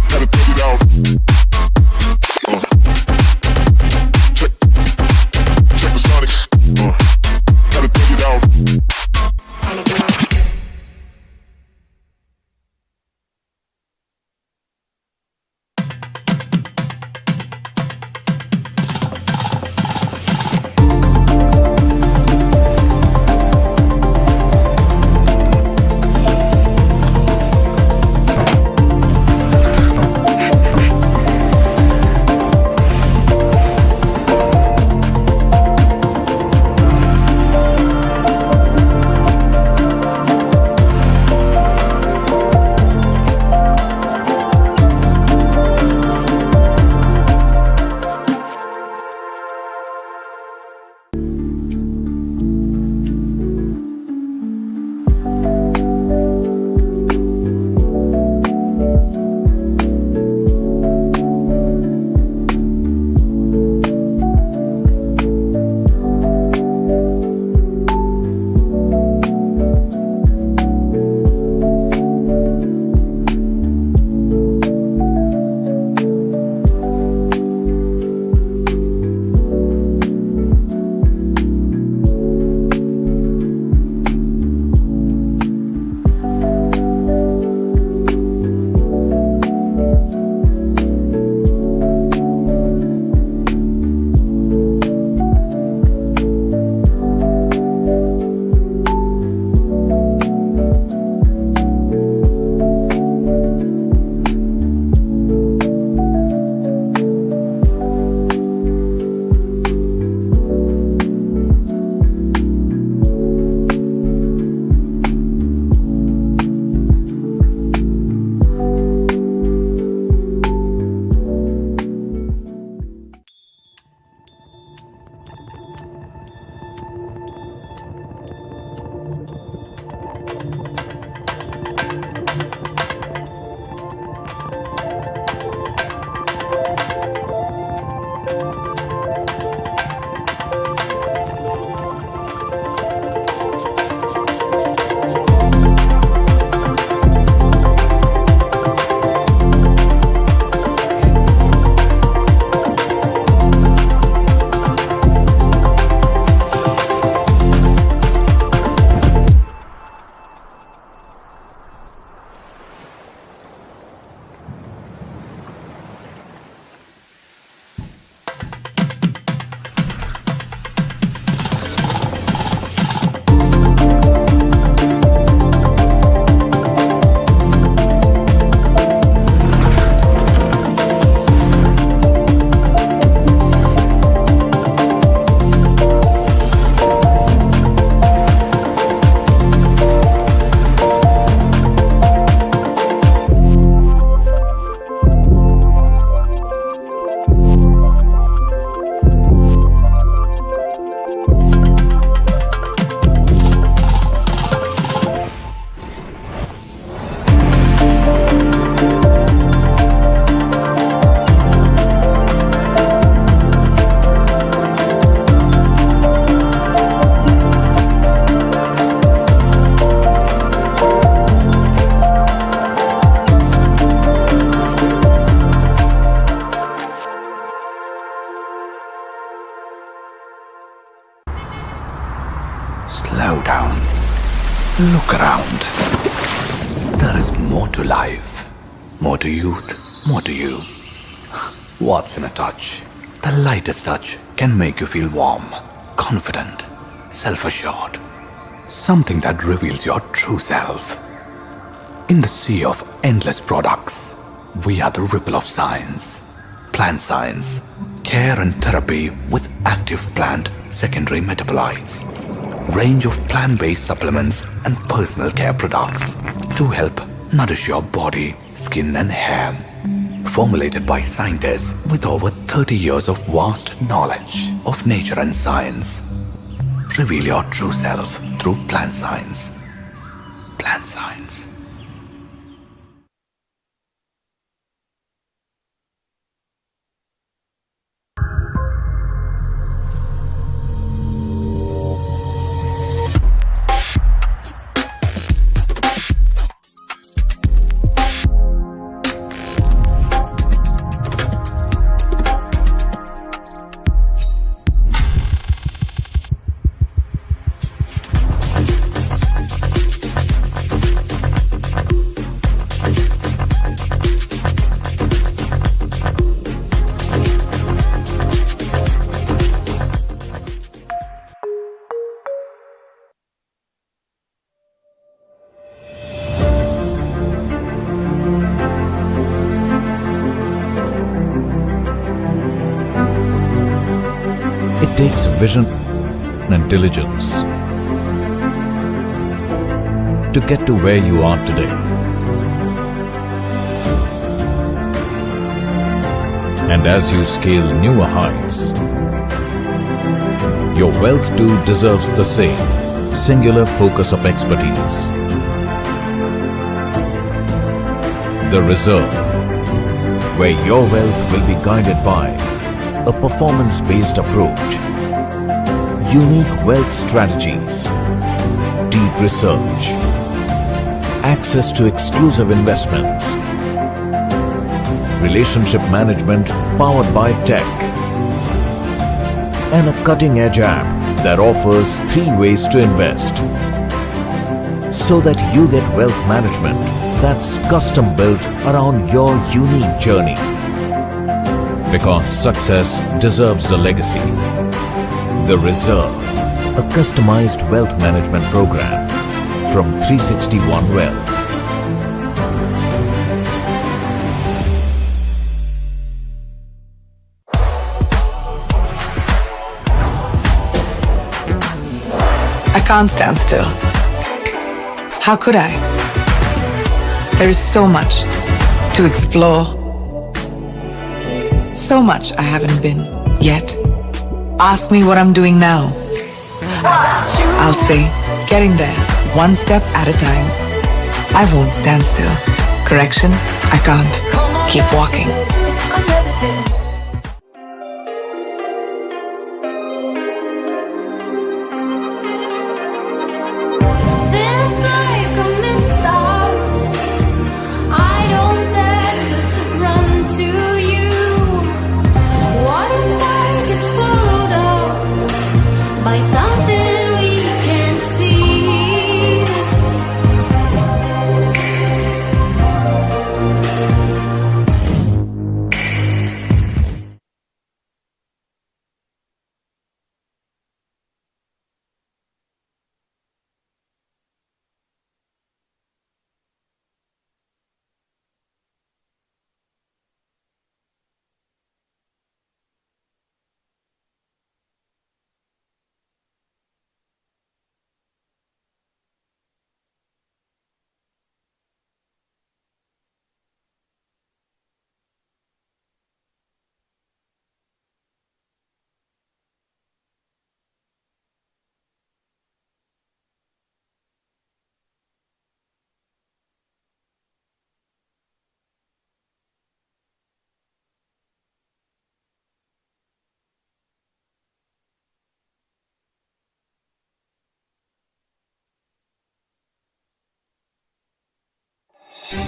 Gotta take it out. Check the sonic. Gotta take it out. Slow down. Look around. There is more to life. More to youth. More to you. What's in a touch? The lightest touch can make you feel warm, confident, self-assured. Something that reveals your true self. In the sea of endless products, we are the ripple of science. Plant science, care and therapy with active plant secondary metabolites. Range of plant-based supplements and personal care products to help nourish your body, skin and hair. Formulated by scientists with over 30 years of vast knowledge of nature and science. Reveal your true self through plant science. Plant science. It takes vision and diligence to get to where you are today. And as you scale newer heights, your wealth too deserves the same singular focus of expertise. The Reserve, where your wealth will be guided by a performance-based approach, unique wealth strategies, deep research, access to exclusive investments, relationship management powered by tech, and a cutting-edge app that offers 3 ways to invest so that you get wealth management that's custom built around your unique journey. Because success deserves a legacy. The Reserve, a customized wealth management program from 361 Wealth. I can't stand still. How could I? There is so much to explore. So much I haven't been yet. Ask me what I'm doing now. I'll say, getting there, one step at a time. I won't stand still. Correction, I can't. Keep walking.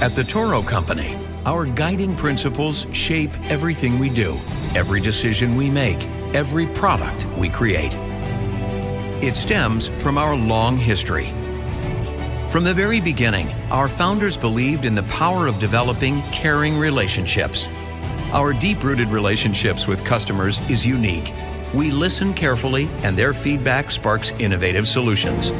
At the Toro Company, our guiding principles shape everything we do, every decision we make, every product we create. It stems from our long history. From the very beginning, our founders believed in the power of developing caring relationships. Our deep-rooted relationships with customers is unique. We listen carefully, and their feedback sparks innovative solutions.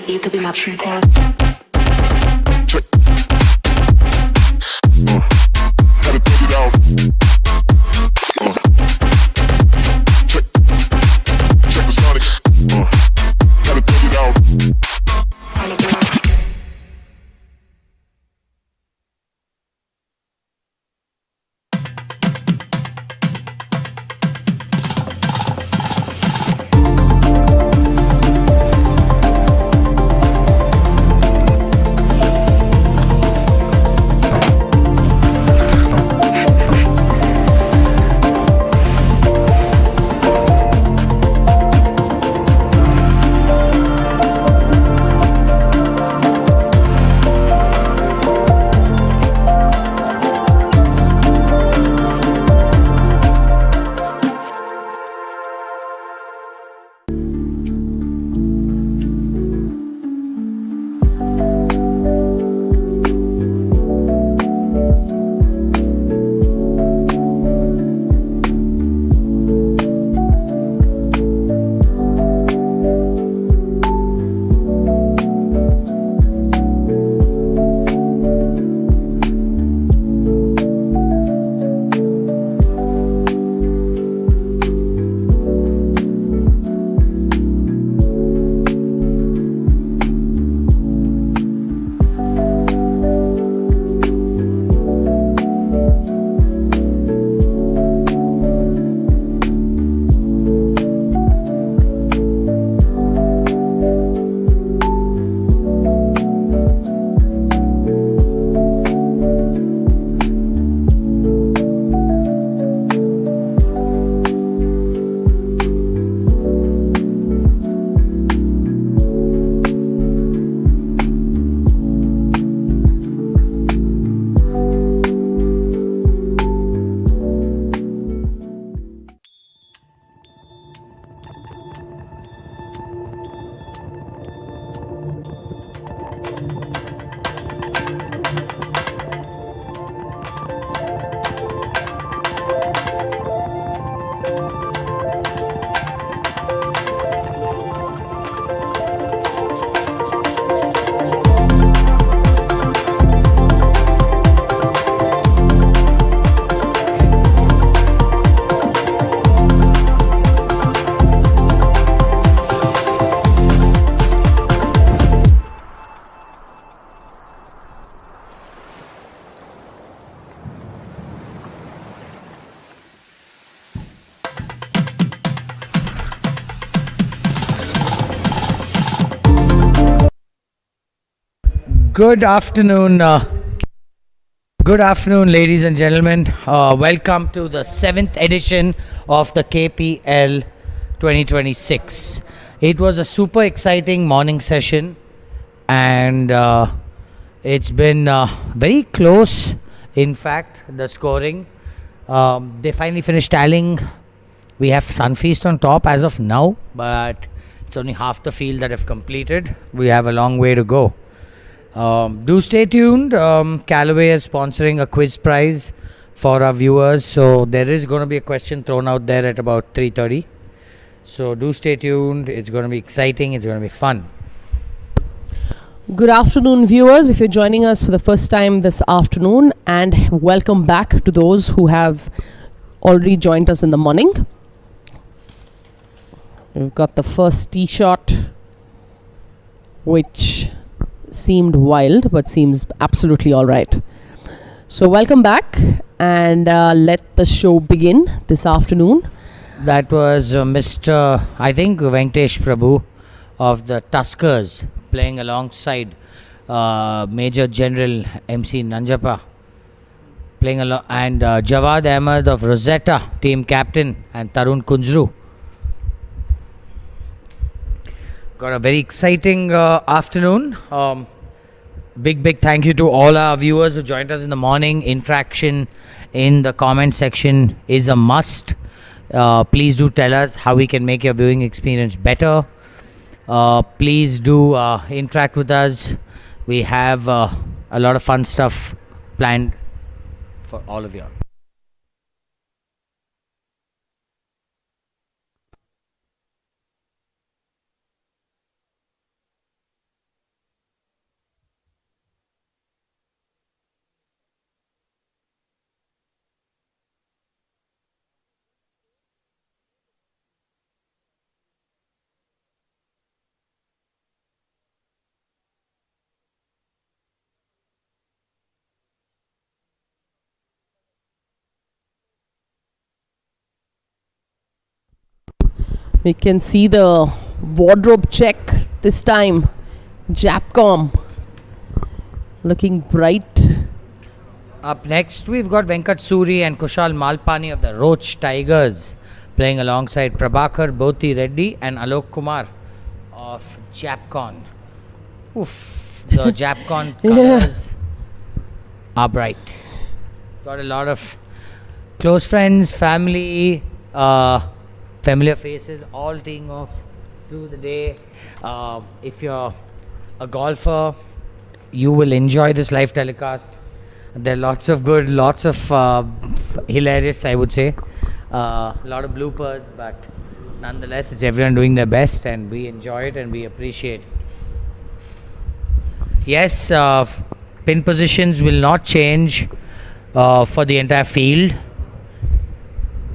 You could be my true love. Gotta take it out. Check the sonic. Gotta take it out. Good afternoon. Good afternoon, ladies and gentlemen. Welcome to the 7th edition of the KPL 2026. It was a super exciting morning session, and it's been very close. In fact, the scoring, they finally finished tallying. We have Sunfeast on top as of now, but it's only half the field that have completed. We have a long way to go. Do stay tuned. Callaway is sponsoring a quiz prize for our viewers, so there is going to be a question thrown out there at about 3:30. So do stay tuned. It's going to be exciting. It's going to be fun. Good afternoon, viewers. If you're joining us for the first time this afternoon, and welcome back to those who have already joined us in the morning. We've got the first tee shot, which seemed wild but seems absolutely all right. So welcome back, and let the show begin this afternoon. That was Mr. I think Venkatesh Prabhu of the Tuskers playing alongside Major General MC Nanjappa playing along, and Jawad Ahmed of Rosetta team captain, and Tarun Kunjru. Got a very exciting afternoon. Big thank you to all our viewers who joined us in the morning. Interaction in the comment section is a must. Please do tell us how we can make your viewing experience better. Please do interact with us. We have a lot of fun stuff planned for all of you. We can see the wardrobe check this time. Japcom looking bright. Up next, we've got Venkat Suri and Kushal Malpani of the Roach Tigers playing alongside Prabhakar Boti Reddy and Alok Kumar of Japcon. Oof, the Japcon colors are bright. Got a lot of close friends, family, familiar faces, all teeing off through the day. If you're a golfer, you will enjoy this live telecast. There are lots of good, lots of hilarious, I would say. A lot of bloopers, but nonetheless, it's everyone doing their best, and we enjoy it and we appreciate it. Yes, pin positions will not change for the entire field.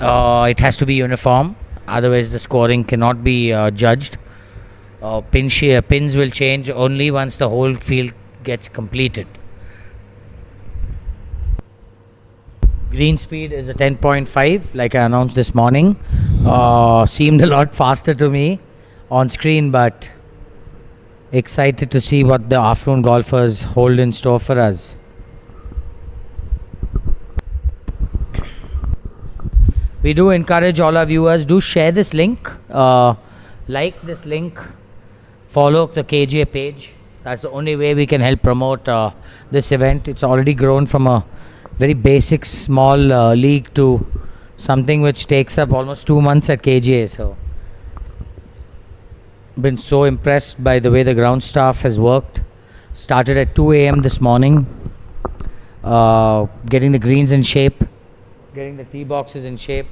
It has to be uniform. Otherwise, the scoring cannot be judged. Pins will change only once the whole field gets completed. Green speed is a 10.5, like I announced this morning. Seemed a lot faster to me on screen, but excited to see what the afternoon golfers hold in store for us. We do encourage all our viewers, do share this link, like this link, follow the KGA page. That's the only way we can help promote this event. It's already grown from a very basic small league to something which takes up almost 2 months at KGA. So, been so impressed by the way the ground staff has worked. Started at 2 a.m. this morning, getting the greens in shape, getting the tee boxes in shape.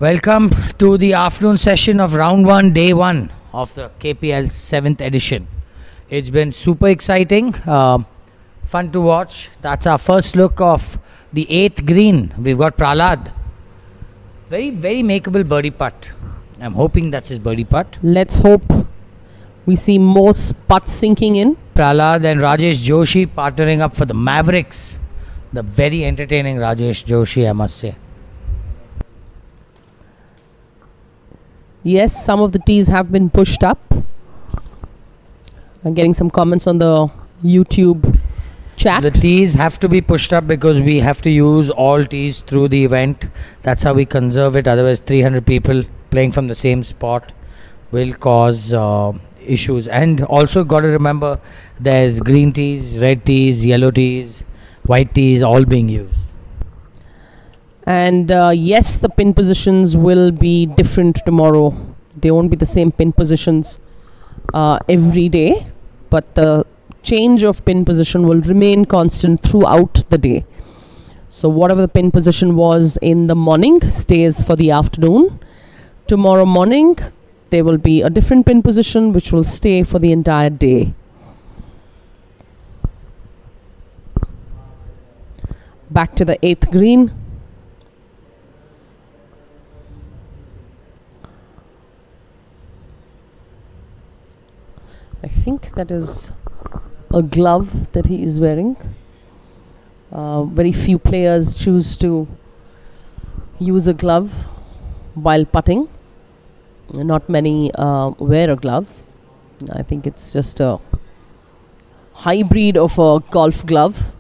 Welcome to the afternoon session of round 1, day 1 of the KPL 7th edition. It's been super exciting, fun to watch. That's our first look of the 8th green. We've got Prahlad. Very, very makeable birdie putt. I'm hoping that's his birdie putt. Let's hope we see more putts sinking in. Prahlad and Rajesh Joshi partnering up for the Mavericks. The very entertaining Rajesh Joshi, I must say. Yes, some of the tees have been pushed up. I'm getting some comments on the YouTube chat. The tees have to be pushed up because we have to use all tees through the event. That's how we conserve it. Otherwise, 300 people playing from the same spot will cause issues. And also got to remember, there's green tees, red tees, yellow tees, white tees, all being used. And yes, the pin positions will be different tomorrow. They won't be the same pin positions every day, but the change of pin position will remain constant throughout the day. So whatever the pin position was in the morning stays for the afternoon. Tomorrow morning there will be a different pin position which will stay for the entire day. Back to the 8th green. I think that is a glove that he is wearing. Very few players choose to use a glove while putting. Not many wear a glove. I think it's just a hybrid of a golf glove.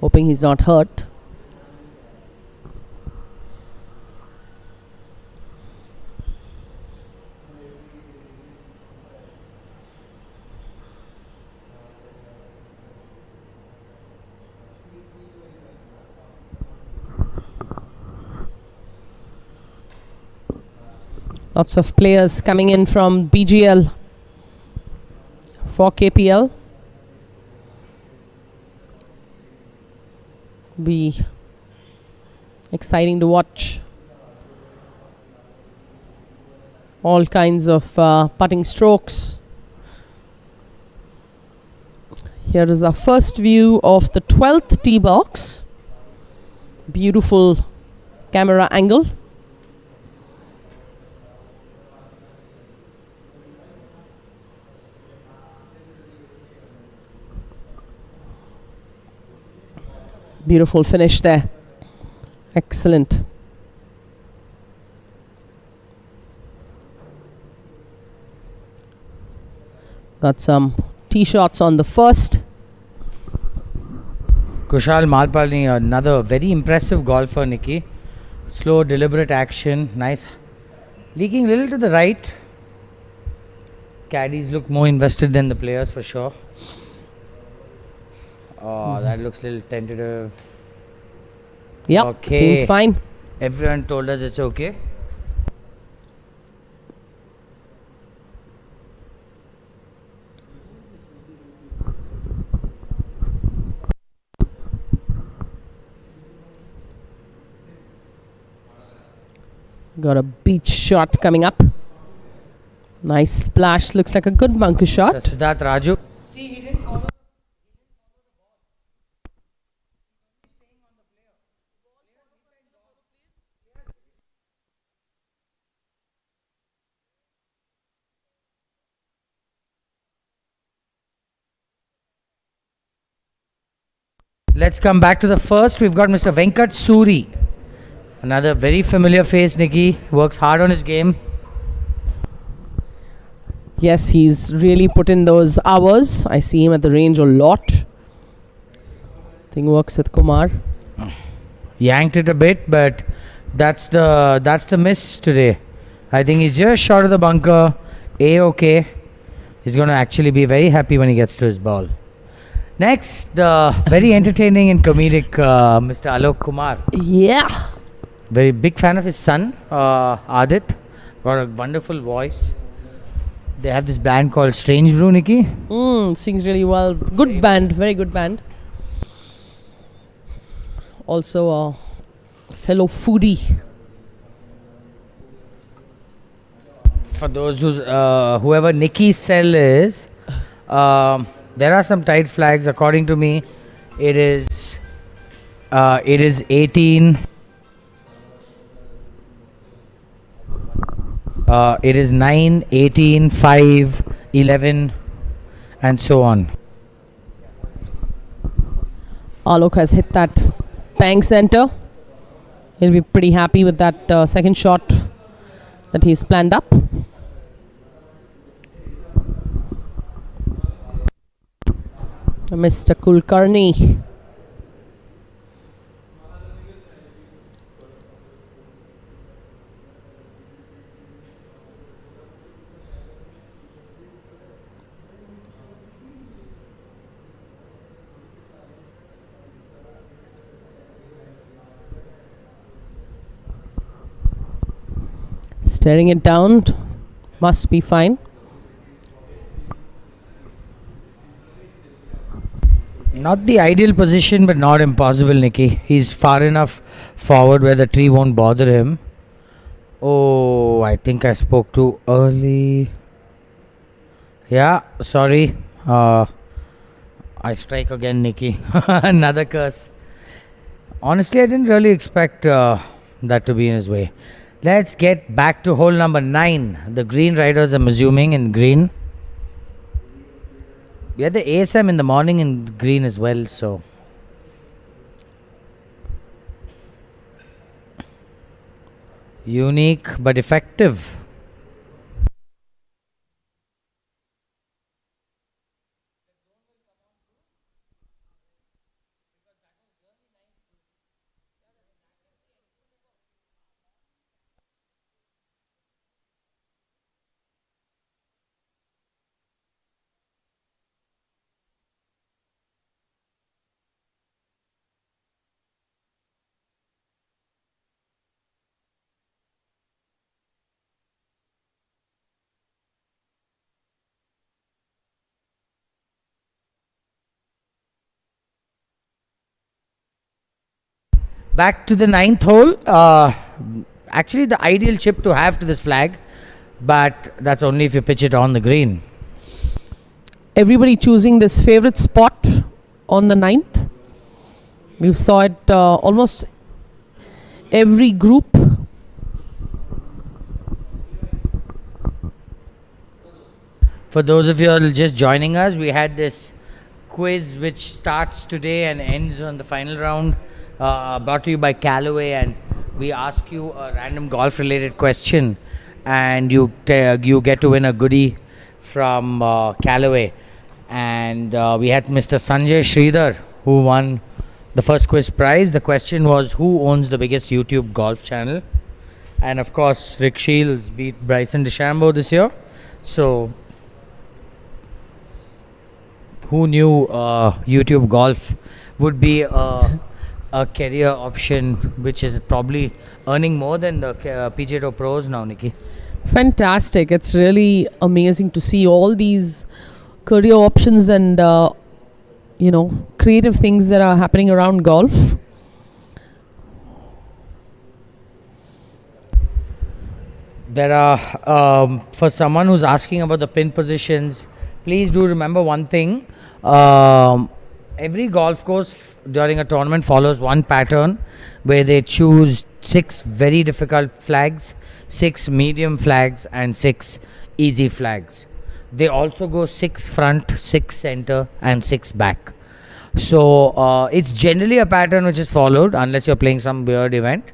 Hoping he's not hurt. Lots of players coming in from BGL for KPL. Be exciting to watch. All kinds of putting strokes. Here is our first view of the 12th tee box. Beautiful camera angle. Beautiful finish there. Excellent. Got some tee shots on the first. Kushal Malpani, another very impressive golfer, Nikki. Slow, deliberate action. Nice. Leaking a little to the right. Caddies look more invested than the players for sure. Oh, that looks a little tentative. Yep, okay. Seems fine. Everyone told us it's okay. Got a beach shot coming up. Nice splash. Looks like a good bunker shot. Siddharth Raju. See, he didn't follow. Let's come back to the first. We've got Mr. Venkat Suri. Another very familiar face, Nikki. Works hard on his game. Yes, he's really put in those hours. I see him at the range a lot. Thing works with Kumar. Yanked it a bit, but that's the miss today. I think he's just short of the bunker. A-okay. He's going to actually be very happy when he gets to his ball. Next, the very entertaining and comedic Mr. Alok Kumar. Yeah. Very big fan of his son, Adit. Got a wonderful voice. They have this band called Strange Brew, Nikki. Sings really well. Good band, very good band. Also a fellow foodie. For those whoever Nikki Sell is, there are some tight flags. According to me, it is 18. It is 9, 18, 5, 11, and so on. Alok has hit that bang center. He'll be pretty happy with that second shot that he's planned up. Mr. Kulkarni. Staring it down, must be fine. Not the ideal position, but not impossible, Nikki. He's far enough forward where the tree won't bother him. Oh, I think I spoke too early. Yeah, sorry. I strike again, Nikki. Another curse. Honestly, I didn't really expect that to be in his way. Let's get back to hole number 9. The green riders, I'm assuming, in green. We had the ASM in the morning in green as well, so. Unique but effective. Back to the 9th hole. Actually, the ideal chip to have to this flag, but that's only if you pitch it on the green. Everybody choosing this favorite spot on the 9th. We saw it almost every group. For those of you who are just joining us, we had this quiz which starts today and ends on the final round. Brought to you by Callaway, and we ask you a random golf related question, and you get to win a goodie from Callaway. And we had Mr. Sanjay Sridhar who won the first quiz prize. The question was, who owns the biggest YouTube golf channel? And of course, Rick Shields beat Bryson DeChambeau this year. So who knew YouTube golf would be a career option, which is probably earning more than the PGA Tour pros now, Nikki. Fantastic. It's really amazing to see all these career options and creative things that are happening around golf. There are, for someone who's asking about the pin positions, please do remember one thing. Every golf course during a tournament follows one pattern where they choose 6 very difficult flags, 6 medium flags, and 6 easy flags. They also go 6 front, 6 center, and 6 back. So it's generally a pattern which is followed unless you're playing some weird event.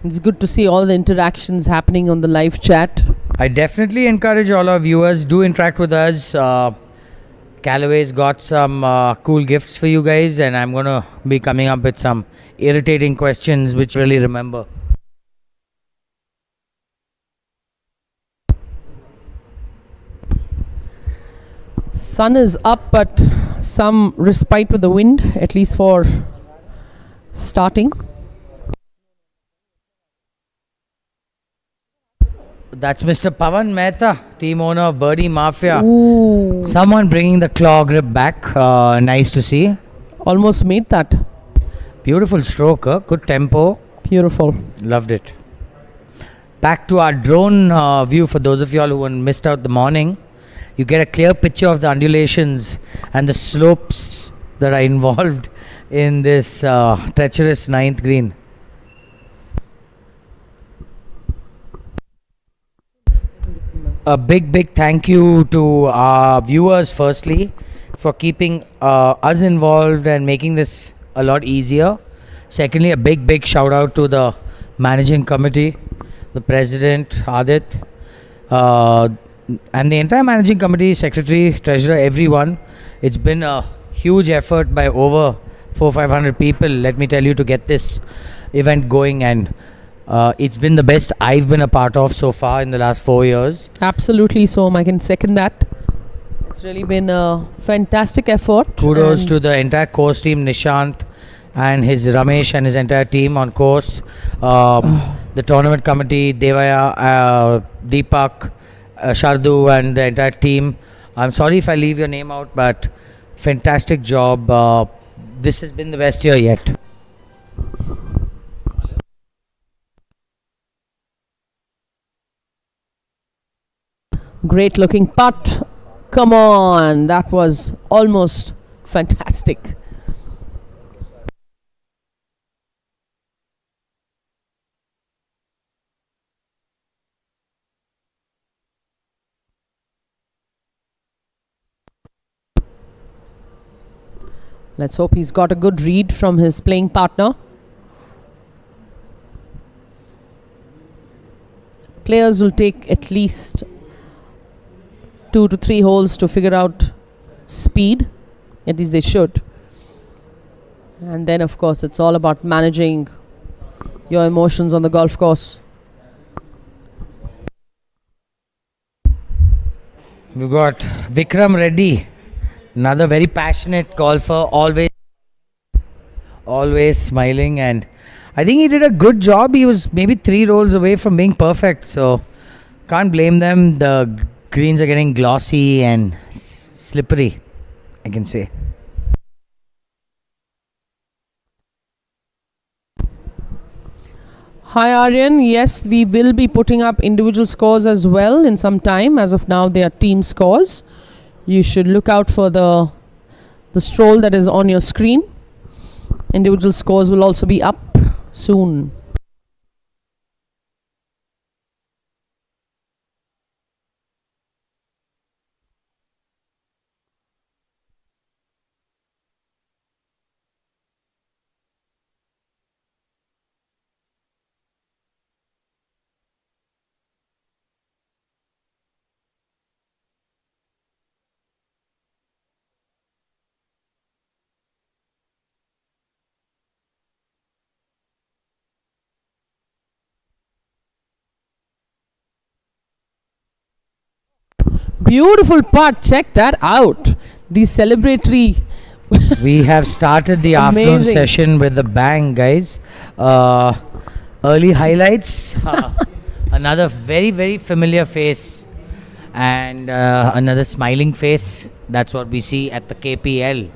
It's good to see all the interactions happening on the live chat. I definitely encourage all our viewers, do interact with us. Callaway's got some cool gifts for you guys, and I'm going to be coming up with some irritating questions which really remember. Sun is up, but some respite with the wind, at least for starting. That's Mr. Pavan Mehta, team owner of Birdie Mafia. Ooh, Someone bringing the claw grip back. Nice to see. almost made that. Beautiful stroke, good tempo. Beautiful. Loved it. Back to our drone view for those of you all who missed out the morning. You get a clear picture of the undulations and the slopes that are involved in this treacherous ninth green. A big thank you to our viewers firstly for keeping us involved and making this a lot easier. Secondly, a big shout out to the managing committee, the president Adit, and the entire managing committee, secretary, treasurer, everyone. It's been a huge effort by over 400-500 people, let me tell you, to get this event going, and it's been the best I've been a part of so far in the last 4 years. Absolutely, so I can second that. It's really been a fantastic effort. Kudos to the entire course team, Nishant and his Ramesh and his entire team on course. The tournament committee, Devaya, Deepak, Shardu and the entire team. I'm sorry if I leave your name out, but fantastic job. This has been the best year yet. Great looking putt. Come on, that was almost fantastic. Let's hope he's got a good read from his playing partner. Players will take at least 2 to 3 holes to figure out speed. At least they should. And then, of course, it's all about managing your emotions on the golf course. We've got Vikram Reddy, another very passionate golfer, always smiling, and I think he did a good job. He was maybe 3 rolls away from being perfect, so can't blame them. The greens are getting glossy and slippery, I can say. Hi Aryan, yes, we will be putting up individual scores as well in some time. As of now, they are team scores. You should look out for the stroll that is on your screen. Individual scores will also be up soon. Beautiful putt, check that out. The celebratory. We have started the afternoon Amazing. session with a bang, guys. Early highlights. Another very familiar face and another smiling face. That's what we see at the KPL.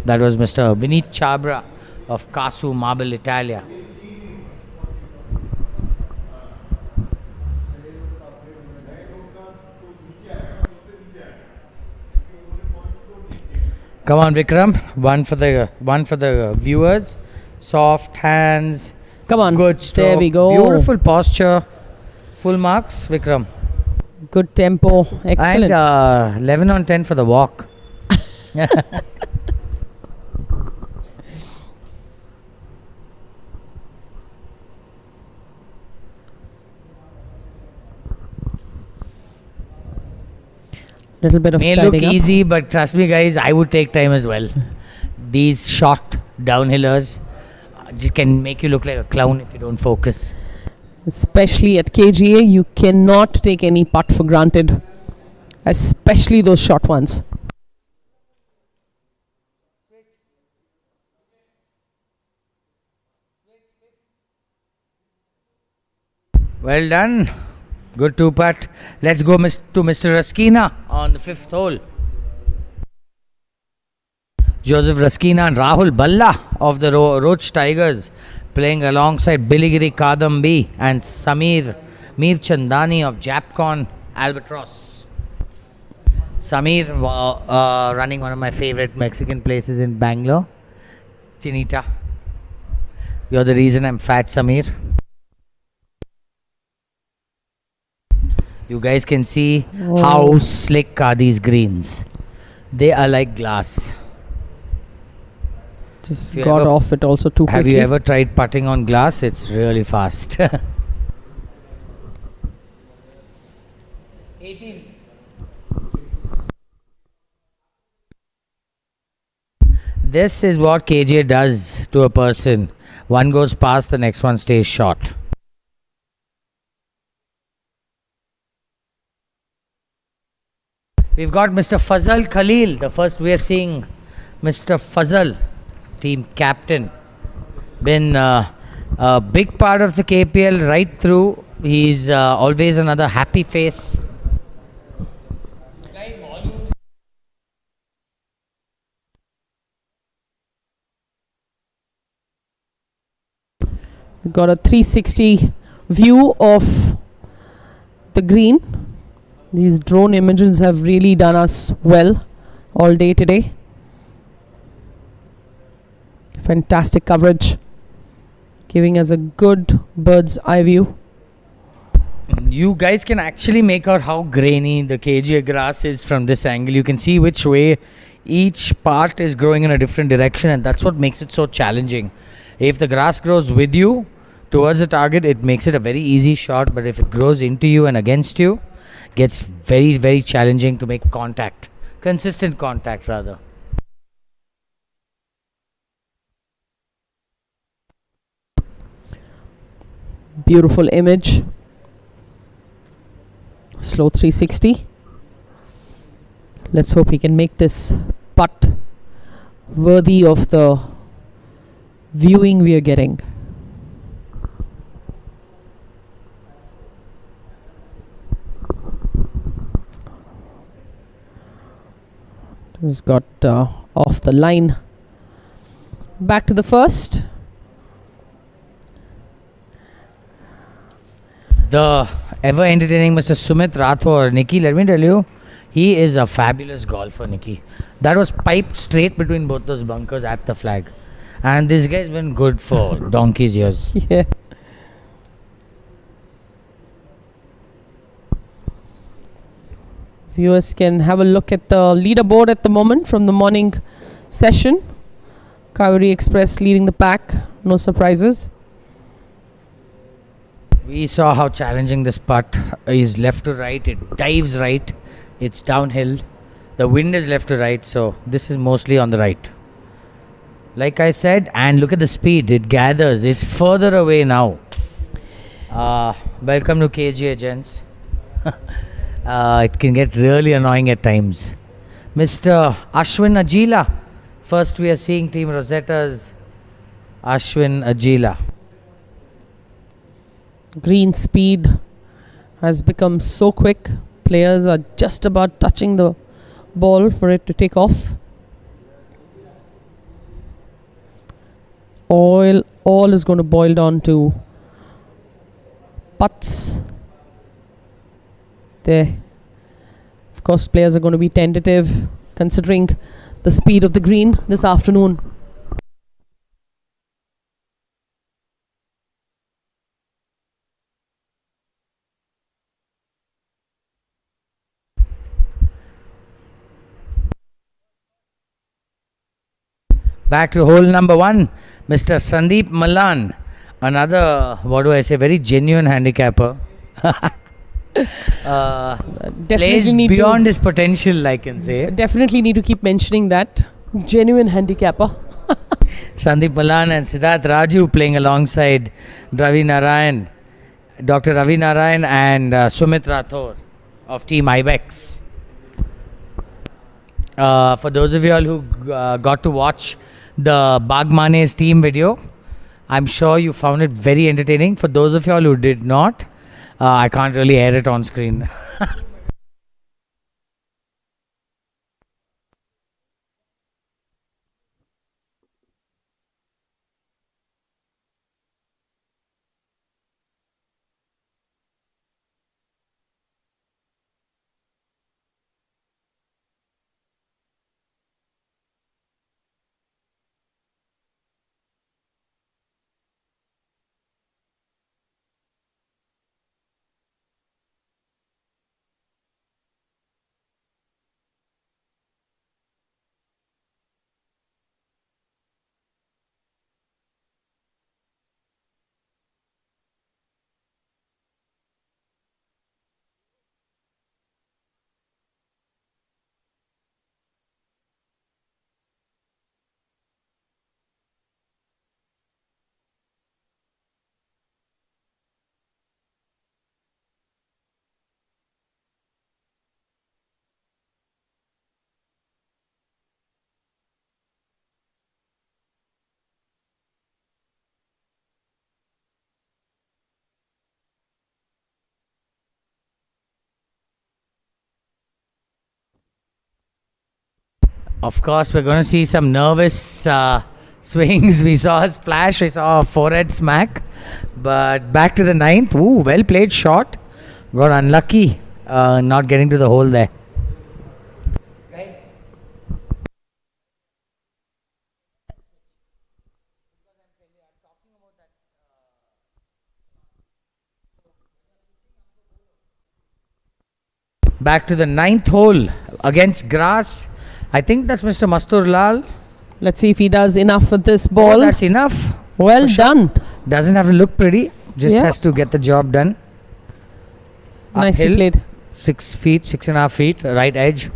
That was Mr. Vineet Chabra of Casu Marble Italia. Come on, Vikram. One for the viewers. Soft hands. Come on. Good stroke. There we go. Beautiful posture. Full marks, Vikram. Good tempo. Excellent. And 11 on 10 for the walk. Little bit of May look tidying up. easy, but trust me, guys, I would take time as well. These short downhillers just can make you look like a clown if you don't focus. Especially at KGA, you cannot take any putt for granted. Especially those short ones. Well done. Good 2-putt. Let's go to Mr. Raskina on the 5th hole. Joseph Raskina and Rahul Balla of the Roach Tigers playing alongside Biligiri Kadambi and Samir Mir Chandani of Japcon Albatross. Samir running one of my favorite Mexican places in Bangalore, Chinita. You're the reason I'm fat, Samir. You guys can see how slick are these greens. They are like glass. Just got off it also too quickly. Have you ever tried putting on glass? It's really fast. 18. This is what KGA does to a person. One goes past, the next one stays short. We've got Mr. Fazal Khalil. The first we are seeing Mr. Fazal, team captain. Been a big part of the KPL right through. He's always another happy face. We've got a 360 view of the green. These drone images have really done us well all day today. Fantastic coverage, giving us a good bird's eye view. You guys can actually make out how grainy the KGA grass is from this angle. You can see which way each part is growing in a different direction, and that's what makes it so challenging. If the grass grows with you towards the target, it makes it a very easy shot, but if it grows into you and against you, it gets very, very challenging to make contact. Consistent contact, rather. Beautiful image. Slow 360. Let's hope he can make this putt worthy of the viewing we are getting. He's got off the line. Back to the first. The ever entertaining Mr. Sumit Rathore. Nikki, let me tell you, he is a fabulous golfer, Nikki. That was piped straight between both those bunkers at the flag. And this guy's been good for donkey's years. Yeah. Viewers can have a look at the leaderboard at the moment from the morning session. Kaveri Express leading the pack. No surprises. We saw how challenging this putt is. Left to right, it dives right, it's downhill. The wind is left to right, so this is mostly on the right. Like I said, and look at the speed, it gathers, it's further away now. Welcome to KGA, gents. It can get really annoying at times. Mr. Ashwin Ajila. First we are seeing Team Rosetta's Ashwin Ajila. Green speed has become so quick. Players are just about touching the ball for it to take off. All is going to boil down to putts. There, of course, players are going to be tentative considering the speed of the green this afternoon. Back to hole number 1, Mr. Sandeep Malan, another, very genuine handicapper. Plays beyond his potential, I can say. Definitely need to keep mentioning that. Genuine handicapper. Sandeep Malan and Siddharth Raju playing alongside Ravi Narayan, Dr. Ravi Narayan and Sumit Rathore of Team Ibex. For those of you all who got to watch the Bagmane's team video, I'm sure you found it very entertaining. For those of you all who did not, I can't really air it on screen. Of course, we're going to see some nervous swings. We saw a splash, we saw a forehead smack. But back to the ninth. Ooh, well played shot. Got unlucky not getting to the hole there. Back to the ninth hole against grass. I think that's Mr. Mastur Lal. Let's see if he does enough with this ball. Oh, that's enough. Well done. Doesn't have to look pretty. Just has to get the job done. Nicely Uphill, played. 6 feet, 6.5 feet, right edge.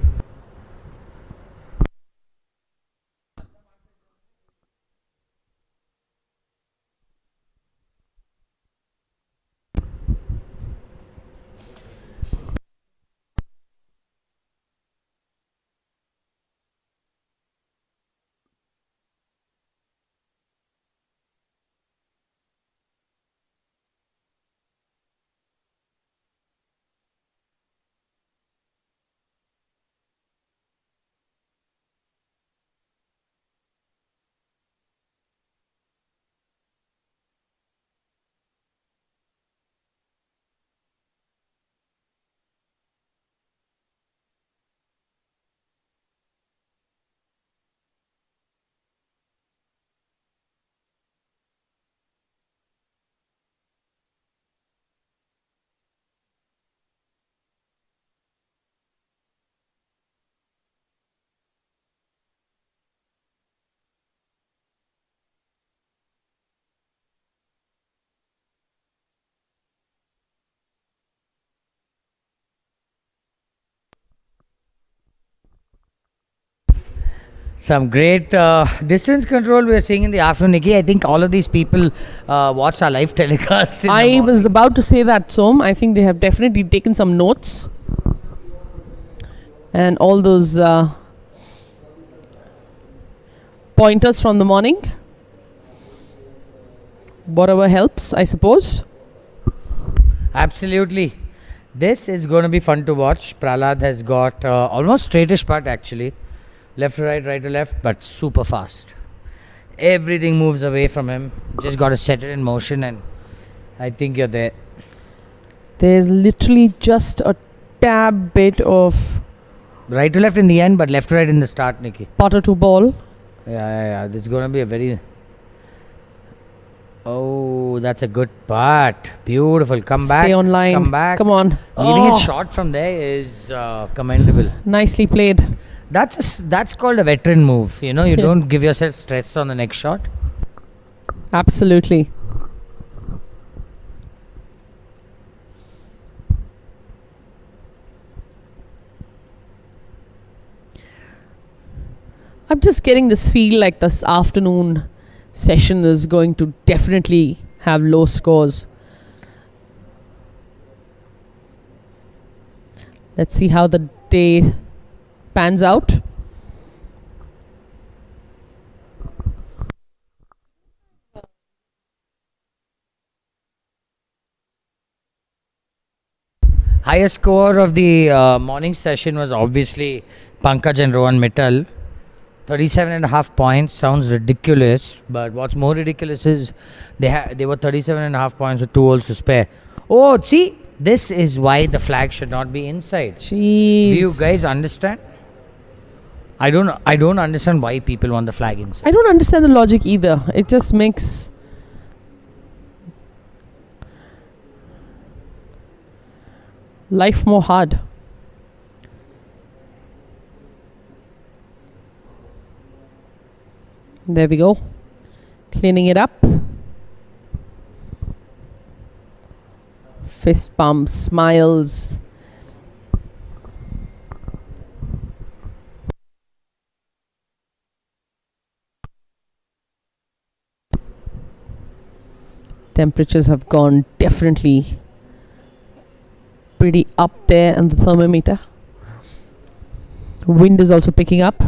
Some great distance control we are seeing in the afternoon, Nikki. I think all of these people watched our live telecast. I was about to say that, Som. I think they have definitely taken some notes. And all those pointers from the morning. Whatever helps, I suppose. Absolutely. This is going to be fun to watch. Prahlad has got almost straightish putt actually. Left to right to left, but super fast. Everything moves away from him. Just got to set it in motion, and I think you're there. There's literally just a tad bit of Right to left in the end, but left to right in the start, Nikki. putter to ball. Yeah. This is going to be a very... Oh, that's a good putt. Beautiful. Come back. Stay on line. Come back. Come on. Leaving it short from there is commendable. Nicely played. That's called a veteran move. You know, you don't give yourself stress on the next shot. Absolutely. I'm just getting this feel like this afternoon session is going to definitely have low scores. Let's see how the day pans out. Highest score of the morning session was obviously Pankaj and Rohan Mittal. 37.5 points sounds ridiculous, but what's more ridiculous is they were 37.5 points with 2 holes to spare. Oh, see, this is why the flag should not be inside. Jeez. Do you guys understand? I don't understand why people want the flag inside. I don't understand the logic either. It just makes life more hard. There we go. Cleaning it up. Fist pumps, smiles. Temperatures have gone definitely pretty up there on the thermometer. Wind is also picking up.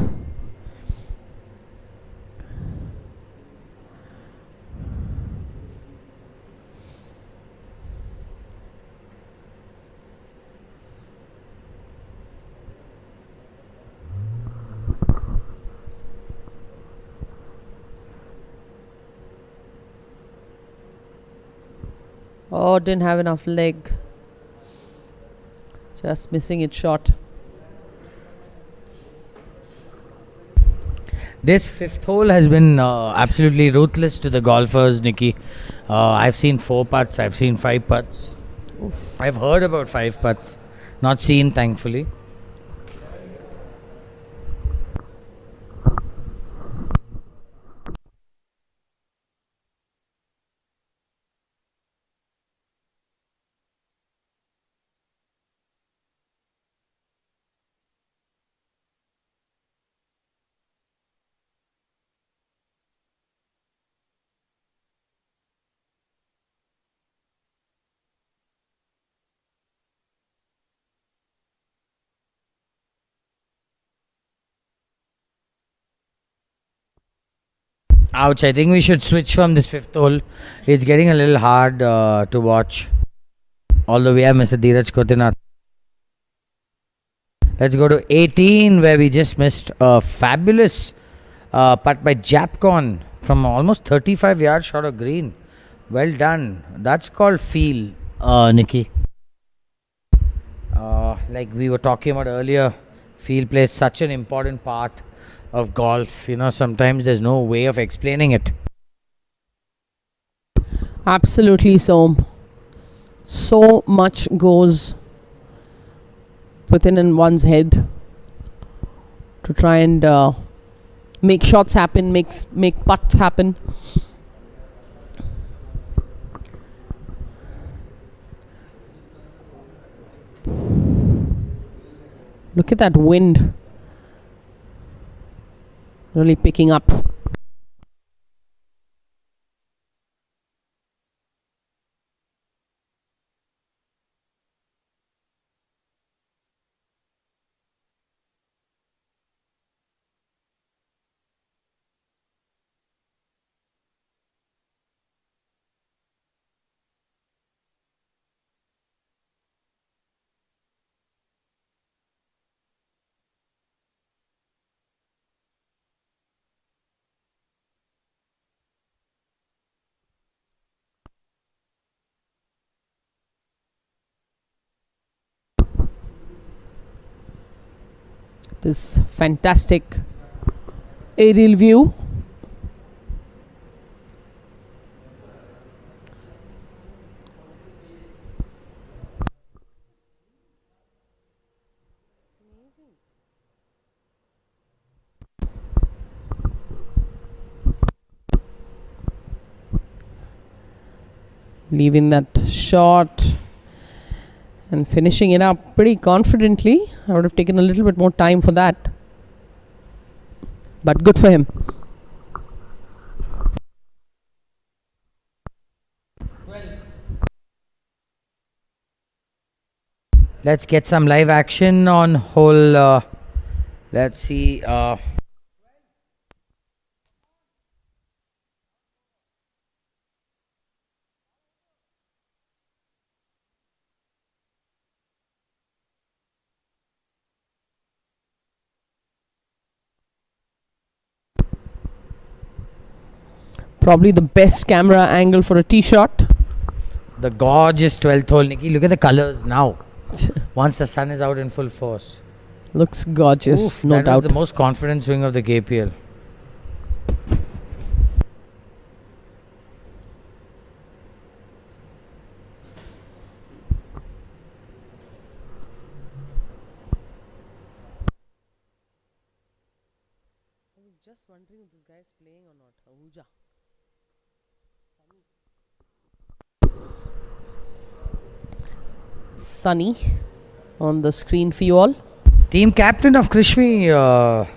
Oh, didn't have enough leg. Just missing it short. This fifth hole has been absolutely ruthless to the golfers, Nikki. I've seen 4 putts, I've seen 5 putts. Oof. I've heard about 5 putts, not seen, thankfully. Ouch, I think we should switch from this fifth hole. It's getting a little hard to watch. Although we have Mr. Dheeraj Kotinath. Let's go to 18, where we just missed a fabulous putt by Japcon from almost 35 yards short of green. Well done. That's called feel, Nikki. Like we were talking about earlier, feel plays such an important part of golf. You know, sometimes there's no way of explaining it. Absolutely so. So much goes within in one's head to try and make shots happen, make putts happen. Look at that wind really picking up. This fantastic aerial view. Leaving that shot and finishing it up pretty confidently. I would have taken a little bit more time for that, but good for him. Let's get some live action on hole. Let's see. Probably the best camera angle for a tee shot. The gorgeous 12th hole, Nikki. Look at the colors now. Once the sun is out in full force. Looks gorgeous, Oof, no that doubt. was the most confident swing of the KPL. Just wondering if this guy is playing or not. Ahuja. Sunny on the screen for you all. Team captain of Krishmi,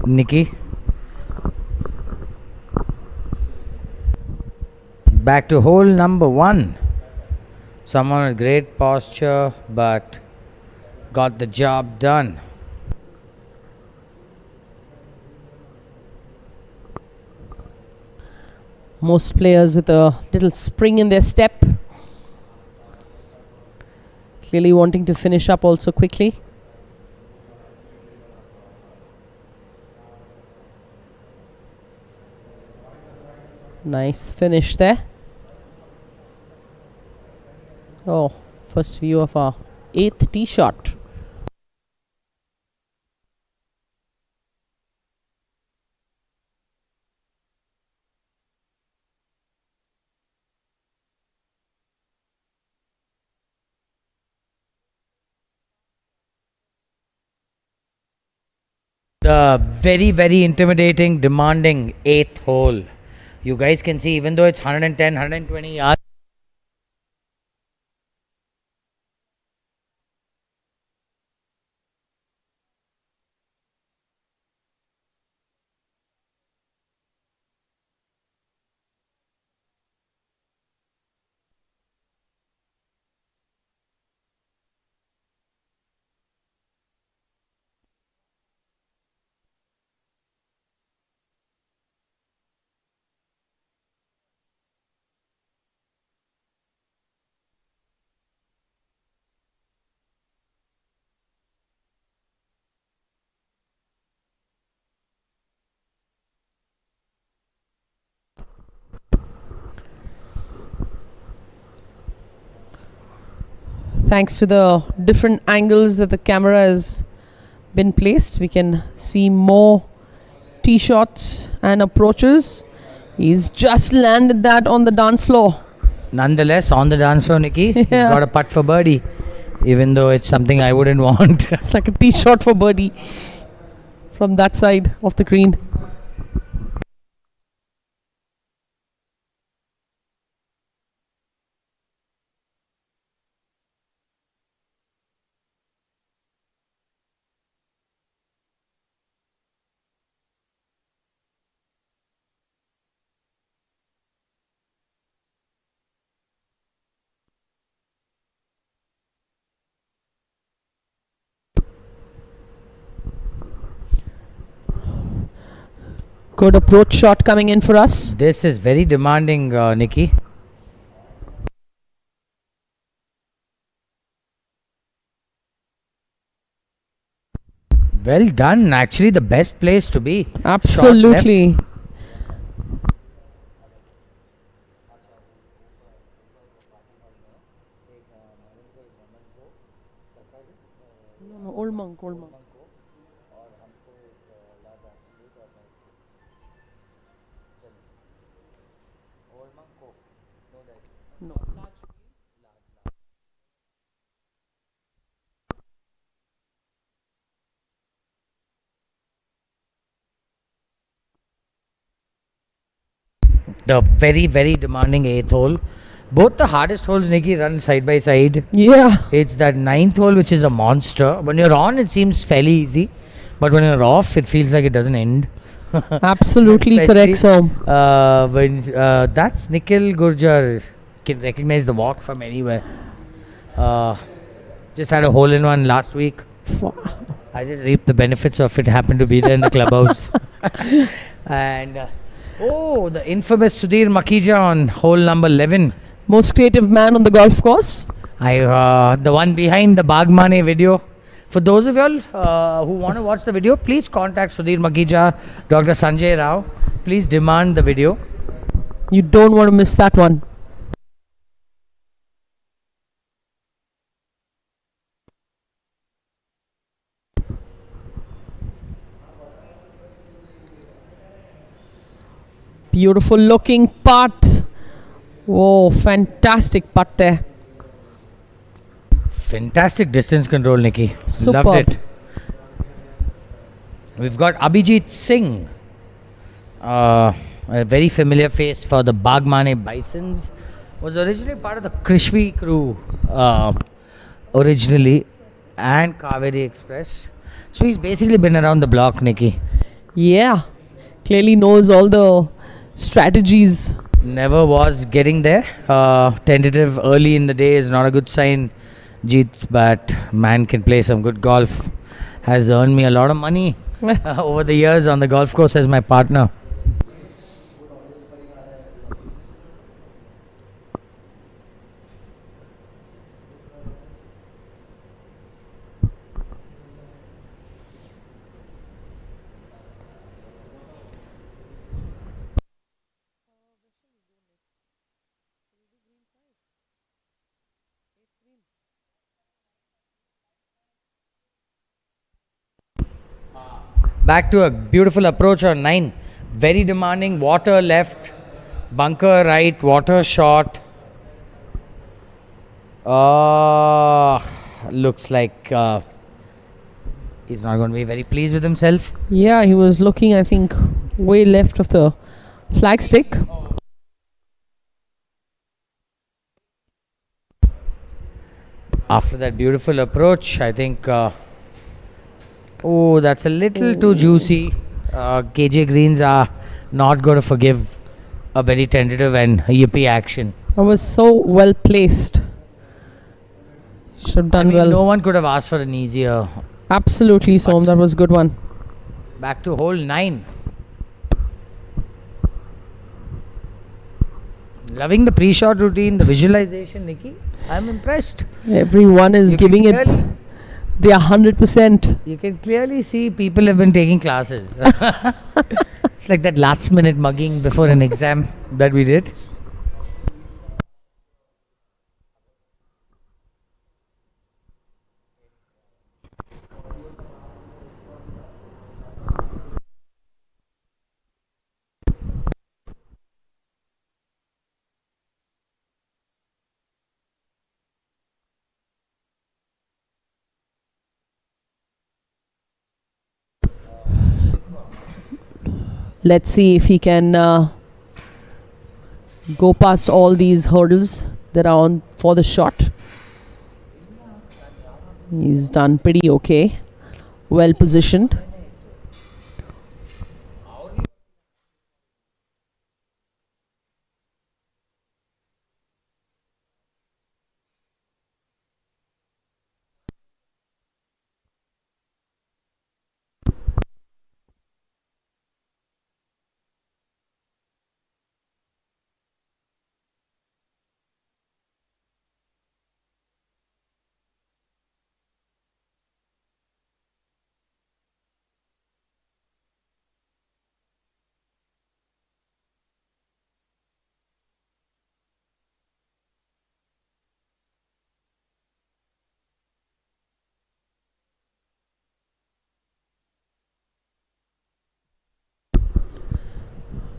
Nikki. Back to hole number 1. Someone with great posture, but got the job done. Most players with a little spring in their step. Clearly wanting to finish up also quickly. Nice finish there. Oh, first view of our 8th tee shot. The very, very intimidating, demanding 8th hole. You guys can see, even though it's 110, 120 yards, Thanks to the different angles that the camera has been placed, we can see more tee shots and approaches. He's just landed that on the dance floor. nonetheless, on the dance floor, Nikki, he's got a putt for birdie, even though it's something I wouldn't want. It's like a tee shot for birdie from that side of the green. Good approach shot coming in for us. This is very demanding, Nikki. Well done. Actually, the best place to be. Absolutely. No, Old Monk. No. The very, very demanding 8th hole. Both the hardest holes, Nikki, run side by side. Yeah. It's that 9th hole which is a monster. When you're on, it seems fairly easy. But when you're off, it feels like it doesn't end. Absolutely Especially, correct, Som. when that's Nikhil Gurjar. Can recognize the walk from anywhere. Just had a hole in one last week. I just reaped the benefits of it. Happened to be there in the clubhouse. And the infamous Sudhir Makhija on hole number 11. Most creative man on the golf course. The one behind the Bagmane video. For those of y'all who want to watch the video, please contact Sudhir Makhija, Dr. Sanjay Rao. please demand the video. You don't want to miss that one. Beautiful looking putt. Oh, fantastic putt there. Fantastic distance control, Nikki. Superb. Loved it. We've got Abhijit Singh, a very familiar face for the Bagmane Bisons. Was originally part of the Krishvi crew originally, and Kaveri Express. So he's basically been around the block, Nikki. Yeah, clearly knows all the strategies. Never was getting there. Tentative early in the day is not a good sign, Jeet, but man can play some good golf. Has earned me a lot of money over the years on the golf course as my partner. Back to a beautiful approach on 9. Very demanding. Water left, bunker right, water short. Looks like he's not going to be very pleased with himself. Yeah, he was looking, I think, way left of the flagstick. After that beautiful approach, I think... oh, that's a little too juicy. KGA greens are not going to forgive a very tentative and yippee action. I was so well placed. Should have done well. No one could have asked for an easier. Absolutely, Som. That was a good one. Back to hole 9. Loving the pre-shot routine, the visualization, Nikki. I'm impressed. Everyone is giving it. They are 100%. You can clearly see people have been taking classes. It's like that last minute mugging before an exam that we did. Let's see if he can go past all these hurdles that are on for the shot. He's done pretty okay. Well positioned.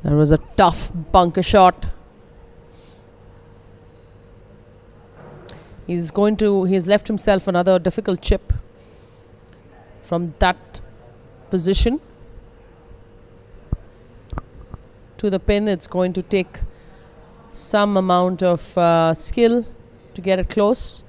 That was a tough bunker shot. He's left himself another difficult chip from that position to the pin. It's going to take some amount of skill to get it close.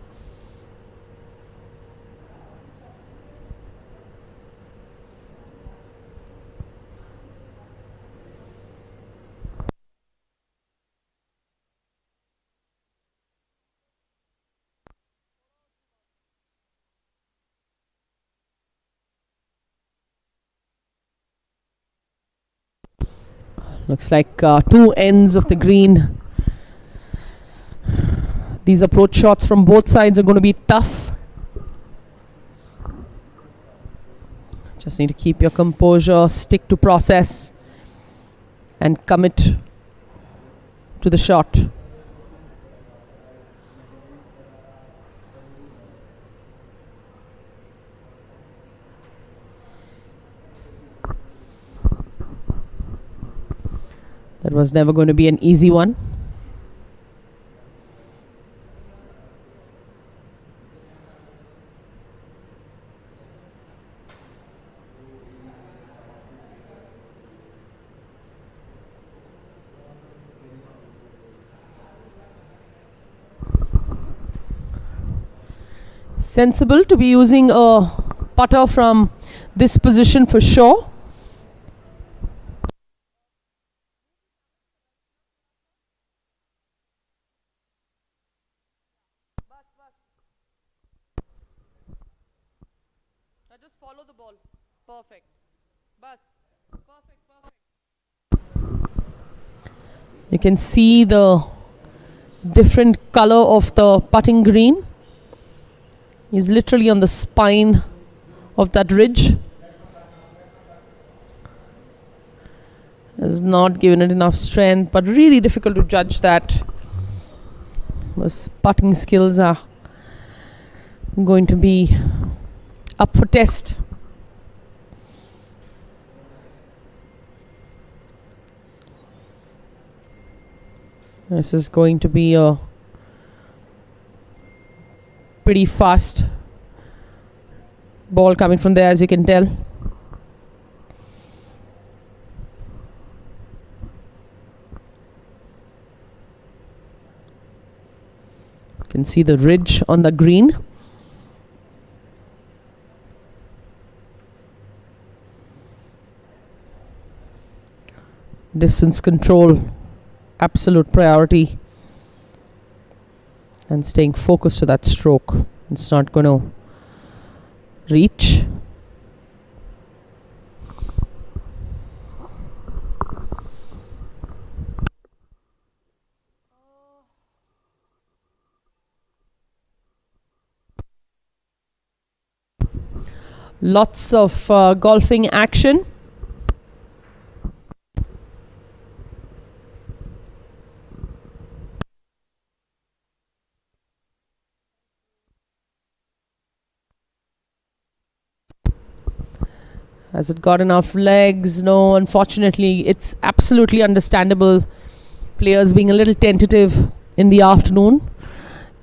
Looks like two ends of the green. These approach shots from both sides are going to be tough. Just need to keep your composure, stick to process. and commit to the shot. That was never going to be an easy one. Sensible to be using a putter from this position for sure. Just follow the ball. Perfect. Bus. Perfect. You can see the different color of the putting green. He's literally on the spine of that ridge. Has not given it enough strength, but really difficult to judge that. His putting skills are going to be up for test. This is going to be a pretty fast ball coming from there, as you can tell. You can see the ridge on the green. Distance control, absolute priority, and staying focused to that stroke. It's not going to reach. Lots of golfing action. Has it got enough legs? No, unfortunately. It's absolutely understandable. Players being a little tentative in the afternoon.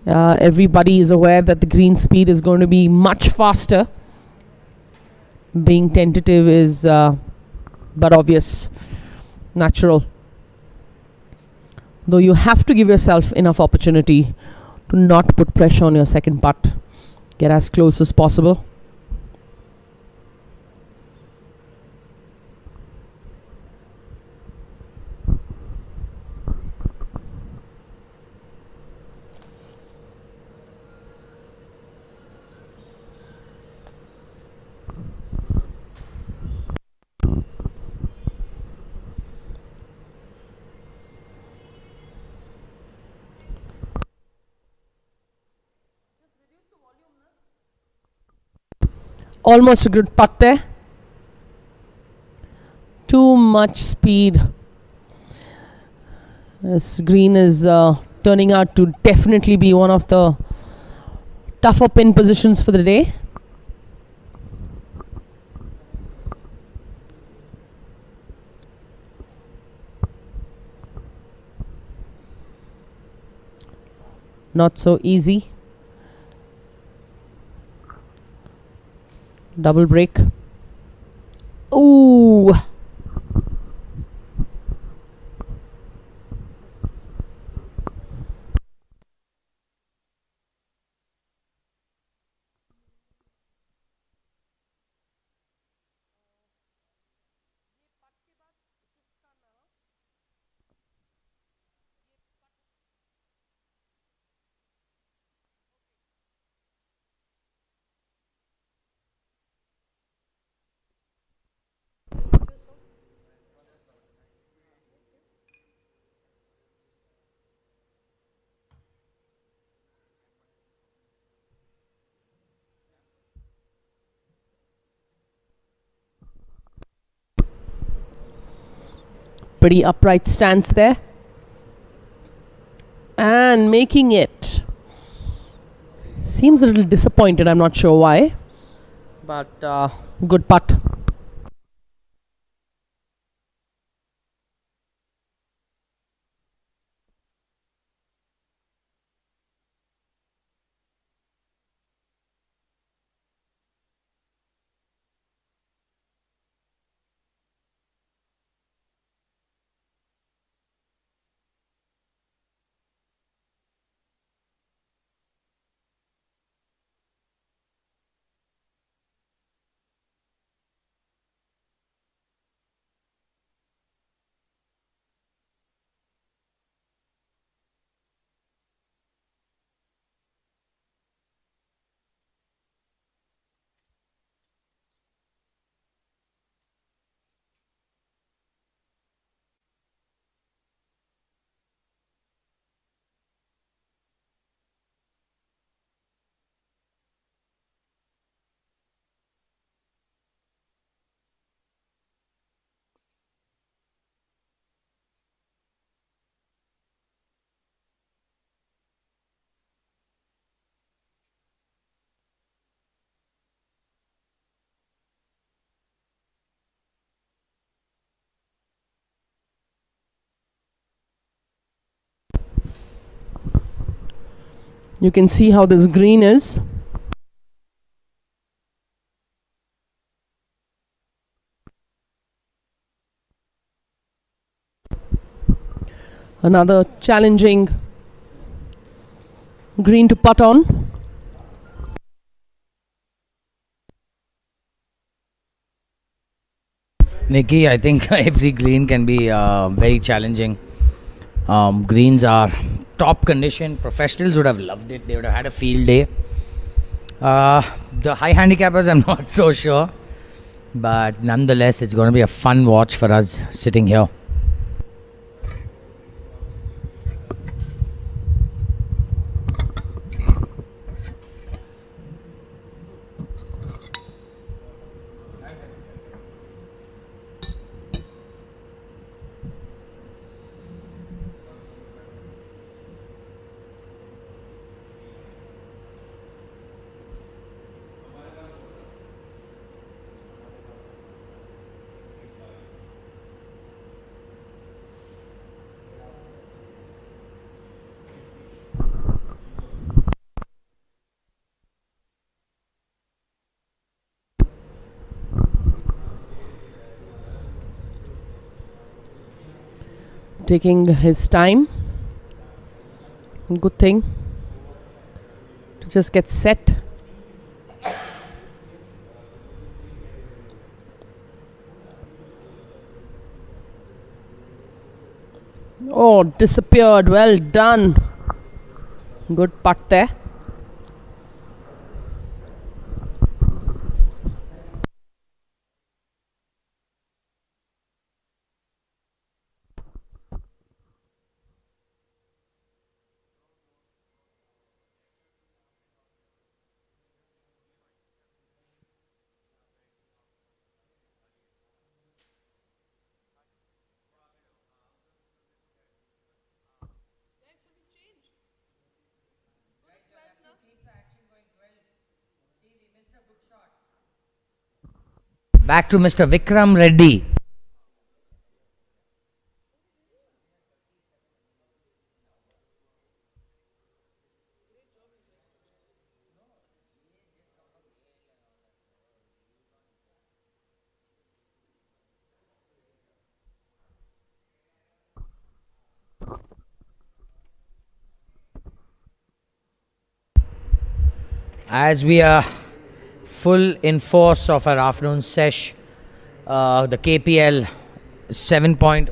Everybody is aware that the green speed is going to be much faster. Being tentative is but obvious, natural. Though you have to give yourself enough opportunity to not put pressure on your second putt. Get as close as possible. Almost a good putt there. Too much speed. This green is turning out to definitely be one of the tougher pin positions for the day. Not so easy. Double break. Ooh. Pretty upright stance there. And making it. Seems a little disappointed, I'm not sure why. But good putt. You can see how this green is. Another challenging green to putt on. Nikki, I think every green can be very challenging. Greens are top condition. Professionals would have loved it. They would have had a field day. The high handicappers, I'm not so sure. But nonetheless, it's going to be a fun watch for us sitting here. Taking his time. Good thing to just get set. Oh, disappeared. Well done. Good putt there. Back to Mr. Vikram Reddy. As we are full in force of our afternoon sesh, the KPL 7.0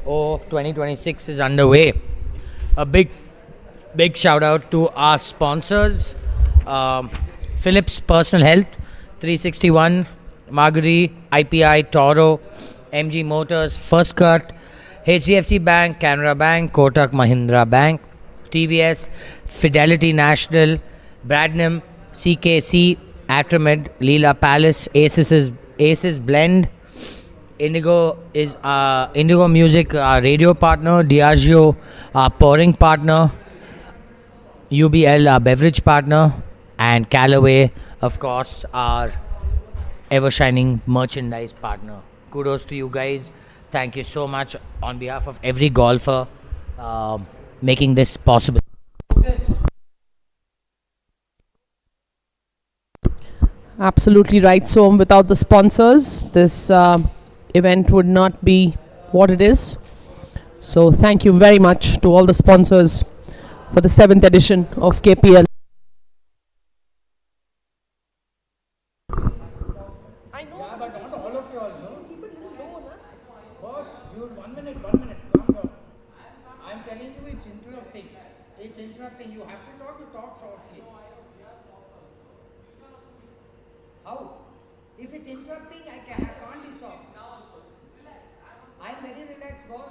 2026 is underway. A big shout out to our sponsors, Philips Personal Health, 361, Marguerite, IPI, Toro, MG Motors, First Cut, HDFC Bank, Canara Bank, Kotak Mahindra Bank, TVS, Fidelity National, Bradnam, CKC, Atramed, Leela Palace, Aces Blend, Indigo is Indigo Music, our radio partner. Diageo, our pouring partner. UBL, our beverage partner. And Callaway, of course, our ever-shining merchandise partner. Kudos to you guys. Thank you so much on behalf of every golfer making this possible. Absolutely right. So without the sponsors, this event would not be what it is. So thank you very much to all the sponsors for the 7th edition of KPL. You have to talk softly. How? If it's interrupting, I can't be soft. I'm very relaxed, boss.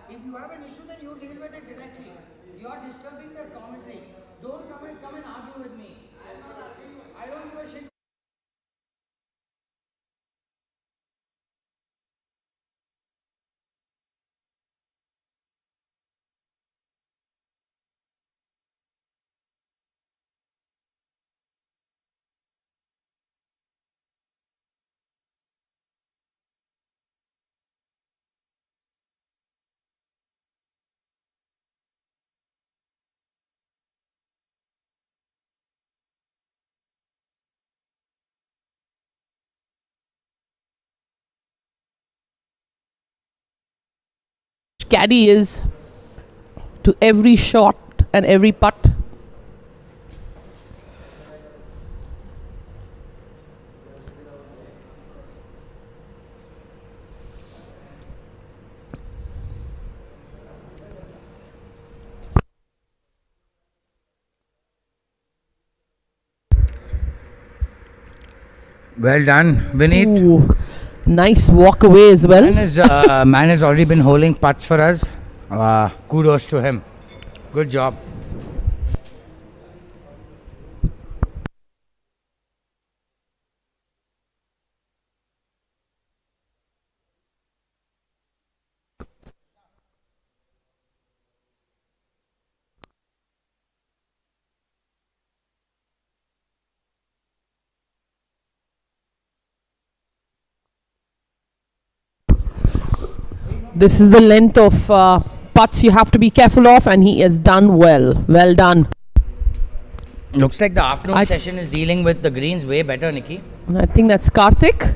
If you have an issue, then you deal with it directly. You are disturbing the commentary. Don't come and argue with me. I don't give a shit. Caddy is to every shot and every putt. Well done, Vineet. Ooh, nice walk away as well. Man has already been holding putts for us. Kudos to him. Good job. This is the length of putts you have to be careful of, and he has done well. Well done. Looks like the afternoon session is dealing with the greens way better, Nikki. I think that's Karthik.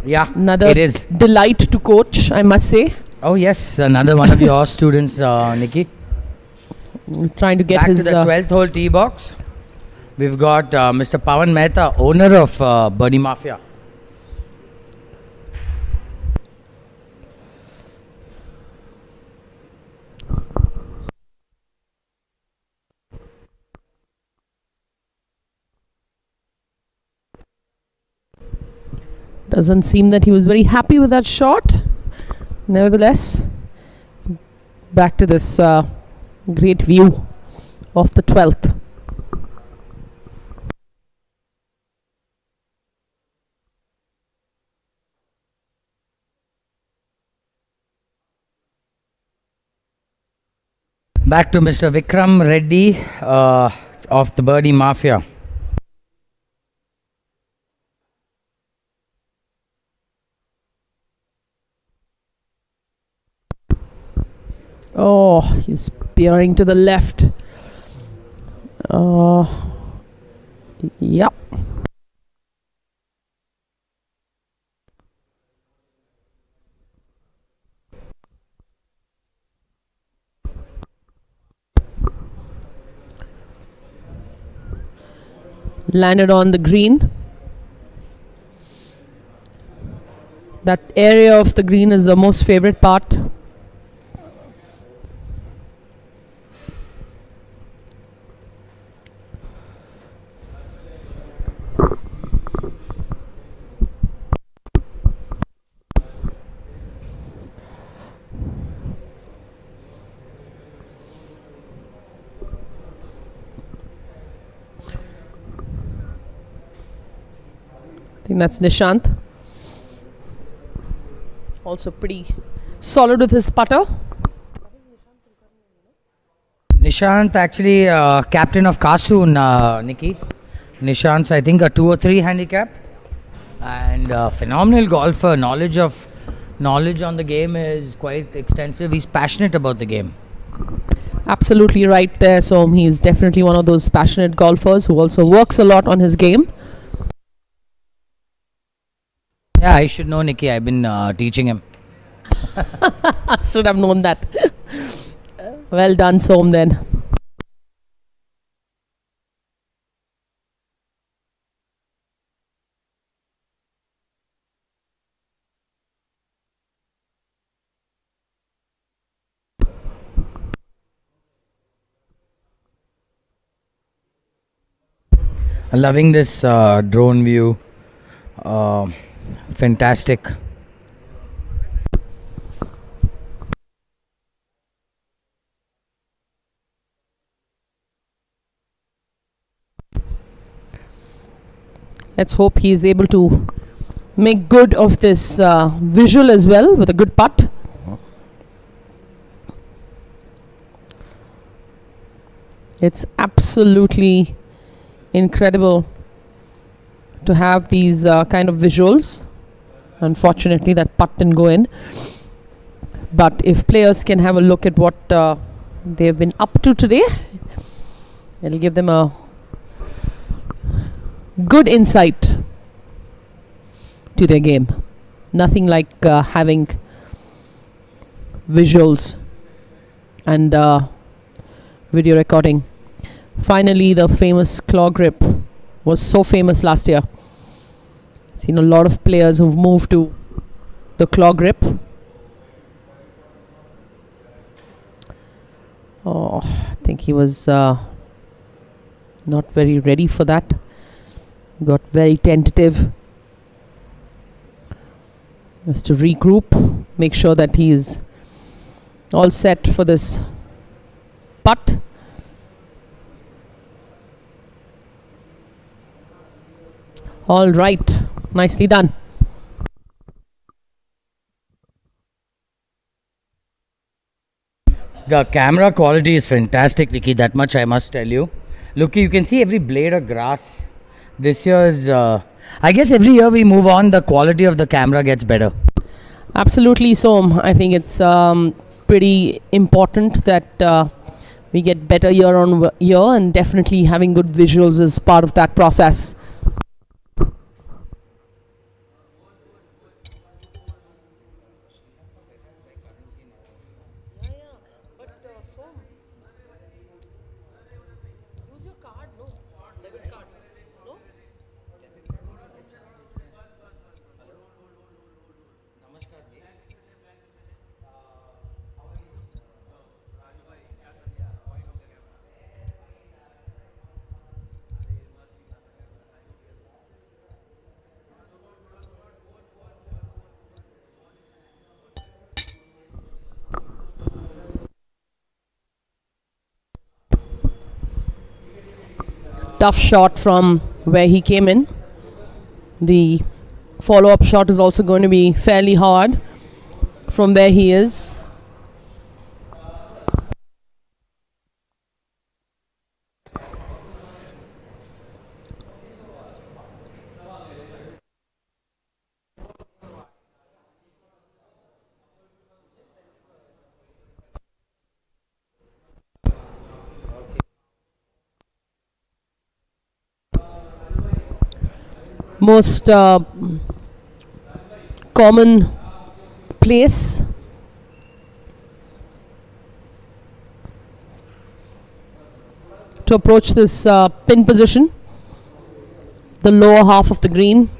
Yeah, Another it is. delight to coach, I must say. Oh yes, another one of your students, Nikki. Trying to get Back his to the 12th hole tee box. We've got Mr. Pawan Mehta, owner of Birdie Mafia. Doesn't seem that he was very happy with that shot. Nevertheless, back to this great view of the 12th. Back to Mr. Vikram Reddy of the Birdie Mafia. Oh, he's peering to the left. Yep. Landed on the green. That area of the green is the most favorite part. I think that's Nishant. Also pretty solid with his putter. Nishant actually captain of Kasoon, Nikki. Nishant's I think a 2 or 3 handicap, and phenomenal golfer. Knowledge on the game is quite extensive. He's passionate about the game. Absolutely right there. So he's definitely one of those passionate golfers who also works a lot on his game. Yeah, I should know Nikki. I've been teaching him. Should have known that. Well done, Som, then. Loving this drone view. Fantastic. Let's hope he is able to make good of this visual as well with a good putt. It's absolutely incredible to have these kind of visuals. Unfortunately, that putt didn't go in. But if players can have a look at what they've been up to today, it'll give them a good insight to their game. Nothing like having visuals and video recording. Finally, the famous claw grip was so famous last year. Seen a lot of players who've moved to the claw grip. Oh, I think he was not very ready for that. Got very tentative. Just to regroup, make sure that he's all set for this putt. All right, nicely done. The camera quality is fantastic, Vicky. That much I must tell you. Look, you can see every blade of grass. This year's, I guess every year we move on, the quality of the camera gets better. Absolutely, Som. I think it's pretty important that we get better year on year, and definitely having good visuals is part of that process. Tough shot from where he came in. The follow-up shot is also going to be fairly hard from where he is. Most common place to approach this pin position, the lower half of the green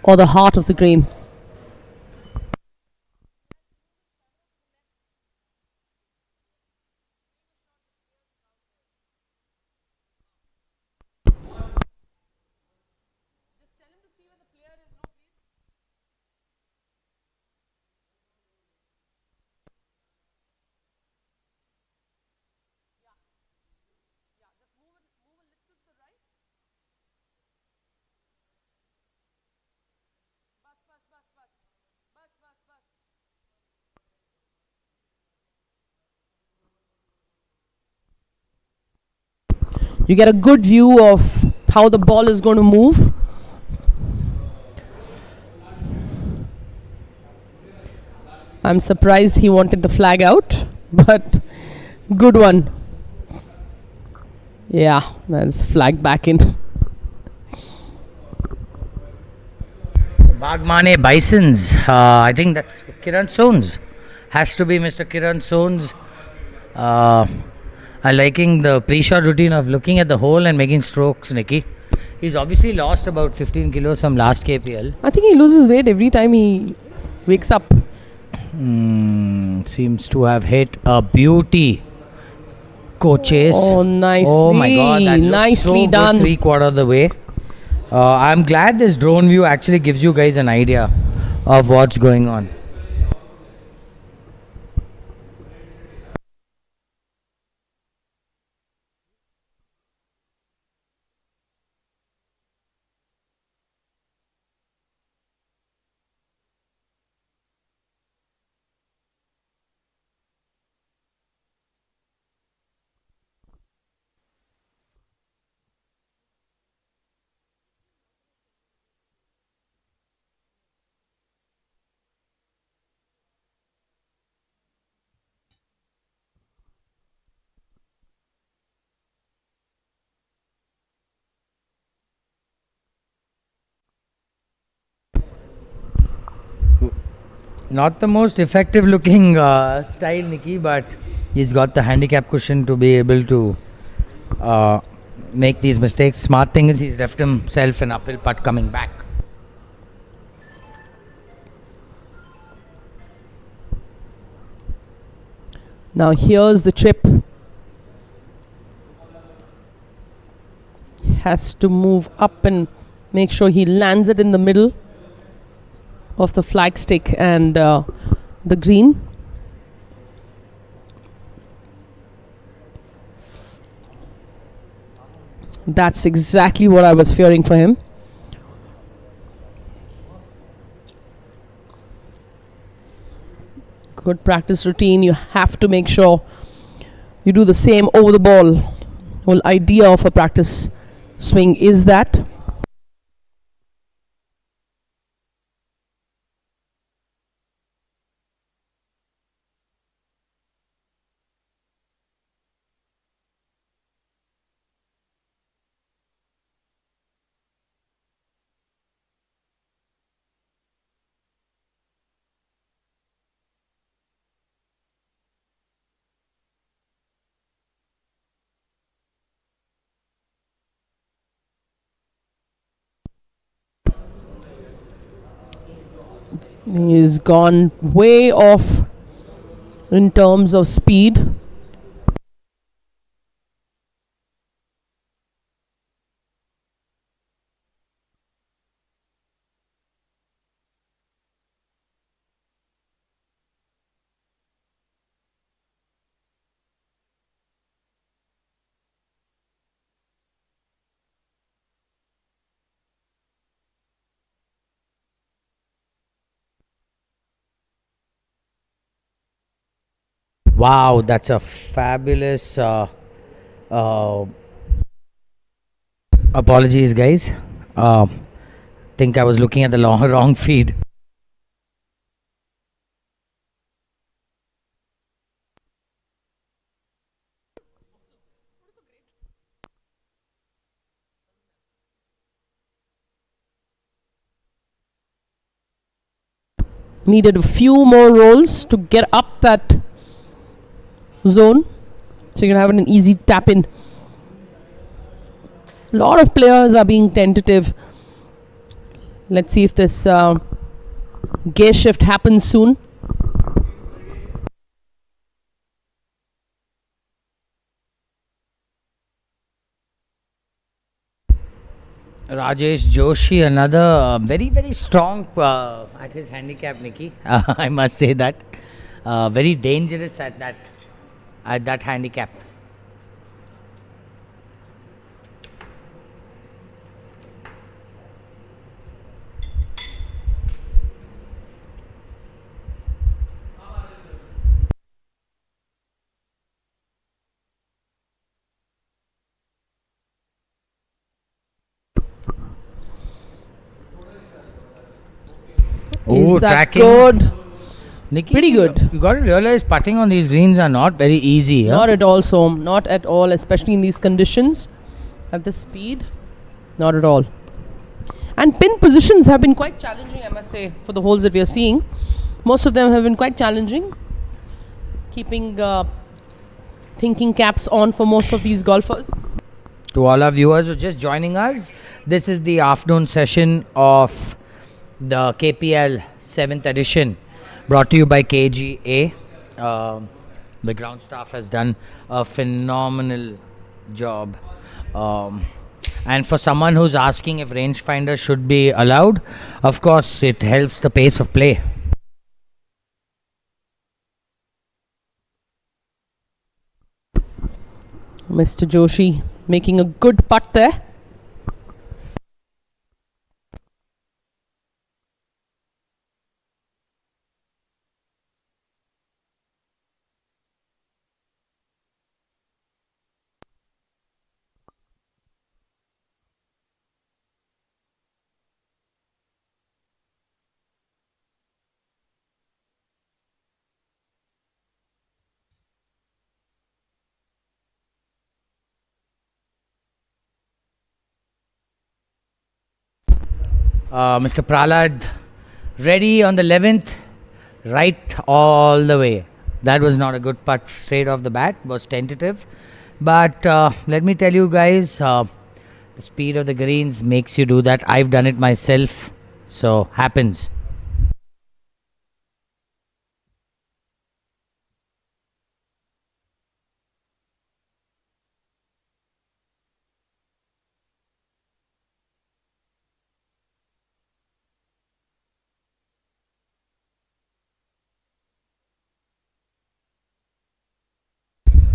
or the heart of the green. You get a good view of how the ball is going to move. I'm surprised he wanted the flag out, but good one. Yeah, that's flag back in. The Bagmane Bisons. I think that's Kiran Sohns. Has to be Mr. Kiran Sohns. I'm liking the pre-shot routine of looking at the hole and making strokes, Nikki. He's obviously lost about 15 kilos from last KPL. I think he loses weight every time he wakes up. Seems to have hit a beauty. Coaches. Oh, nicely. Oh my God, that looks nicely so done. Good 3/4 of the way. I'm glad this drone view actually gives you guys an idea of what's going on. Not the most effective looking style, Nikki, but he's got the handicap cushion to be able to make these mistakes. Smart thing is he's left himself an uphill putt coming back. Now here's the chip. Has to move up and make sure he lands it in the middle of the flagstick and the green. That's exactly what I was fearing for him. Good practice routine. You have to make sure you do the same over the ball. Whole idea of a practice swing is that. He's gone way off in terms of speed. Wow, that's a fabulous apologies, guys. Think I was looking at the wrong feed. Needed a few more rolls to get up that zone, so you can have an easy tap in. A lot of players are being tentative. Let's see if this gear shift happens soon. Rajesh Joshi, another very strong at his handicap, Nikki. I must say that very dangerous at that handicap. Is that tracking. good? Nikki, Pretty good. You got to realize putting on these greens are not very easy. Not at all, so not at all, especially in these conditions at this speed. Not at all. And pin positions have been quite challenging, I must say, for the holes that we are seeing. Most of them have been quite challenging. Keeping thinking caps on for most of these golfers. To all our viewers who are just joining us, this is the afternoon session of the KPL 7th edition, brought to you by KGA. The ground staff has done a phenomenal job. And for someone who's asking if rangefinder should be allowed, of course it helps the pace of play. Mr. Joshi making a good putt there. Mr. Pralad ready on the 11th, right all the way. That was not a good putt straight off the bat, was tentative. But let me tell you guys, the speed of the greens makes you do that. I've done it myself, so happens.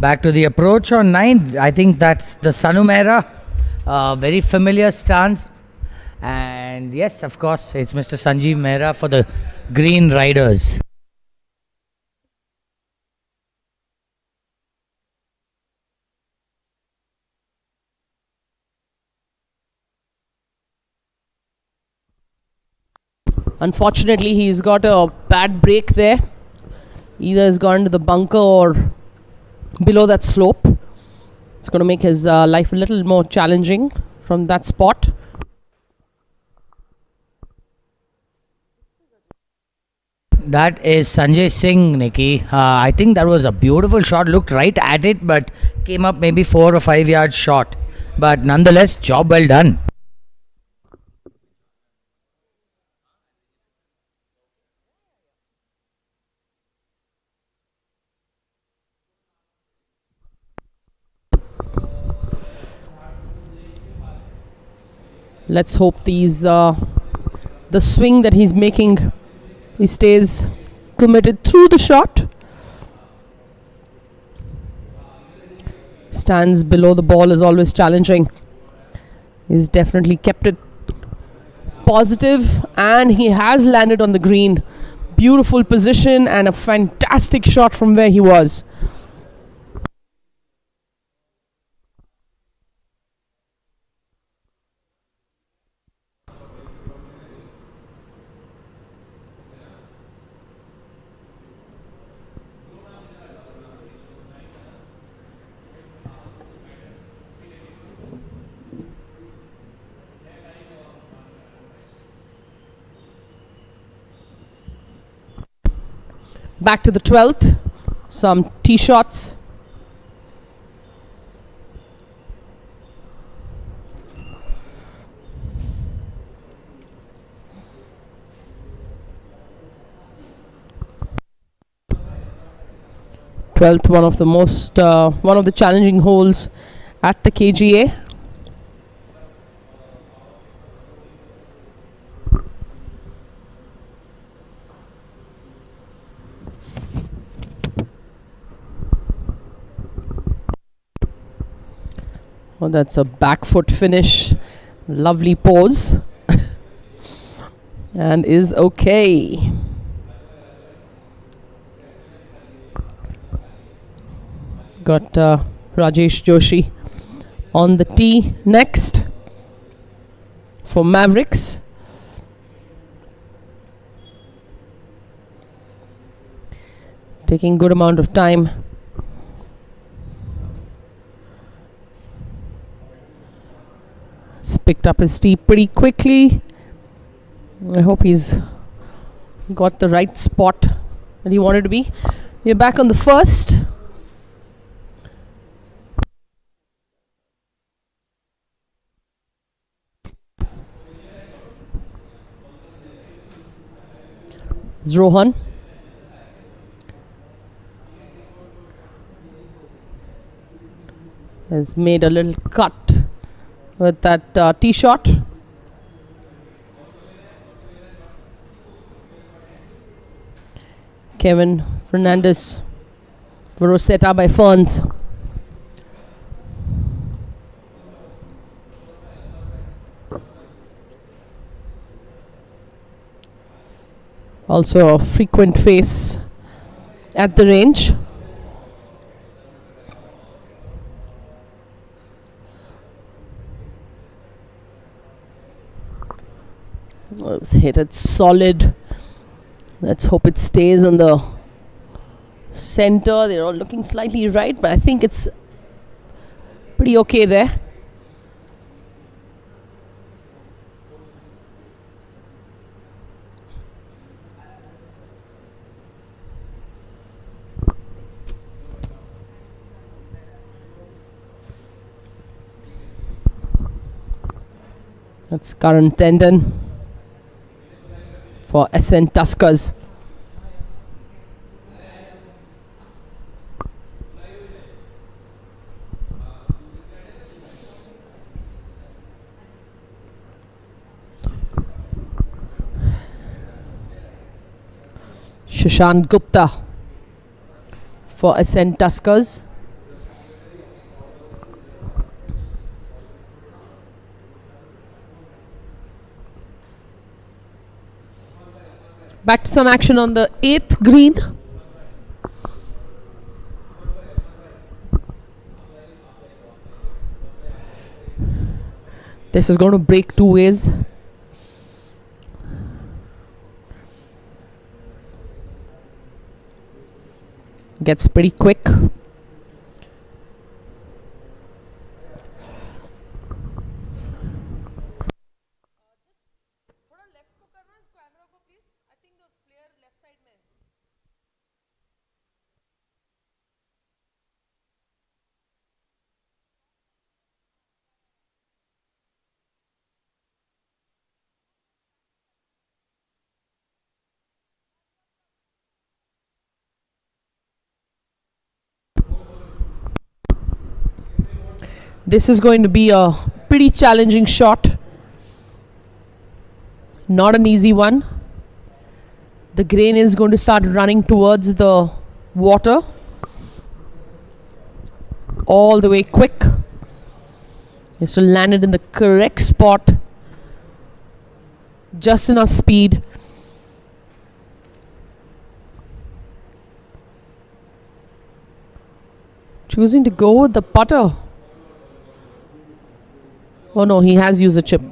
Back to the approach on 9. I think that's the Sanumera. Very familiar stance. And yes, of course, it's Mr. Sanjeev Mehra for the Green Riders. Unfortunately, he's got a bad break there. Either has gone to the bunker or below that slope. It's going to make his life a little more challenging from that spot. That is Sanjay Singh, Nikki. I think that was a beautiful shot. Looked right at it, but came up maybe 4 or 5 yards short. But nonetheless, job well done. Let's hope these the swing that he's making, he stays committed through the shot. Stands below the ball is always challenging. He's definitely kept it positive and he has landed on the green. Beautiful position and a fantastic shot from where he was. Back to the 12th, some tee shots. One of the most, one of the challenging holes at the KGA. Oh, that's a back foot finish. Lovely pose. And is okay. Got Rajesh Joshi on the tee next for Mavericks. Taking good amount of time. He's picked up his tee pretty quickly. I hope he's got the right spot that he wanted to be. We're back on the first. It's Rohan. Has made a little cut with that tee shot. Kevin Fernandez. Rosetta by Ferns. Also a frequent face at the range. Let's hit it solid. Let's hope it stays on the center. They're all looking slightly right, but I think it's pretty okay there. That's Karan Tendon for SN Tuskers. Shashank Gupta for SN Tuskers. Back to some action on the 8th green. This is going to break two ways. Gets pretty quick. This is going to be a pretty challenging shot. Not an easy one. The grain is going to start running towards the water. All the way quick. Has to land it in the correct spot. Just enough speed. Choosing to go with the putter. Oh no, he has used a chip.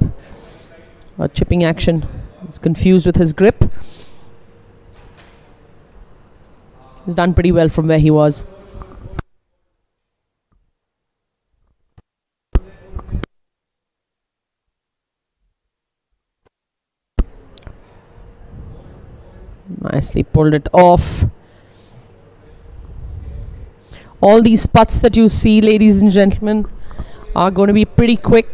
A chipping action. He's confused with his grip. He's done pretty well from where he was. Nicely pulled it off. All these putts that you see, ladies and gentlemen, are going to be pretty quick.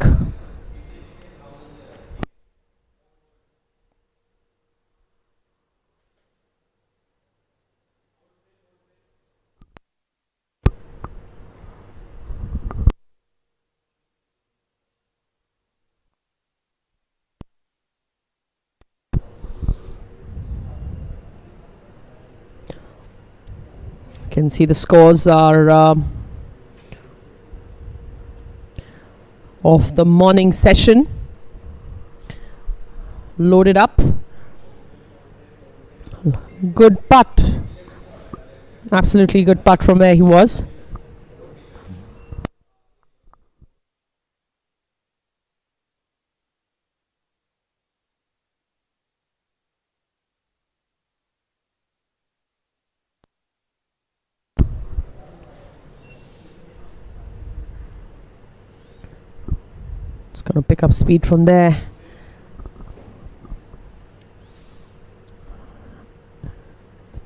You can see the scores are of the morning session loaded up. Good putt. Absolutely good putt from where he was. Just going to pick up speed from there.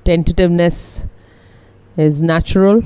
Tentativeness is natural.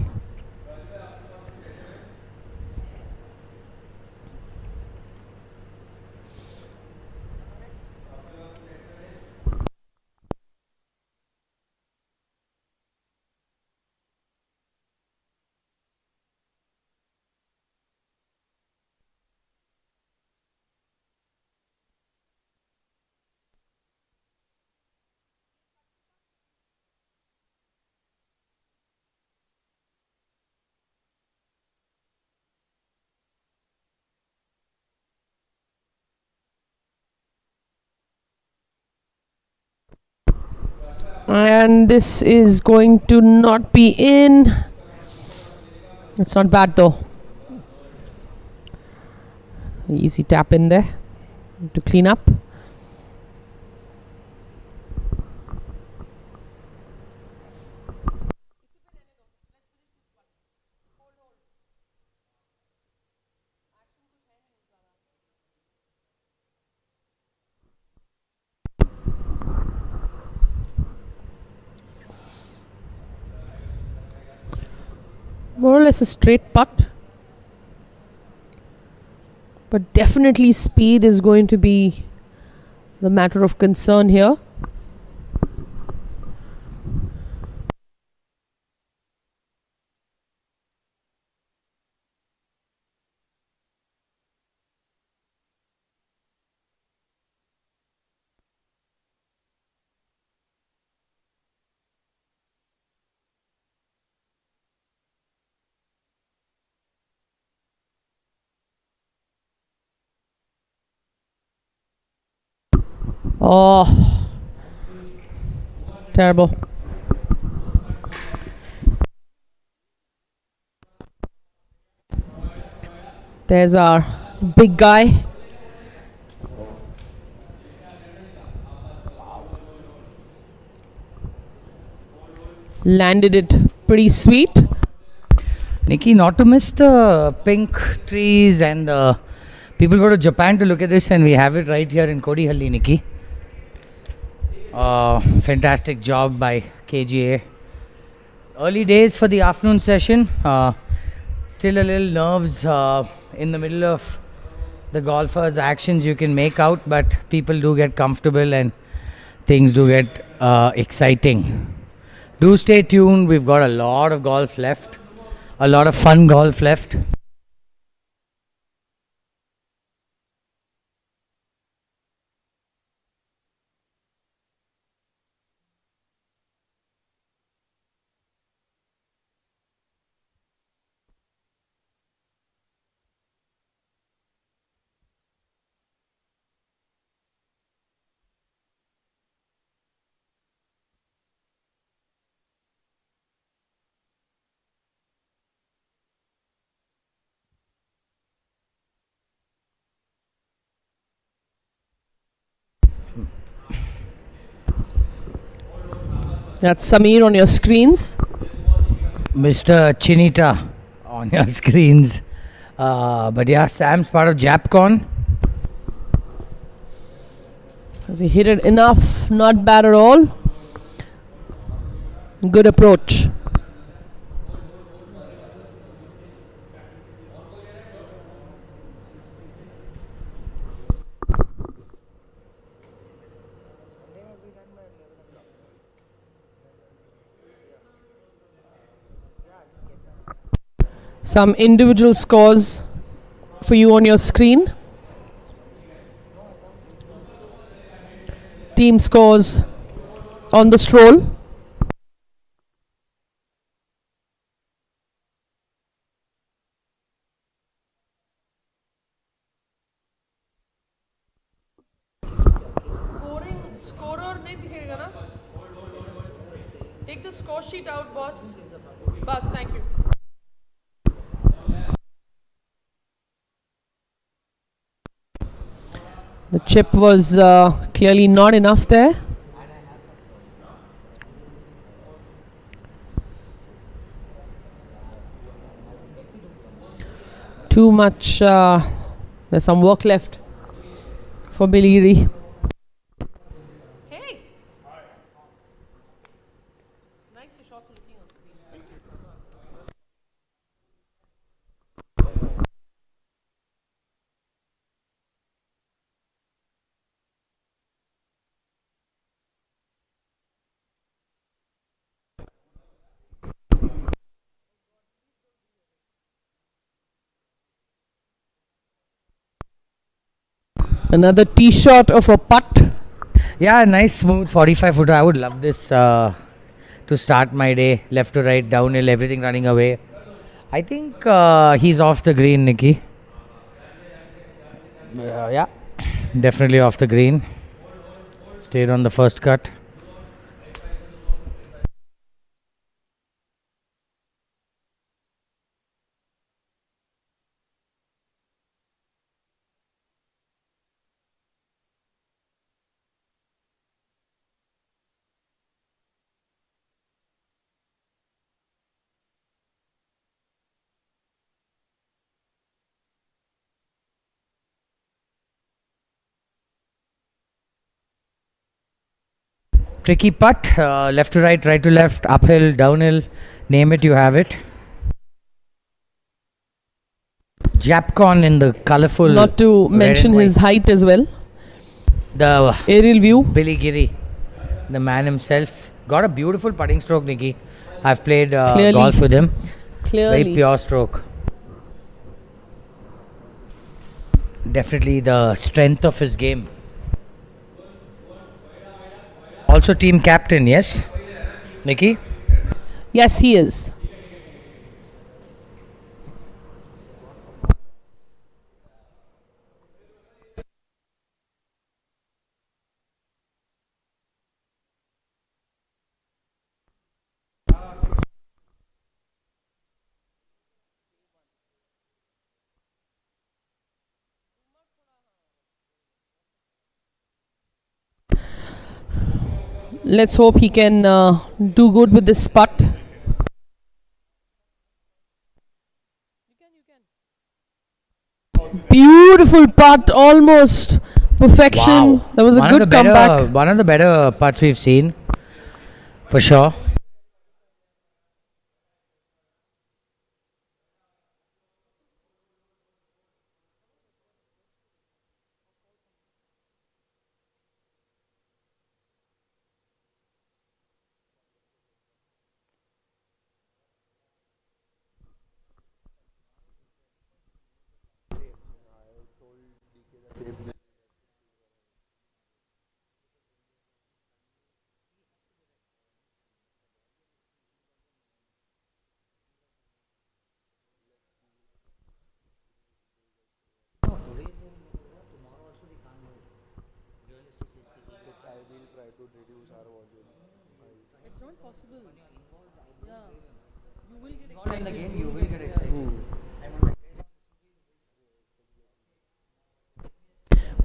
And this is going to not be in. It's not bad though. Easy tap in there to clean up. More or less a straight putt, but definitely speed is going to be the matter of concern here. Oh, terrible. There's our big guy. Landed it pretty sweet. Nikki, not to miss the pink trees, and people go to Japan to look at this, and we have it right here in Kodihalli, Nikki. Fantastic job by KGA. Early days for the afternoon session. Still a little nerves in the middle of the golfers' actions you can make out, but people do get comfortable and things do get exciting. Do stay tuned. We've got a lot of golf left. A lot of fun golf left. That's Samir on your screens. Mr. Chinita on your screens. But yeah, Sam's part of JapCon. Has he hit it enough? Not bad at all. Good approach. Some individual scores for you on your screen. Team scores on the stroll. Scorer nahi dikhega na? Take the score sheet out, boss. Boss, thank you. The chip was clearly not enough there. Too much There's some work left for Biliri. Hey! Nice your shots are looking on screen. Another tee shot of a putt. Yeah, nice smooth 45 footer. I would love this to start my day. Left to right, downhill, everything running away. I think he's off the green, Nikki. Yeah, definitely off the green. Stayed on the first cut. Tricky putt, left to right to left, uphill, downhill, name it, you have it. Japcon in the colourful. Not to mention his height as well. The aerial view. Billy Giri, the man himself, got a beautiful putting stroke, Nikki. I've played golf with him. Clearly. Very pure stroke. Definitely the strength of his game. Also team captain, yes? Nikki? Yes, he is. Let's hope he can do good with this putt. Beautiful putt, almost perfection. Wow. That was a good comeback. One of the better putts we've seen, for sure.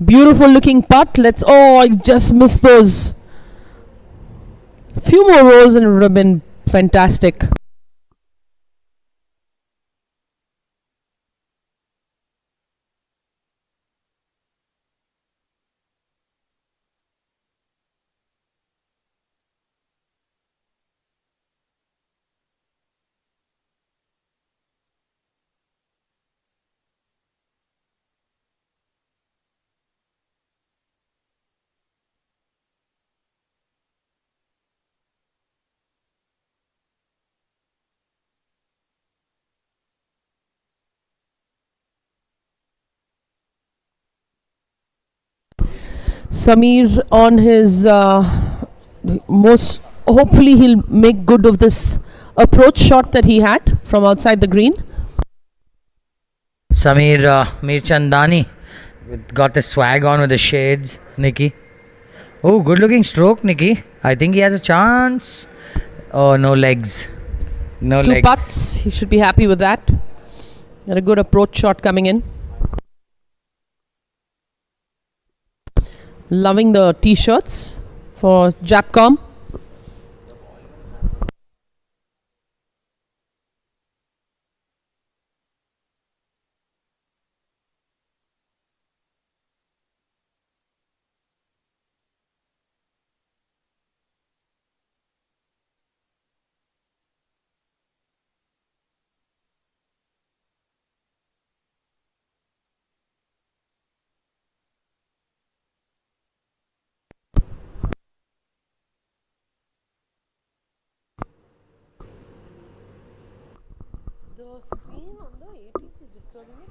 Beautiful looking putt. Oh, I just missed those. Few more rolls and it would have been fantastic. Samir on his most, hopefully he'll make good of this approach shot that he had from outside the green. Samir Mirchandani got the swag on with the shades, Nikki. Oh, good looking stroke, Nikki. I think he has a chance. Oh, no legs. No Two legs. putts. He should be happy with that. And a good approach shot coming in. Loving the t-shirts for Japcom. The screen on the 18th is disturbing it.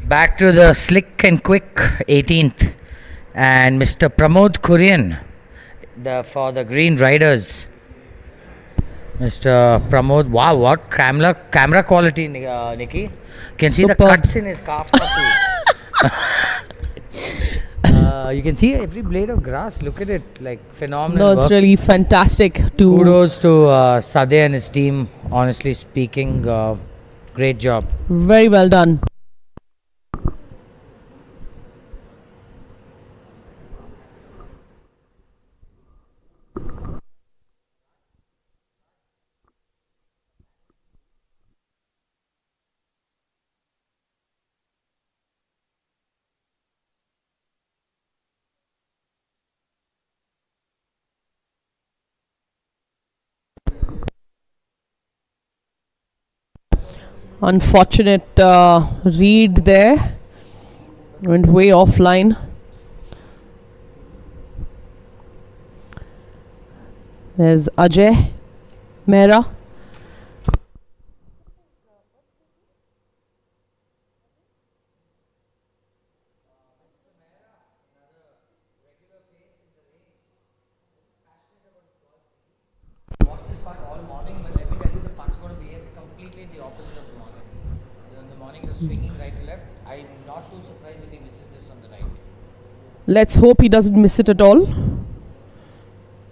Back to the slick and quick 18th, and Mr. Pramod Kurian for the Green Riders. Mr. Pramod, wow, what camera quality, Nikki. Can see the Superb. cuts in his calf muscles. You can see every blade of grass. Look at it, like phenomenal No, it's work. really fantastic to. Kudos to Sade and his team. Honestly speaking, great job. Very well done. Unfortunate read there. Went way offline. There's Ajay Mehra. Watched this putt all morning, but let me tell you, the putt's going to behave completely the opposite of the morning. In the morning, the swinging right to left. I'm not too surprised if he misses this on the right. Let's hope he doesn't miss it at all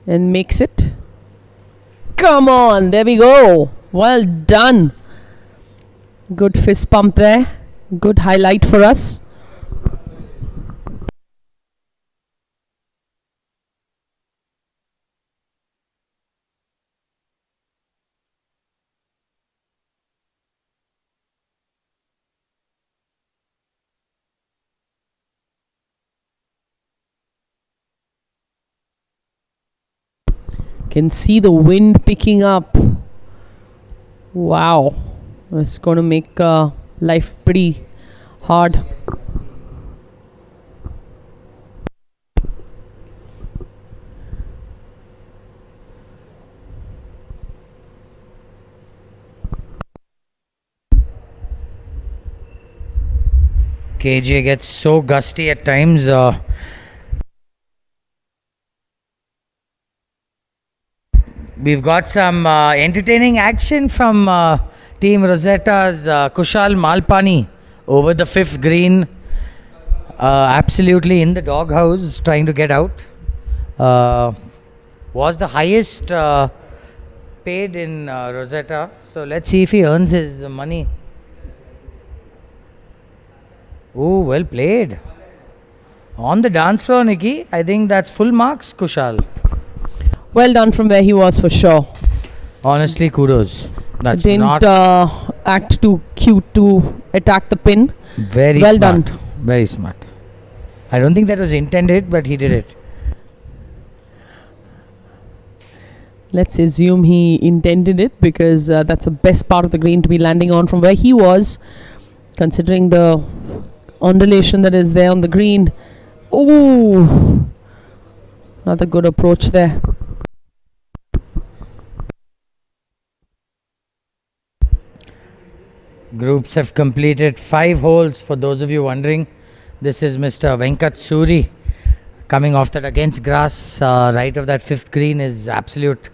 and makes it. Come on, there we go. Well done. Good fist pump there. Good highlight for us. Can see the wind picking up. Wow, it's going to make life pretty hard. KGA gets so gusty at times. We've got some entertaining action from Team Rosetta's Kushal Malpani over the fifth green. Absolutely in the doghouse, trying to get out. Was the highest paid in Rosetta. So let's see if he earns his money. Oh, well played. On the dance floor, Nikki. I think that's full marks, Kushal. Well done from where he was for sure. Honestly, kudos. That's Didn't not act too cute to attack the pin. very well smart. done. Very smart. I don't think that was intended, but he did it. Let's assume he intended it because that's the best part of the green to be landing on from where he was, considering the undulation that is there on the green. Ooh, another good approach there. Groups have completed 5 holes. For those of you wondering, this is Mr. Venkat Suri coming off that against grass. Right of that fifth green is absolute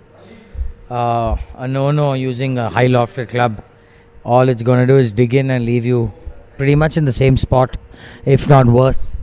a no-no using a high lofted club. All it's going to do is dig in and leave you pretty much in the same spot, if not worse.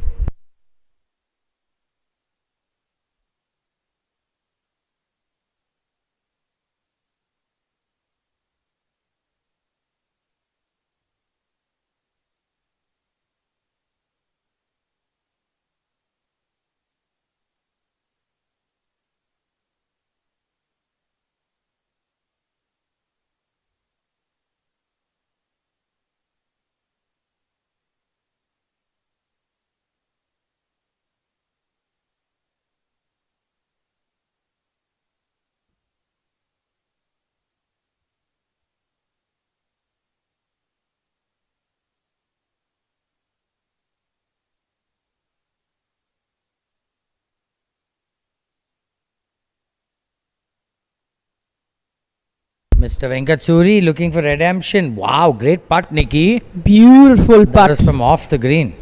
Mr. Venkatsuri looking for redemption. Wow, great putt, Nikki. Beautiful That putt. was from off the green.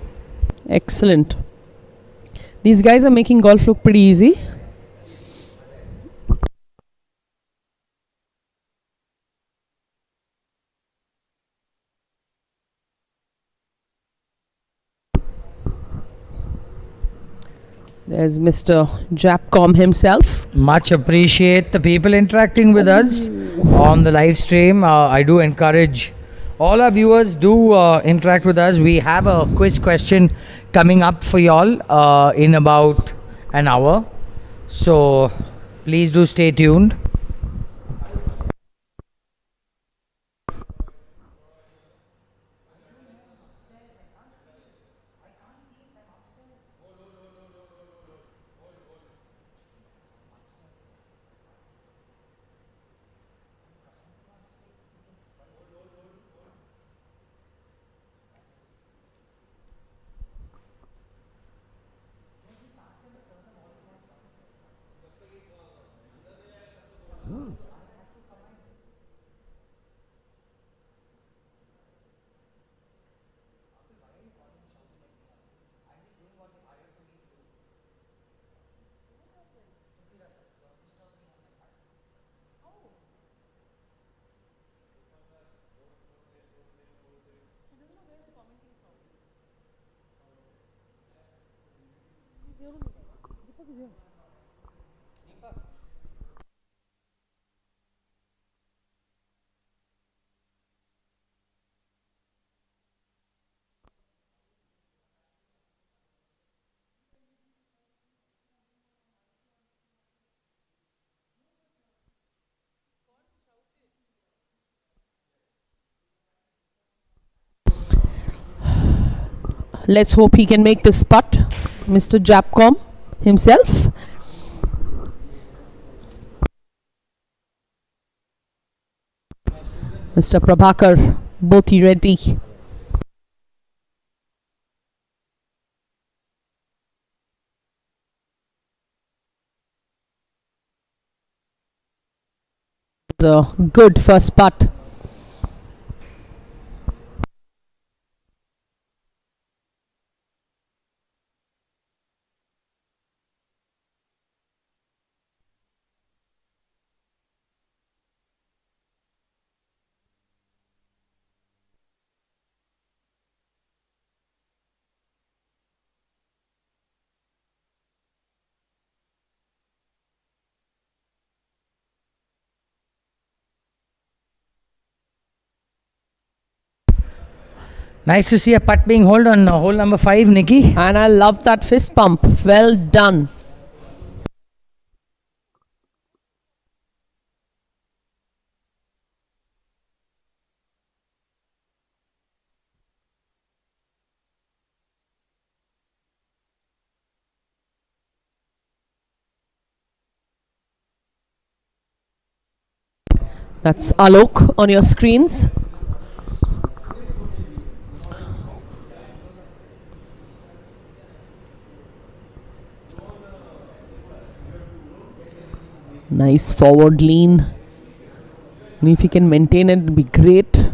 Excellent. These guys are making golf look pretty easy. There's Mr. Japcom himself. Much appreciate the people interacting with us on the live stream. I do encourage all our viewers do interact with us. We have a quiz question coming up for y'all in about an hour. So please do stay tuned. Let's hope he can make this putt. Mr. Japcom himself. Mr. Prabhakar Boti Reddy. A good first putt. Nice to see a putt being held on hole number 5, Nikki. And I love that fist pump. Well done. That's Alok on your screens. Nice forward lean. And if you can maintain it, it'd be great.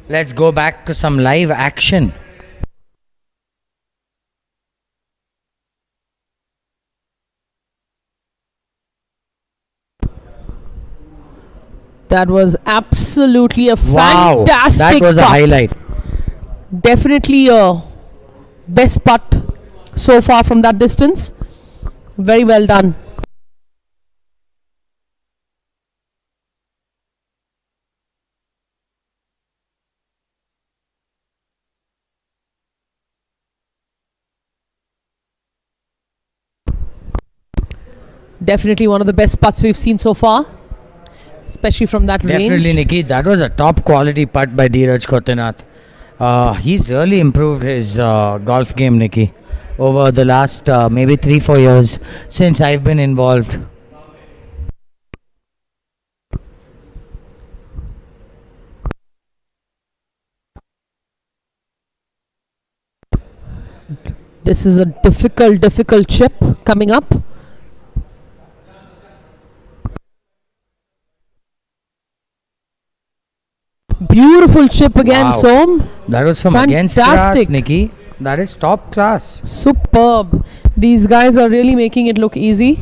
Let's go back to some live action. That was absolutely a Wow, fantastic that was a putt. highlight. Definitely a best putt so far from that distance. Very well done. Definitely one of the best putts we've seen so far, especially from that Definitely, range. Nikki. That was a top quality putt by Dheeraj Kotanath. He's really improved his golf game, Nikki, over the last maybe 3-4 years since I've been involved. This is a difficult chip coming up. Beautiful chip again, Wow. Som. That was from against grass, Fantastic. Nikki. That is top class. Superb. These guys are really making it look easy.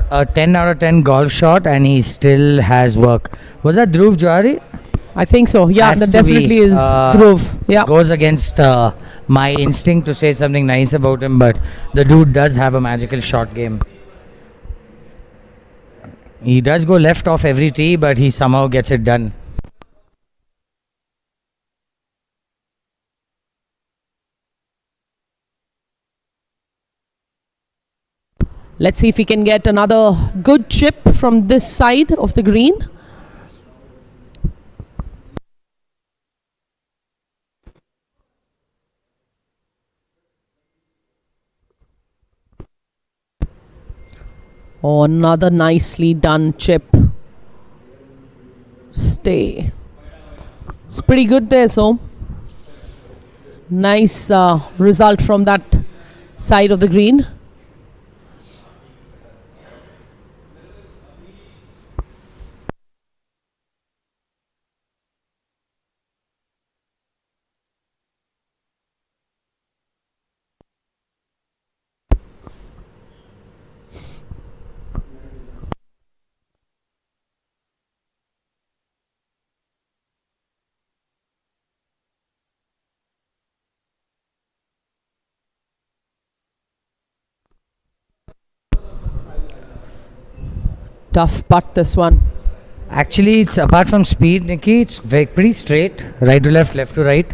A 10 out of 10 golf shot, and he still has work. Was that Dhruv Johari? I think so. Yeah, Has that to definitely be, is Dhruv. Yeah. Goes against my instinct to say something nice about him, but the dude does have a magical shot game. He does go left off every tee, but he somehow gets it done. Let's see if we can get another good chip from this side of the green. Oh, another nicely done chip. Stay. It's pretty good there, so nice result from that side of the green. Tough putt, this one. Actually, it's apart from speed, Nikki, it's pretty straight. Right to left, left to right.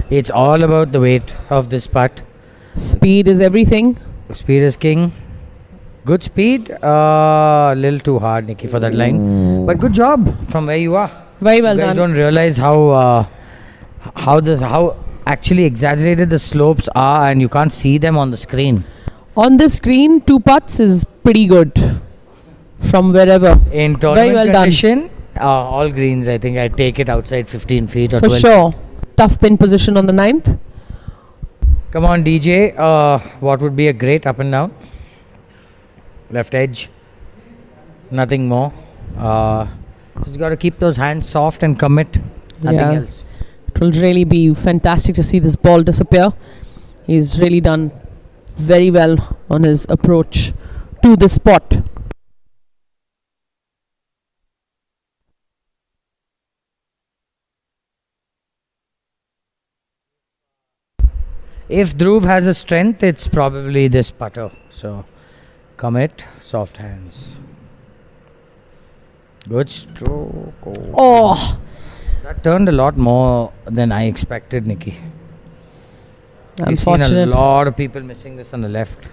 It's all about the weight of this putt. Speed is everything. Speed is king. Good speed. A little too hard, Nikki, for that line. But good job from where you are. Very well You guys done. don't realize how actually exaggerated the slopes are, and you can't see them on the screen. On this screen, 2 putts is pretty good from wherever. In tournament condition, all greens, I think I take it outside 15 feet or For 12. sure. Tough pin position on the 9th. Come on, DJ. What would be a great up and down? Left edge. Nothing more. Just got to keep those hands soft and commit. Nothing Yeah. else. It will really be fantastic to see this ball disappear. He's really done very well on his approach to the spot. If Dhruv has a strength, it's probably this putter. So, commit, soft hands. Good stroke. Oh, That turned a lot more than I expected, Nikki. We've seen a unfortunate. lot of people missing this on the left.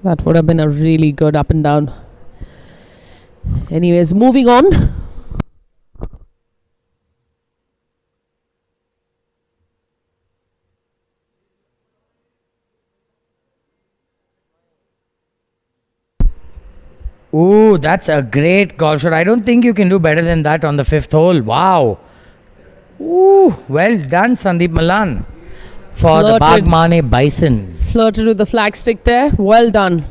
That would have been a really good up and down. Anyways, moving on. Ooh, that's a great golf shot. I don't think you can do better than that on the 5th hole. Wow. Ooh, well done, Sandeep Malan. For the Flirted. Bagmane Bisons. Flirted with the flag stick there. Well done.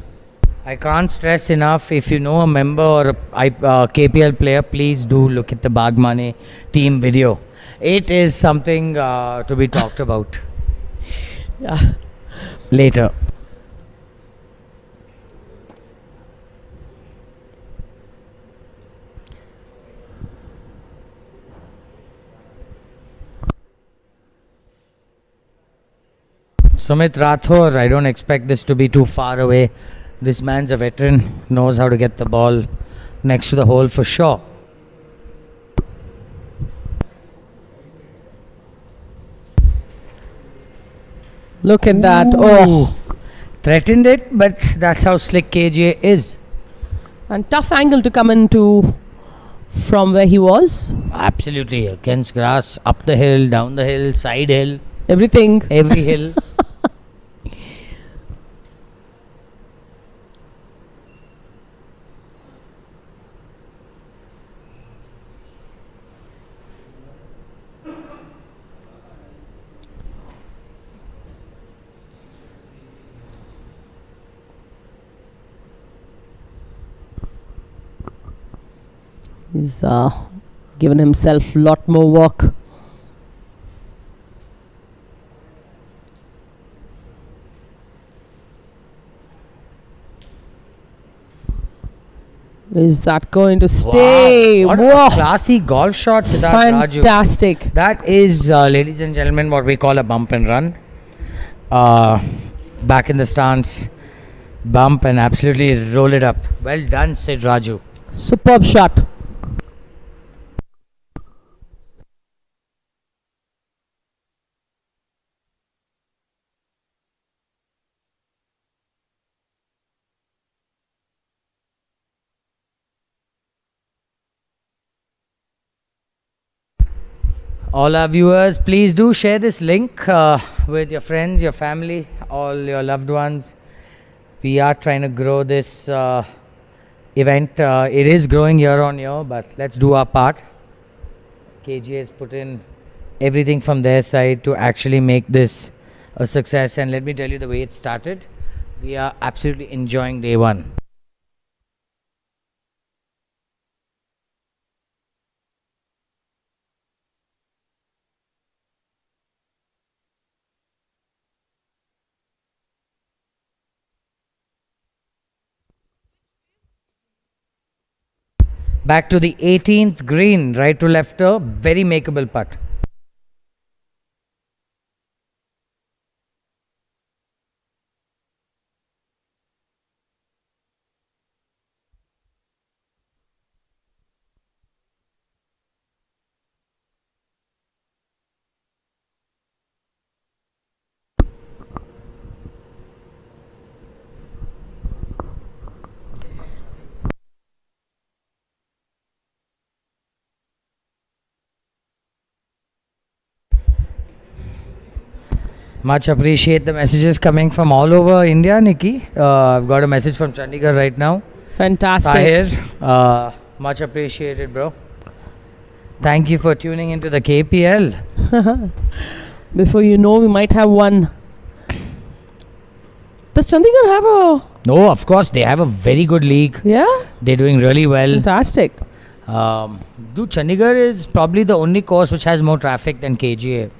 I can't stress enough, if you know a member or a KPL player, please do look at the Bagmane team video. It is something to be talked about Yeah. later. Sumit Rathore, I don't expect this to be too far away. This man's a veteran, knows how to get the ball next to the hole for sure. Look at that. Oh, Threatened it, but that's how slick KGA is. And tough angle to come into from where he was. Absolutely. Against grass, up the hill, down the hill, side hill, Everything. every hill. He's given himself a lot more work. Is that going to stay? Wow. What Whoa. a classy golf shot, Siddharth Raju. Fantastic. That is, ladies and gentlemen, what we call a bump and run. Back in the stance, bump and absolutely roll it up. Well done, Sid Raju. Superb shot. All our viewers, please do share this link with your friends, your family, all your loved ones. We are trying to grow this event. It is growing year on year, but let's do our part. KGA has put in everything from their side to actually make this a success. And let me tell you the way it started. We are absolutely enjoying day one. Back to the 18th green, right to lefter, very makeable putt. Much appreciate the messages coming from all over India, Nikki. I've got a message from Chandigarh right now. Fantastic. Tahir, much appreciated, bro. Thank you for tuning into the KPL. Before you know, we might have one. Does Chandigarh have a... No, of course, they have a very good league. Yeah? They're doing really well. Fantastic. Dude, Chandigarh is probably the only course which has more traffic than KGA.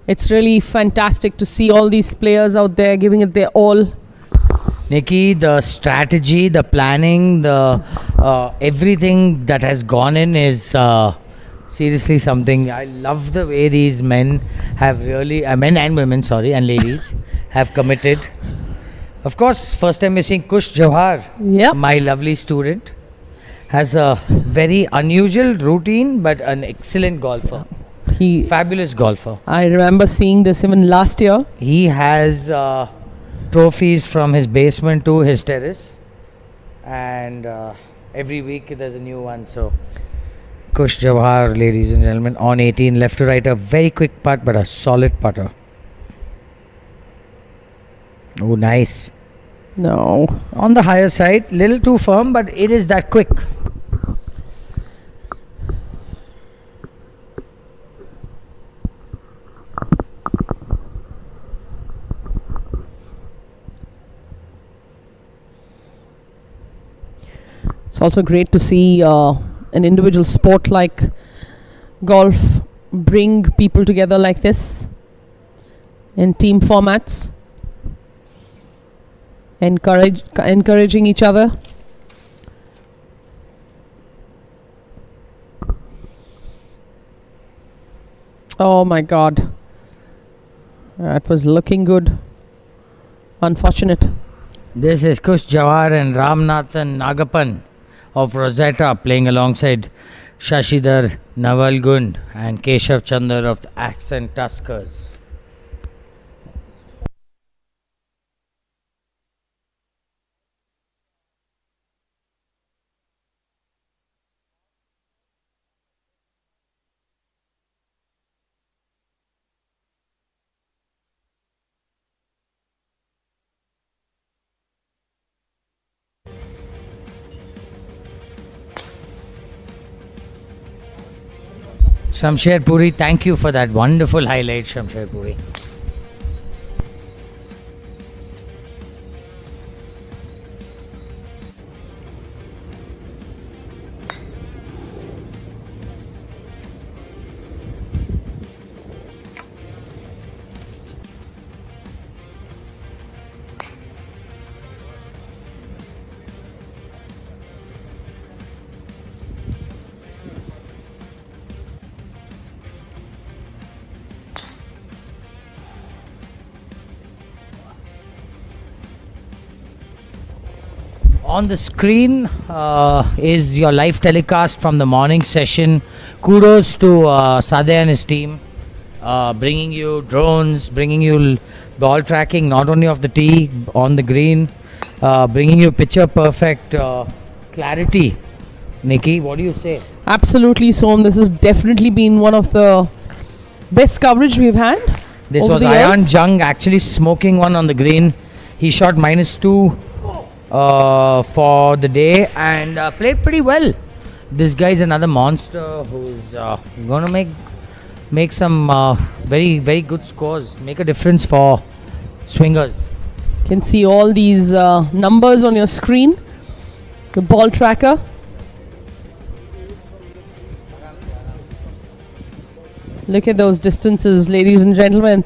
It's really fantastic to see all these players out there giving it their all. Nikki, the strategy, the planning, the everything that has gone in is seriously something. I love the way these men have really, men and women, sorry, and ladies have committed. Of course, first time we're seeing Kush Jawhar, Yep. my lovely student, has a very unusual routine, but an excellent golfer. Fabulous golfer. I remember seeing this even last year. He has trophies from his basement to his terrace, and every week there's a new one. So Kush Jawhar, ladies and gentlemen, on 18, left to right, a very quick putt but a solid putter. Oh, nice. No. On the higher side, little too firm, but it is that quick. It's also great to see an individual sport like golf bring people together like this in team formats, encouraging each other. Oh my God. That was looking good. Unfortunate. This is Kush Jawar and Ramnathan Nagapan of Rosetta playing alongside Shashidhar Navalgund and Keshav Chandar of the Accent Tuskers. Shamsher Puri, thank you for that wonderful highlight, Shamsher Puri. On the screen is your live telecast from the morning session. Kudos to Sadeh and his team, bringing you drones, bringing you ball tracking, not only of the tee, on the green, bringing you picture perfect clarity. Nikki, what do you say? Absolutely, Som. This has definitely been one of the best coverage we've had. This over was the Ayan years. Jung actually smoking one on the green. He shot -2 for the day and played pretty well. This guy's another monster who's going to make some very, very good scores, make a difference for swingers. You can see all these numbers on your screen. The ball tracker. Look at those distances, ladies and gentlemen.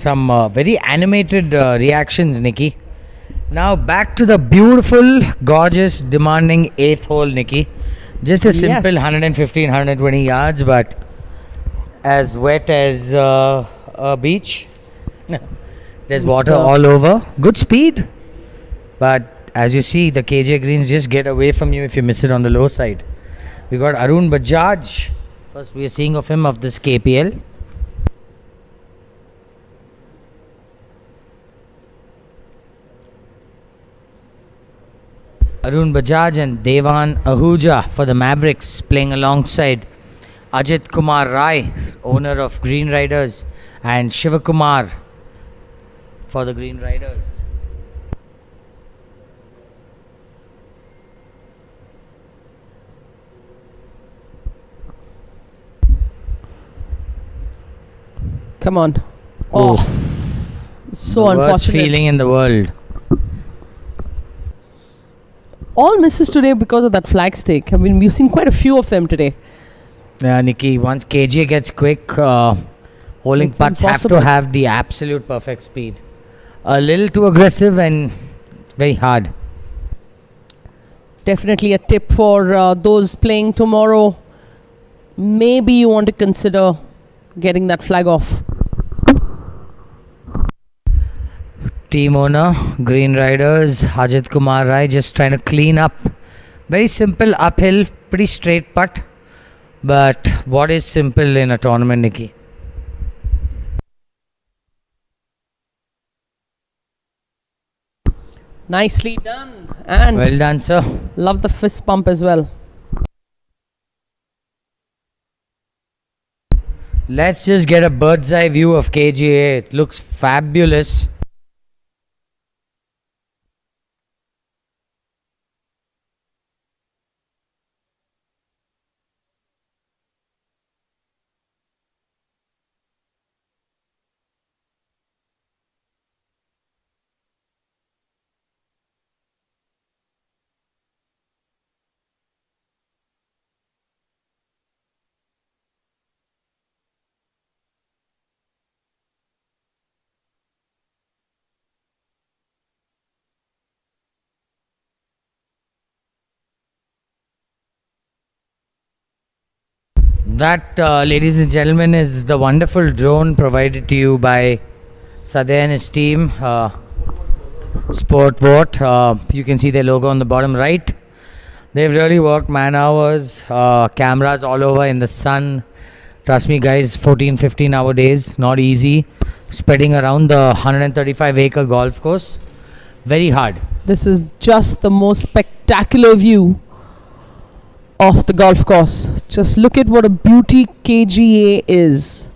Some very animated reactions, Nikki. Now back to the beautiful, gorgeous, demanding 8th hole, Nikki. Just a simple 115, 120 yards, but as wet as a beach. There's water all over. Good speed, but as you see, the KGA greens just get away from you if you miss it on the low side. We got Arun Bajaj. First we are seeing of him of this KPL. Arun Bajaj and Devan Ahuja for the Mavericks, playing alongside Ajit Kumar Rai, owner of Green Riders, and Shivakumar for the Green Riders. Come on. Oh, so The unfortunate. worst feeling in the world. All misses today because of that flag stake. I mean, we've seen quite a few of them today. Yeah, Nikki, once KGA gets quick, holding It's putts impossible. have to have the absolute perfect speed. A little too aggressive and very hard. Definitely a tip for those playing tomorrow. Maybe you want to consider getting that flag off. Team owner, Green Riders, Ajit Kumar Rai, just trying to clean up. Very simple uphill, pretty straight putt. But what is simple in a tournament, Nikki? Nicely done. And Well done, sir. love the fist pump as well. Let's just get a bird's eye view of KGA. It looks fabulous. That, ladies and gentlemen, is the wonderful drone provided to you by Sadeh and his team, Sport Vote. You can see their logo on the bottom right. They've really worked man hours, cameras all over in the sun. Trust me, guys, 14, 15-hour days, not easy. Spreading around the 135-acre golf course. Very hard. This is just the most spectacular view of the golf course. Just look at what a beauty KGA is.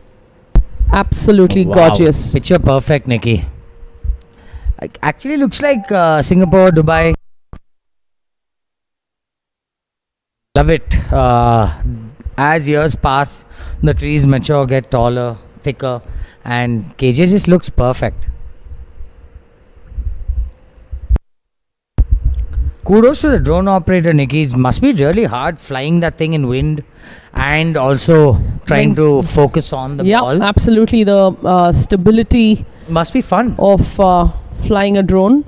Absolutely Wow. gorgeous. Picture perfect, Nikki. Actually looks like Singapore, Dubai. Love it. As years pass, the trees mature, get taller, thicker, and KGA just looks perfect. Kudos to the drone operator, Nikki. It must be really hard flying that thing in wind and also trying to focus on the Yeah, ball. absolutely. The stability Must be fun. of flying a drone.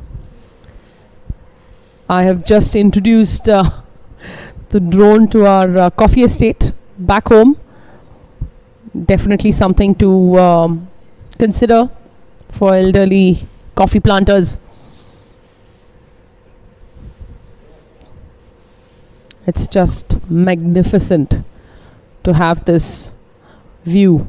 I have just introduced the drone to our coffee estate back home. Definitely something to consider for elderly coffee planters. It's just magnificent to have this view.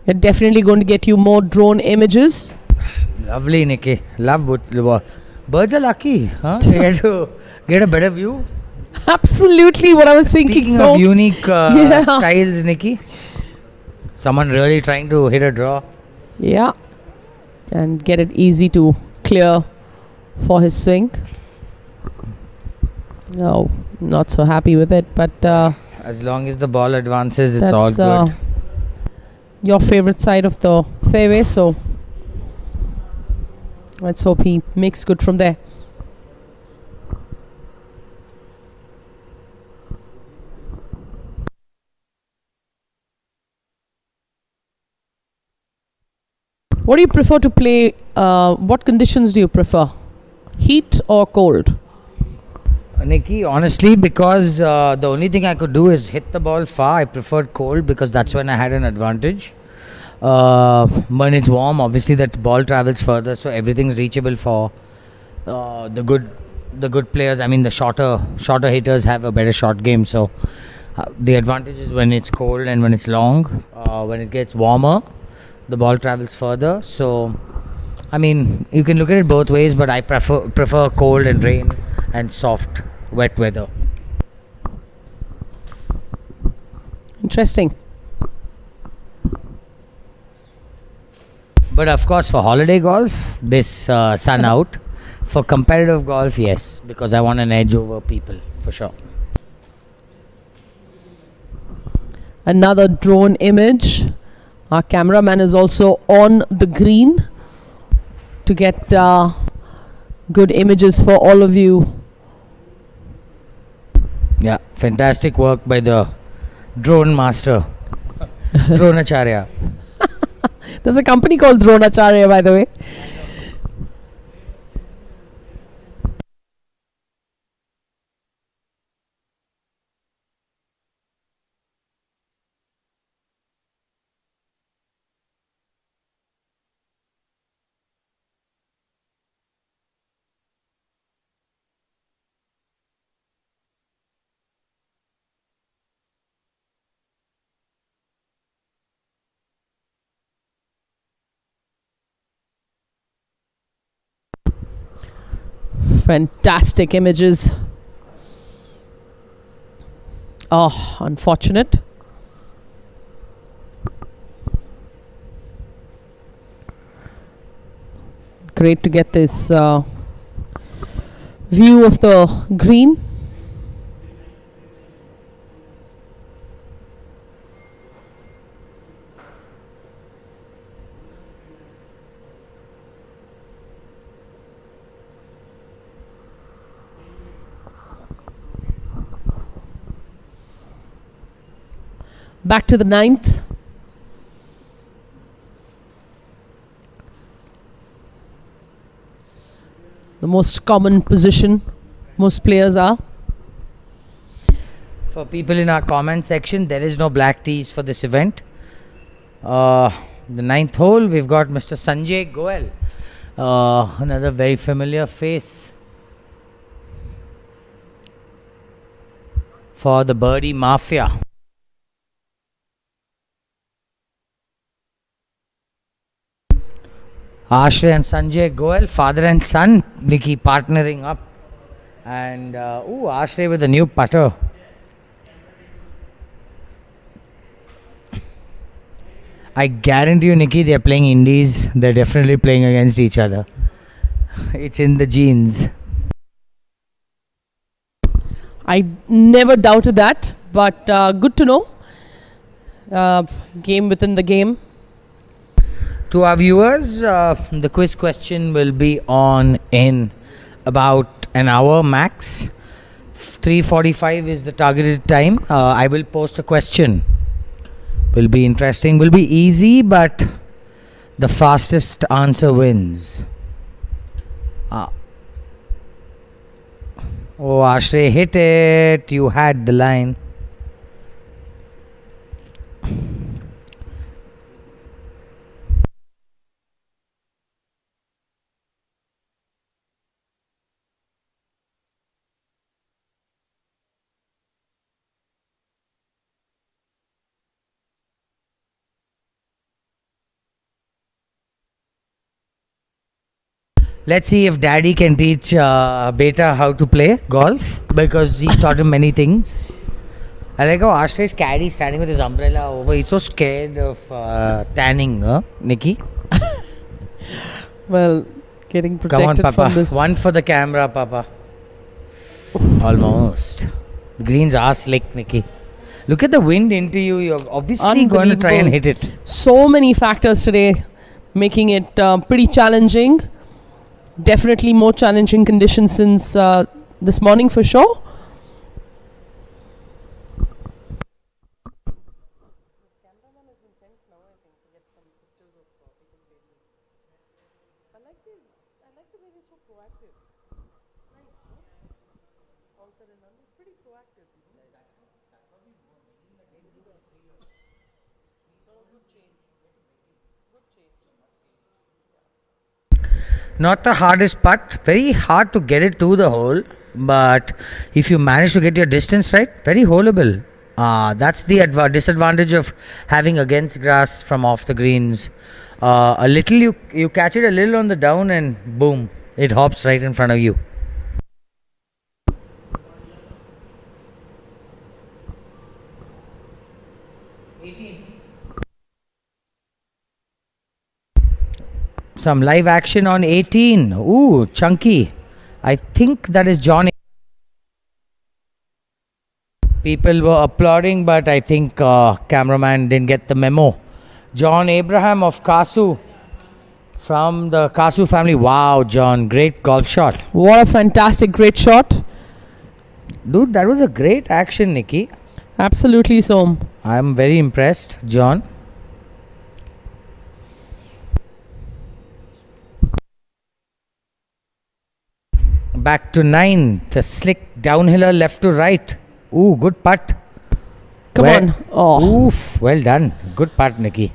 We're definitely going to get you more drone images. Lovely, Nikki. Love birds are lucky, huh? They get to get a better view. Absolutely what I was thinking. Speaking So of unique Yeah. styles, Nikki, someone really trying to hit a draw. yeah, and get it easy to clear for his swing. No, not so happy with it, but As long as the ball advances, it's all that's good. your favorite side of the fairway, so let's hope he makes good from there. What do you prefer to play? What conditions do you prefer? Heat or cold? Nikki, honestly, because the only thing I could do is hit the ball far, I preferred cold because that's when I had an advantage. When it's warm, obviously that ball travels further, so everything's reachable for the good players. I mean, the shorter hitters have a better shot game. So the advantage is when it's cold and when it's long. When it gets warmer, the ball travels further. So, I mean, you can look at it both ways, but I prefer cold and rain and soft, wet weather. Interesting. But of course, for holiday golf, this sun out. For competitive golf, yes, because I want an edge over people, for sure. Another drone image. Our cameraman is also on the green to get good images for all of you. Yeah, fantastic work by the drone master, Dronacharya. There's a company called Dronacharya, by the way. Fantastic images. Oh, unfortunate. Great to get this view of the green. Back to the 9th. The most common position most players are. For people in our comment section, there is no black tees for this event. The 9th hole, we've got Mr. Sanjay Goel, another very familiar face for the Birdie Mafia. Ashray and Sanjay Goel, father and son, Nikki partnering up. And Ashray with a new putter. I guarantee you, Nikki, they're playing indies. They're definitely playing against each other. It's in the genes. I never doubted that, but good to know. Game within the game. To our viewers, the quiz question will be on in about an hour max. 3:45 is the targeted time. I will post a question. Will be interesting, will be easy, but the fastest answer wins. Oh, Ashray hit it. You had the line. Let's see if Daddy can teach Beta how to play golf, because he taught him many things. I like how Ashray's caddy standing with his umbrella over. He's so scared of tanning, Nikki. Well, getting protected Come on, Papa. from this. One for the camera, Papa. Almost. The greens are slick, Nikki. Look at the wind into you. You're obviously going to try and hit it. So many factors today making it pretty challenging. Definitely more challenging conditions since this morning for sure. Not the hardest putt, very hard to get it to the hole, but if you manage to get your distance right, very holeable. That's the disadvantage of having against grass from off the greens. A little you catch it a little on the down and boom, it hops right in front of you. Some live action on 18. Ooh, chunky. I think that is John. People were applauding, but I think cameraman didn't get the memo. John Abraham of Kasu, from the Kasu family. Wow, John, great golf shot. What a fantastic, great shot. Dude, that was a great action, Nikki. Absolutely so. I'm very impressed, John. Back to 9. The slick downhiller left to right. Ooh, good putt. Come on. Oh. Oof, well done. Good putt, Nikki.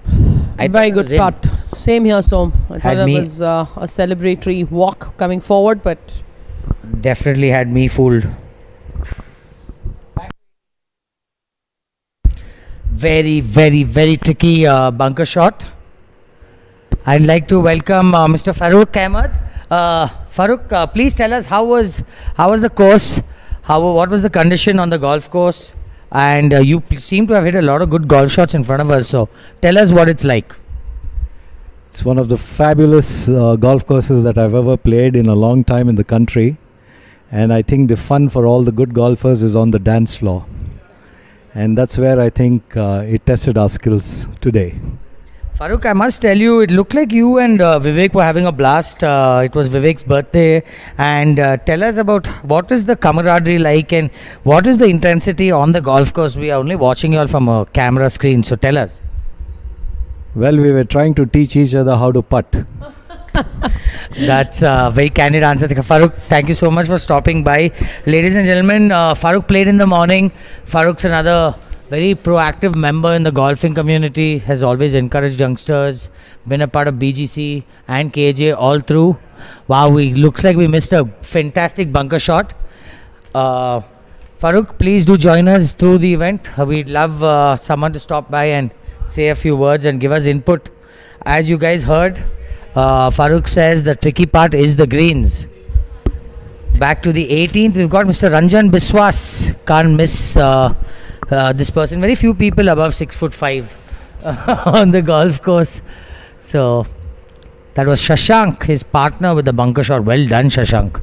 Very good putt. Same here, Som. I thought it was a celebratory walk coming forward, but definitely had me fooled. Very, very, very tricky bunker shot. I'd like to welcome Mr. Farouk Ahmed Farooq, please tell us how was the course? What was the condition on the golf course? And you seem to have hit a lot of good golf shots in front of us. So tell us what it's like. It's one of the fabulous golf courses that I've ever played in a long time in the country. And I think the fun for all the good golfers is on the dance floor. And that's where I think it tested our skills today. Farooq, I must tell you, it looked like you and Vivek were having a blast. It was Vivek's birthday. And tell us about what is the camaraderie like and what is the intensity on the golf course? We are only watching you all from a camera screen. So tell us. Well, we were trying to teach each other how to putt. That's a very candid answer. Farooq, thank you so much for stopping by. Ladies and gentlemen, Farooq played in the morning. Farooq's another very proactive member in the golfing community, has always encouraged youngsters, been a part of BGC and KGA all through. Wow, looks like we missed a fantastic bunker shot. Farooq, please do join us through the event. We'd love someone to stop by and say a few words and give us input. As you guys heard, Farooq says the tricky part is the greens. Back to the 18th, we've got Mr. Ranjan Biswas. Can't miss this person. Very few people above 6'5" on the golf course. So that was Shashank, his partner with the bunker shot. Well done, Shashank.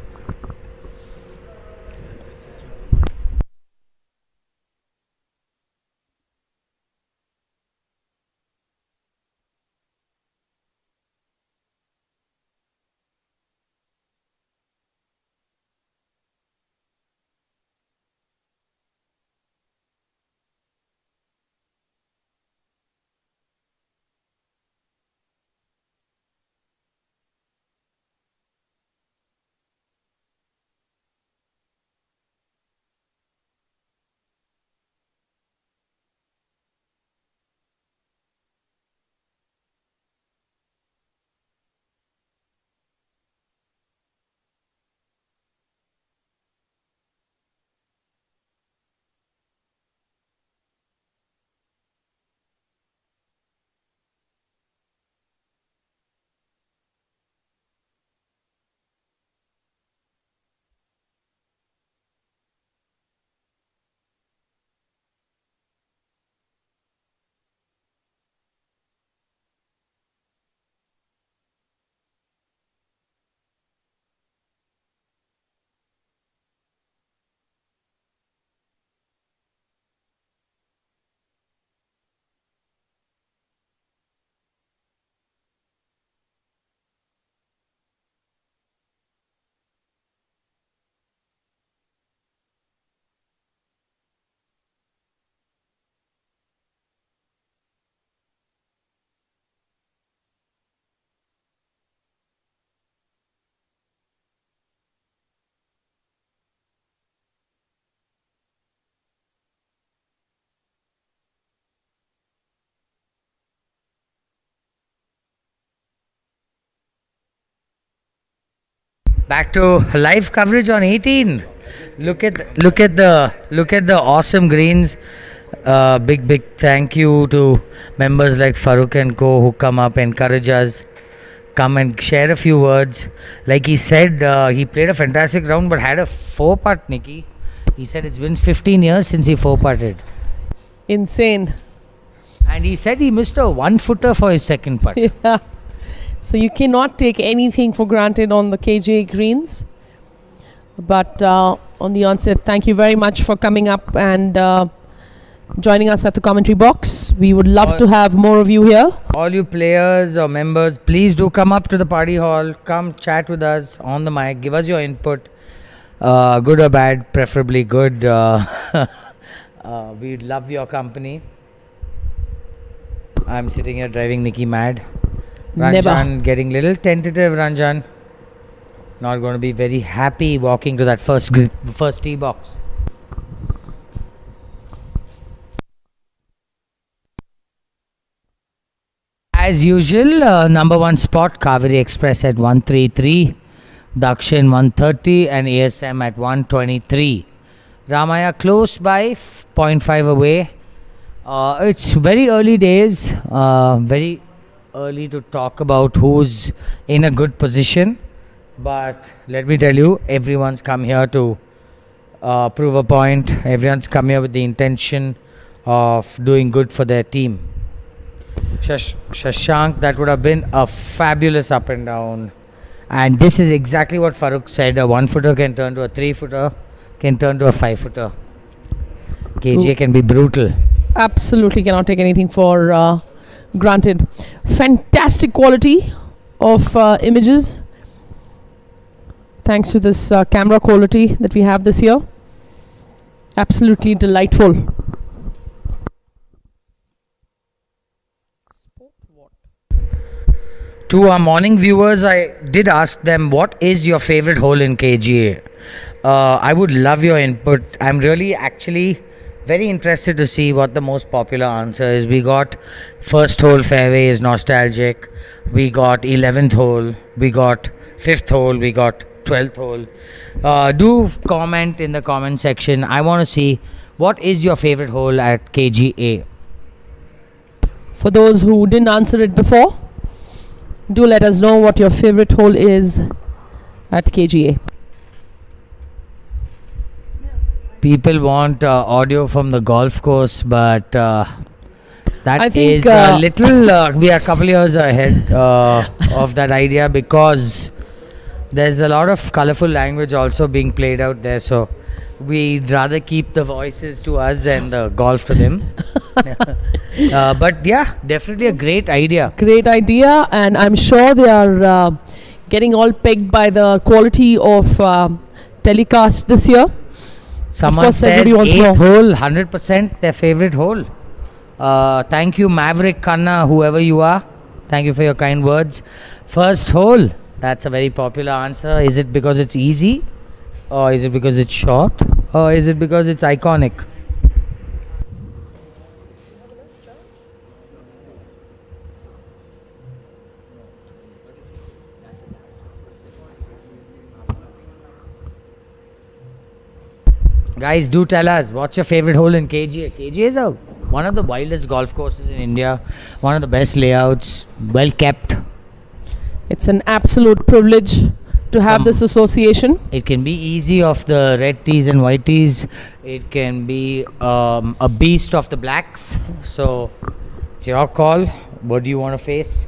Back to live coverage on 18. Look at the awesome greens. Big thank you to members like Farooq and Co who come up, encourage us, come and share a few words. Like he said, he played a fantastic round but had a 4-putt, Nikki. He said it's been 15 years since he 4-putted. Insane. And he said he missed a 1-footer for his second putt. Yeah. So you cannot take anything for granted on the KGA greens. But on the onset, thank you very much for coming up and joining us at the commentary box. We would love to have more of you here. All you players or members, please do come up to the party hall. Come chat with us on the mic. Give us your input. Good or bad, preferably good. We'd love your company. I'm sitting here driving Nikki mad. Ranjan getting little tentative. Ranjan not going to be very happy walking to that first tee box. As usual, number 1 spot Kaveri Express at 133, Dakshin 130 and ASM at 123. Ramaya close by, 0.5 away. It's very early days, very early to talk about who's in a good position. But let me tell you, everyone's come here to prove a point. Everyone's come here with the intention of doing good for their team. Shashank, that would have been a fabulous up and down. And this is exactly what Farooq said. A 1-footer can turn to a 3-footer, can turn to a 5-footer. KGA can be brutal. Absolutely cannot take anything for granted. Fantastic quality of images. Thanks to this camera quality that we have this year. Absolutely delightful. To our morning viewers, I did ask them, what is your favorite hole in KGA? I would love your input. I'm really actually very interested to see what the most popular answer is. We got first hole fairway is nostalgic. We got 11th hole. We got 5th hole. We got 12th hole. Do comment in the comment section. I want to see what is your favorite hole at KGA. For those who didn't answer it before, do let us know what your favorite hole is at KGA. People want audio from the golf course, but that is think, a little. We are a couple years ahead of that idea, because there's a lot of colorful language also being played out there. So we'd rather keep the voices to us and the golf to them. But yeah, definitely a great idea. Great idea, and I'm sure they are getting all pegged by the quality of telecast this year. Someone course, says everybody wants 8th more. hole, 100% their favorite hole. Thank you, Maverick Khanna, whoever you are. Thank you for your kind words. First hole, that's a very popular answer. Is it because it's easy? Or is it because it's short? Or is it because it's iconic? Guys, do tell us, what's your favorite hole in KGA? KGA is one of the wildest golf courses in India, one of the best layouts, well kept. It's an absolute privilege to have this association. It can be easy off the red tees and white tees. It can be a beast of the blacks. So it's your call. What do you want to face?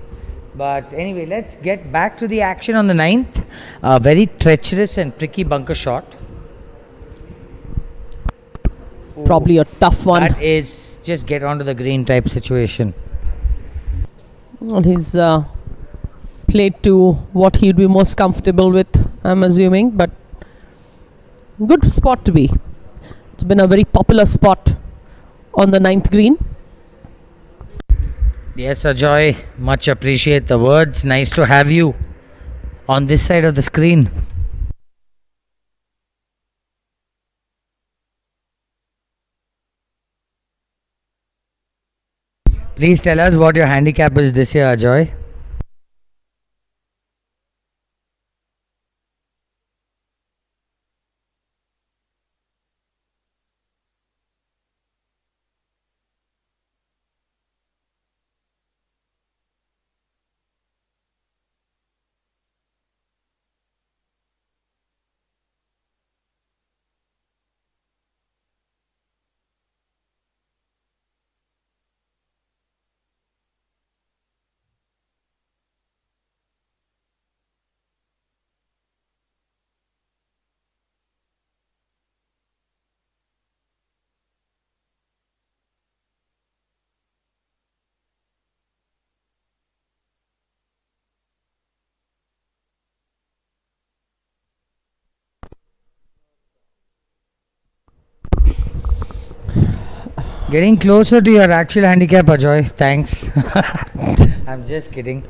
But anyway, let's get back to the action on the 9th. A very treacherous and tricky bunker shot. Probably a tough one. That is just get onto the green type situation. Well, he's played to what he'd be most comfortable with, I'm assuming, but good spot to be. It's been a very popular spot on the 9th green. Yes, Ajoy, much appreciate the words. Nice to have you on this side of the screen. Please tell us what your handicap is this year, Ajoy. Getting closer to your actual handicap, Ajoy. Thanks. I'm just kidding.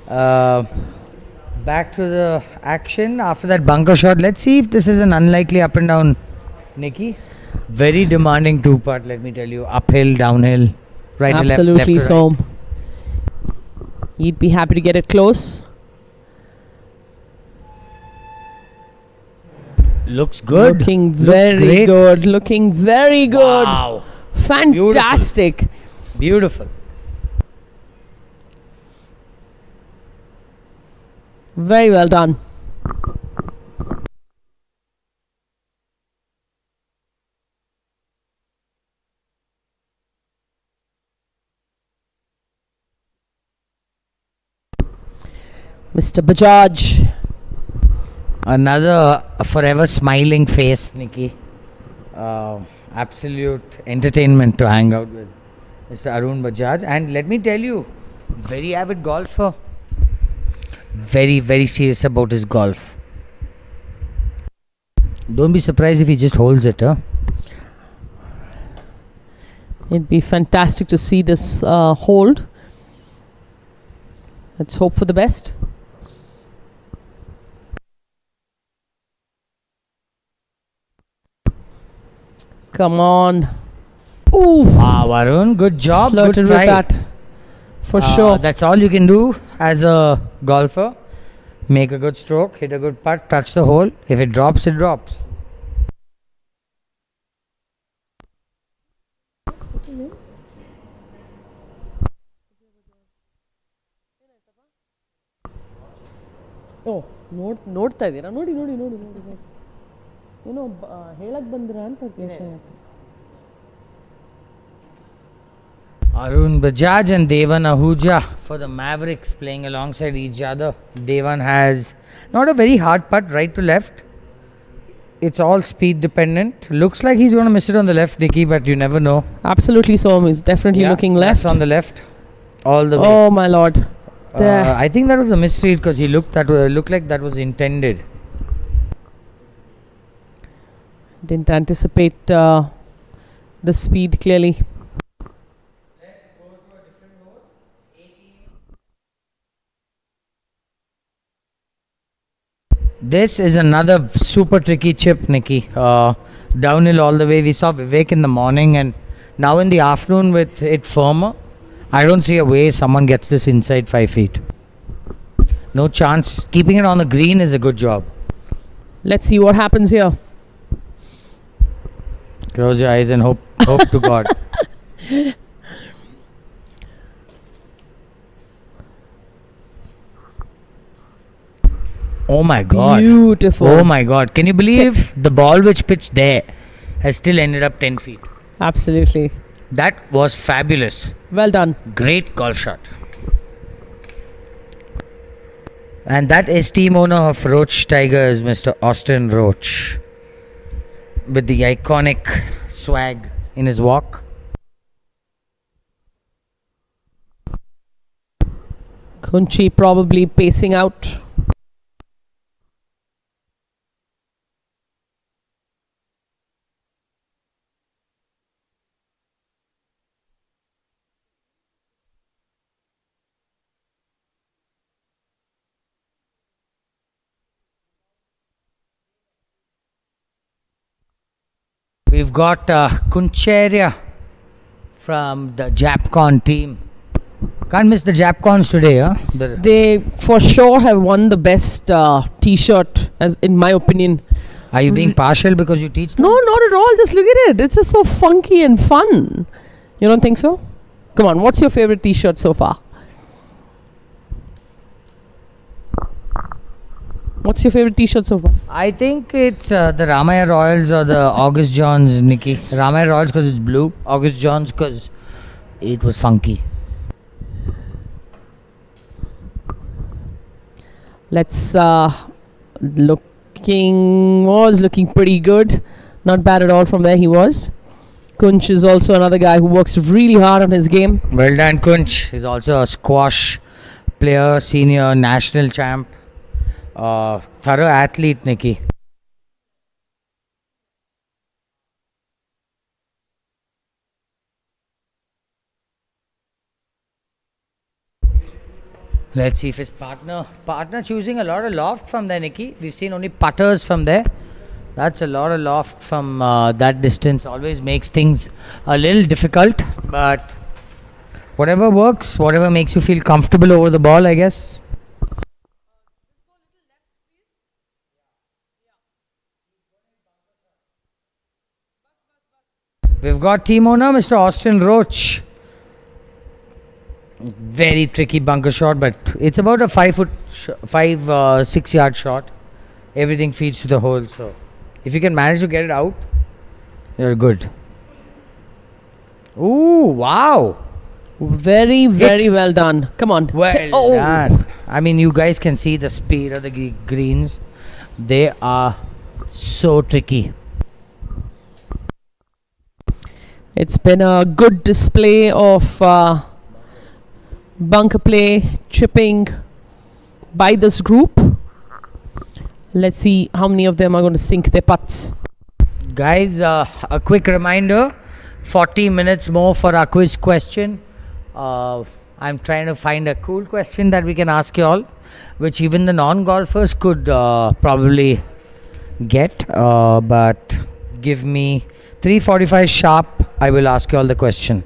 Back to the action after that bunker shot. Let's see if this is an unlikely up and down, Nikki. Very demanding 2-putt, let me tell you. Uphill, downhill, right to left, Absolutely, left to so right. he'd be happy to get it close. Looks good. Looking Looks very great. good. Looking very good. Wow. Fantastic. Beautiful. Very well done. Mr. Bajaj. Another forever smiling face, Nikki. Absolute entertainment to hang out with Mr. Arun Bajaj. And let me tell you, very avid golfer. Very, very serious about his golf. Don't be surprised if he just holds it, huh? It'd be fantastic to see this hold. Let's hope for the best. Come on. Ooh. Wow, Arun, good job. Flirted Good with try. that. For sure. That's all you can do as a golfer. Make a good stroke, hit a good putt, touch the hole. If it drops, it drops. Oh, ನೋಡ್ತಾ ಇದ್ದೀರಾ ನೋಡಿ ಏನೋ ಹೇಳಕ್ ಬಂದಿರಾ ಅಂತ Arun Bajaj and Devan Ahuja for the Mavericks playing alongside each other. Devan has not a very hard putt right to left. It's all speed dependent. Looks like he's going to miss it on the left, Nicky, but you never know. Absolutely so. He's definitely looking left. That's on the left. All the way. Oh my lord. I think that was a misread because he looked like that was intended. Didn't anticipate the speed clearly. This is another super tricky chip, Nicky. Downhill all the way. We saw Vivek in the morning, and now in the afternoon with it firmer, I don't see a way someone gets this inside 5 feet. No chance. Keeping it on the green is a good job. Let's see what happens here. Close your eyes and hope to God. Oh my God. Beautiful. Oh my God. Can you believe the ball which pitched there has still ended up 10 feet? Absolutely. That was fabulous. Well done. Great golf shot. And that is team owner of Roach Tigers, Mr. Austin Roach, with the iconic swag in his walk. Kunchi probably pacing out. We've got Kuncheria from the Japcon team. Can't miss the Japcons today, huh? They for sure have won the best t-shirt, as in my opinion. Are you being partial because you teach them? No, not at all. Just look at it. It's just so funky and fun. You don't think so? Come on, what's your favorite t-shirt so far? What's your favorite t-shirt so far? I think it's the Ramaya Royals or the August Johns, Nikki. Ramaya Royals because it's blue. August Johns because it was funky. Let's looking pretty good. Not bad at all from where he was. Kunch is also another guy who works really hard on his game. Well done, Kunch. He's also a squash player, senior national champ. Thorough athlete, Nikki. Let's see if his partner choosing a lot of loft from there, Nikki. We've seen only putters from there. That's a lot of loft from that distance. Always makes things a little difficult, but whatever works, whatever makes you feel comfortable over the ball, I guess. We've got team owner Mr. Austin Roach. Very tricky bunker shot, but it's about a 6 yard shot. everything feeds to the hole. So if you can manage to get it out, you're good. Ooh, wow. Very, very well done. Come on. Well done. I mean, you guys can see the speed of the greens. They are so tricky. It's been a good display of bunker play, chipping by this group. Let's see how many of them are going to sink their putts. Guys, a quick reminder, 40 minutes more for our quiz question. I'm trying to find a cool question that we can ask you all, which even the non-golfers could probably get. But give me 3:45 sharp. I will ask you all the question.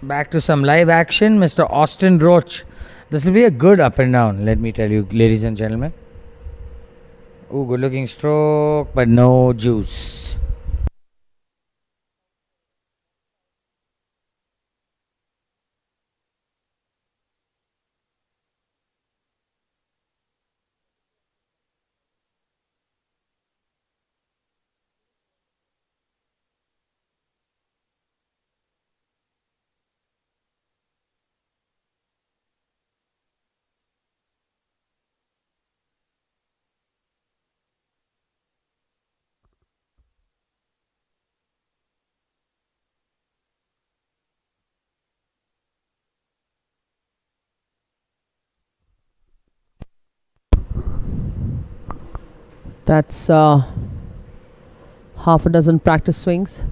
Back to some live action, Mr. Austin Roach. This will be a good up and down, let me tell you, ladies and gentlemen. Oh, good looking stroke, but no juice. That's half a dozen practice swings.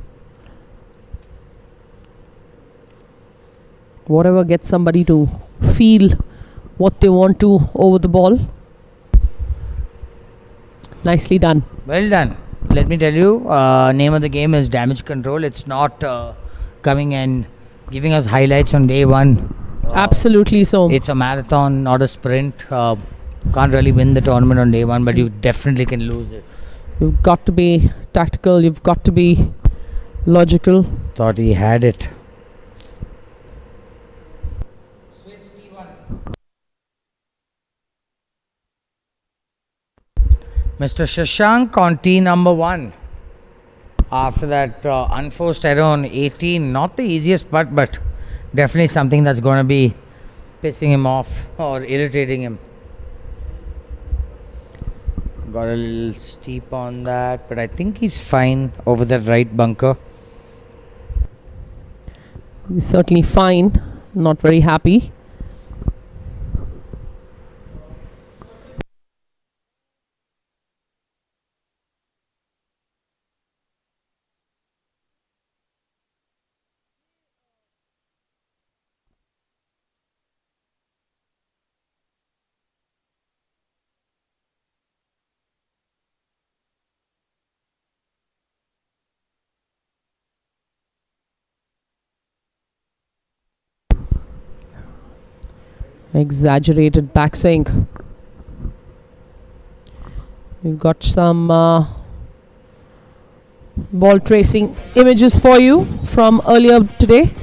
Whatever gets somebody to feel what they want to over the ball. Nicely done. Well done. Let me tell you, name of the game is damage control. It's not coming and giving us highlights on day one. Absolutely so. It's a marathon, not a sprint. Can't really win the tournament on day one, but you definitely can lose it. You've got to be tactical. You've got to be logical. Thought he had it. Mr. Shashank on tee number 1. After that unforced error on 18, not the easiest putt, but definitely something that's going to be pissing him off or irritating him. Got a little steep on that, but I think he's fine over the right bunker. He's certainly fine. Not very happy. Exaggerated backswing. We've got some ball tracing images for you from earlier today.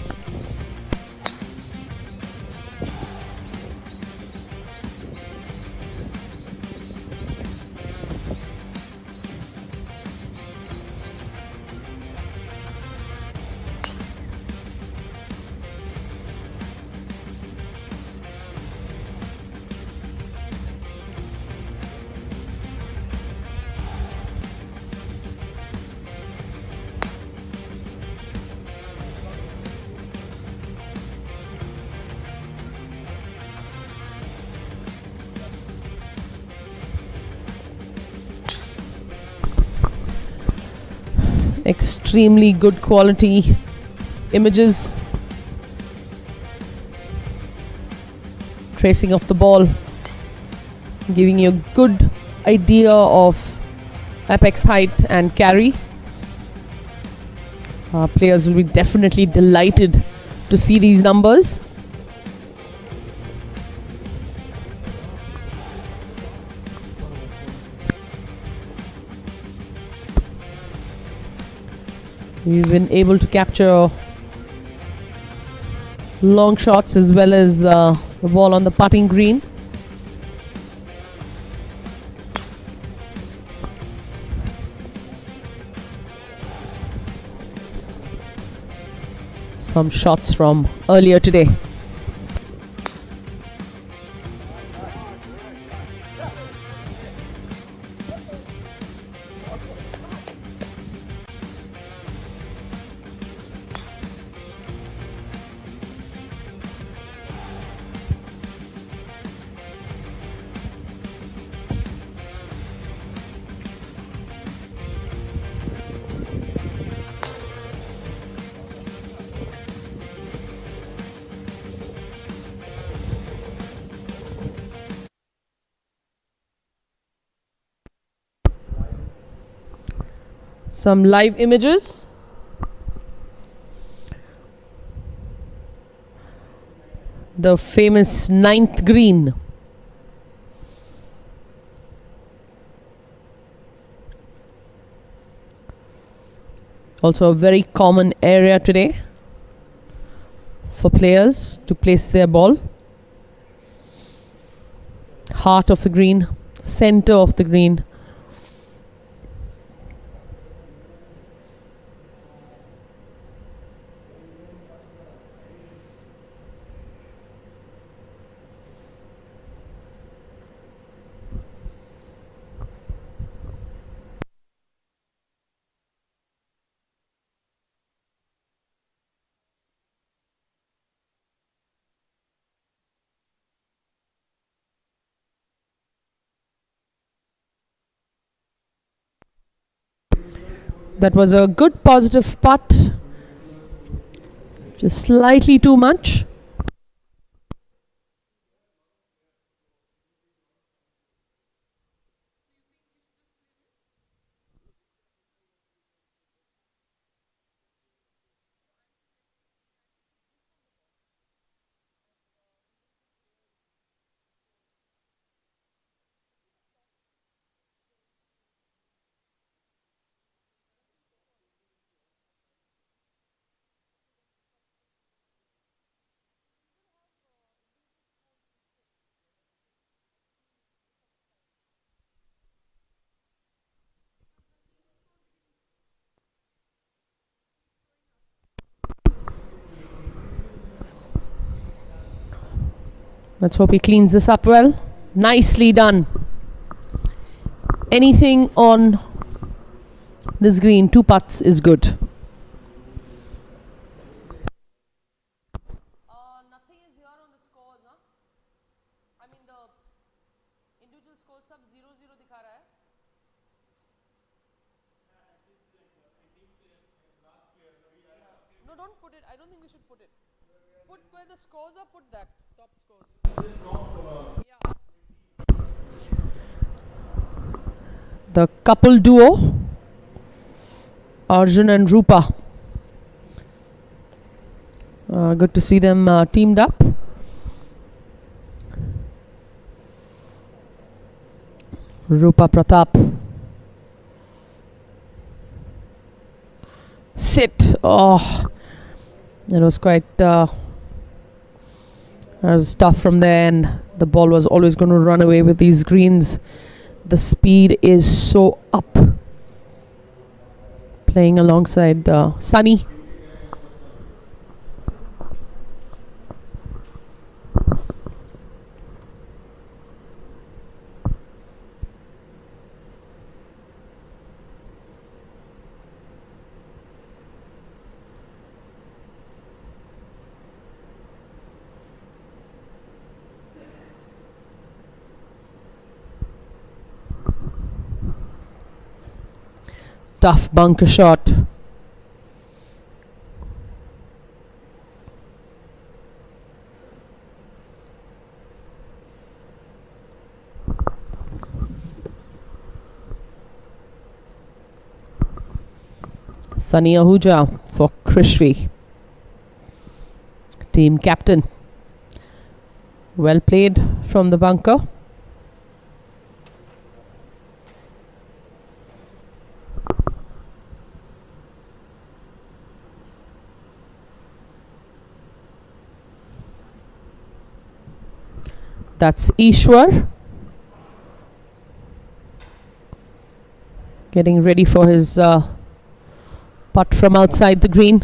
Extremely good quality images. Tracing of the ball, giving you a good idea of apex height and carry. Players will be definitely delighted to see these numbers. We've been able to capture long shots as well as the ball on the putting green. Some shots from earlier today. Some live images. The famous 9th green. Also a very common area today for players to place their ball. Heart of the green, center of the green. That was a good positive putt. Just slightly too much. Let's hope he cleans this up well. Nicely done. Anything on this green, 2 putts is good. Nothing is here on the scores, huh? I mean the individual scores sab 0-0 dikha raha hai. No, don't put it. I don't think we should put it. Put where the scores are, put that. Top scores. The couple duo, Arjun and Rupa. Good to see them teamed up. Rupa Pratap. Sit. Oh, it was quite it was tough from there, and the ball was always going to run away with these greens. The speed is so up. Playing alongside Sunny. Tough bunker shot. Sunny Ahuja for Krishvi, team captain. Well played from the bunker. That's Ishwar getting ready for his putt from outside the green.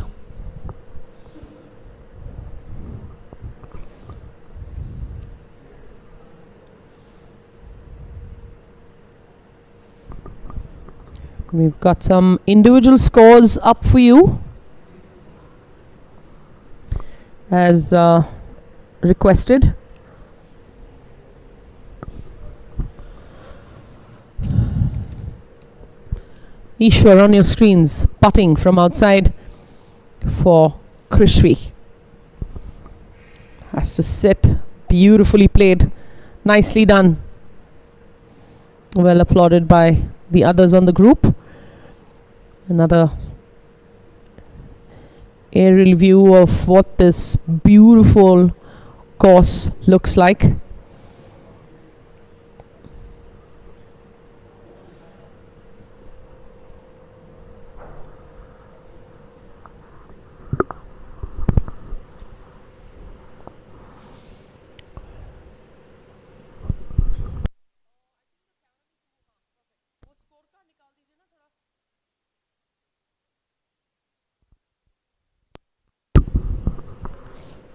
We've got some individual scores up for you as requested. Ishwar on your screens, putting from outside for Krishvi. Has to sit. Beautifully played. Nicely done. Well applauded by the others on the group. Another aerial view of what this beautiful course looks like.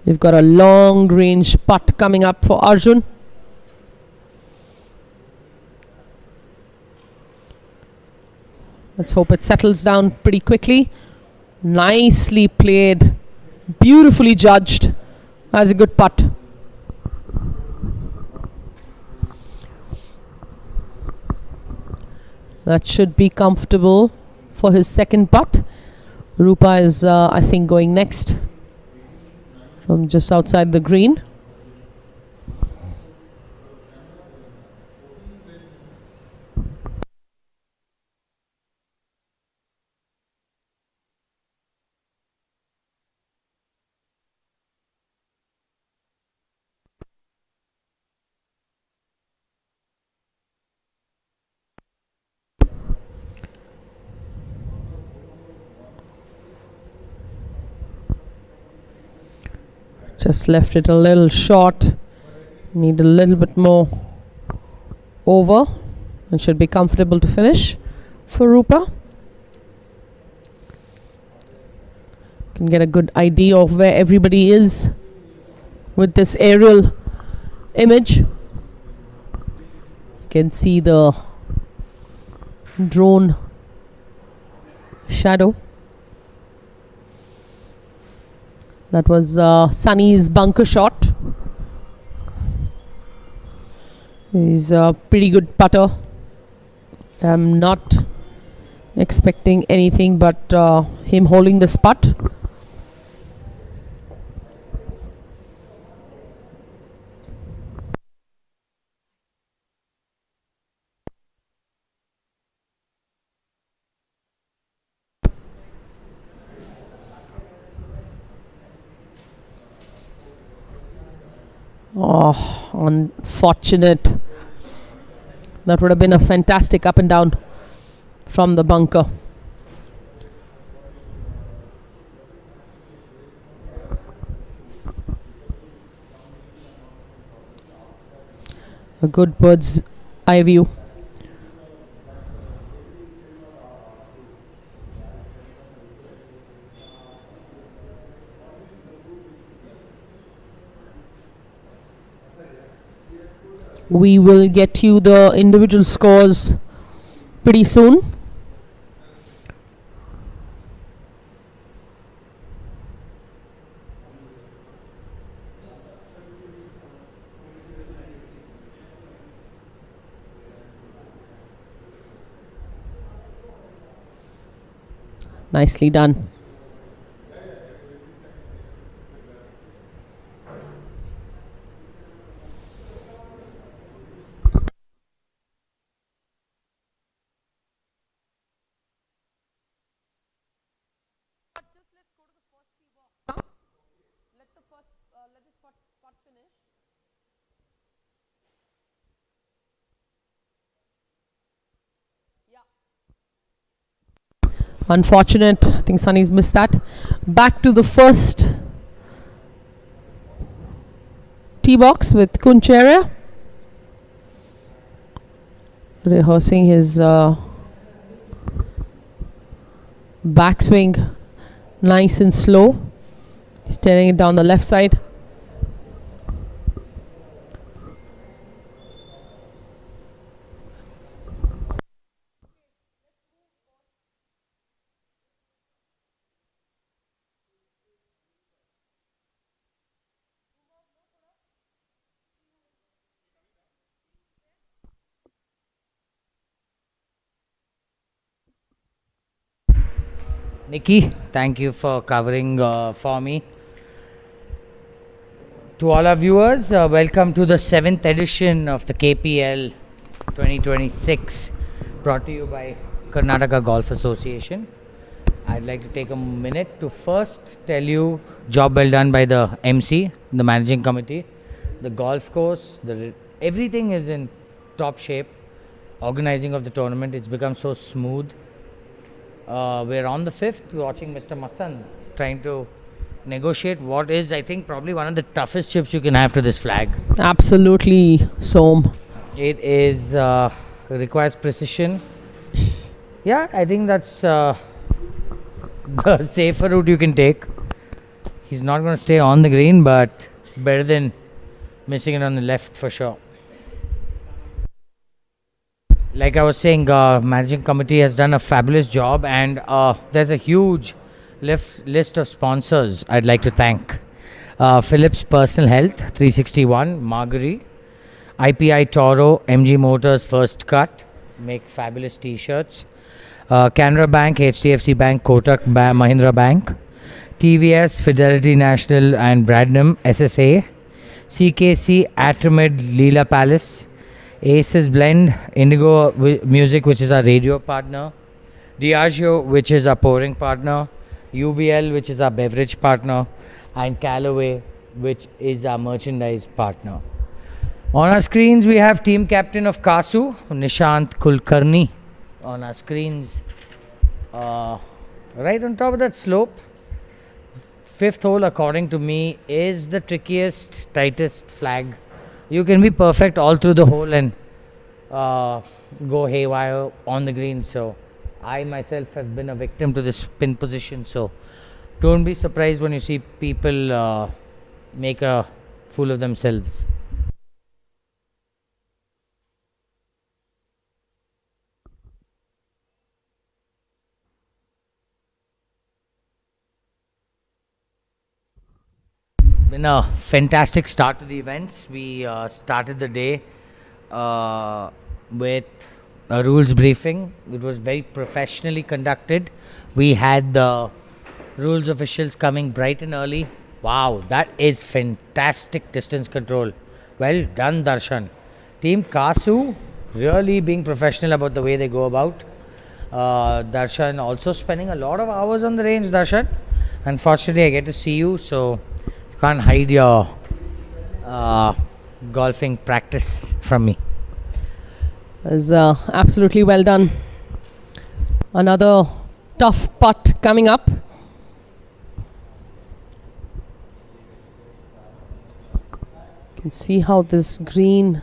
We've got a long range putt coming up for Arjun. Let's hope it settles down pretty quickly. Nicely played. Beautifully judged. That's a good putt. That should be comfortable for his second putt. Rupa is, I think, going next from just outside the green. Just left it a little short. Need a little bit more over and should be comfortable to finish for Rupa. Can get a good idea of where everybody is with this aerial image. You can see the drone shadow. That was Sunny's bunker shot. He's a pretty good putter. I'm not expecting anything but him holding this putt. Oh, unfortunate. That would have been a fantastic up and down from the bunker. A good bird's eye view. We will get you the individual scores pretty soon. Nicely done. Unfortunate. I think Sunny's missed that. Back to the first tee box with Kunchera. Rehearsing his backswing nice and slow. He's turning it down the left side. Nikki, thank you for covering for me. To all our viewers, welcome to the 7th edition of the KPL 2026, brought to you by Karnataka Golf Association. I'd like to take a minute to first tell you, job well done by the MC, the managing committee, the golf course, everything is in top shape. Organizing of the tournament, it's become so smooth. We're on the 5th, we're watching Mr. Masan trying to negotiate what is, I think, probably one of the toughest chips you can have to this flag. Absolutely, Som. It is requires precision. Yeah, I think that's the safer route you can take. He's not going to stay on the green, but better than missing it on the left for sure. Like I was saying, managing committee has done a fabulous job, and there's a huge list of sponsors I'd like to thank. Philips Personal Health, 361, Margery, IPI Toro, MG Motors First Cut, make fabulous t-shirts. Canara Bank, HDFC Bank, Kotak Mahindra Bank, TVS, Fidelity National and Bradnam, SSA, CKC, Atomid, Leela Palace, Aces Blend, Indigo Music, which is our radio partner, Diageo, which is our pouring partner, UBL, which is our beverage partner, and Callaway, which is our merchandise partner. On our screens, we have team captain of Kasu, Nishant Kulkarni, on our screens, right on top of that slope. 5th hole, according to me, is the trickiest, tightest flag. You can be perfect all through the hole and go haywire on the green. So I myself have been a victim to this pin position. So don't be surprised when you see people make a fool of themselves. Been a fantastic start to the events. We started the day with a rules briefing. It was very professionally conducted. We had the rules officials coming bright and early. Wow, that is fantastic distance control. Well done, Darshan. Team Kasu really being professional about the way they go about. Darshan also spending a lot of hours on the range, Darshan. Unfortunately, I get to see you, so you can't hide your golfing practice from me. It was absolutely well done. Another tough putt coming up. You can see how this green,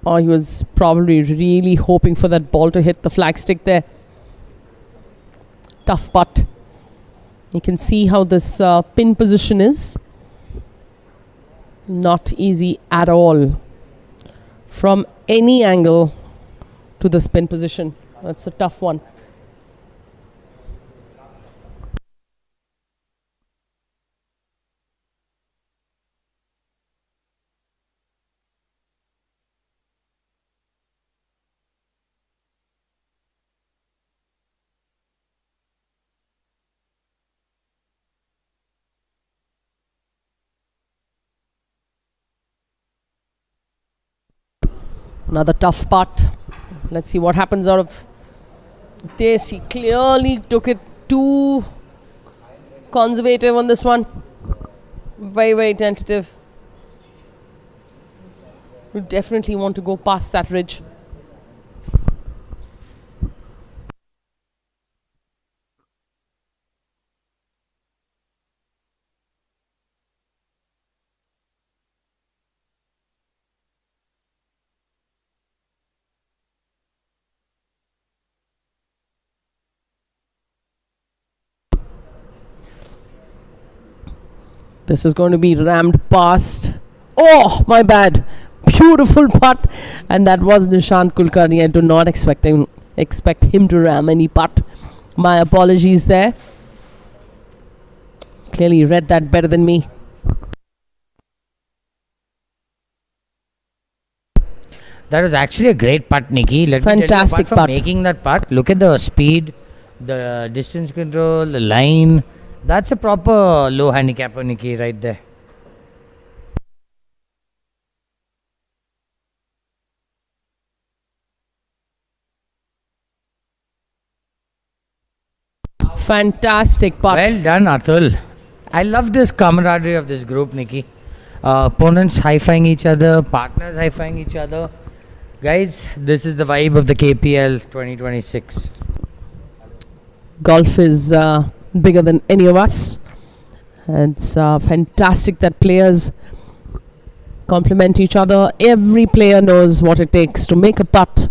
he was probably really hoping for that ball to hit the flagstick there. Tough putt. You can see how this pin position is. Not easy at all. From any angle to the spin position. That's a tough one. Another tough putt. Let's see what happens out of this. He clearly took it too conservative on this one. Very, very tentative. We definitely want to go past that ridge. This is going to be rammed past. Oh, my bad. Beautiful putt. And that was Nishant Kulkarni. I do not expect him to ram any putt. My apologies there. Clearly read that better than me. That was actually a great putt, Nikki. Let me tell you, Fantastic apart from putt. making that putt, look at the speed, the distance control, the line. That's a proper low handicapper, Nikki, right there. Fantastic putt. Well done, Atul. I love this camaraderie of this group, Nikki. Opponents high-fiving each other, partners high-fiving each other. Guys, this is the vibe of the KPL 2026. Golf is bigger than any of us. It's fantastic that players complement each other. Every player knows what it takes to make a putt,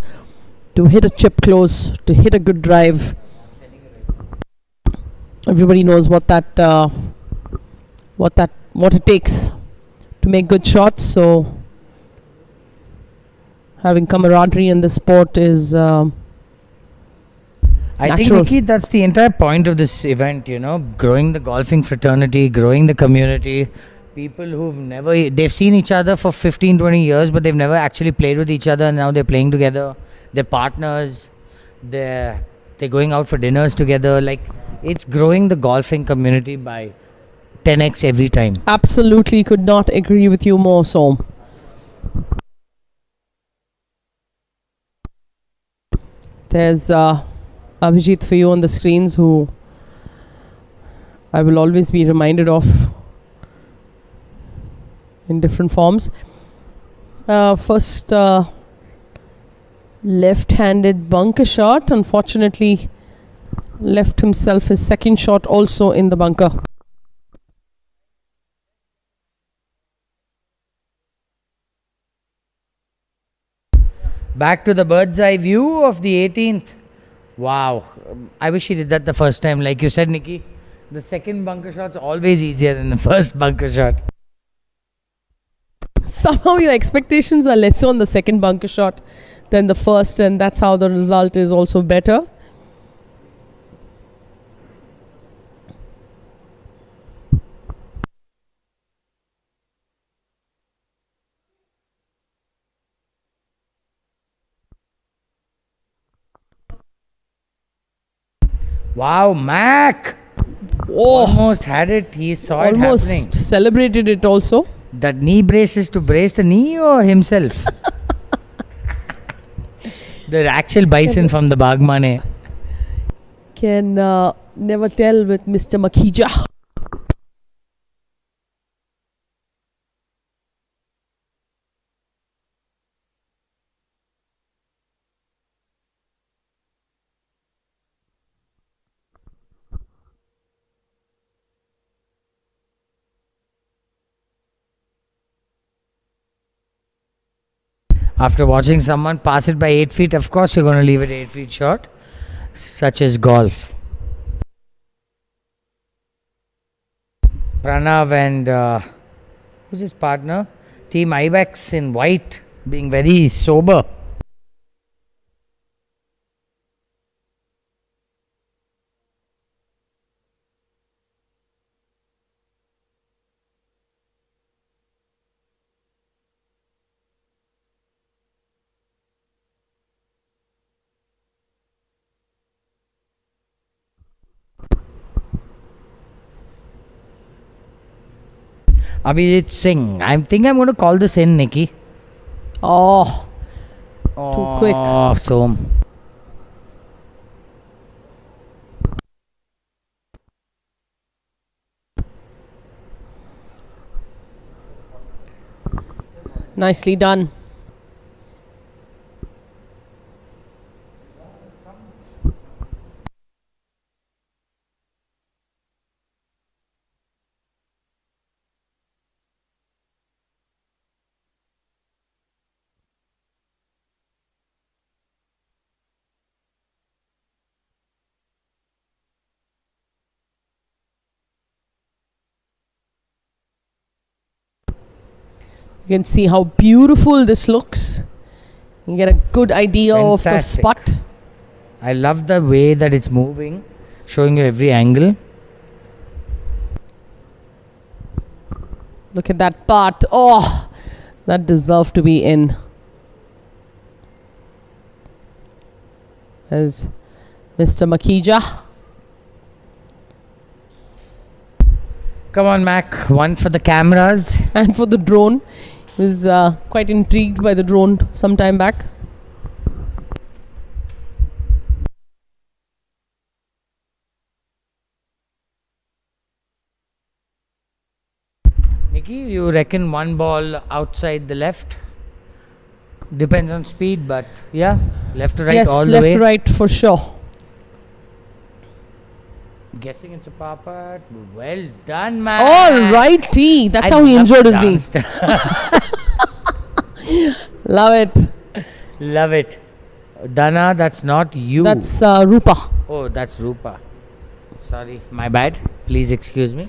to hit a chip close, to hit a good drive. Everybody knows what it takes to make good shots. So having camaraderie in the sport is I think, natural. Nikki, that's the entire point of this event, growing the golfing fraternity, growing the community. People they've seen each other for 15, 20 years, but they've never actually played with each other, and now they're playing together. They're partners. They're going out for dinners together. Like, it's growing the golfing community by 10x every time. Absolutely could not agree with you more so. There's Abhijit for you on the screens, who I will always be reminded of in different forms. First left-handed bunker shot. Unfortunately, left himself his second shot also in the bunker. Back to the bird's eye view of the 18th. Wow. I wish he did that the first time. Like you said, Nikki, the second bunker shot's always easier than the first bunker shot. Somehow your expectations are lesser on the second bunker shot than the first, and that's how the result is also better. Wow, Mac! Oh, Almost had it. He saw it almost happening. celebrated it also. That knee brace is to brace the knee or himself? The actual bison from the Bagmane. Can never tell with Mr. Makhija. After watching someone pass it by 8 feet, of course you're going to leave it 8 feet short. Such as golf. Pranav and who's his partner? Team Ibex in white, being very sober. Abhijit Singh. I think I'm going to call this in, Nikki. Oh, too quick. Oh, so. Nicely done. You can see how beautiful this looks. You get a good idea of the Fantastic. spot. I love the way that it's moving, showing you every angle. Look at that putt. Oh, that deserved to be in. As Mr. Makija. Come on, Mac. One for the cameras. And for the drone. He was quite intrigued by the drone some time back. Nikki, you reckon one ball outside the left? Depends on speed, but yeah, left to right yes, all the left way. to right for sure. Guessing it's a par putt. Well done, man. All righty. That's how he injured his knee. Love it. Love it. Dana, that's not you. That's Rupa. Oh, that's Rupa. Sorry, my bad. Please excuse me.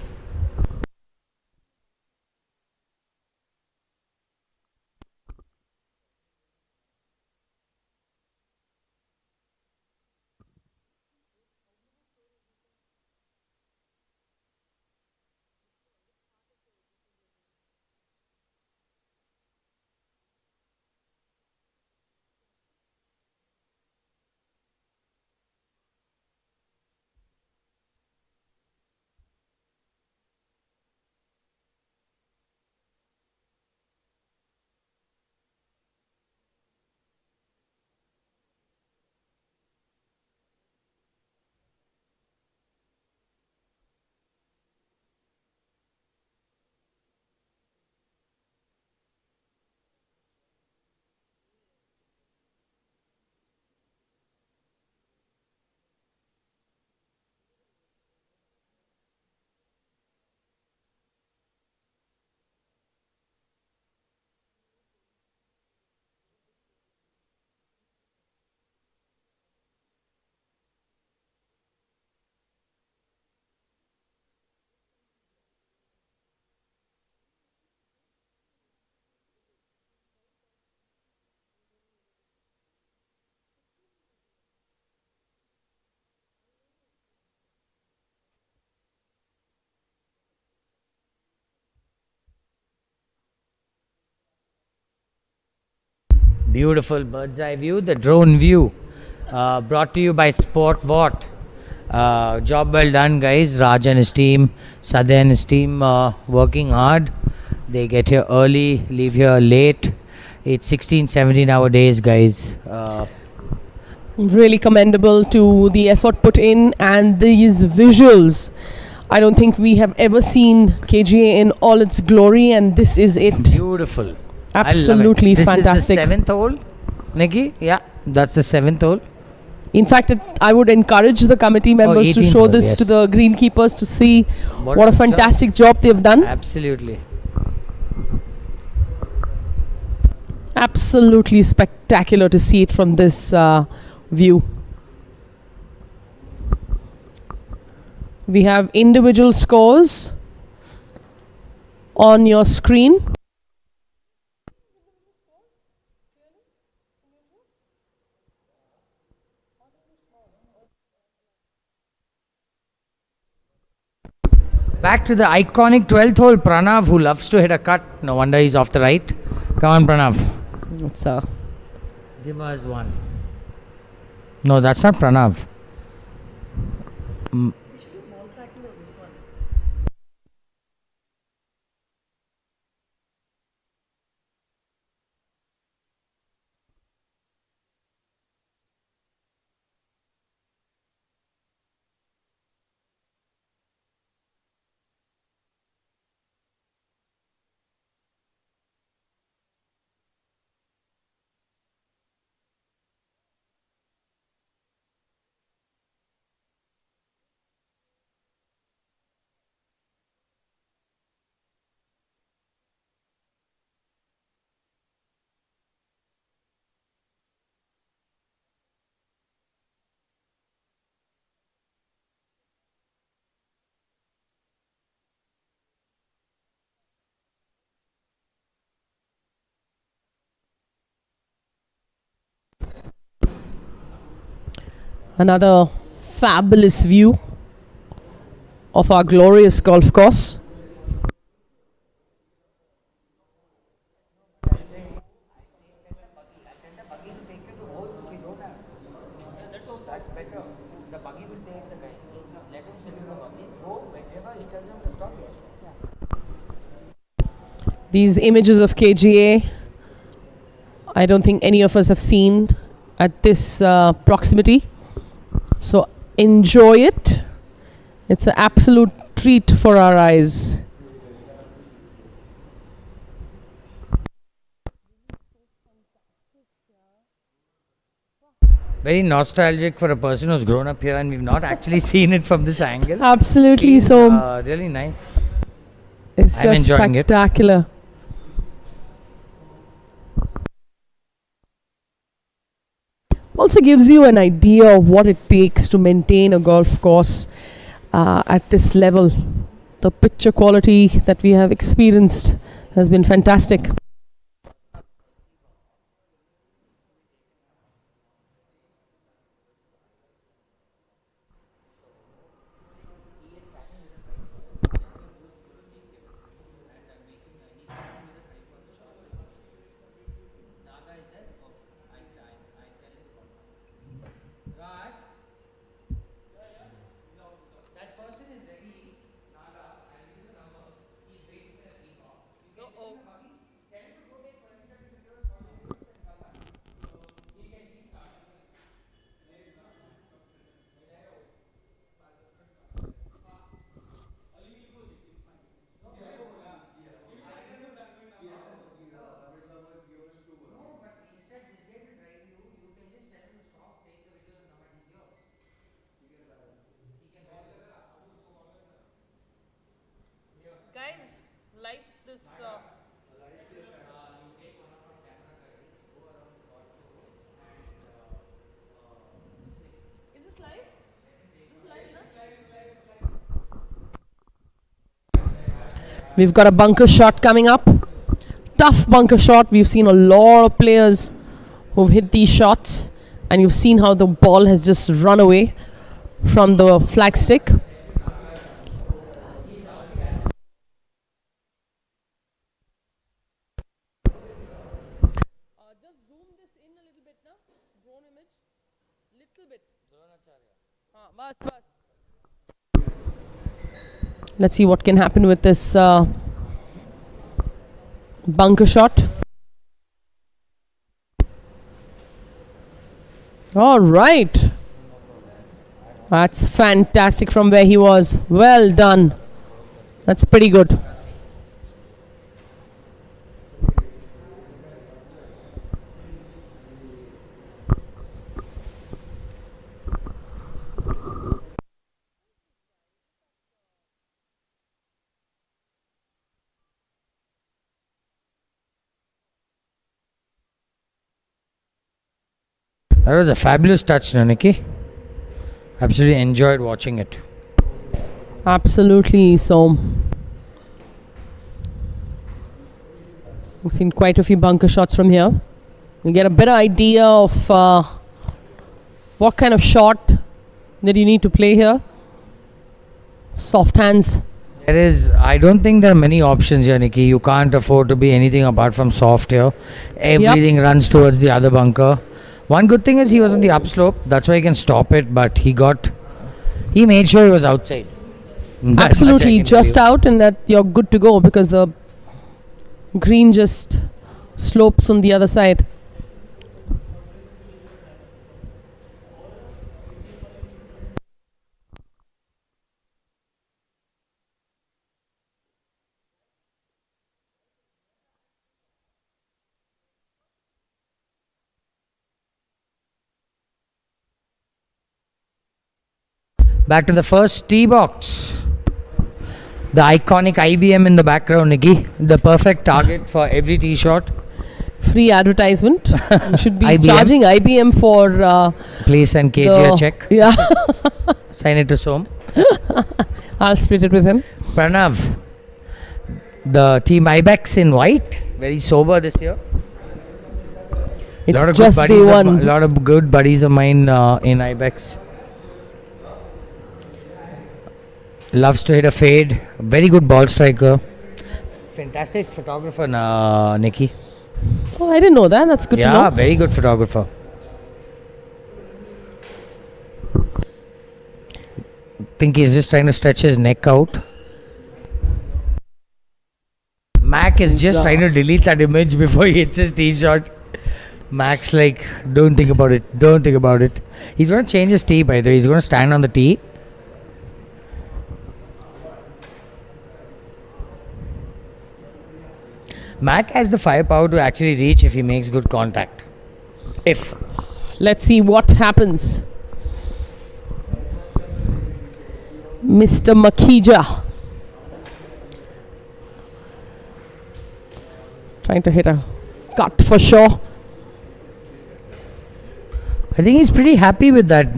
Beautiful bird's eye view, the drone view. Brought to you by Sport What. Job well done, guys. Raj and his team, Sadeh and his team working hard. They get here early, leave here late. It's 16, 17 hour days, guys. Really commendable to the effort put in and these visuals. I don't think we have ever seen KGA in all its glory, and this is it. Beautiful. Absolutely fantastic. This is the 7th hole, Nikki? Yeah, that's the 7th hole. In fact, I would encourage the committee members to 18th show hole, this yes. to the greenkeepers to see what a good fantastic job they've done. Absolutely. Absolutely spectacular to see it from this view. We have individual scores on your screen. Back to the iconic 12th hole, Pranav, who loves to hit a cut. No wonder he's off the right. Come on, Pranav. It's Give us one. No, that's not Pranav. Another fabulous view of our glorious golf course. That's better. The buggy will take the guy. Let him sit in the buggy. Go whenever he tells him to stop. These images of KGA, I don't think any of us have seen at this proximity. So enjoy it. It's an absolute treat for our eyes. Very nostalgic for a person who's grown up here and we've not actually seen it from this angle. Absolutely. So really nice. it's I'm just enjoying it. spectacular. Also gives you an idea of what it takes to maintain a golf course at this level. The picture quality that we have experienced has been fantastic. Guys, like this. Is this live? We've got a bunker shot coming up. Tough bunker shot. We've seen a lot of players who've hit these shots, and you've seen how the ball has just run away from the flagstick. Just zoom this in a little bit now. Drone image. Little bit. Let's see what can happen with this bunker shot. All right. That's fantastic from where he was. Well done. That's pretty good. That was a fabulous touch, Nikki. Absolutely enjoyed watching it. Absolutely. So we've seen quite a few bunker shots from here. You get a better idea of what kind of shot that you need to play here. Soft hands. I don't think there are many options here, Nikki. You can't afford to be anything apart from soft here. Everything runs towards the other bunker. One good thing is he was on the upslope. That's why he can stop it. But he made sure he was outside. Absolutely, just out, and that you're good to go because the green just slopes on the other side. Back to the first tee box. The iconic IBM in the background, Nikki. The perfect target for every tee shot. Free advertisement. You should be IBM. charging IBM for Please send KGA check. Yeah. Sign it to Som. I'll split it with him. Pranav. The team Ibex in white. Very sober this year. It's just day one. A lot of good buddies of mine in Ibex. Loves to hit a fade. Very good ball striker. Fantastic photographer, Nikki. Oh, I didn't know that. That's good to know. Yeah, very good photographer. Think he's just trying to stretch his neck out. Mac is just trying to delete that image before he hits his tee shot. Mac's like, don't think about it. Don't think about it. He's going to change his tee, by the way. He's going to stand on the tee. Mac has the firepower to actually reach if he makes good contact. If. Let's see what happens. Mr. Makija. Trying to hit a cut for sure. I think he's pretty happy with that,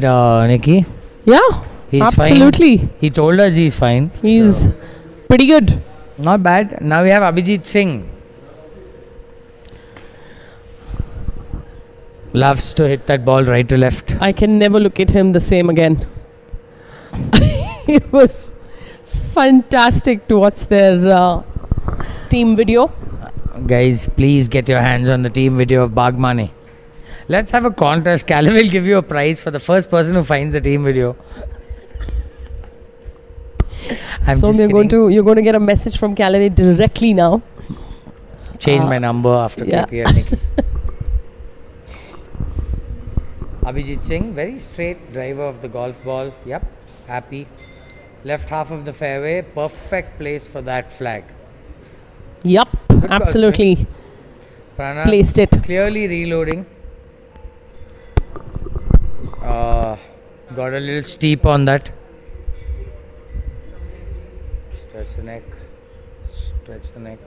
Nikki. Yeah, He's absolutely. Fine. He told us he's fine. He's pretty good. Not bad. Now we have Abhijit Singh. Loves to hit that ball right to left. I can never look at him the same again. It was fantastic to watch their team video. Guys, please get your hands on the team video of Bagmane. Let's have a contest. Callum will give you a prize for the first person who finds the team video. So you're going to get a message from Callaway directly now. Change my number after KPL, Nikki. Abhijit Singh, very straight driver of the golf ball. Yep, happy. Left half of the fairway, perfect place for that flag. Yep, Good absolutely. Pranav Placed it. Clearly reloading. Got a little steep on that. Stretch the neck. Stretch the neck.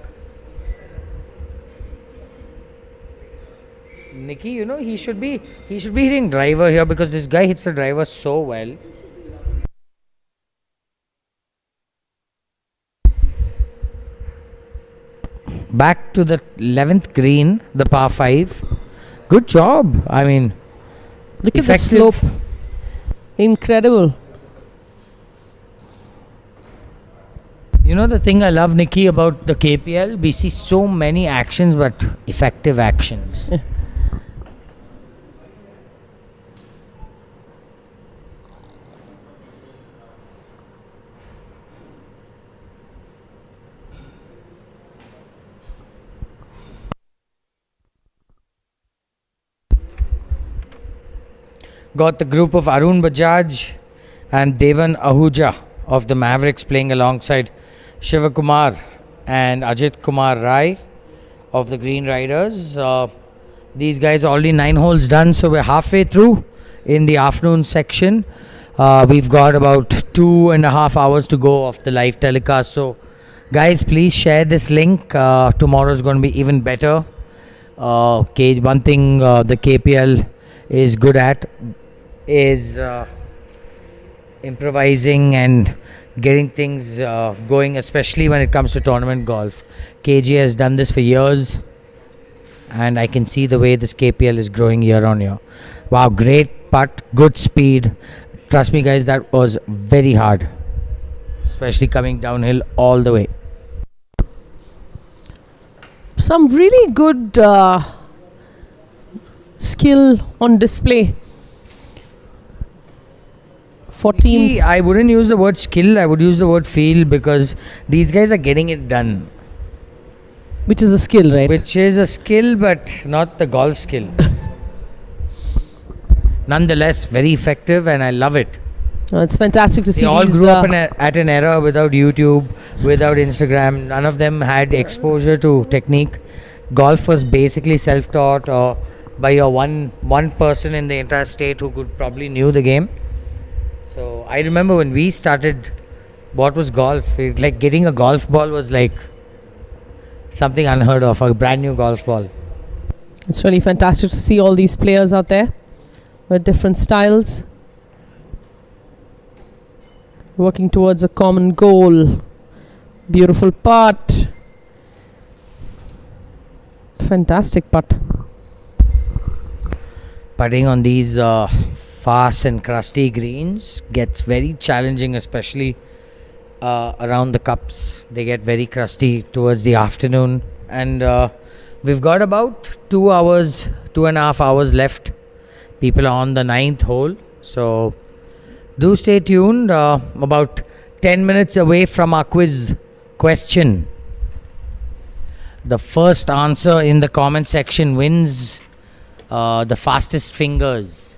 Nikki, you know, he should be hitting driver here because this guy hits the driver so well. Back to the 11th green, the par 5. Good job. I mean, look at the slope. Incredible. You know the thing I love, Nikki, about the KPL? We see so many actions but effective actions. Got the group of Arun Bajaj and Devan Ahuja of the Mavericks playing alongside Shivakumar and Ajit Kumar Rai of the Green Riders. These guys already 9 holes done, so we're halfway through in the afternoon section. We've got about 2.5 hours to go of the live telecast. So, guys, please share this link. Tomorrow is going to be even better. One thing the KPL is good at is improvising and getting things going, especially when it comes to tournament golf. KGA has done this for years, and I can see the way this KPL is growing year on year. Wow, great putt, good speed. Trust me, guys, that was very hard, especially coming downhill all the way. Some really good skill on display for teams. I wouldn't use the word skill, I would use the word feel, because these guys are getting it done. Which is a skill, right? Which is a skill, but not the golf skill. Nonetheless, very effective, and I love it. It's fantastic to see. They all grew up at an era without YouTube, without Instagram. None of them had exposure to technique. Golf was basically self-taught or by your one person in the entire state who could probably knew the game. So I remember when we started, what was golf? Like getting a golf ball was like something unheard of, a brand new golf ball. It's really fantastic to see all these players out there with different styles, working towards a common goal. Beautiful putt. Fantastic putt. Putting on these fast and crusty greens gets very challenging, especially around the cups. They get very crusty towards the afternoon. And we've got about 2 hours, 2.5 hours left. People are on the 9th hole. So do stay tuned. About 10 minutes away from our quiz question. The first answer in the comment section wins the fastest fingers.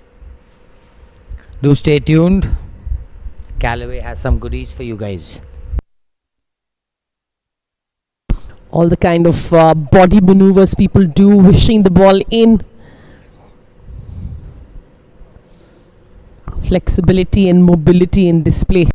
Do stay tuned. Callaway has some goodies for you guys. All the kind of body maneuvers people do, wishing the ball in. Flexibility and mobility in display.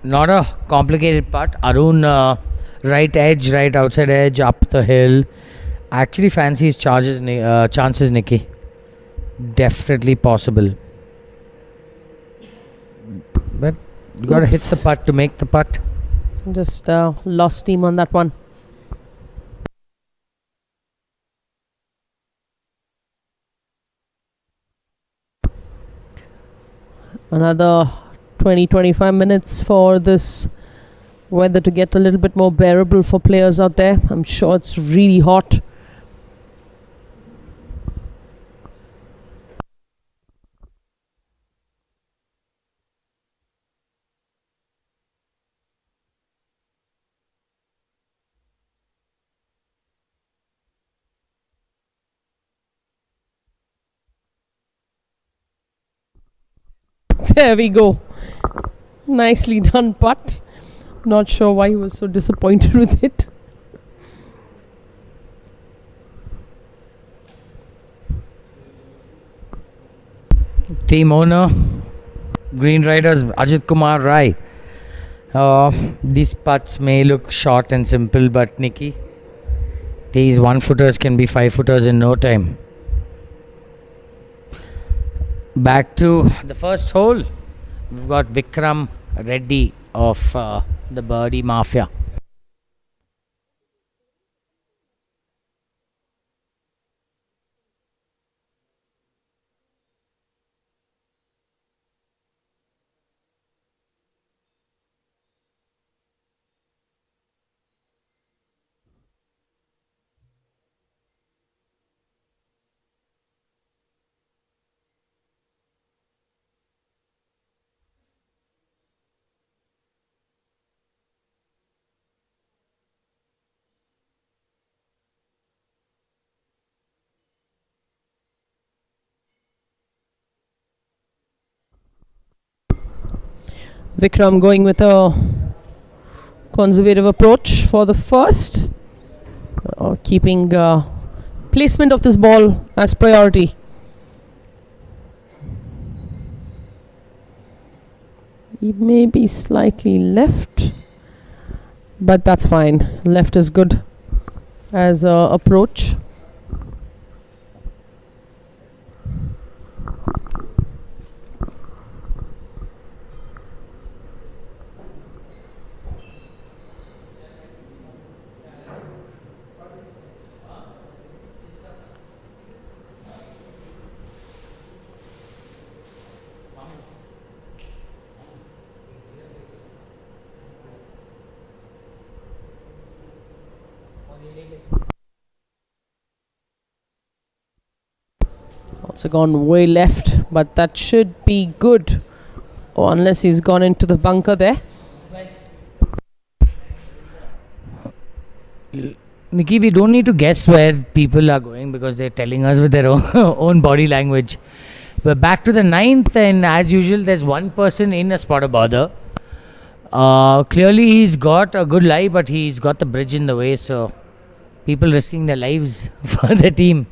Not a complicated putt. Arun, right edge, right outside edge, up the hill. Actually fancies chances, Nikki. Definitely possible. But you got to hit the putt to make the putt. Just lost steam on that one. Another 20-25 minutes for this weather to get a little bit more bearable for players out there. I'm sure it's really hot. There we go. Nicely done putt. Not sure why he was so disappointed with it. Team owner, Green Riders, Ajit Kumar Rai. These putts may look short and simple, but Nikki, these 1-footers can be 5-footers in no time. Back to the first hole. We've got Vikram Reddy of the Birdie Mafia. Vikram going with a conservative approach for the first. Keeping placement of this ball as priority. He may be slightly left, but that's fine. Left is good as a approach. Also gone way left, but that should be good. Oh, unless he's gone into the bunker there. Nikki, we don't need to guess where people are going because they're telling us with their own body language. But back to the 9th, and as usual, there's one person in a spot of bother. Clearly, he's got a good lie, but he's got the bridge in the way, so people risking their lives for the team.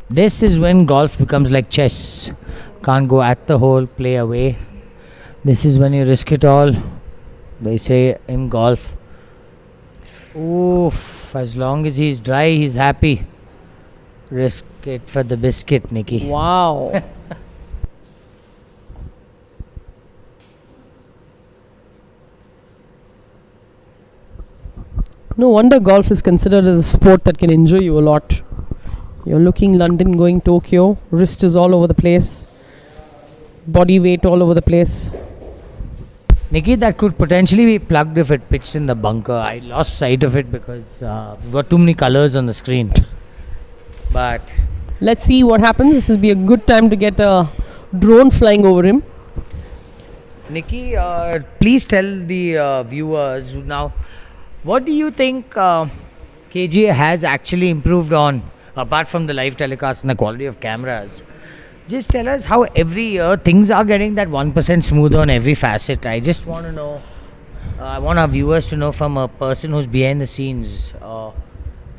This is when golf becomes like chess. Can't go at the hole, play away. This is when you risk it all. They say in golf. Oof, as long as he's dry, he's happy. Risk it for the biscuit, Nikki. Wow. No wonder golf is considered as a sport that can injure you a lot. You're looking London, going Tokyo, wrist is all over the place, body weight all over the place. Nikki, that could potentially be plugged if it pitched in the bunker. I lost sight of it because we've got too many colors on the screen. But let's see what happens. This will be a good time to get a drone flying over him. Nikki, please tell the viewers now, what do you think KGA has actually improved on, apart from the live telecast and the quality of cameras? Just tell us how every year things are getting that 1% smoother on every facet. I just want to know, I want our viewers to know from a person who's behind the scenes,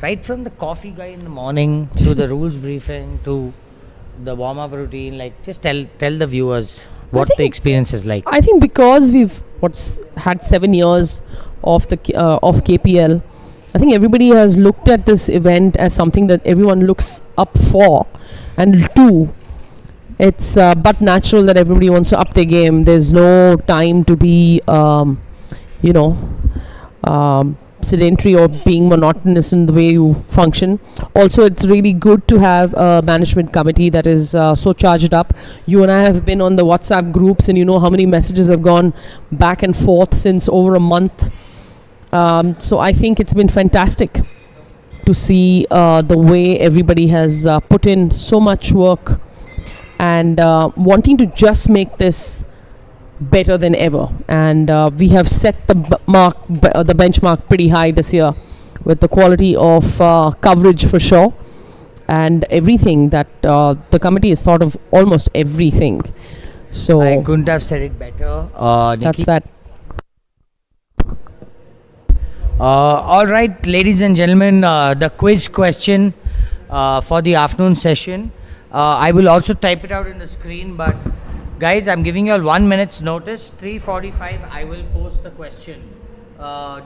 right from the coffee guy in the morning to the rules briefing to the warm-up routine, like just tell the viewers what the experience is like. I think because we've had 7 years of the of KPL, I think everybody has looked at this event as something that everyone looks up for, and two, it's but natural that everybody wants to up their game. There's no time to be sedentary or being monotonous in the way you function. Also, it's really good to have a management committee that is so charged up. You and I have been on the WhatsApp groups, and you know how many messages have gone back and forth since over a month. So I think it's been fantastic to see the way everybody has put in so much work and wanting to just make this better than ever. And we have set the the benchmark pretty high this year with the quality of coverage for sure, and everything that the committee has thought of, almost everything. So I couldn't have said it better. Nikki. That's that. All right, ladies and gentlemen, the quiz question for the afternoon session. I will also type it out in the screen, but guys, I'm giving you all 1 minute's notice. 3:45, I will post the question.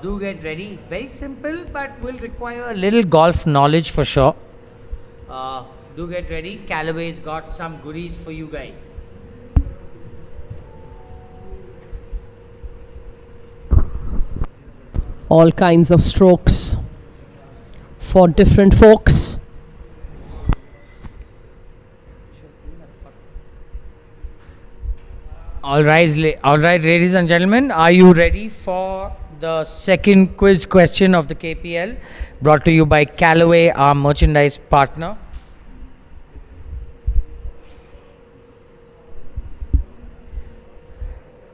Do get ready. Very simple, but will require a little golf knowledge for sure. Do get ready. Callaway's got some goodies for you guys. All kinds of strokes for different folks. All right, ladies and gentlemen, are you ready for the second quiz question of the KPL, brought to you by Callaway, our merchandise partner?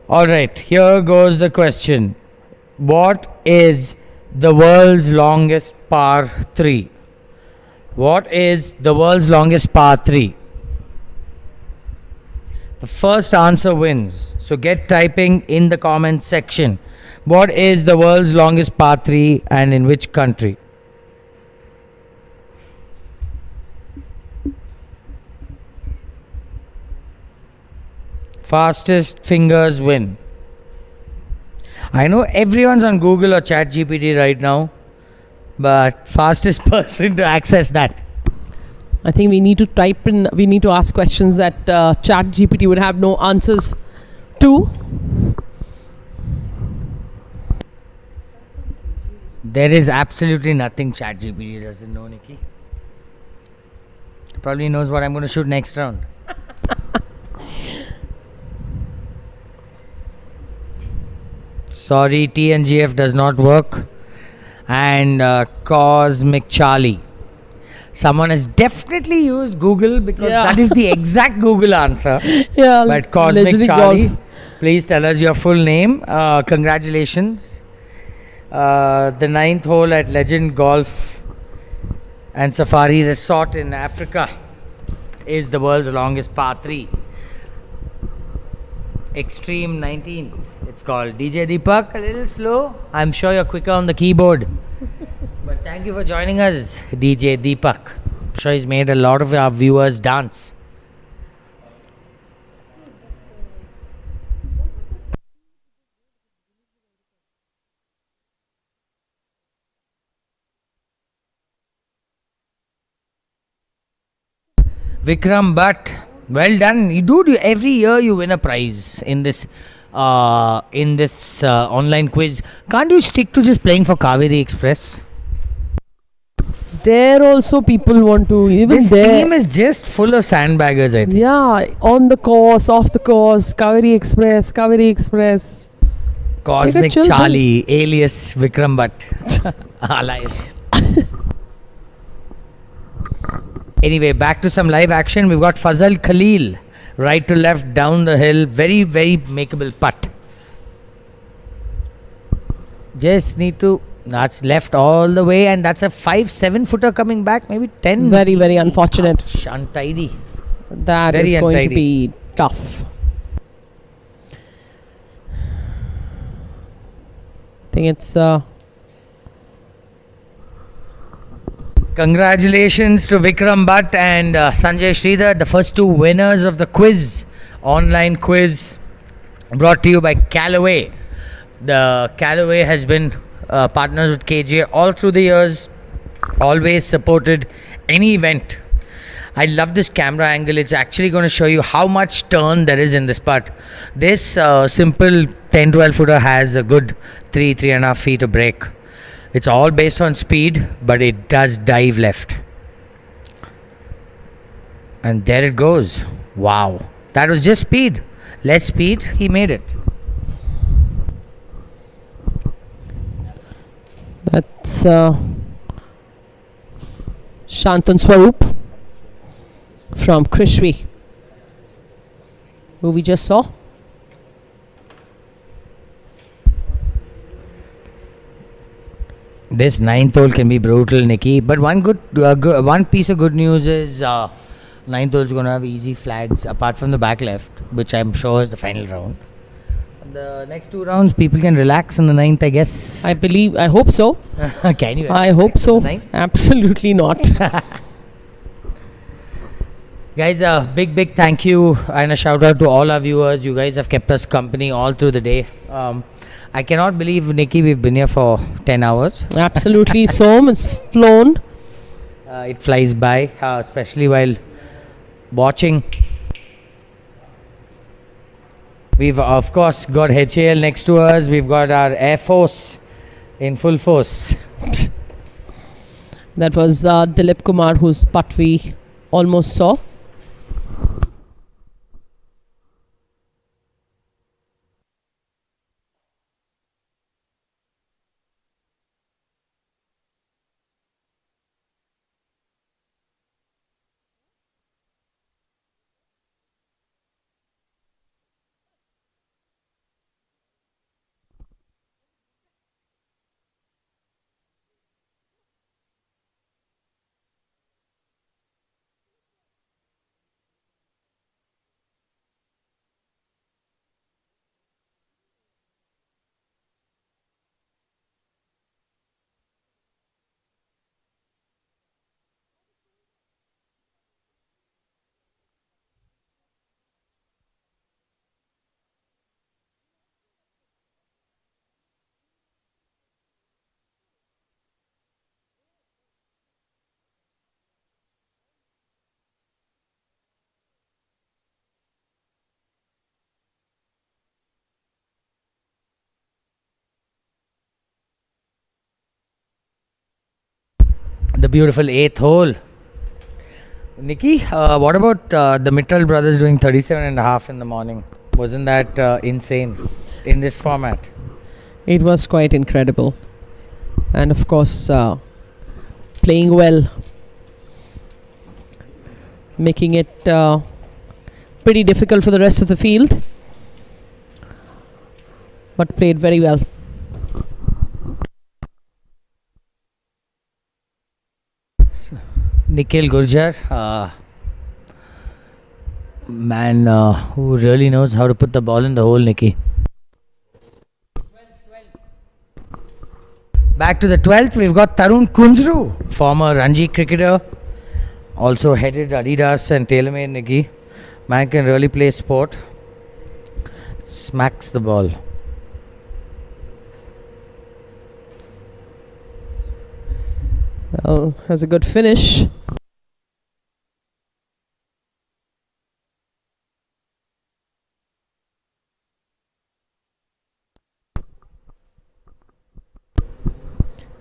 All right, here goes the question. What is the world's longest par 3? What is the world's longest par 3? The first answer wins. So get typing in the comment section. What is the world's longest par 3 and in which country? Fastest fingers win. I know everyone's on Google or ChatGPT right now, but fastest person to access that. I think we need to type in, we need to ask questions that ChatGPT would have no answers to. There is absolutely nothing ChatGPT doesn't know, Nikki. Probably knows what I'm going to shoot next round. Sorry, TNGF does not work. And Cosmic Charlie. Someone has definitely used Google because that is the exact Google answer. Yeah, but Cosmic Legendary Charlie, Golf. please tell us your full name. Congratulations. The 9th hole at Legend Golf and Safari Resort in Africa is the world's longest par 3. Extreme 19th. It's called. DJ Deepak, a little slow. I'm sure you're quicker on the keyboard. But thank you for joining us, DJ Deepak. I'm sure he's made a lot of our viewers dance. Vikram Bhatt, well done. Every year you win a prize in this online quiz. Can't you stick to just playing for Kaveri Express? There also people want to, even This there. team is just full of sandbaggers, I think. Yeah, on the course, off the course, Kaveri Express, Kaveri Express. Cosmic chill, Charlie, alias Vikram Bhatt. Alias. Anyway, back to some live action. We've got Fazal Khalil, right to left, down the hill. Very, very makeable putt. Just need to. That's left all the way, and that's a 5-7 footer coming back, maybe 10. Very, very unfortunate. Untidy. That Very is going untidy. to be tough. I think it's Congratulations to Vikram Bhatt and Sanjay Sridhar, the first two winners of the quiz, online quiz, brought to you by Callaway. The Callaway has been partners with KGA all through the years, always supported any event. I love this camera angle. It's actually going to show you how much turn there is in this putt. This simple 10-12 footer has a good 3.5 feet of break. It's all based on speed, but it does dive left. And there it goes. Wow. That was just speed. Less speed, he made it. That's Shantan Swaroop from Krishvi, who we just saw. This ninth hole can be brutal, Nikki. But one one piece of good news is ninth hole is going to have easy flags apart from the back left, which I'm sure is the final round. The next two rounds, people can relax in the ninth, I guess. I hope so. Can you? I hope so. Ninth? Absolutely not. Guys, a big thank you and a shout out to all our viewers. You guys have kept us company all through the day. I cannot believe, Nikki, we've been here for 10 hours. Absolutely. So it's flown. It flies by, especially while watching. We've, of course, got HAL next to us. We've got our Air Force in full force. That was Dilip Kumar, whose putt we almost saw. The beautiful 8th hole. Nikki, what about the Mittal brothers doing 37.5 in the morning? Wasn't that insane in this format? It was quite incredible. And of course, playing well, making it pretty difficult for the rest of the field, but played very well. Nikhil Gurjar, man who really knows how to put the ball in the hole, Nikki. Back to the 12th, we've got Tarun Kunjru, former Ranji cricketer. Also headed Adidas and TaylorMade, Nikki. Man can really play sport. Smacks the ball. Well, has a good finish.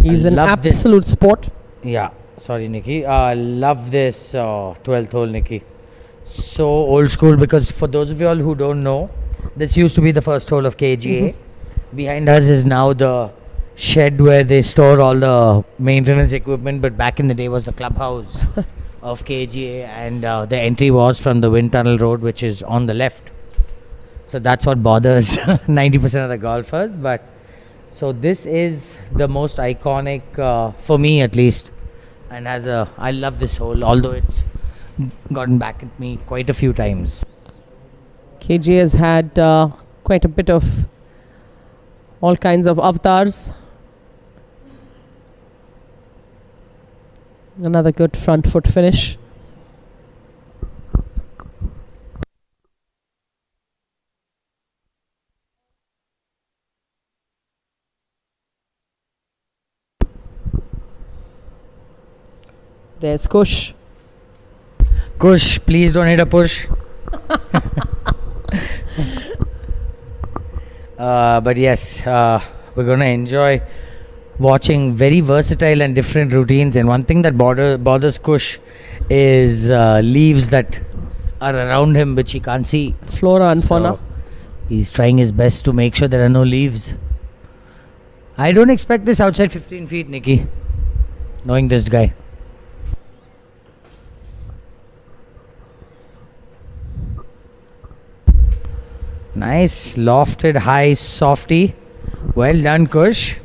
He's an love this. absolute sport. Yeah, sorry, Nikki. Love this 12th hole, Nikki. So old school, because for those of you all who don't know, this used to be the first hole of KGA. Behind us is now the shed where they store all the maintenance equipment, but back in the day was the clubhouse of KGA, and the entry was from the wind tunnel road, which is on the left. So that's what bothers 90% of the golfers. But so this is the most iconic, for me at least, and I love this hole, although it's gotten back at me quite a few times. KGA has had quite a bit of all kinds of avatars. Another good front foot finish. There's Kush. Kush, please don't hit a push. But yes, we're going to enjoy watching very versatile and different routines. And one thing that bothers Kush is leaves that are around him which he can't see. Flora and fauna. He's trying his best to make sure there are no leaves. I don't expect this outside 15 feet, Nikki, knowing this guy. Nice lofted high softy. Well done, Kush.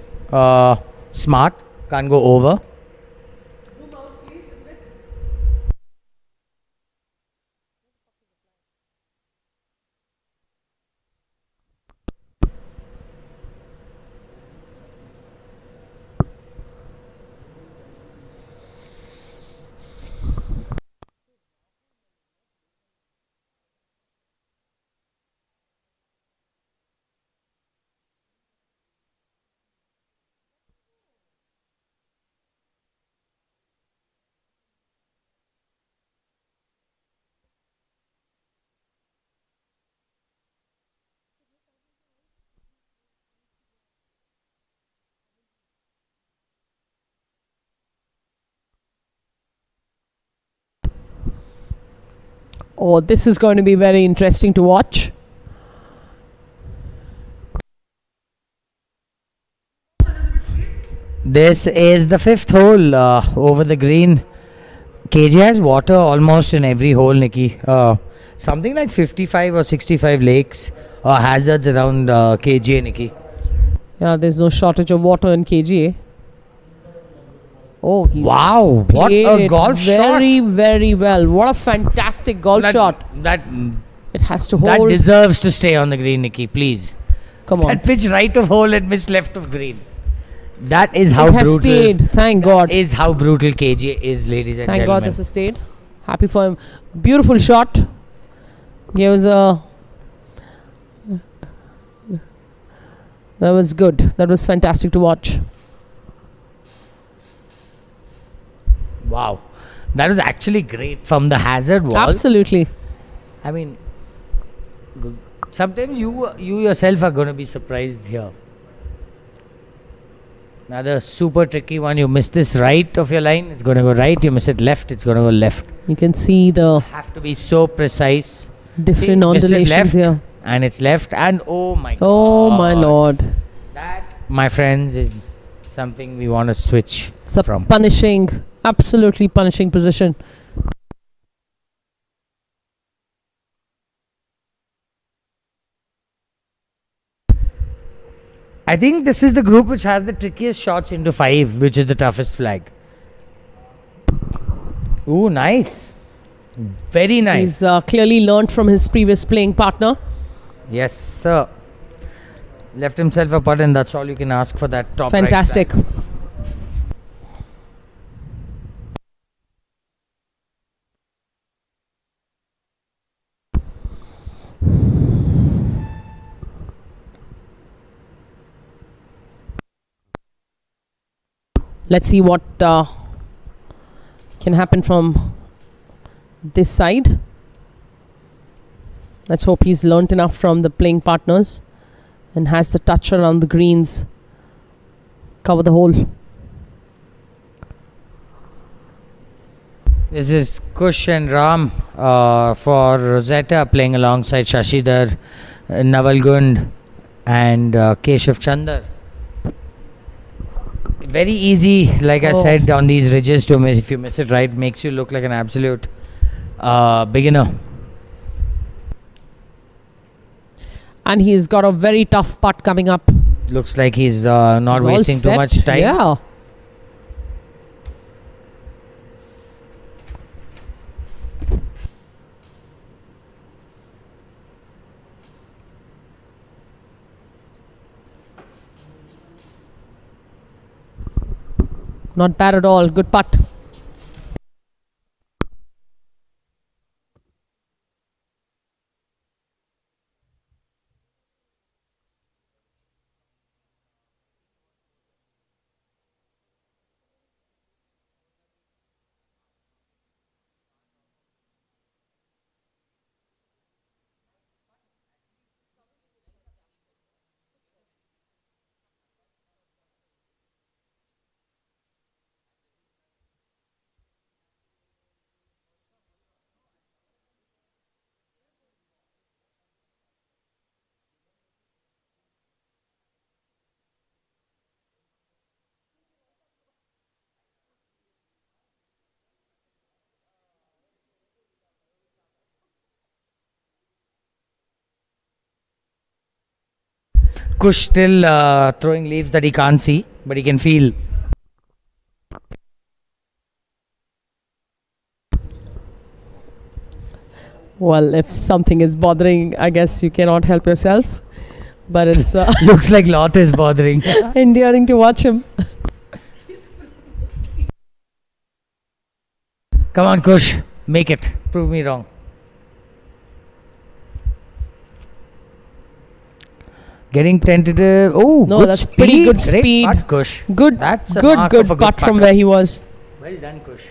Smart. Can't go over. Oh, this is going to be very interesting to watch. This is the fifth hole over the green. KGA has water almost in every hole, Nikki. Something like 55 or 65 lakes or hazards around KGA, Nikki. Yeah, there's no shortage of water in KGA. Oh, he Wow, what a golf very, shot. very well. What a fantastic golf shot. That It has to that hold. deserves to stay on the green, Nikki, please. Come on. That pitch right of hole and miss left of green. That is how It has brutal. stayed. Thank God. Is how brutal KGA is, ladies and Thank gentlemen. God this has stayed. Happy for him. Beautiful shot. He was that was good. That was fantastic to watch. Wow, that was actually great from the hazard wall. Absolutely. I mean, sometimes you yourself are going to be surprised here. Another super tricky one. You miss this right of your line, it's going to go right. You miss it left, it's going to go left. You can see the Have to be so precise. different See, missed it ondulations left, here. and it's left, and oh my god. Oh my lord. That, my friends, is something we want to switch It's a from. punishing, absolutely punishing position. I think this is the group which has the trickiest shots into 5, which is the toughest flag. Ooh, nice. Very nice. He's clearly learned from his previous playing partner. Yes, sir. Left himself a putt, and that's all you can ask for that top right Fantastic. flag. Let's see what can happen from this side. Let's hope he's learnt enough from the playing partners and has the touch around the greens. Cover the hole. This is Kush and Ram for Rosetta playing alongside Shashidhar, Navalgund and Keshav Chandar. Very easy, like I said, on these ridges to miss. If you miss it right, makes you look like an absolute beginner. And he's got a very tough putt coming up. Looks like he's not wasting too much time. Yeah. Not bad at all. Good putt. Kush still throwing leaves that he can't see, but he can feel. Well, if something is bothering, I guess you cannot help yourself. But it's Looks like lot is bothering. endearing to watch him. Come on, Kush. Make it. Prove me wrong. Getting tentative. Oh, No, good that's speed. pretty good Great speed. putt, Kush. Good, That's a good mark of a good putt from putter. where he was. Well done, Kush.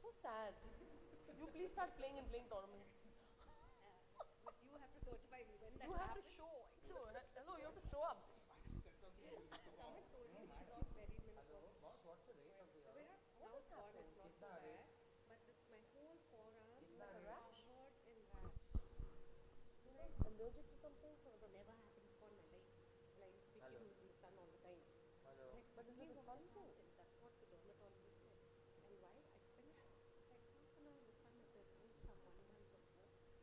So sad. You please start playing and playing tournaments. But you have to certify me when that You have to happens. show. Hello, you have to show up. Someone told me he got very minimal. What's the rate of the Now it's gone, it's not so bad. But this, my whole forearm is covered in rash. Allergic to something? Never happened before in my life. Well, I used to be kid who was in the sun all the time. So next But to is me, it the what sun just too? happened? That's what the dermatologist said. And while I spent like half an hour in the sun at the beach some 1 month before,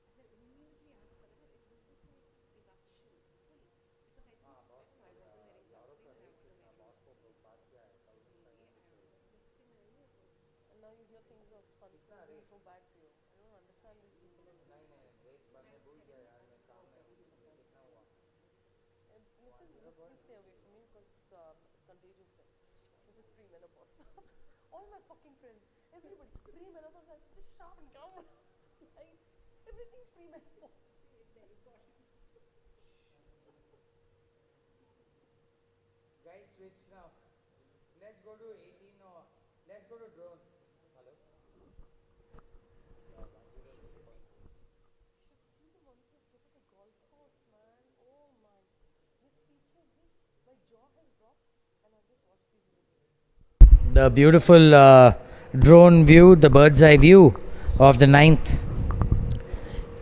and then immediately after that, it was just like eruption full. Because I didn't, I wasn't wearing sunscreen and I wasn't wearing next thing I knew, it was And now you hear things of sunscreen being so bad for you. I don't understand these people. And listen, please stay away from me because it's a contagious thing. This is pre-menopause. All my fucking friends, everybody, pre-menopause, I said, just shut down. Like, everything's pre-menopause. there you got it. Guys, switch now. Let's go to 18 or let's go to drone. Hello? You should see the ones that get at the golf course, man. Oh my. This pizza, my jaw has dropped and I've just watched these videos. The beautiful drone view, the bird's eye view of the 9th.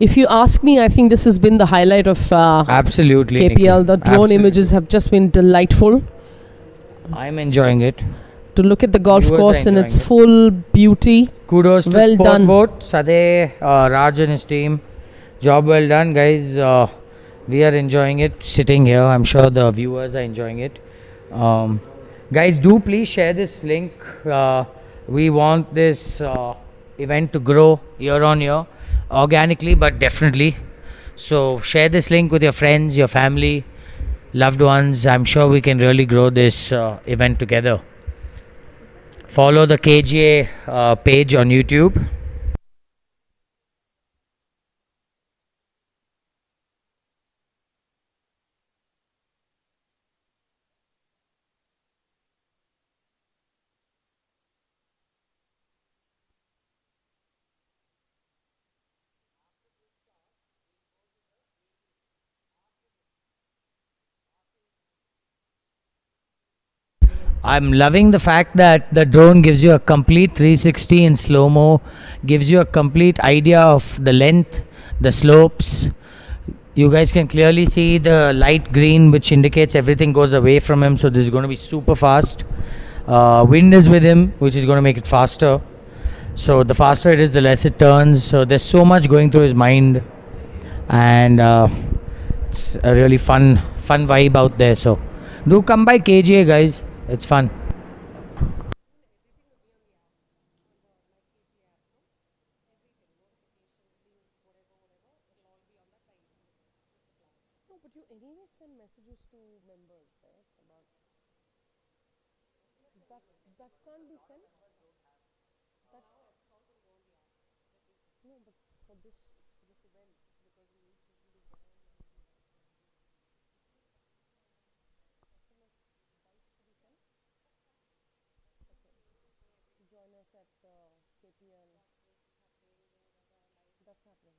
If you ask me, I think this has been the highlight of Absolutely. KPL. Nikhil. The drone Absolutely. images have just been delightful. I'm enjoying it. to look at the golf Viewers are course in enjoying its it. full beauty. Kudos to Well Sport done. Vote, Sade, Raj and his team. Job well done, guys. We are enjoying it sitting here. I'm sure the viewers are enjoying it. Guys, do please share this link. We want this event to grow year on year, organically but definitely. So share this link with your friends, your family, loved ones. I'm sure we can really grow this event together. Follow the KGA page on YouTube. I'm loving the fact that the drone gives you a complete 360 in slow-mo, gives you a complete idea of the length, the slopes. You guys can clearly see the light green, which indicates everything goes away from him, so this is going to be super fast. Wind is with him, which is going to make it faster. So the faster it is, the less it turns. So there's so much going through his mind, and it's a really fun vibe out there. So do come by KGA, guys. It's fun. No, but you anyway send messages to members, right? About that can't be sent. That no, but for this event, because we need people to join. SMS invites to be sent. Okay. Join us at KPL. That's happening.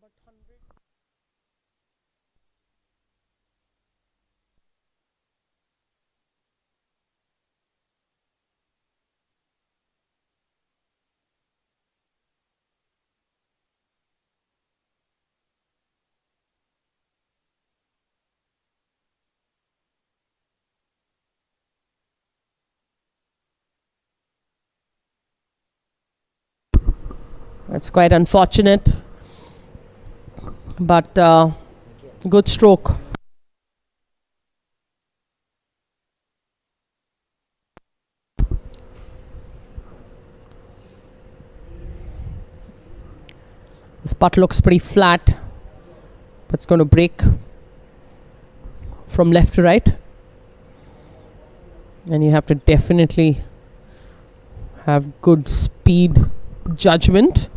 But 100. That's quite unfortunate, but good stroke. This putt looks pretty flat, but it's going to break from left to right, and you have to definitely have good speed judgment.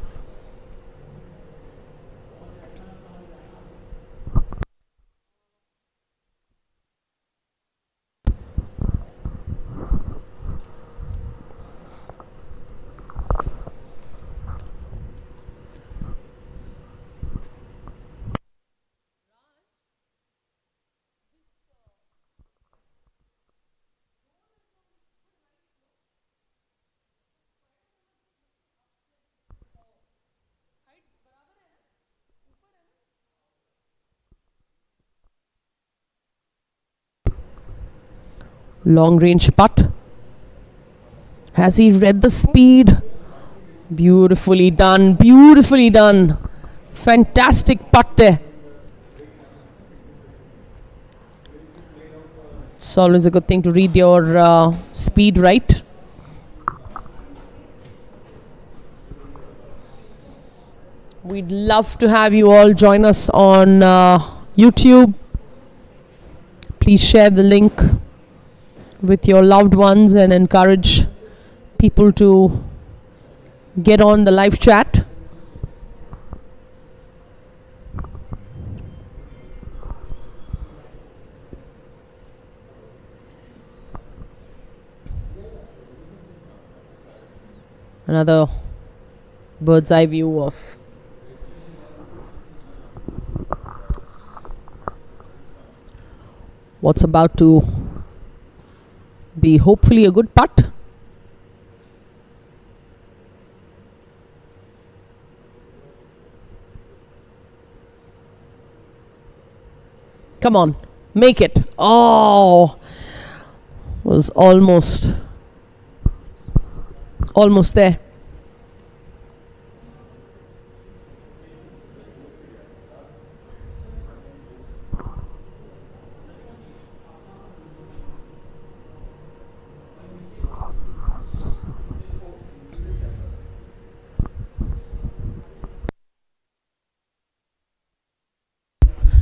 Long range putt. Has he read the speed? Beautifully done. Beautifully done. Fantastic putt there. It's always a good thing to read your speed right. We'd love to have you all join us on YouTube. Please share the link with your loved ones and encourage people to get on the live chat. Another bird's eye view of what's about to be hopefully a good putt. Come on, make it. Oh, Was almost there.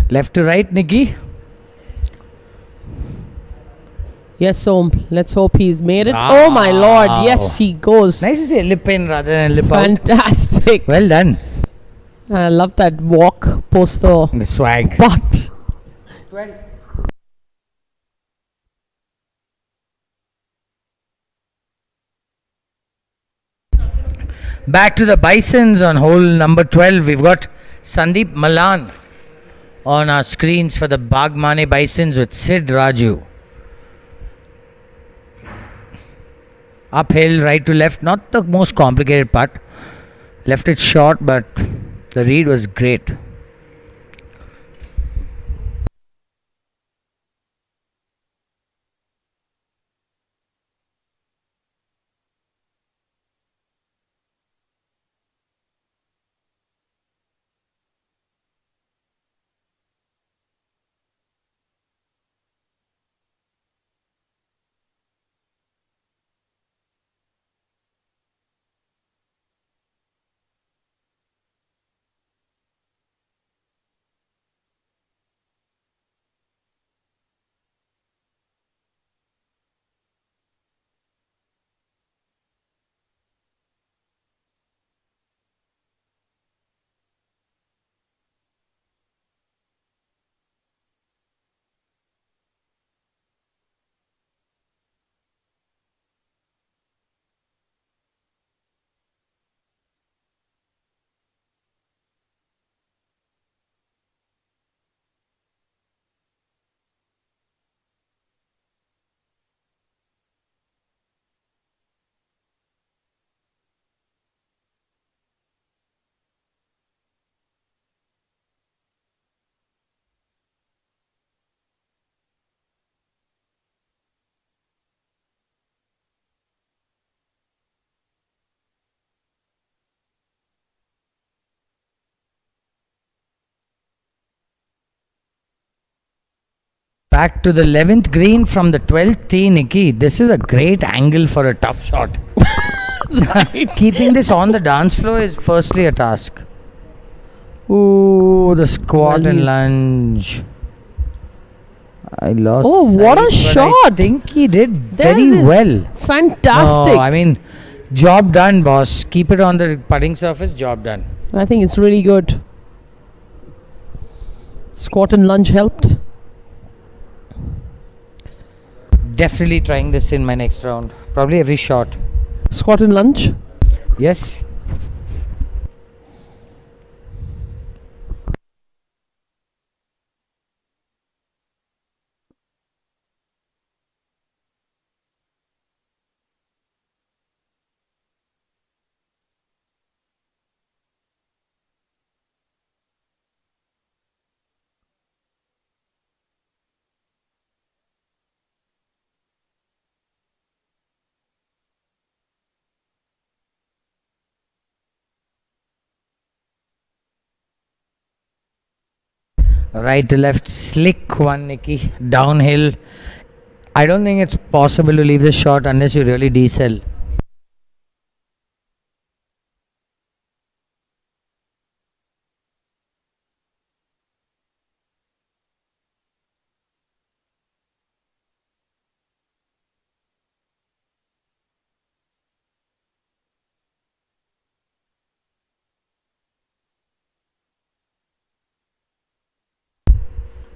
Left to right, Nikki. Yes, Om. Let's hope he's made it. Wow. Oh my lord. Yes, he goes. Nice to say lip in rather than lip out. Fantastic. Well done. I love that walk post the swag. putt. Back to the Bisons on hole number 12. We've got Sandeep Malan on our screens for the Bagmane Bisons with Sid Raju. Uphill, right to left. Not the most complicated putt. Left it short, but the read was great. Back to the 11th green from the 12th tee, Nikki. This is a great angle for a tough shot. Keeping this on the dance floor is firstly a task. Ooh, the squat and lunge. I lost. Oh, what a sight, but shot! I think he did There very it is. well. Fantastic. No, I mean, job done, boss. Keep it on the putting surface, job done. I think it's really good. Squat and lunge helped. Definitely trying this in my next round. Probably every shot. Squat and lunge. Yes. Right to left, slick one, Nikki. Downhill. I don't think it's possible to leave this shot unless you really decel.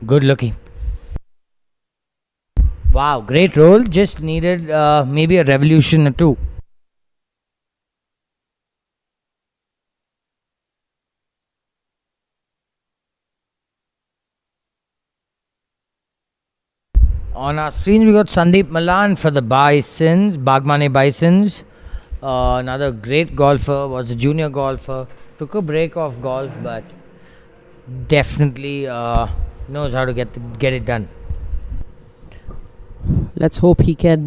Good looking. Wow, great roll. Just needed maybe a revolution or two. On our screen, we got Sandeep Malan for the Bisons, Bagmane Bisons. Another great golfer, was a junior golfer. Took a break off golf, but definitely knows how to get it done. Let's hope he can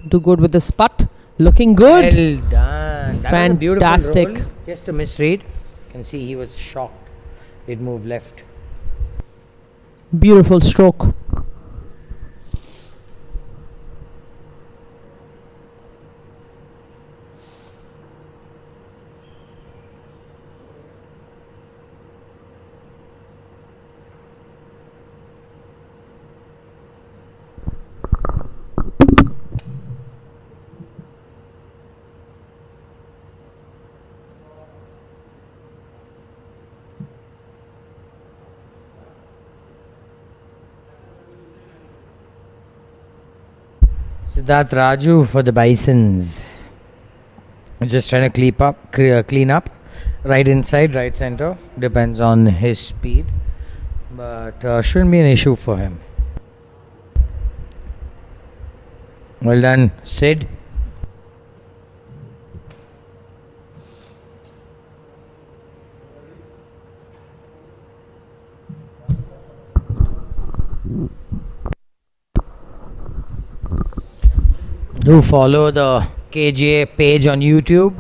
do good with this putt. Looking good. Well done. That was a beautiful Fantastic. roll. Just a misread. You can see he was shocked. It moved left. Beautiful stroke. Siddharth Raju for the Bisons. Just trying to clean up. Right inside, right center. Depends on his speed. But shouldn't be an issue for him. Well done, Sid. Do follow the KGA page on YouTube.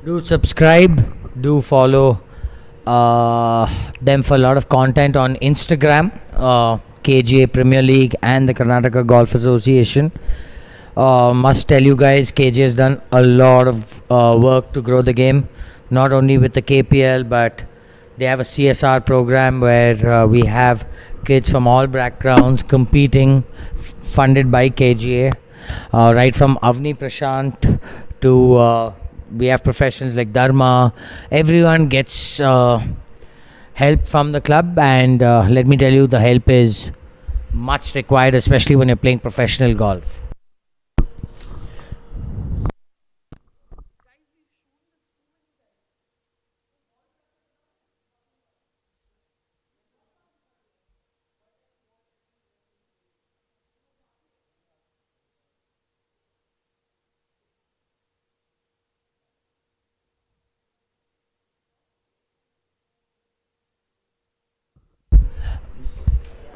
Do subscribe. Do follow them for a lot of content on Instagram. KGA Premier League and the Karnataka Golf Association. Must tell you guys, KGA has done a lot of work to grow the game. Not only with the KPL, but they have a CSR program where we have kids from all backgrounds competing, funded by KGA. Right from Avni Prashant to we have professionals like Dharma. Everyone gets help from the club, and let me tell you, the help is much required, especially when you're playing professional golf.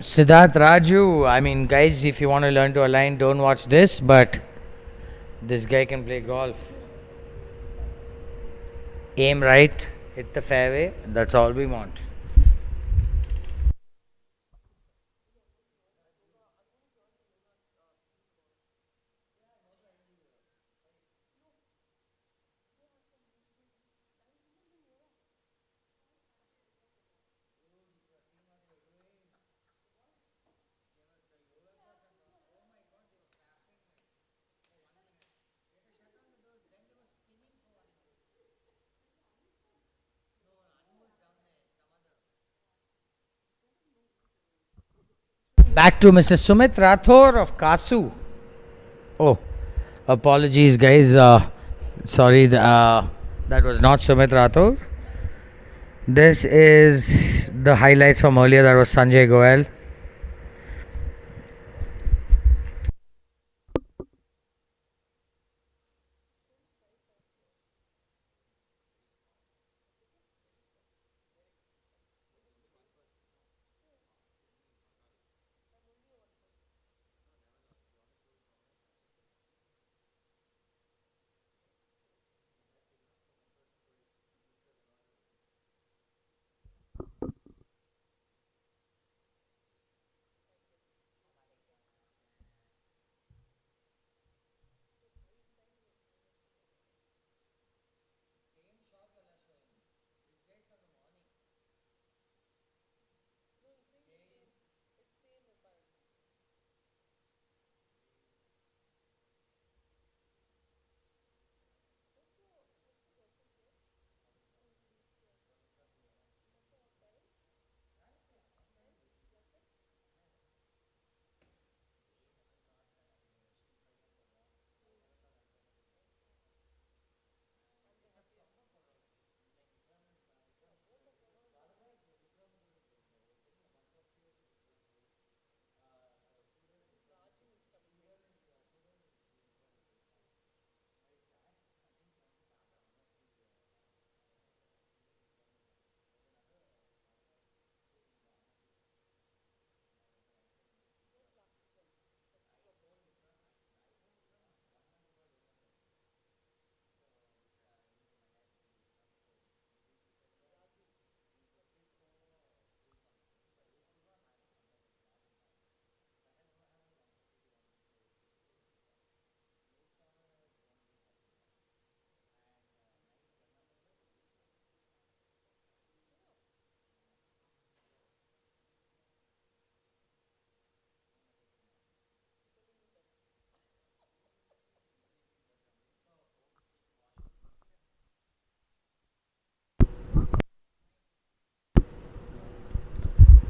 Siddharth Raju, I mean, guys, if you want to learn to align, don't watch this, but this guy can play golf. Aim right, hit the fairway, that's all we want. Back to Mr. Sumit Rathore of Kasu. Oh, apologies, guys. Sorry, that was not Sumit Rathore. This is the highlights from earlier. That was Sanjay Goel.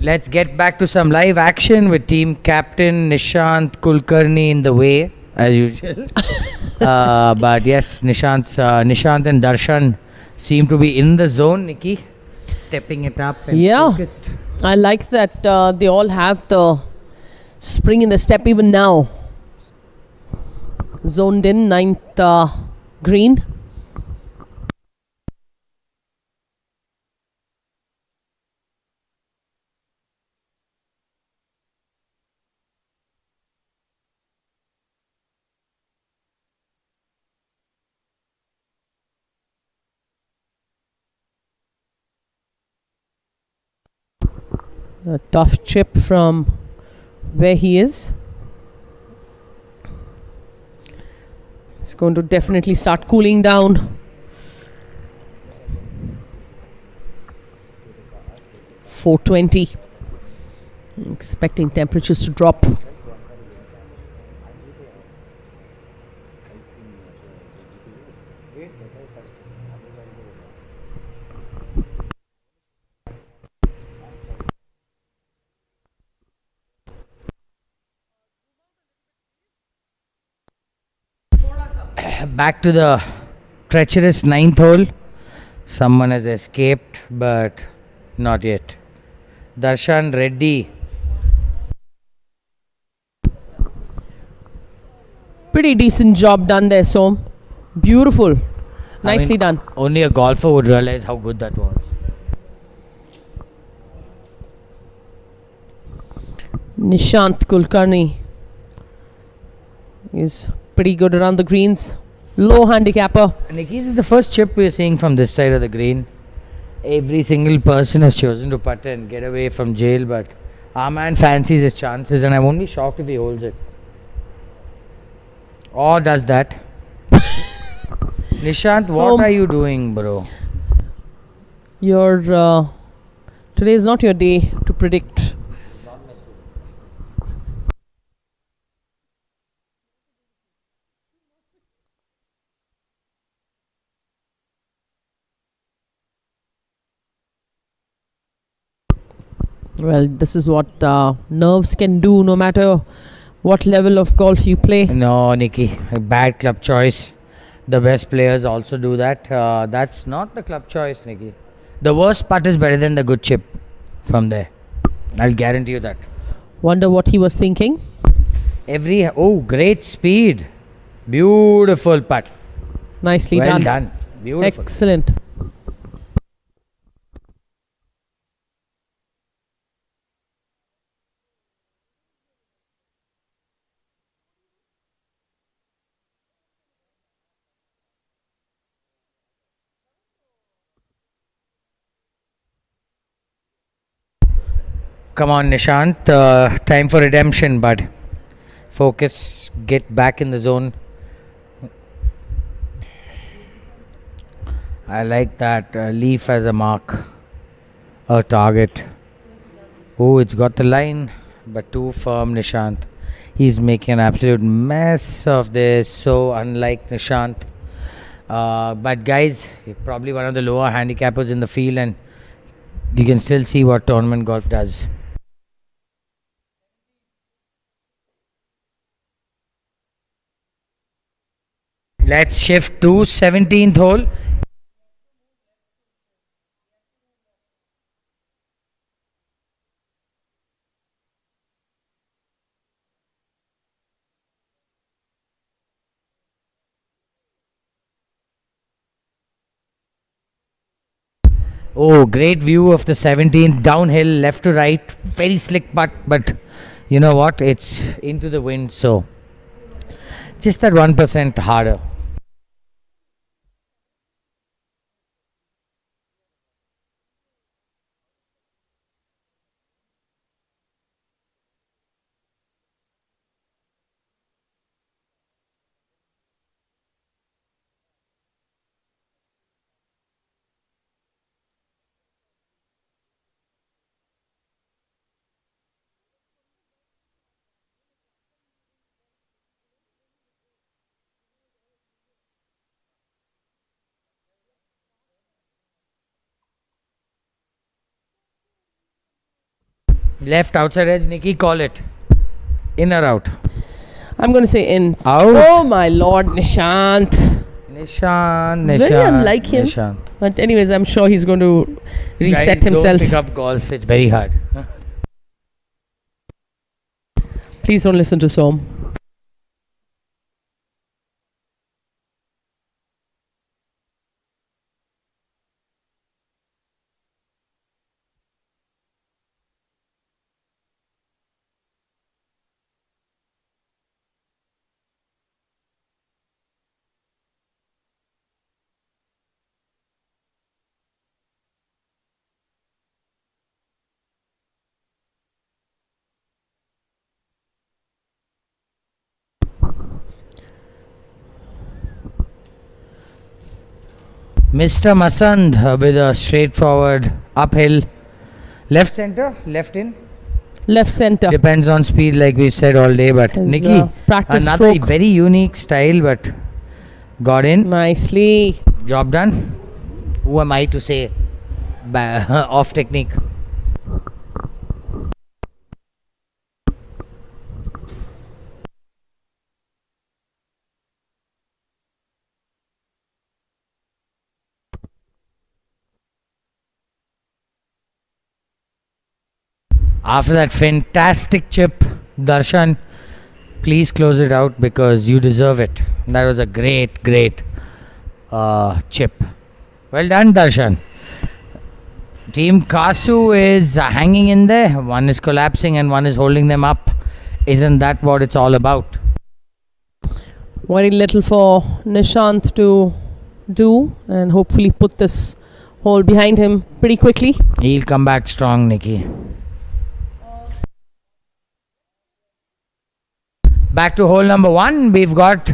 Let's get back to some live action with team captain Nishant Kulkarni in the way, as usual. But yes, Nishant and Darshan seem to be in the zone, Nikki. Stepping it up and focused. I like that they all have the spring in the step even now. Zoned in, ninth green. A tough chip from where he is. It's going to definitely start cooling down. 420. Expecting temperatures to drop. Back to the treacherous ninth hole. Someone has escaped, but not yet. Darshan Reddy. Pretty decent job done there, Som. Beautiful. Nicely done. Only a golfer would realize how good that was. Nishant Kulkarni is pretty good around the greens. Low handicapper. Nikki, this is the first chip we're seeing from this side of the green. Every single person has chosen to putt and get away from jail, but our man fancies his chances, and I won't be shocked if he holds it. Or does that. Nishant, what are you doing, bro? Today is not your day to predict. Well, this is what nerves can do, no matter what level of golf you play. No, Nikki, a bad club choice. The best players also do that. That's not the club choice, Nikki. The worst putt is better than the good chip from there. I'll guarantee you that. Wonder what he was thinking. Great speed. Beautiful putt. Nicely well done. done. Beautiful. Excellent. Come on, Nishant. Time for redemption, bud. Focus. Get back in the zone. I like that leaf as a mark. A target. Oh, it's got the line, but too firm, Nishant. He's making an absolute mess of this. So unlike Nishant. But guys, probably one of the lower handicappers in the field, and you can still see what tournament golf does. Let's shift to 17th hole. Oh, great view of the 17th, downhill, left to right, very slick putt, but you know what? It's into the wind, so just that 1% harder. Left outside edge, Nikki, call it. In or out? I'm going to say in. Out. Oh my lord, Nishant. Nishant. Very unlike him. Nishant. But anyways, I'm sure he's going to reset Guys, himself. Don't pick up golf. It's very hard. Please don't listen to Som. Mr. Masand with a straightforward uphill. Left center, left in. Left center. Depends on speed, like we said all day. But His, Nikki, practice another stroke. very unique style, but got in. Nicely. Job done. Who am I to say off technique? After that fantastic chip, Darshan, please close it out because you deserve it. That was a great chip. Well done, Darshan. Team Kasu is hanging in there. One is collapsing and one is holding them up. Isn't that what it's all about? Very little for Nishant to do, and hopefully put this hole behind him pretty quickly. He'll come back strong, Nikki. Back to hole number 1. We've got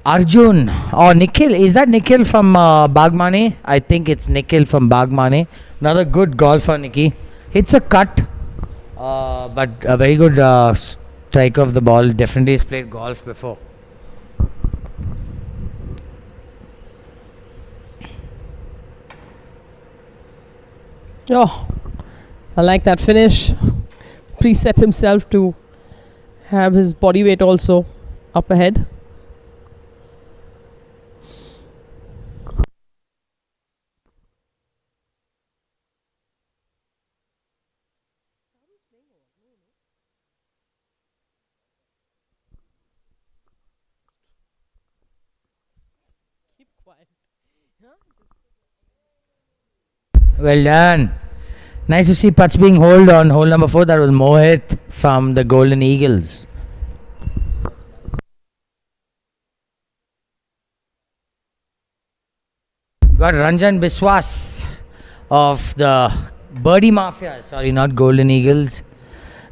Arjun or Nikhil. Is that Nikhil from Bagmane? I think it's Nikhil from Bagmane. Another good golfer, Nikki. Hits a cut, but a very good strike of the ball. Definitely has played golf before. Oh, I like that finish. Preset himself to have his body weight also up ahead. Keep quiet. Well done. Nice to see putts being holed on hole number 4. That was Mohit from the Golden Eagles. Got Ranjan Biswas of the Birdie Mafia. Sorry, not Golden Eagles.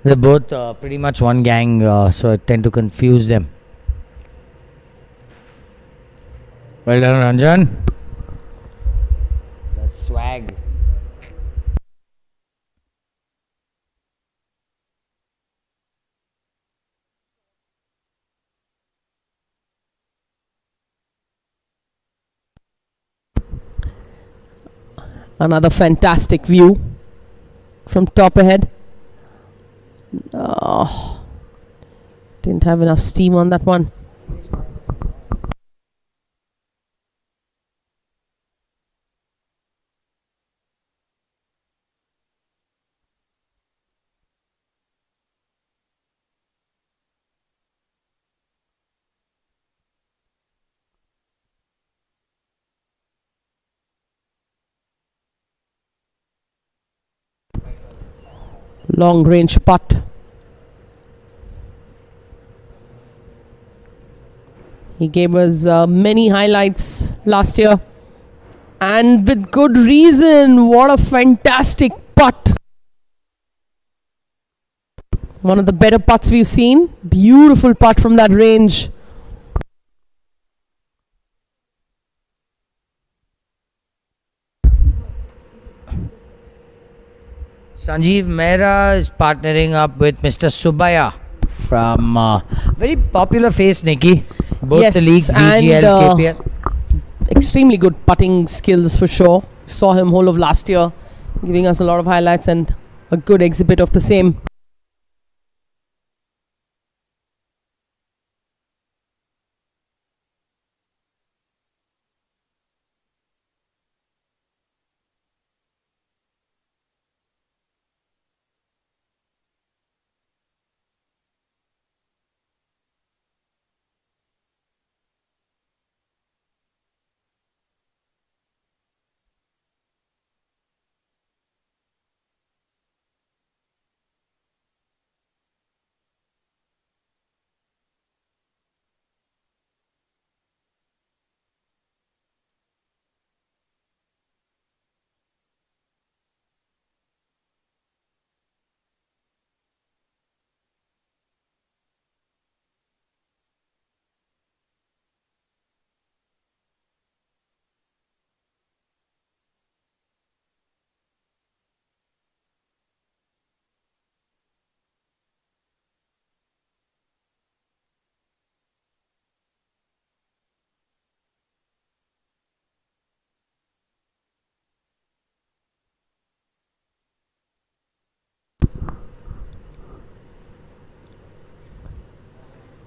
They're both pretty much one gang, so I tend to confuse them. Well done, Ranjan. The swag. Another fantastic view from top ahead. Oh, didn't have enough steam on that one. Long range putt. He gave us many highlights last year, and with good reason. What a fantastic putt. One of the better putts we've seen. Beautiful putt from that range. Sanjeev Mehra is partnering up with Mr. Subaya from very popular face, Nikki. Both Yes, the leagues, and, BGL, KPL. Extremely good putting skills for sure. Saw him whole of last year, giving us a lot of highlights, and a good exhibit of the same.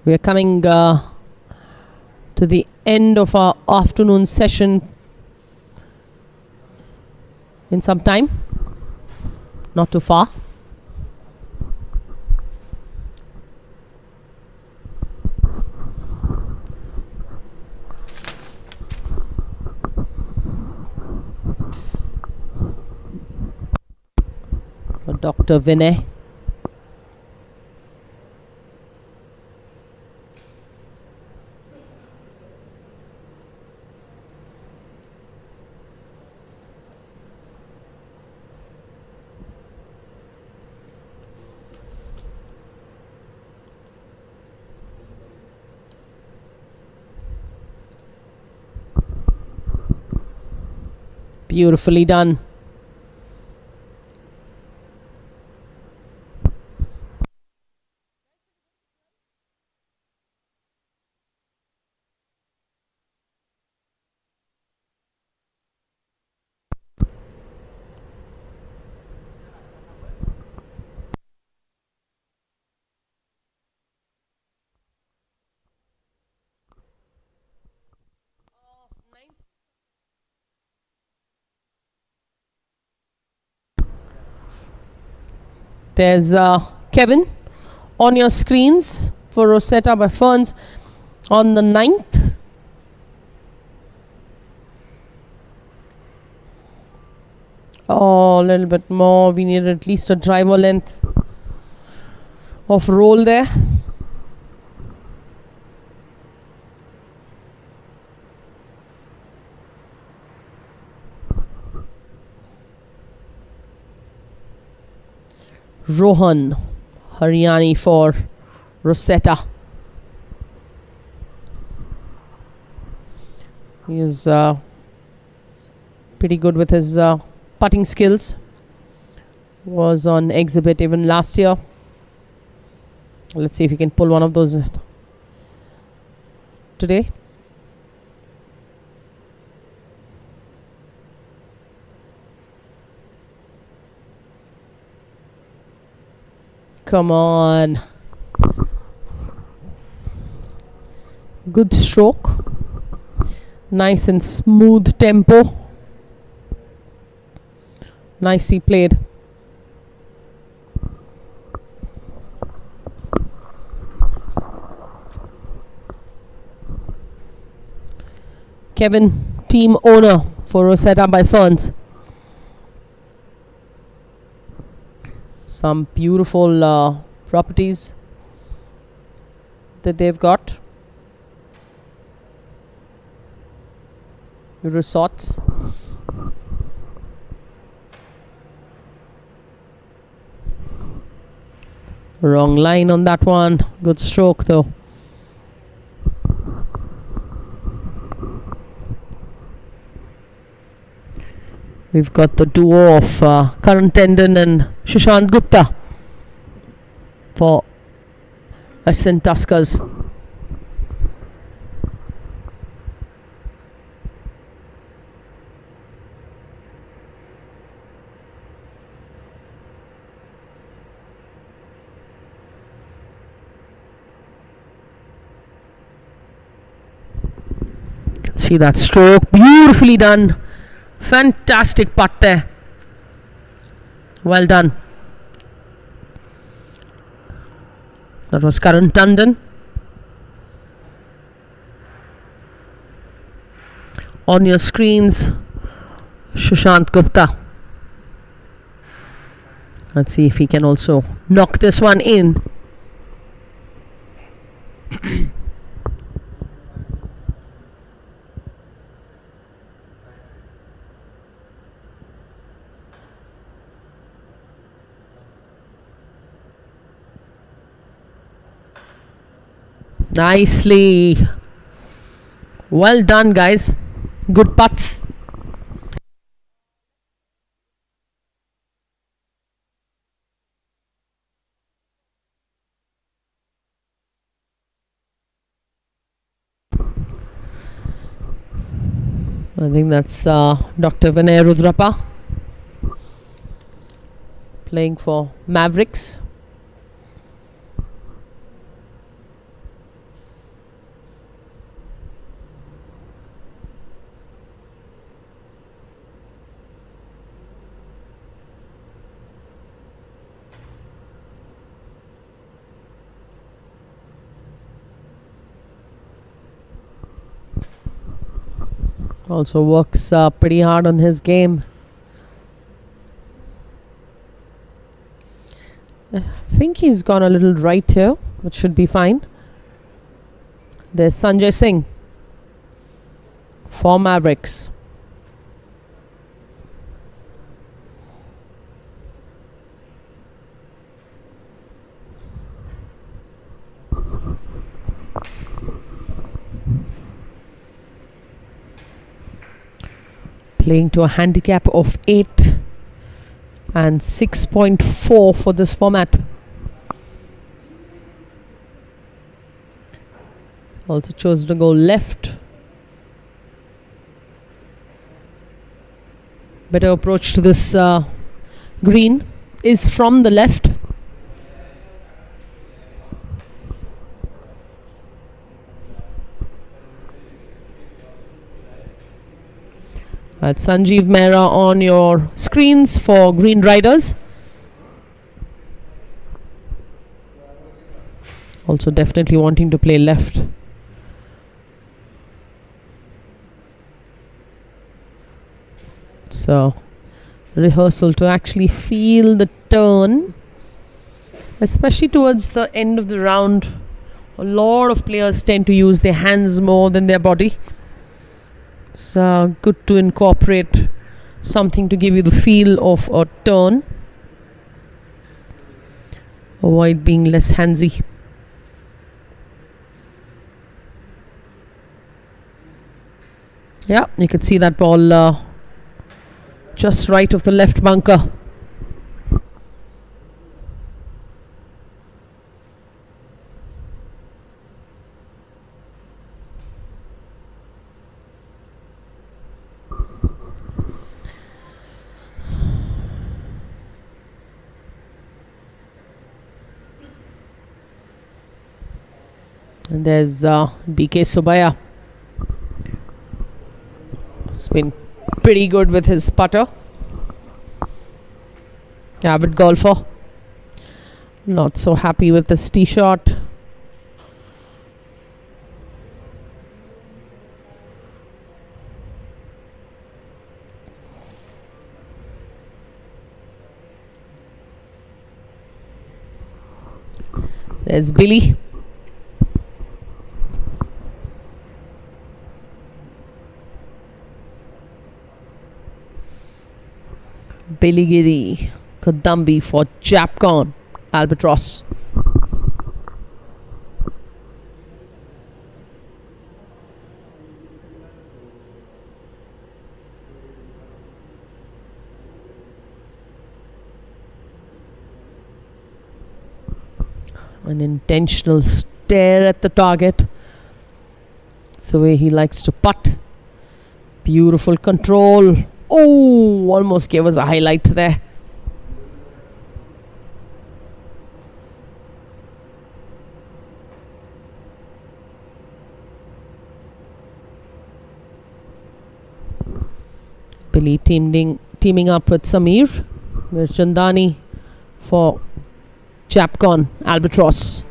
We are coming to the end of our afternoon session in some time. Not too far. Dr. Vinay. Beautifully done. There's Kevin on your screens for Rosetta by Ferns on the 9th. Oh, a little bit more. We need at least a driver length of roll there. Rohan Haryani for Rosetta. He is pretty good with his putting skills. Was on exhibit even last year. Let's see if he can pull one of those today. Come on. Good stroke. Nice and smooth tempo. Nicely played. Kevin, team owner for Rosetta by Ferns. Some beautiful properties that they've got. Resorts. Wrong line on that one. Good stroke though. We've got the duo of Karan Tendon and Shishant Gupta for Ascent Tuskers. See that stroke, beautifully done. Fantastic putt there. Well done. That was Karan Tandon. On your screens, Sushant Gupta. Let's see if he can also knock this one in. Nicely. Well done, guys. Good putt. I think that's Dr. Vinay Rudrappa playing for Mavericks. Also works pretty hard on his game. I think he's gone a little right here, which should be fine. There's Sanjay Singh for Mavericks. Playing to a handicap of 8 and 6.4 for this format. Also chose to go left. Better approach to this green is from the left. That's Sanjeev Mehra on your screens for Green Riders. Also definitely wanting to play left. So rehearsal to actually feel the turn, especially towards the end of the round. A lot of players tend to use their hands more than their body. It's good to incorporate something to give you the feel of a turn. Avoid being less handsy. Yeah, you can see that ball just right of the left bunker. And there's BK Subaya. It's been pretty good with his putter. Avid golfer. Not so happy with this tee shot. There's Billy. Biligiri Kadambi for Japcon Albatross. An intentional stare at the target. It's the way he likes to putt. Beautiful control. Oh, almost gave us a highlight there. Billy teaming up with Samir. Mirchandani for Chapcon Albatross.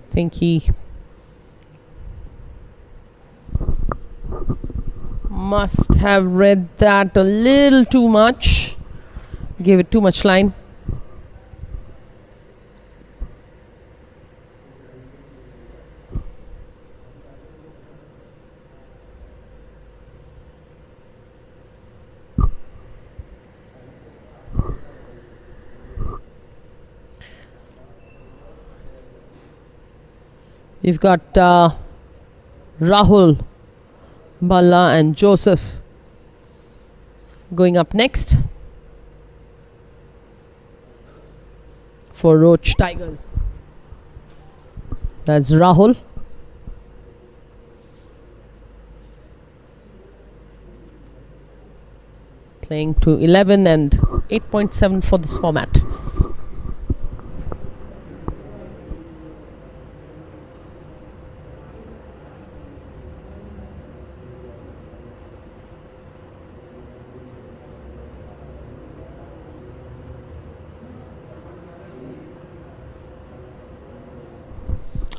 Think he must have read that a little too much, gave it too much line. We've got Rahul, Balla and Joseph going up next for Roach Tigers. That's Rahul. Playing to 11 and 8.7 for this format.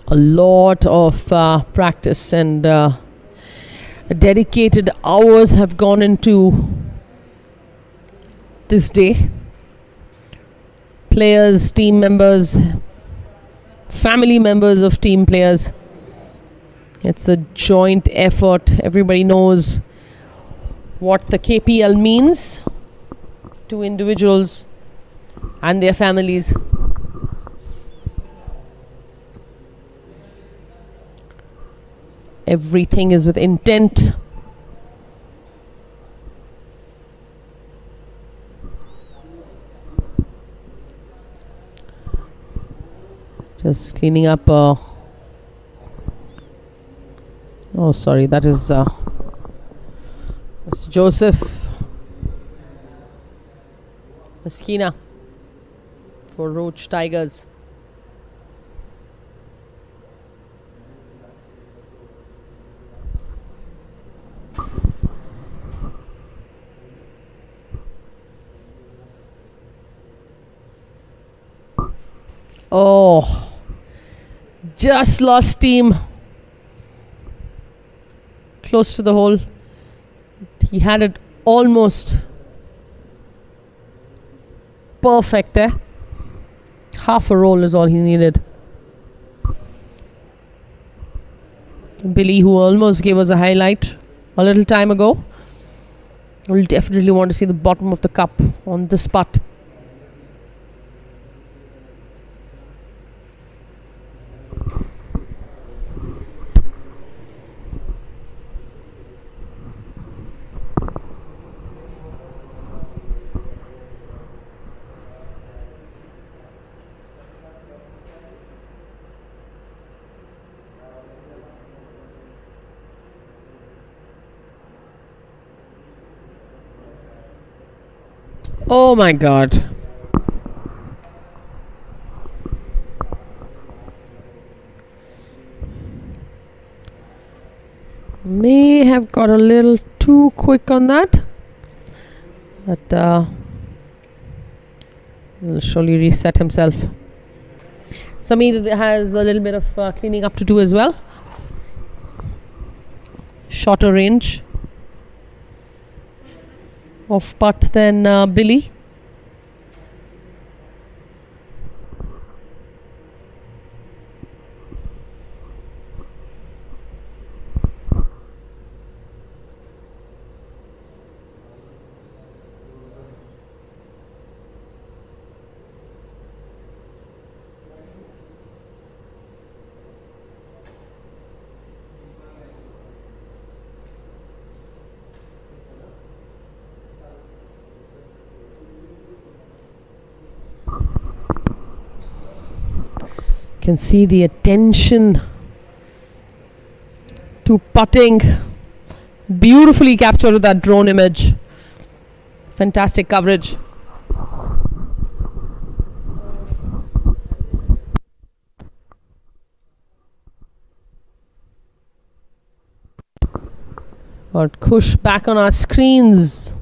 A lot of practice and dedicated hours have gone into this day. Players, team members, family members of team players. It's a joint effort. Everybody knows what the KPL means to individuals and their families. Everything is with intent. Just cleaning up. Oh, sorry, that is Mr. Joseph Maskina for Roach Tigers. Oh, just lost steam. Close to the hole. He had it almost perfect there. Half a roll is all he needed. Billy, who almost gave us a highlight a little time ago, will definitely want to see the bottom of the cup on this putt. Oh my God. May have got a little too quick on that. But he'll surely reset himself. Samir has a little bit of cleaning up to do as well. Shorter range of putt than Billy. Can see the attention to putting. Beautifully captured with that drone image. Fantastic coverage. Got Kush back on our screens.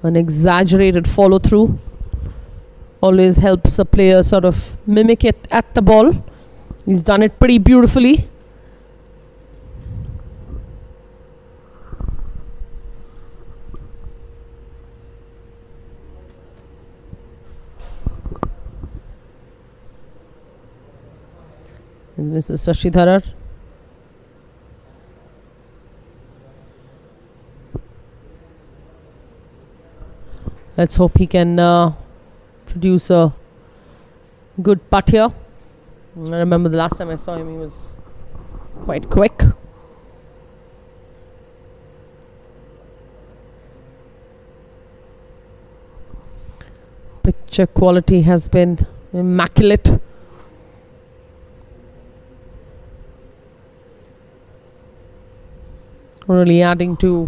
An exaggerated follow through always helps a player sort of mimic it at the ball. He's done it pretty beautifully. This is Shashidharar. Let's hope he can produce a good putt here. I remember the last time I saw him, he was quite quick. Picture quality has been immaculate. Really adding to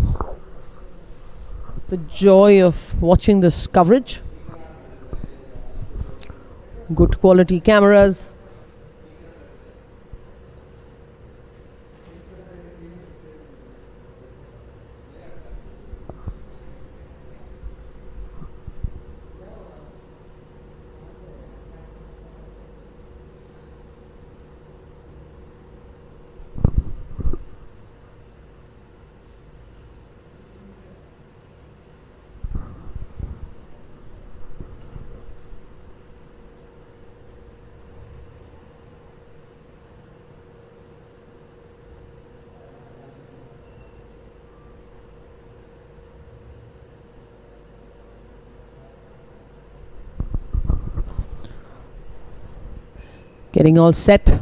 the joy of watching this coverage. Good quality cameras. Getting all set.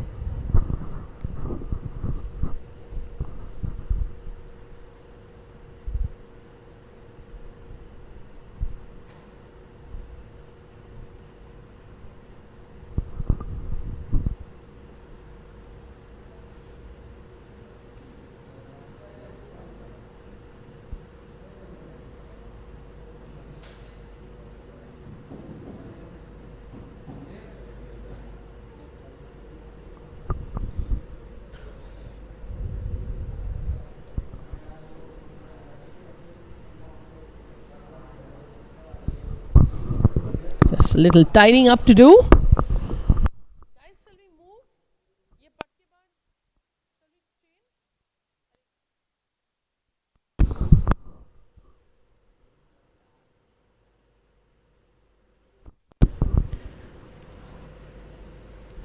Just a little tidying up to do.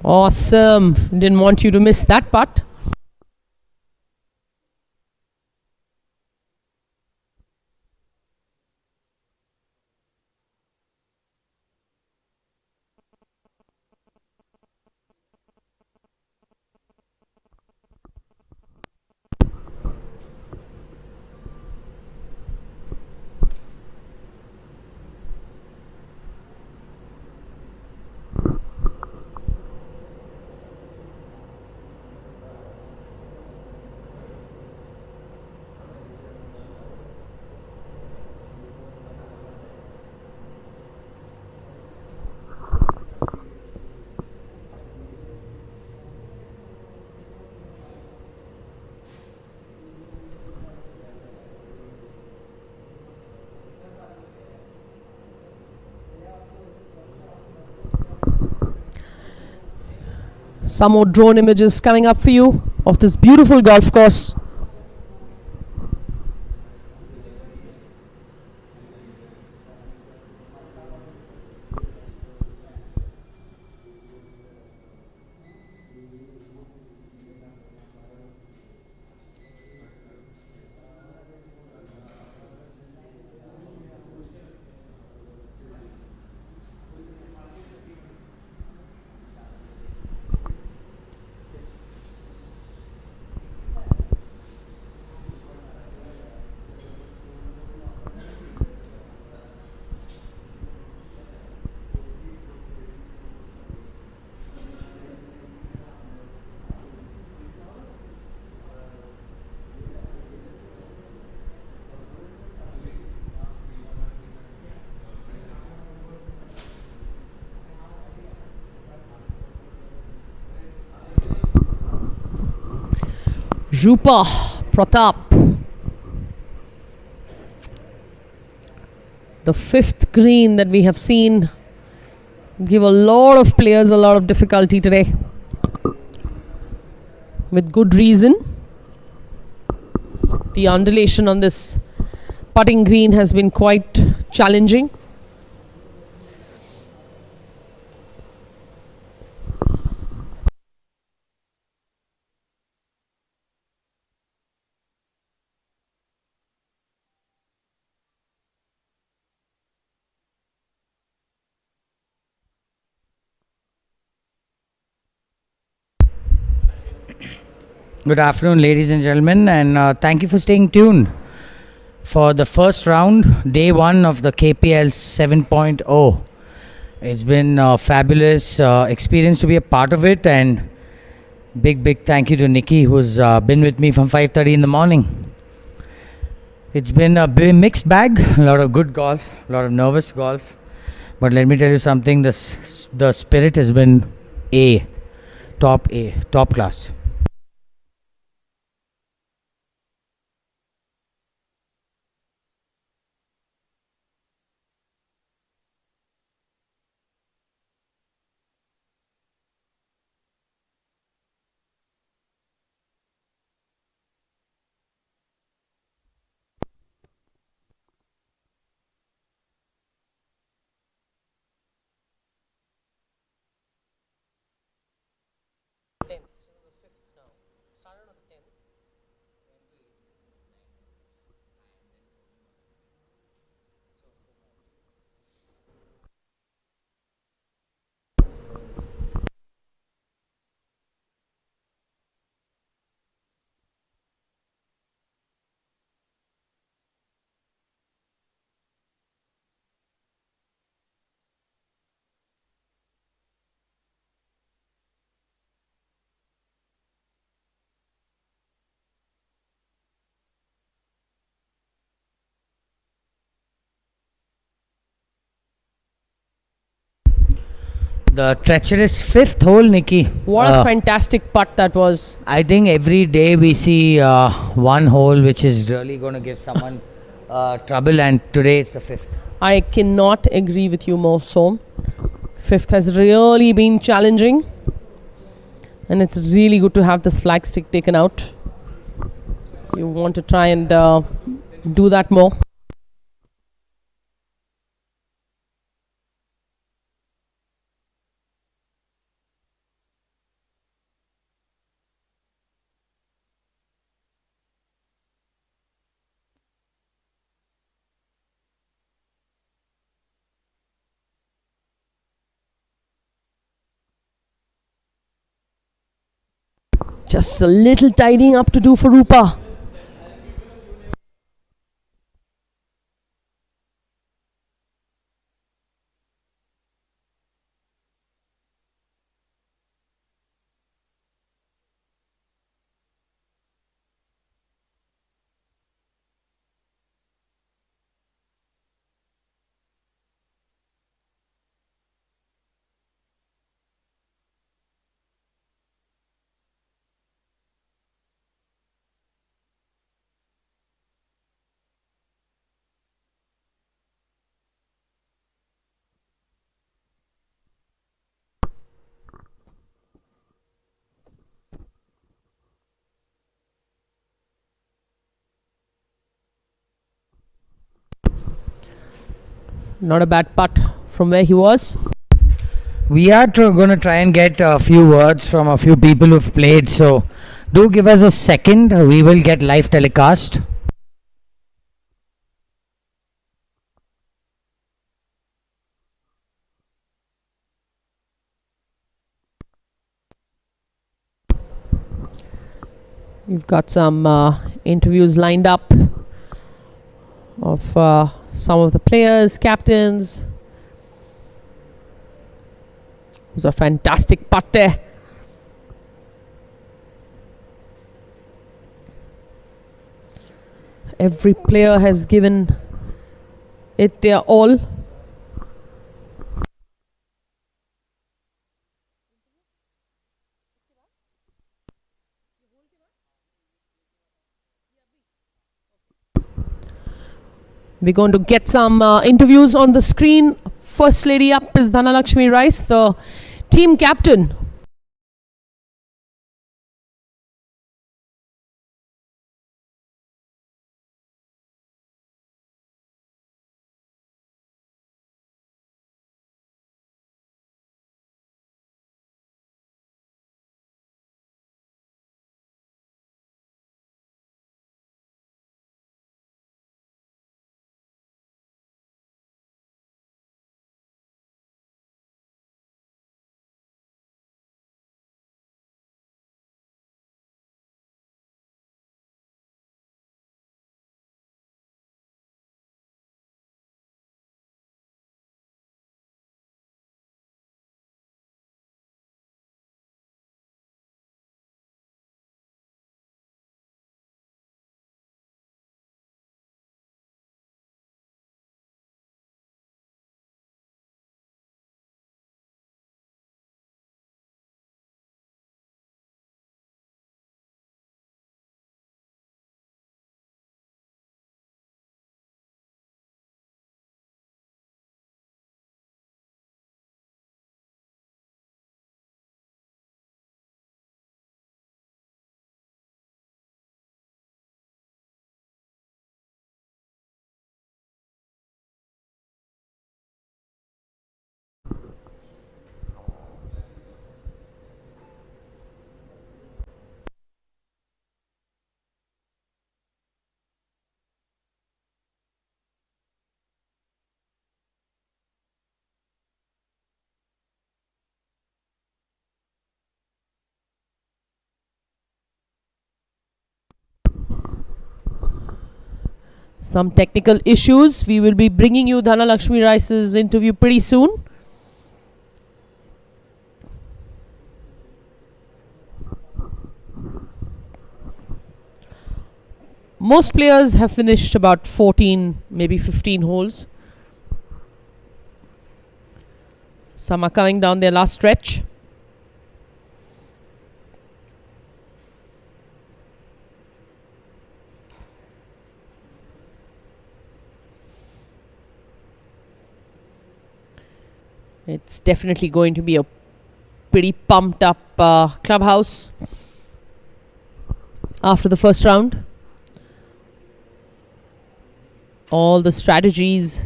Awesome. Didn't want you to miss that putt. Some more drone images coming up for you of this beautiful golf course. Rupa Pratap. The fifth green that we have seen give a lot of players a lot of difficulty today. With good reason. The undulation on this putting green has been quite challenging. Good afternoon, ladies and gentlemen, and thank you for staying tuned for the first round, day one of the KPL 7.0. It's been a fabulous experience to be a part of it, and big thank you to Nikki, who's been with me from 5:30 in the morning. It's been a mixed bag, a lot of good golf, a lot of nervous golf, but let me tell you something, the spirit has been top class. The treacherous fifth hole, Nikki. What a fantastic putt that was. I think every day we see one hole which is really going to give someone trouble, and today it's the fifth. I cannot agree with you more so. Fifth has really been challenging, and it's really good to have this flag stick taken out. You want to try and do that more. Just a little tidying up to do for Rupa. Not a bad putt from where he was. We are going to try and get a few words from a few people who've played, so do give us a second. We will get live telecast. We've got some interviews lined up of some of the players, captains. It was a fantastic putt there. Every player has given it their all. We're going to get some interviews on the screen. First lady up is Dhanalakshmi Rice, the team captain. Some technical issues. We will be bringing you Dhanalakshmi Rice's interview pretty soon. Most players have finished about 14, maybe 15 holes. Some are coming down their last stretch. It's definitely going to be a pretty pumped up clubhouse after the first round. All the strategies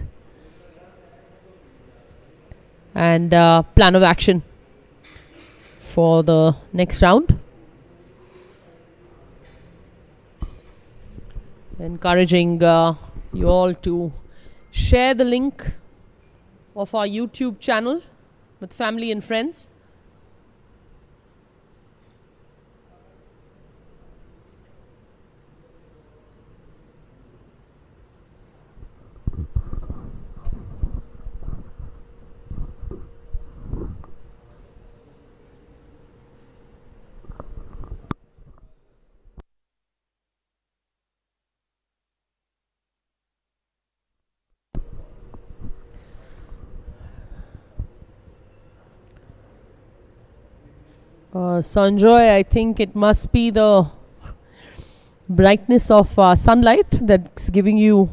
and plan of action for the next round. Encouraging you all to share the link of our YouTube channel with family and friends. Sanjoy, I think it must be the brightness of sunlight that's giving you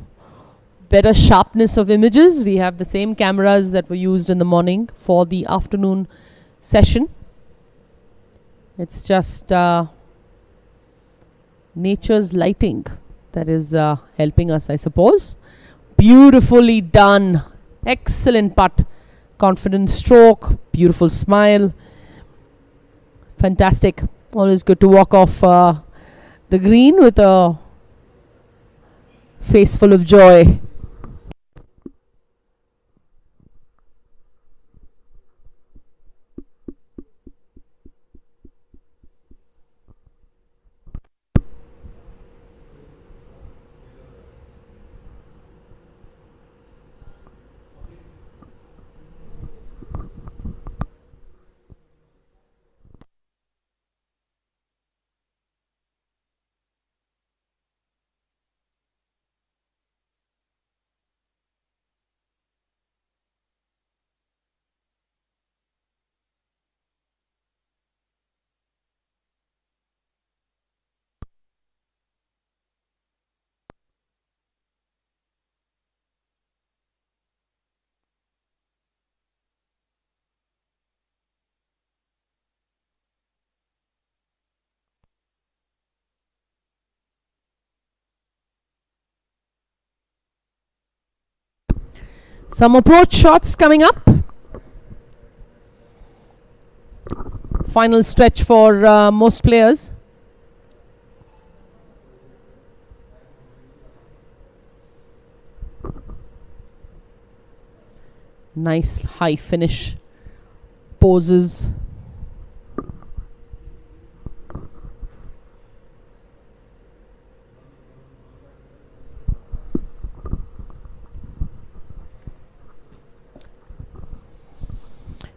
better sharpness of images. We have the same cameras that were used in the morning for the afternoon session. It's just nature's lighting that is helping us, I suppose. Beautifully done. Excellent putt. Confident stroke. Beautiful smile. Fantastic. Always good to walk off the green with a face full of joy. Some approach shots coming up. Final stretch for most players. Nice high finish poses.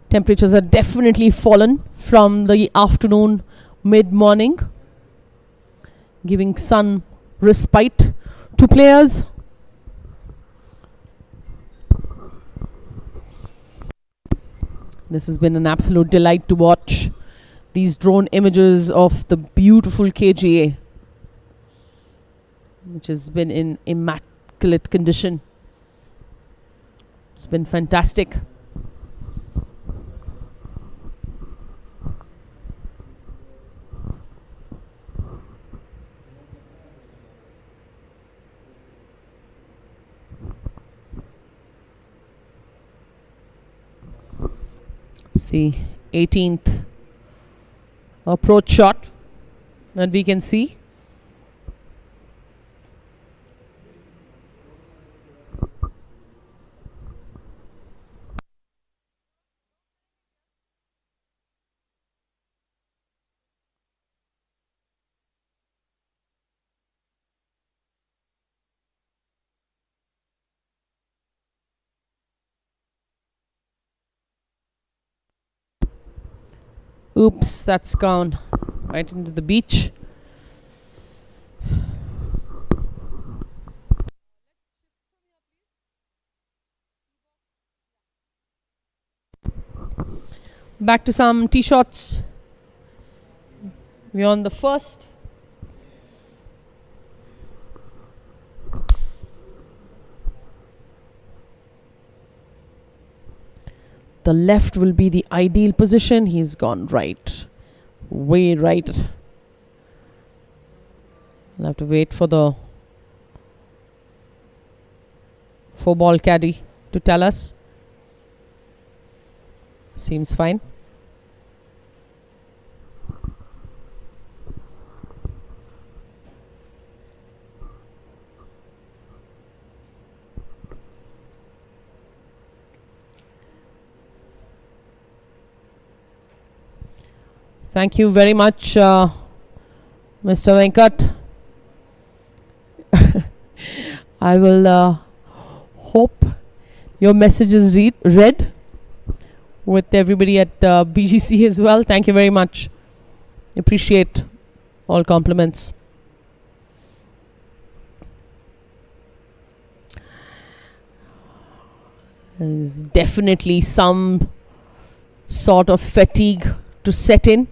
Temperatures are definitely fallen from the afternoon, mid-morning, giving sun respite to players. This has been an absolute delight to watch these drone images of the beautiful KGA, which has been in immaculate condition. It's been fantastic. It's the 18th approach shot that we can see. Oops, that's gone right into the beach. Back to some tee shots. We're on the first. The left will be the ideal position. He's gone right, way right. I'll have to wait for the 4-ball caddy to tell us. Seems fine. Thank you very much, Mr. Venkat. I will hope your message is read with everybody at BGC as well. Thank you very much. Appreciate all compliments. There's definitely some sort of fatigue to set in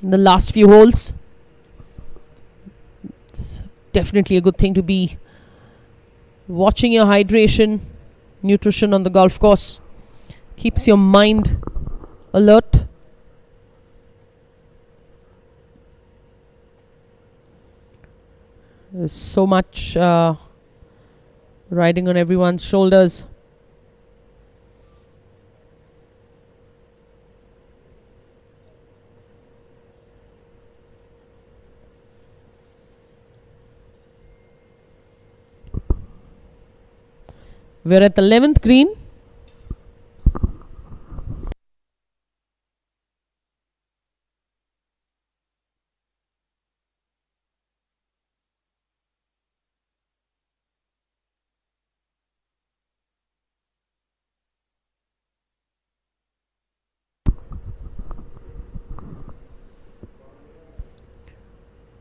the last few holes. It's definitely a good thing to be watching your hydration, nutrition on the golf course. Keeps your mind alert. There's so much riding on everyone's shoulders. We're at the 11th green.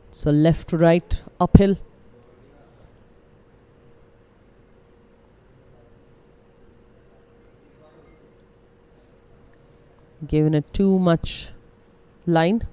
It's a left to right uphill. Given it too much line.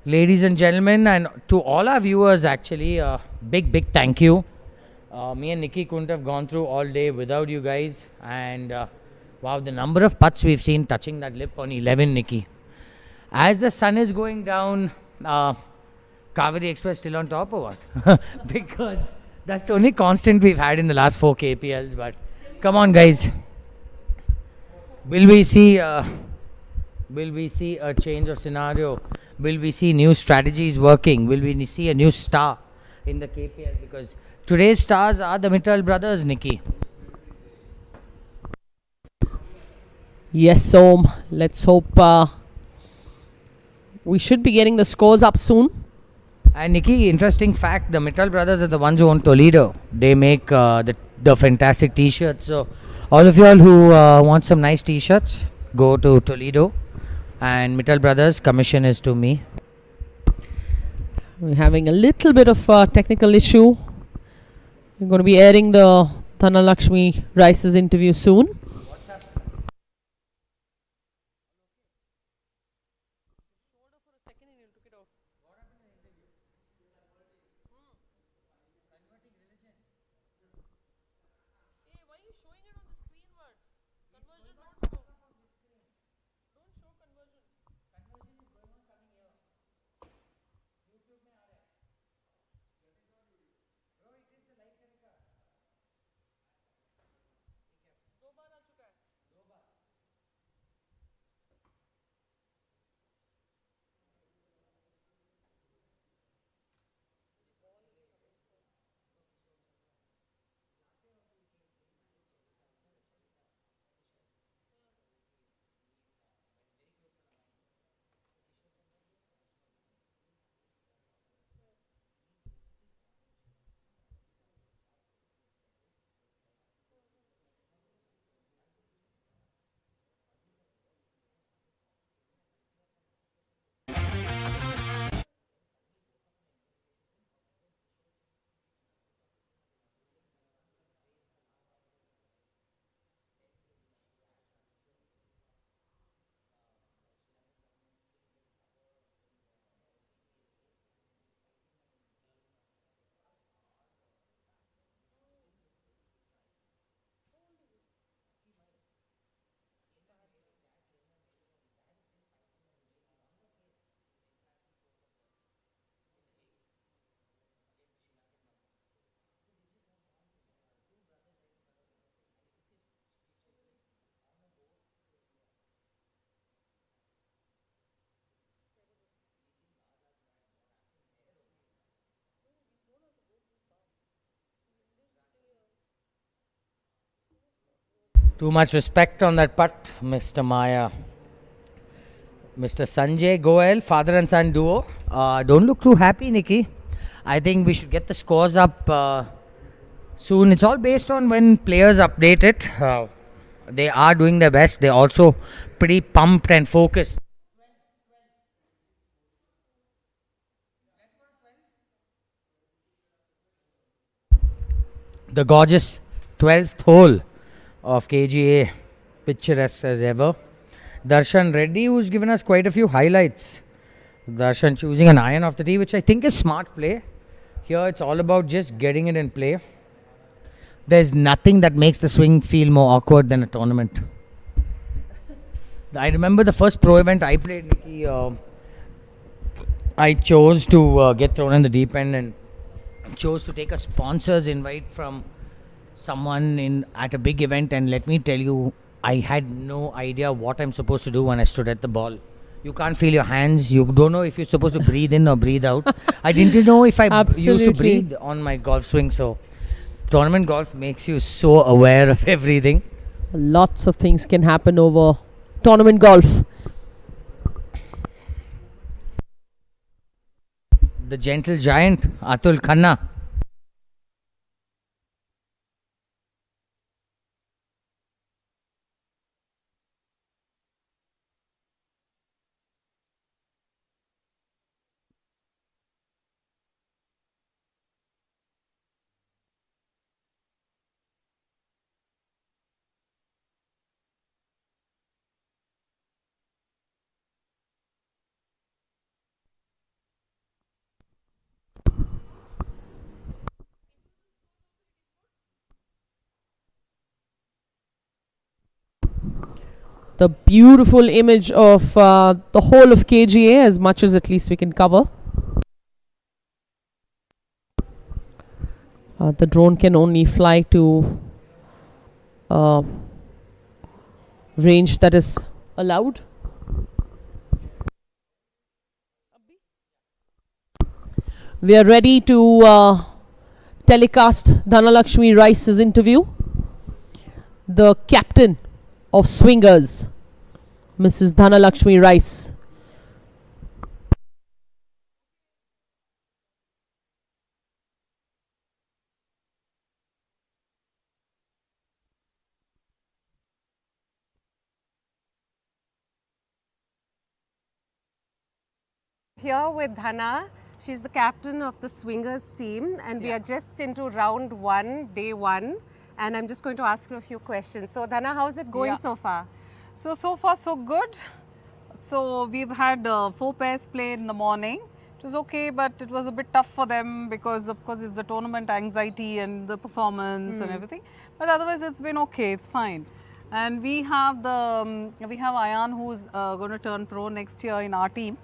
Ladies and gentlemen, and to all our viewers, actually, big thank you. Me and Nikki couldn't have gone through all day without you guys. And wow, the number of putts we've seen touching that lip on 11, Nikki. As the sun is going down, Kaveri Express still on top or what? Because that's the only constant we've had in the last 4 KPLs. But come on, guys. Will we see a change of scenario? Will we see new strategies working? Will we see a new star in the KPL? Because today's stars are the Mittal brothers, Nikki. Yes, Om. Let's hope we should be getting the scores up soon. And Nikki, interesting fact, the Mittal brothers are the ones who own Toledo. They make the fantastic t-shirts. So all of you all who want some nice t-shirts, go to Toledo. And Mittal brothers, commission is to me. We're having a little bit of technical issue. We're going to be airing the Dhanalakshmi Rice's interview soon. Too much respect on that putt, Mr. Maya. Mr. Sanjay Goel, father and son duo. Don't look too happy, Nikki. I think we should get the scores up soon. It's all based on when players update it. They are doing their best. They're also pretty pumped and focused. The gorgeous 12th hole of KGA, picturesque as ever. Darshan Reddy, who's given us quite a few highlights. Darshan choosing an iron off the tee, which I think is smart play. Here it's all about just getting it in play. There's nothing that makes the swing feel more awkward than a tournament. I remember the first pro event I played, Nikki. I chose to get thrown in the deep end and chose to take a sponsor's invite from someone at a big event, and let me tell you, I had no idea what I'm supposed to do when I stood at the ball. You can't feel your hands. You don't know if you're supposed to breathe in or breathe out. I didn't know if I used to breathe on my golf swing. So tournament golf makes you so aware of everything. Lots of things can happen over tournament golf. The gentle giant, Atul Khanna. the beautiful image of the whole of KGA, as much as at least we can cover. The drone can only fly to range that is allowed. We are ready to telecast Dhanalakshmi Rice's interview. The captain of Swingers, Mrs. Dhanalakshmi Rice. Here with Dhana. She's the captain of the Swingers team, and we are just into round 1, day 1. And I'm just going to ask you a few questions. So, Dhana, how's it going so far? So far so good. So we've had 4 pairs played in the morning. It was okay, but it was a bit tough for them because of course it's the tournament anxiety and the performance and everything. But otherwise it's been okay, it's fine. And we have Ayan, who's going to turn pro next year in our team.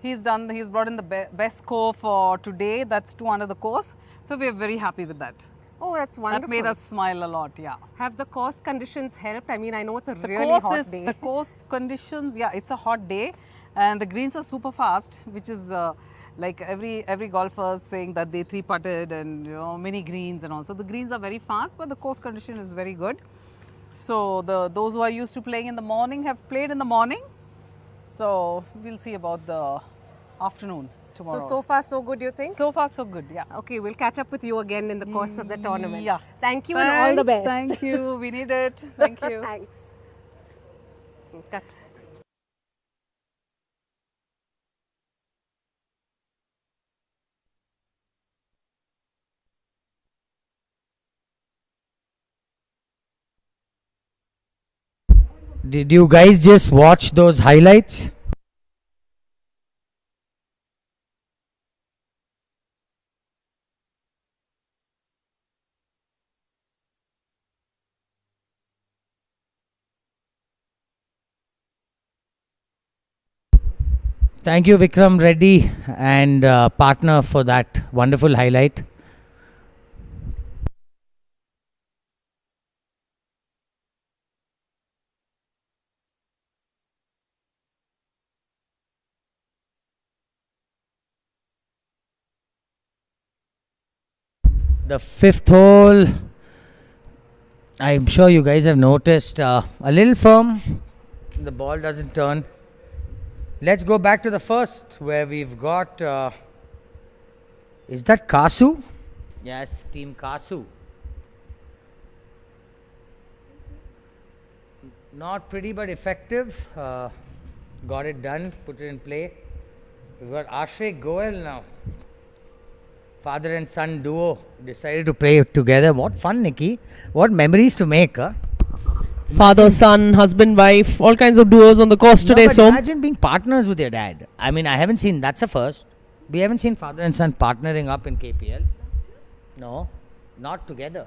He's brought in the best score for today. That's 2 under the course. So we're very happy with that. Oh, that's wonderful. That made us smile a lot, yeah. Have the course conditions helped? I mean, I know it's a really hot day. The course conditions, yeah, it's a hot day and the greens are super fast, which is like every golfer is saying that they 3-putted and many greens and all. So the greens are very fast, but the course condition is very good. So those who are used to playing in the morning have played in the morning. So we'll see about the afternoon tomorrow. So far so good, you think? So far so good, yeah. Okay, we'll catch up with you again in the course of the tournament. Yeah. Thank you and all the best. Thank you. We need it. Thank you. Thanks. Cut. Did you guys just watch those highlights? Thank you, Vikram Reddy and partner, for that wonderful highlight. The 5th hole, I'm sure you guys have noticed, a little firm. The ball doesn't turn. Let's go back to the first, where we've got, is that Kasu? Yes, Team Kasu. Not pretty but effective. Got it done, put it in play. We've got Ashray Goel now. Father and son duo decided to play together. What fun, Nikki. What memories to make, huh? Father, son, husband, wife, all kinds of duos on the course today. But So imagine being partners with your dad. I mean, I haven't seen, that's a first. We haven't seen father and son partnering up in KPL. No, not together.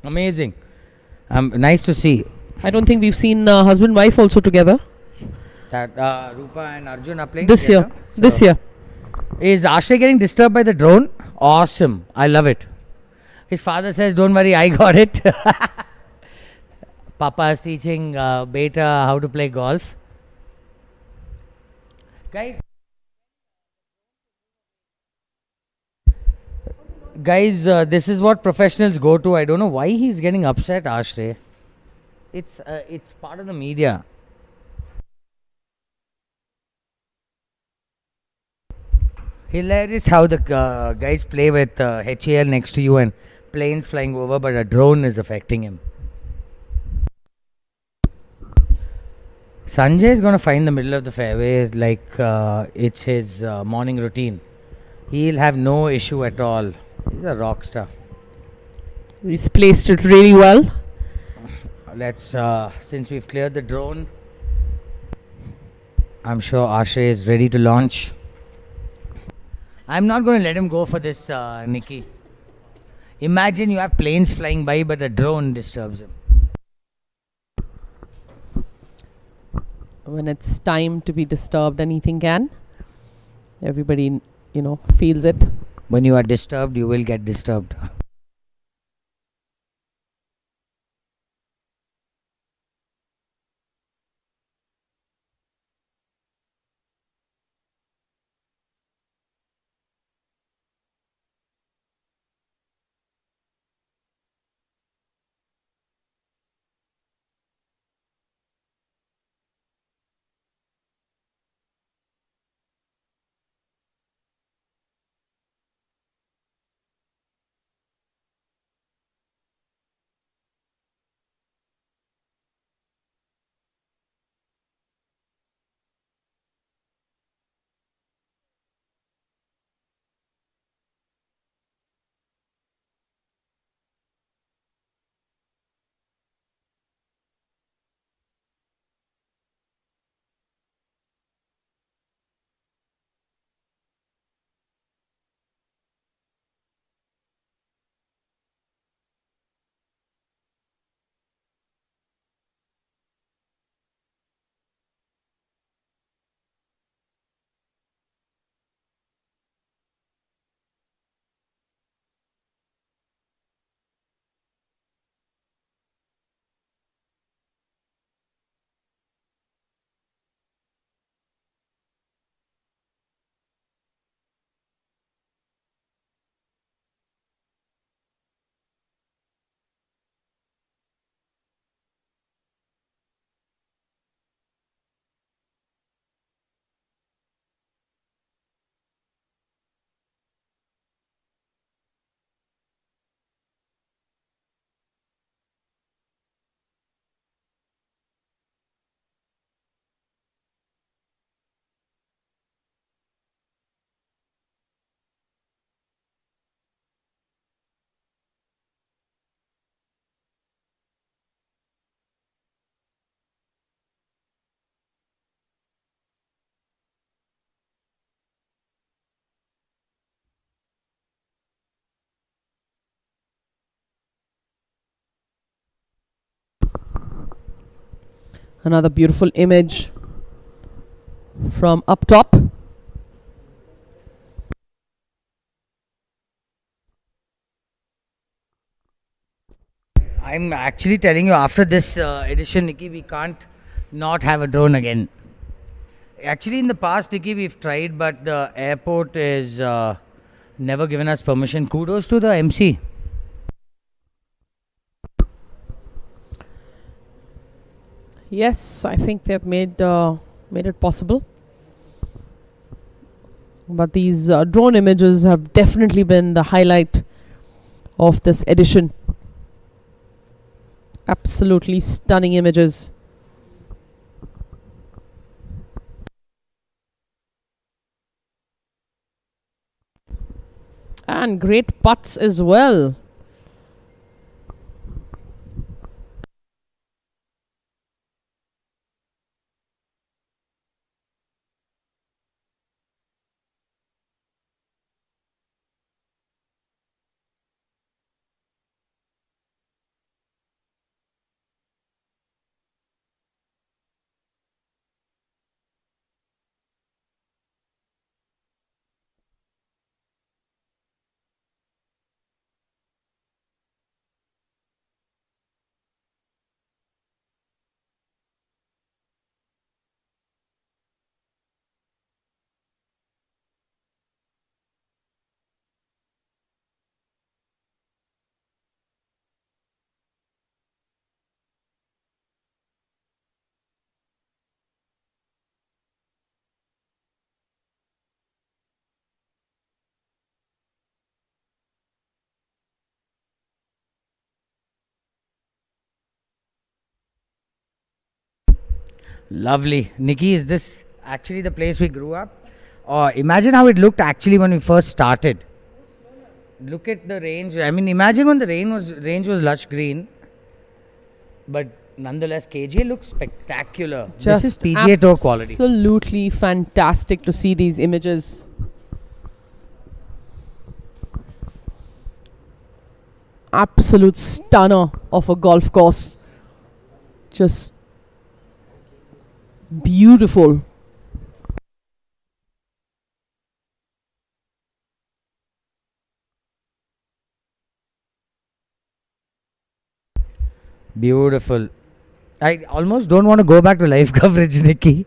Amazing. Nice to see. I don't think we've seen husband, wife also together That Rupa and Arjun are playing this together. year. This year. Is Ashay getting disturbed by the drone? Awesome. I love it. His father says, don't worry, I got it. Papa is teaching Beta how to play golf. Guys, this is what professionals go to. I don't know why he's getting upset, Ashray. It's part of the media. Hilarious how the guys play with HAL next to you and planes flying over, but a drone is affecting him. Sanjay is going to find the middle of the fairway like it's his morning routine. He'll have no issue at all. He's a rock star. He's placed it really well. Let's, since we've cleared the drone, I'm sure Ashray is ready to launch. I'm not going to let him go for this, Nikki. Imagine you have planes flying by, but a drone disturbs him. when it's time to be disturbed, anything can. Everybody, feels it. When you are disturbed, you will get disturbed. Another beautiful image from up top. I'm actually telling you, after this edition, Nikki, we can't not have a drone again. Actually, in the past, Nikki, we've tried, but the airport is never given us permission. Kudos to the MC. Yes, I think they've made it possible. But these drone images have definitely been the highlight of this edition. Absolutely stunning images. And great putts as well. Lovely. Nikki, is this actually the place we grew up? Imagine how it looked actually when we first started. Look at the range. I mean, imagine when the range was lush green. But nonetheless, KGA looks spectacular. Just this is PGA Tour quality. Absolutely fantastic to see these images. Absolute stunner of a golf course. Just Beautiful. Beautiful. I almost don't want to go back to live coverage, Nikki.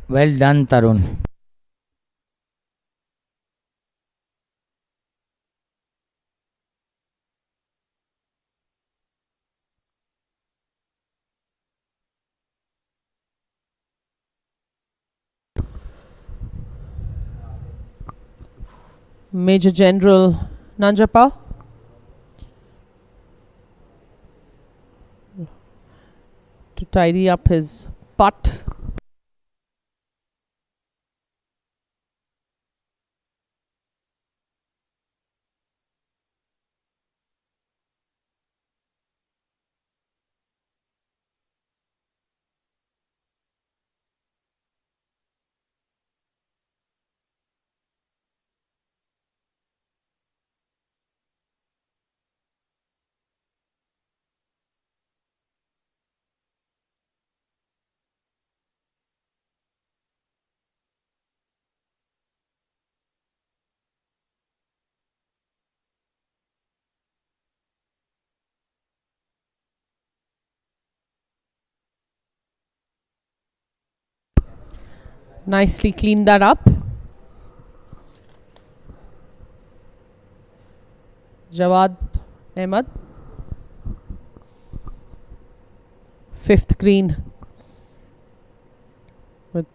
Well done, Tarun. Major General Nanjapa. To tidy up his putt. Nicely cleaned that up. Jawad Ahmed. Fifth green with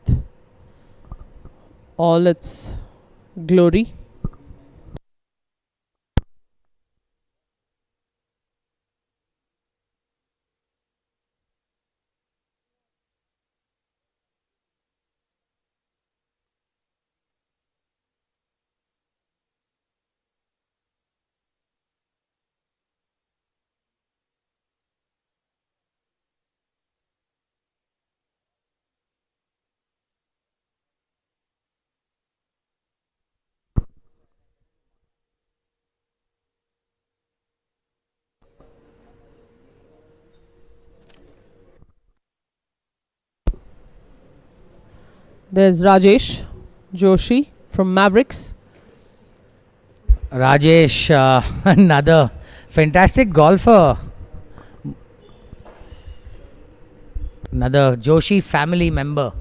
all its glory. There's Rajesh Joshi from Mavericks. Rajesh, another fantastic golfer. Another Joshi family member.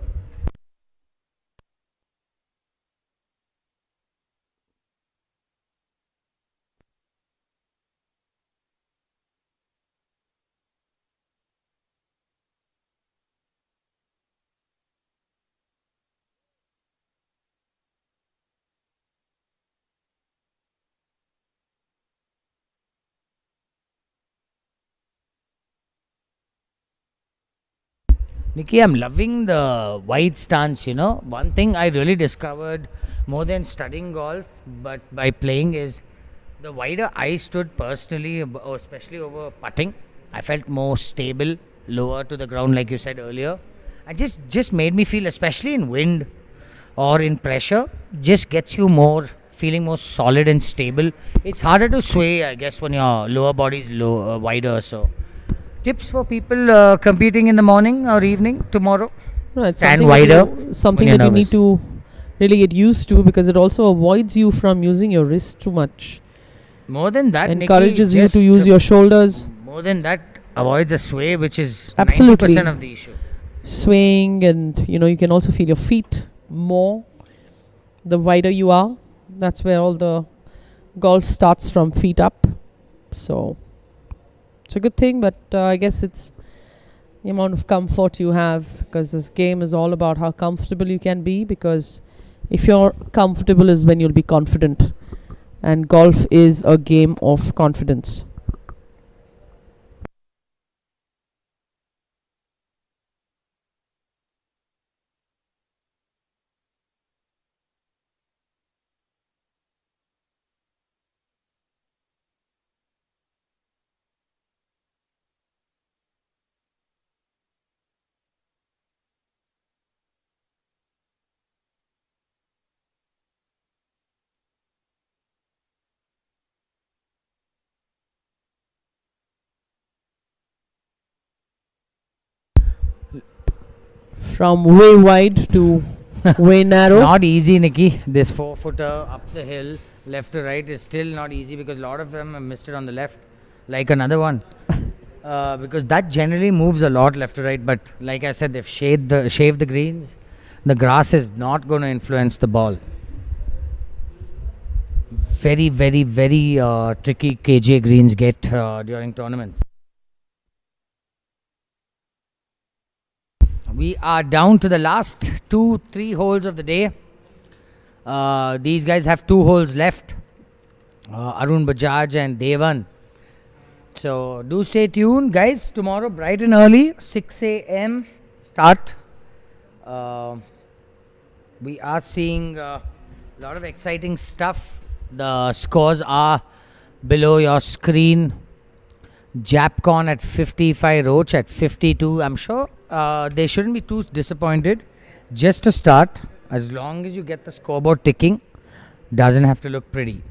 Nikki, I'm loving the wide stance, you know. One thing I really discovered more than studying golf, but by playing, is the wider I stood personally, especially over putting, I felt more stable, lower to the ground, like you said earlier. And just made me feel, especially in wind or in pressure, just gets you more feeling more solid and stable. It's harder to sway, I guess, when your lower body is wider. So, tips for people competing in the morning or evening tomorrow? No, it's Stand something wider. something that you need to really get used to, because it also avoids you from using your wrist too much. More than that, Encourages Nikki, you to use your shoulders. More than that, avoid the sway, which is Absolutely. 90% of the issue. Swaying, and you can also feel your feet more. The wider you are, that's where all the golf starts, from feet up. So it's a good thing, but I guess it's the amount of comfort you have, because this game is all about how comfortable you can be, because if you're comfortable is when you'll be confident, and golf is a game of confidence. From way wide to way narrow. Not easy, Nikki. This 4-footer up the hill, left to right, is still not easy, because a lot of them have missed it on the left, like another one. Because that generally moves a lot left to right, but like I said, they've shaved the greens. The grass is not going to influence the ball. Very, very, very tricky KGA greens get during tournaments. We are down to the last 2-3 holes of the day. These guys have 2 holes left. Arun Bajaj and Devan. So do stay tuned, guys. Tomorrow, bright and early, 6 a.m. start. We are seeing a lot of exciting stuff. The scores are below your screen. Japcon at 55, Roach at 52. I'm sure they shouldn't be too disappointed. Just to start, as long as you get the scoreboard ticking, doesn't have to look pretty.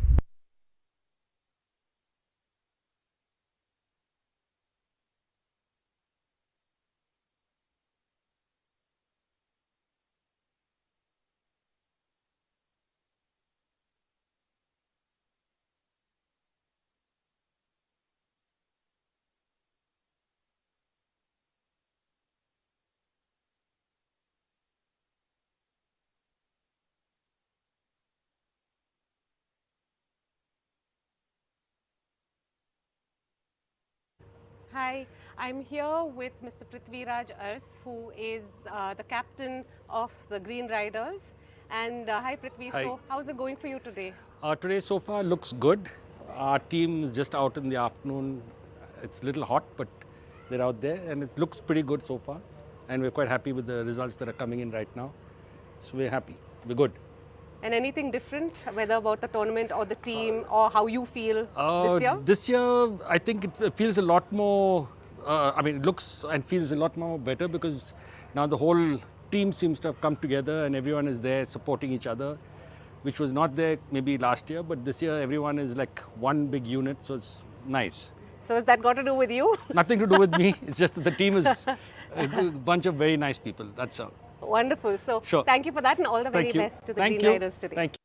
Hi, I'm here with Mr. Prithviraj Ars, who is the captain of the Green Riders. And hi Prithvi, Hi. so how's it going for you today? Today so far looks good. Our team is just out in the afternoon. It's a little hot, but they're out there and it looks pretty good so far. And we're quite happy with the results that are coming in right now. So we're happy, we're good. And anything different, whether about the tournament or the team or how you feel this year? This year, I think it feels a lot more, it looks and feels a lot more better, because now the whole team seems to have come together and everyone is there supporting each other, which was not there maybe last year, but this year everyone is like one big unit, so it's nice. So has that got to do with you? Nothing to do with me, it's just that the team is a bunch of very nice people, that's all. Wonderful. So Sure. thank you for that, and all the very Thank you. best to the Thank Green you. Riders today. Thank you.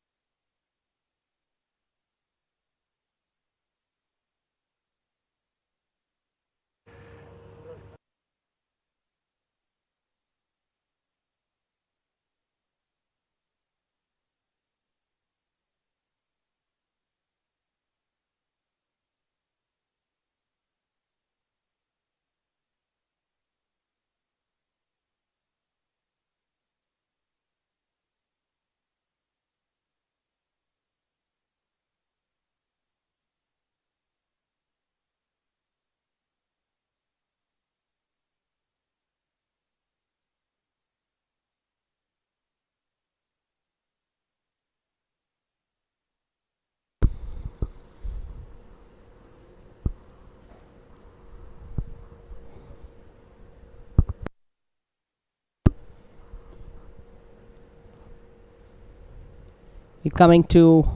We're coming to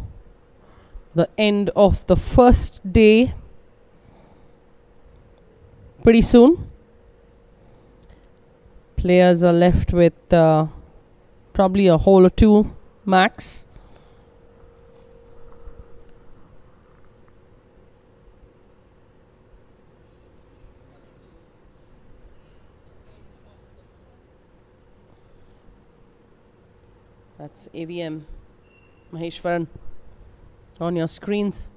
the end of the first day pretty soon. Players are left with probably a hole or two max. That's AVM Maheshwaran on your screens.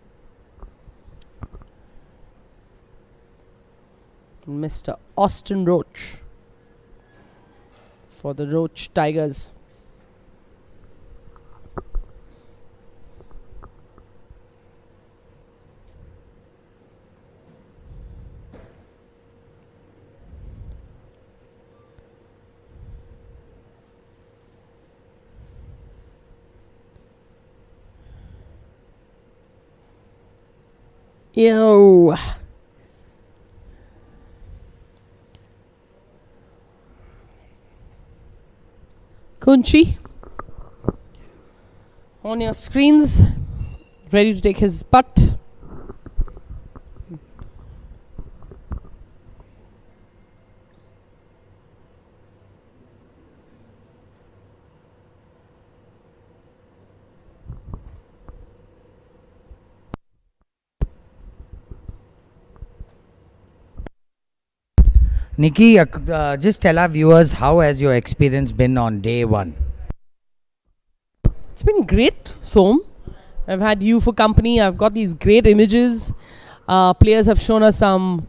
Mr. Austin Roach for the Roach Tigers. Yo. Kunchi on your screens, ready to take his putt. Nikki, just tell our viewers, how has your experience been on day one? It's been great, Som. I've had you for company. I've got these great images. Players have shown us some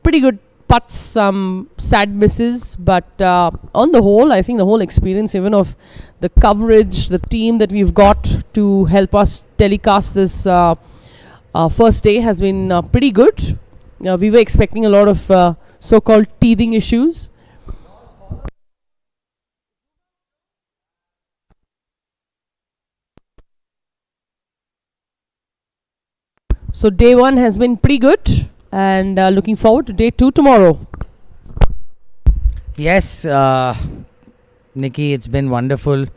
pretty good putts, some sad misses. But on the whole, I think the whole experience, even of the coverage, the team that we've got to help us telecast this first day has been pretty good. We were expecting a lot of so-called teething issues. So day one has been pretty good, and looking forward to day two tomorrow. Yes, Nikki, it's been wonderful.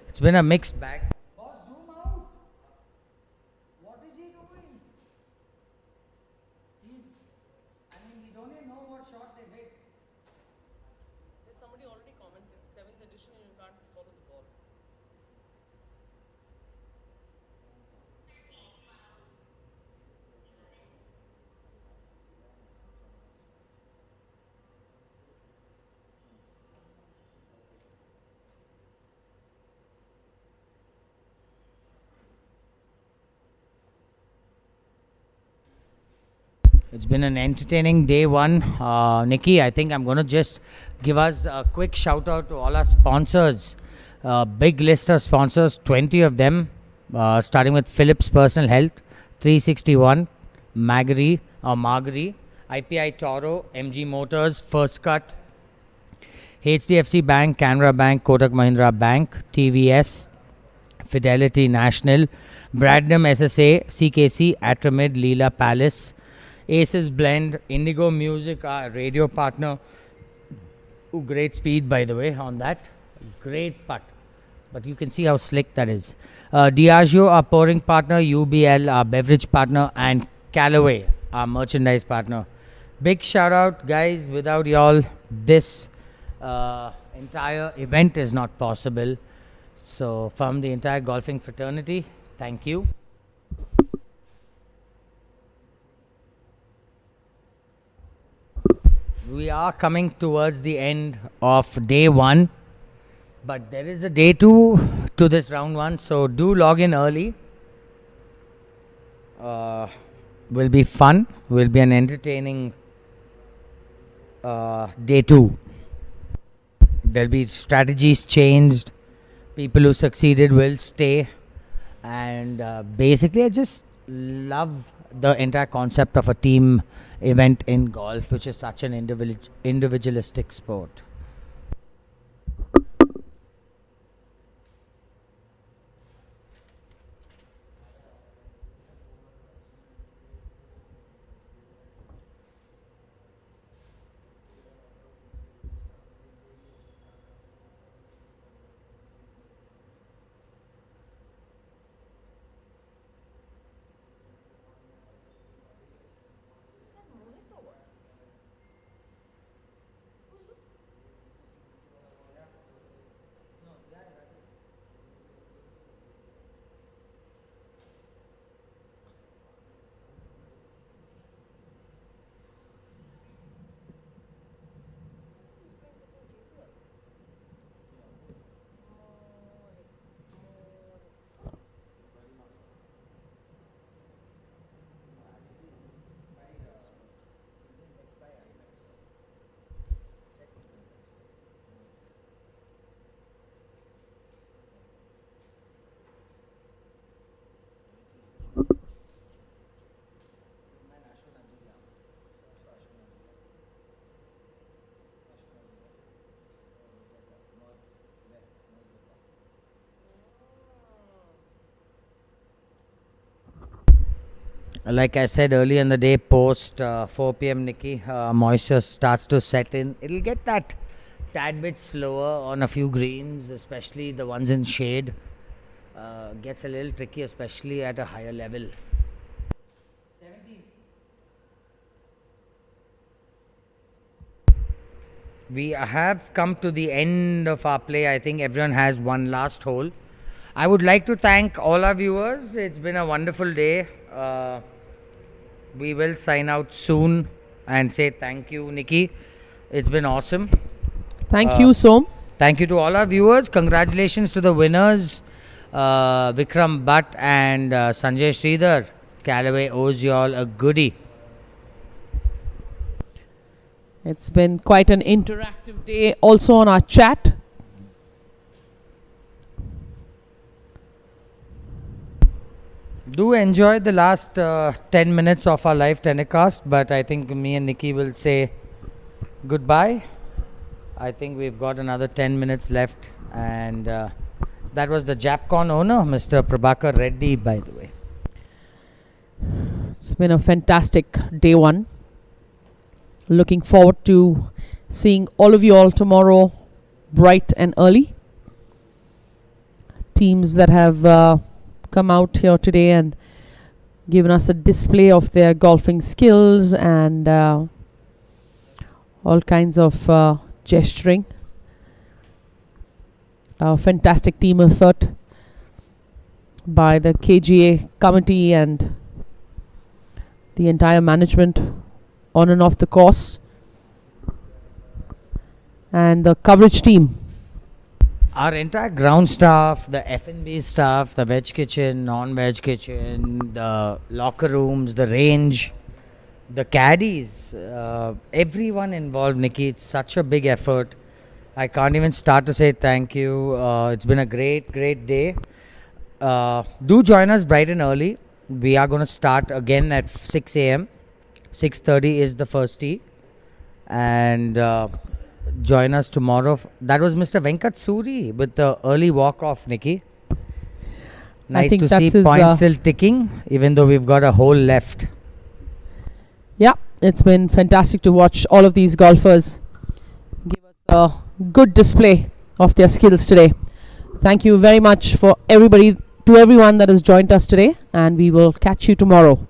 It's been a mixed bag. Somebody already commented, 7th edition, you can't follow the ball. It's been an entertaining day one. Nikki, I think I'm going to just give us a quick shout out to all our sponsors. Big list of sponsors, 20 of them, starting with Philips Personal Health, 361, Margery, IPI Toro, MG Motors, First Cut, HDFC Bank, Canara Bank, Kotak Mahindra Bank, TVS, Fidelity National, Bradnam SSA, CKC, Atramid, Leela Palace, Aces Blend, Indigo Music, our radio partner. Ooh, great speed, by the way, on that. Great putt. But you can see how slick that is. Diageo, our pouring partner. UBL, our beverage partner. And Callaway, our merchandise partner. Big shout out, guys. Without y'all, this entire event is not possible. So, from the entire golfing fraternity, thank you. We are coming towards the end of day one, but there is a day two to this round one, so do log in early. Will be fun, will be an entertaining day two. There'll be strategies changed, people who succeeded will stay, and basically I just love the entire concept of a team event in golf, which is such an individualistic sport. Like I said earlier in the day, post 4 p.m. Nikki, moisture starts to set in. It'll get that tad bit slower on a few greens, especially the ones in shade. Gets a little tricky, especially at a higher level. We have come to the end of our play. I think everyone has one last hole. I would like to thank all our viewers. It's been a wonderful day. We will sign out soon and say thank you, Nikki. It's been awesome. Thank you, Som. Thank you to all our viewers. Congratulations to the winners, Vikram Bhatt and Sanjay Sridhar. Callaway owes you all a goodie. It's been quite an interactive day also on our chat. Do enjoy the last 10 minutes of our live telecast, but I think me and Nikki will say goodbye. I think we've got another 10 minutes left, and that was the Japcon owner, Mr. Prabhakar Reddy, by the way. It's been a fantastic day one. Looking forward to seeing all of you all tomorrow bright and early. Teams that have come out here today and given us a display of their golfing skills and all kinds of gesturing. A fantastic team effort by the KGA committee and the entire management on and off the course, and the coverage team. Our entire ground staff, the F&B staff, the veg kitchen, non-veg kitchen, the locker rooms, the range, the caddies, everyone involved, Nikki. It's such a big effort. I can't even start to say thank you. It's been a great day. Do join us bright and early. We are going to start again at 6 a.m. 6:30 is the first tee. And join us tomorrow. That was Mr. Venkat Suri with the early walk-off, Nikki. Nice to see points still ticking, even though we've got a hole left. Yeah, it's been fantastic to watch all of these golfers give us a good display of their skills today. Thank you very much for everyone that has joined us today, and we will catch you tomorrow.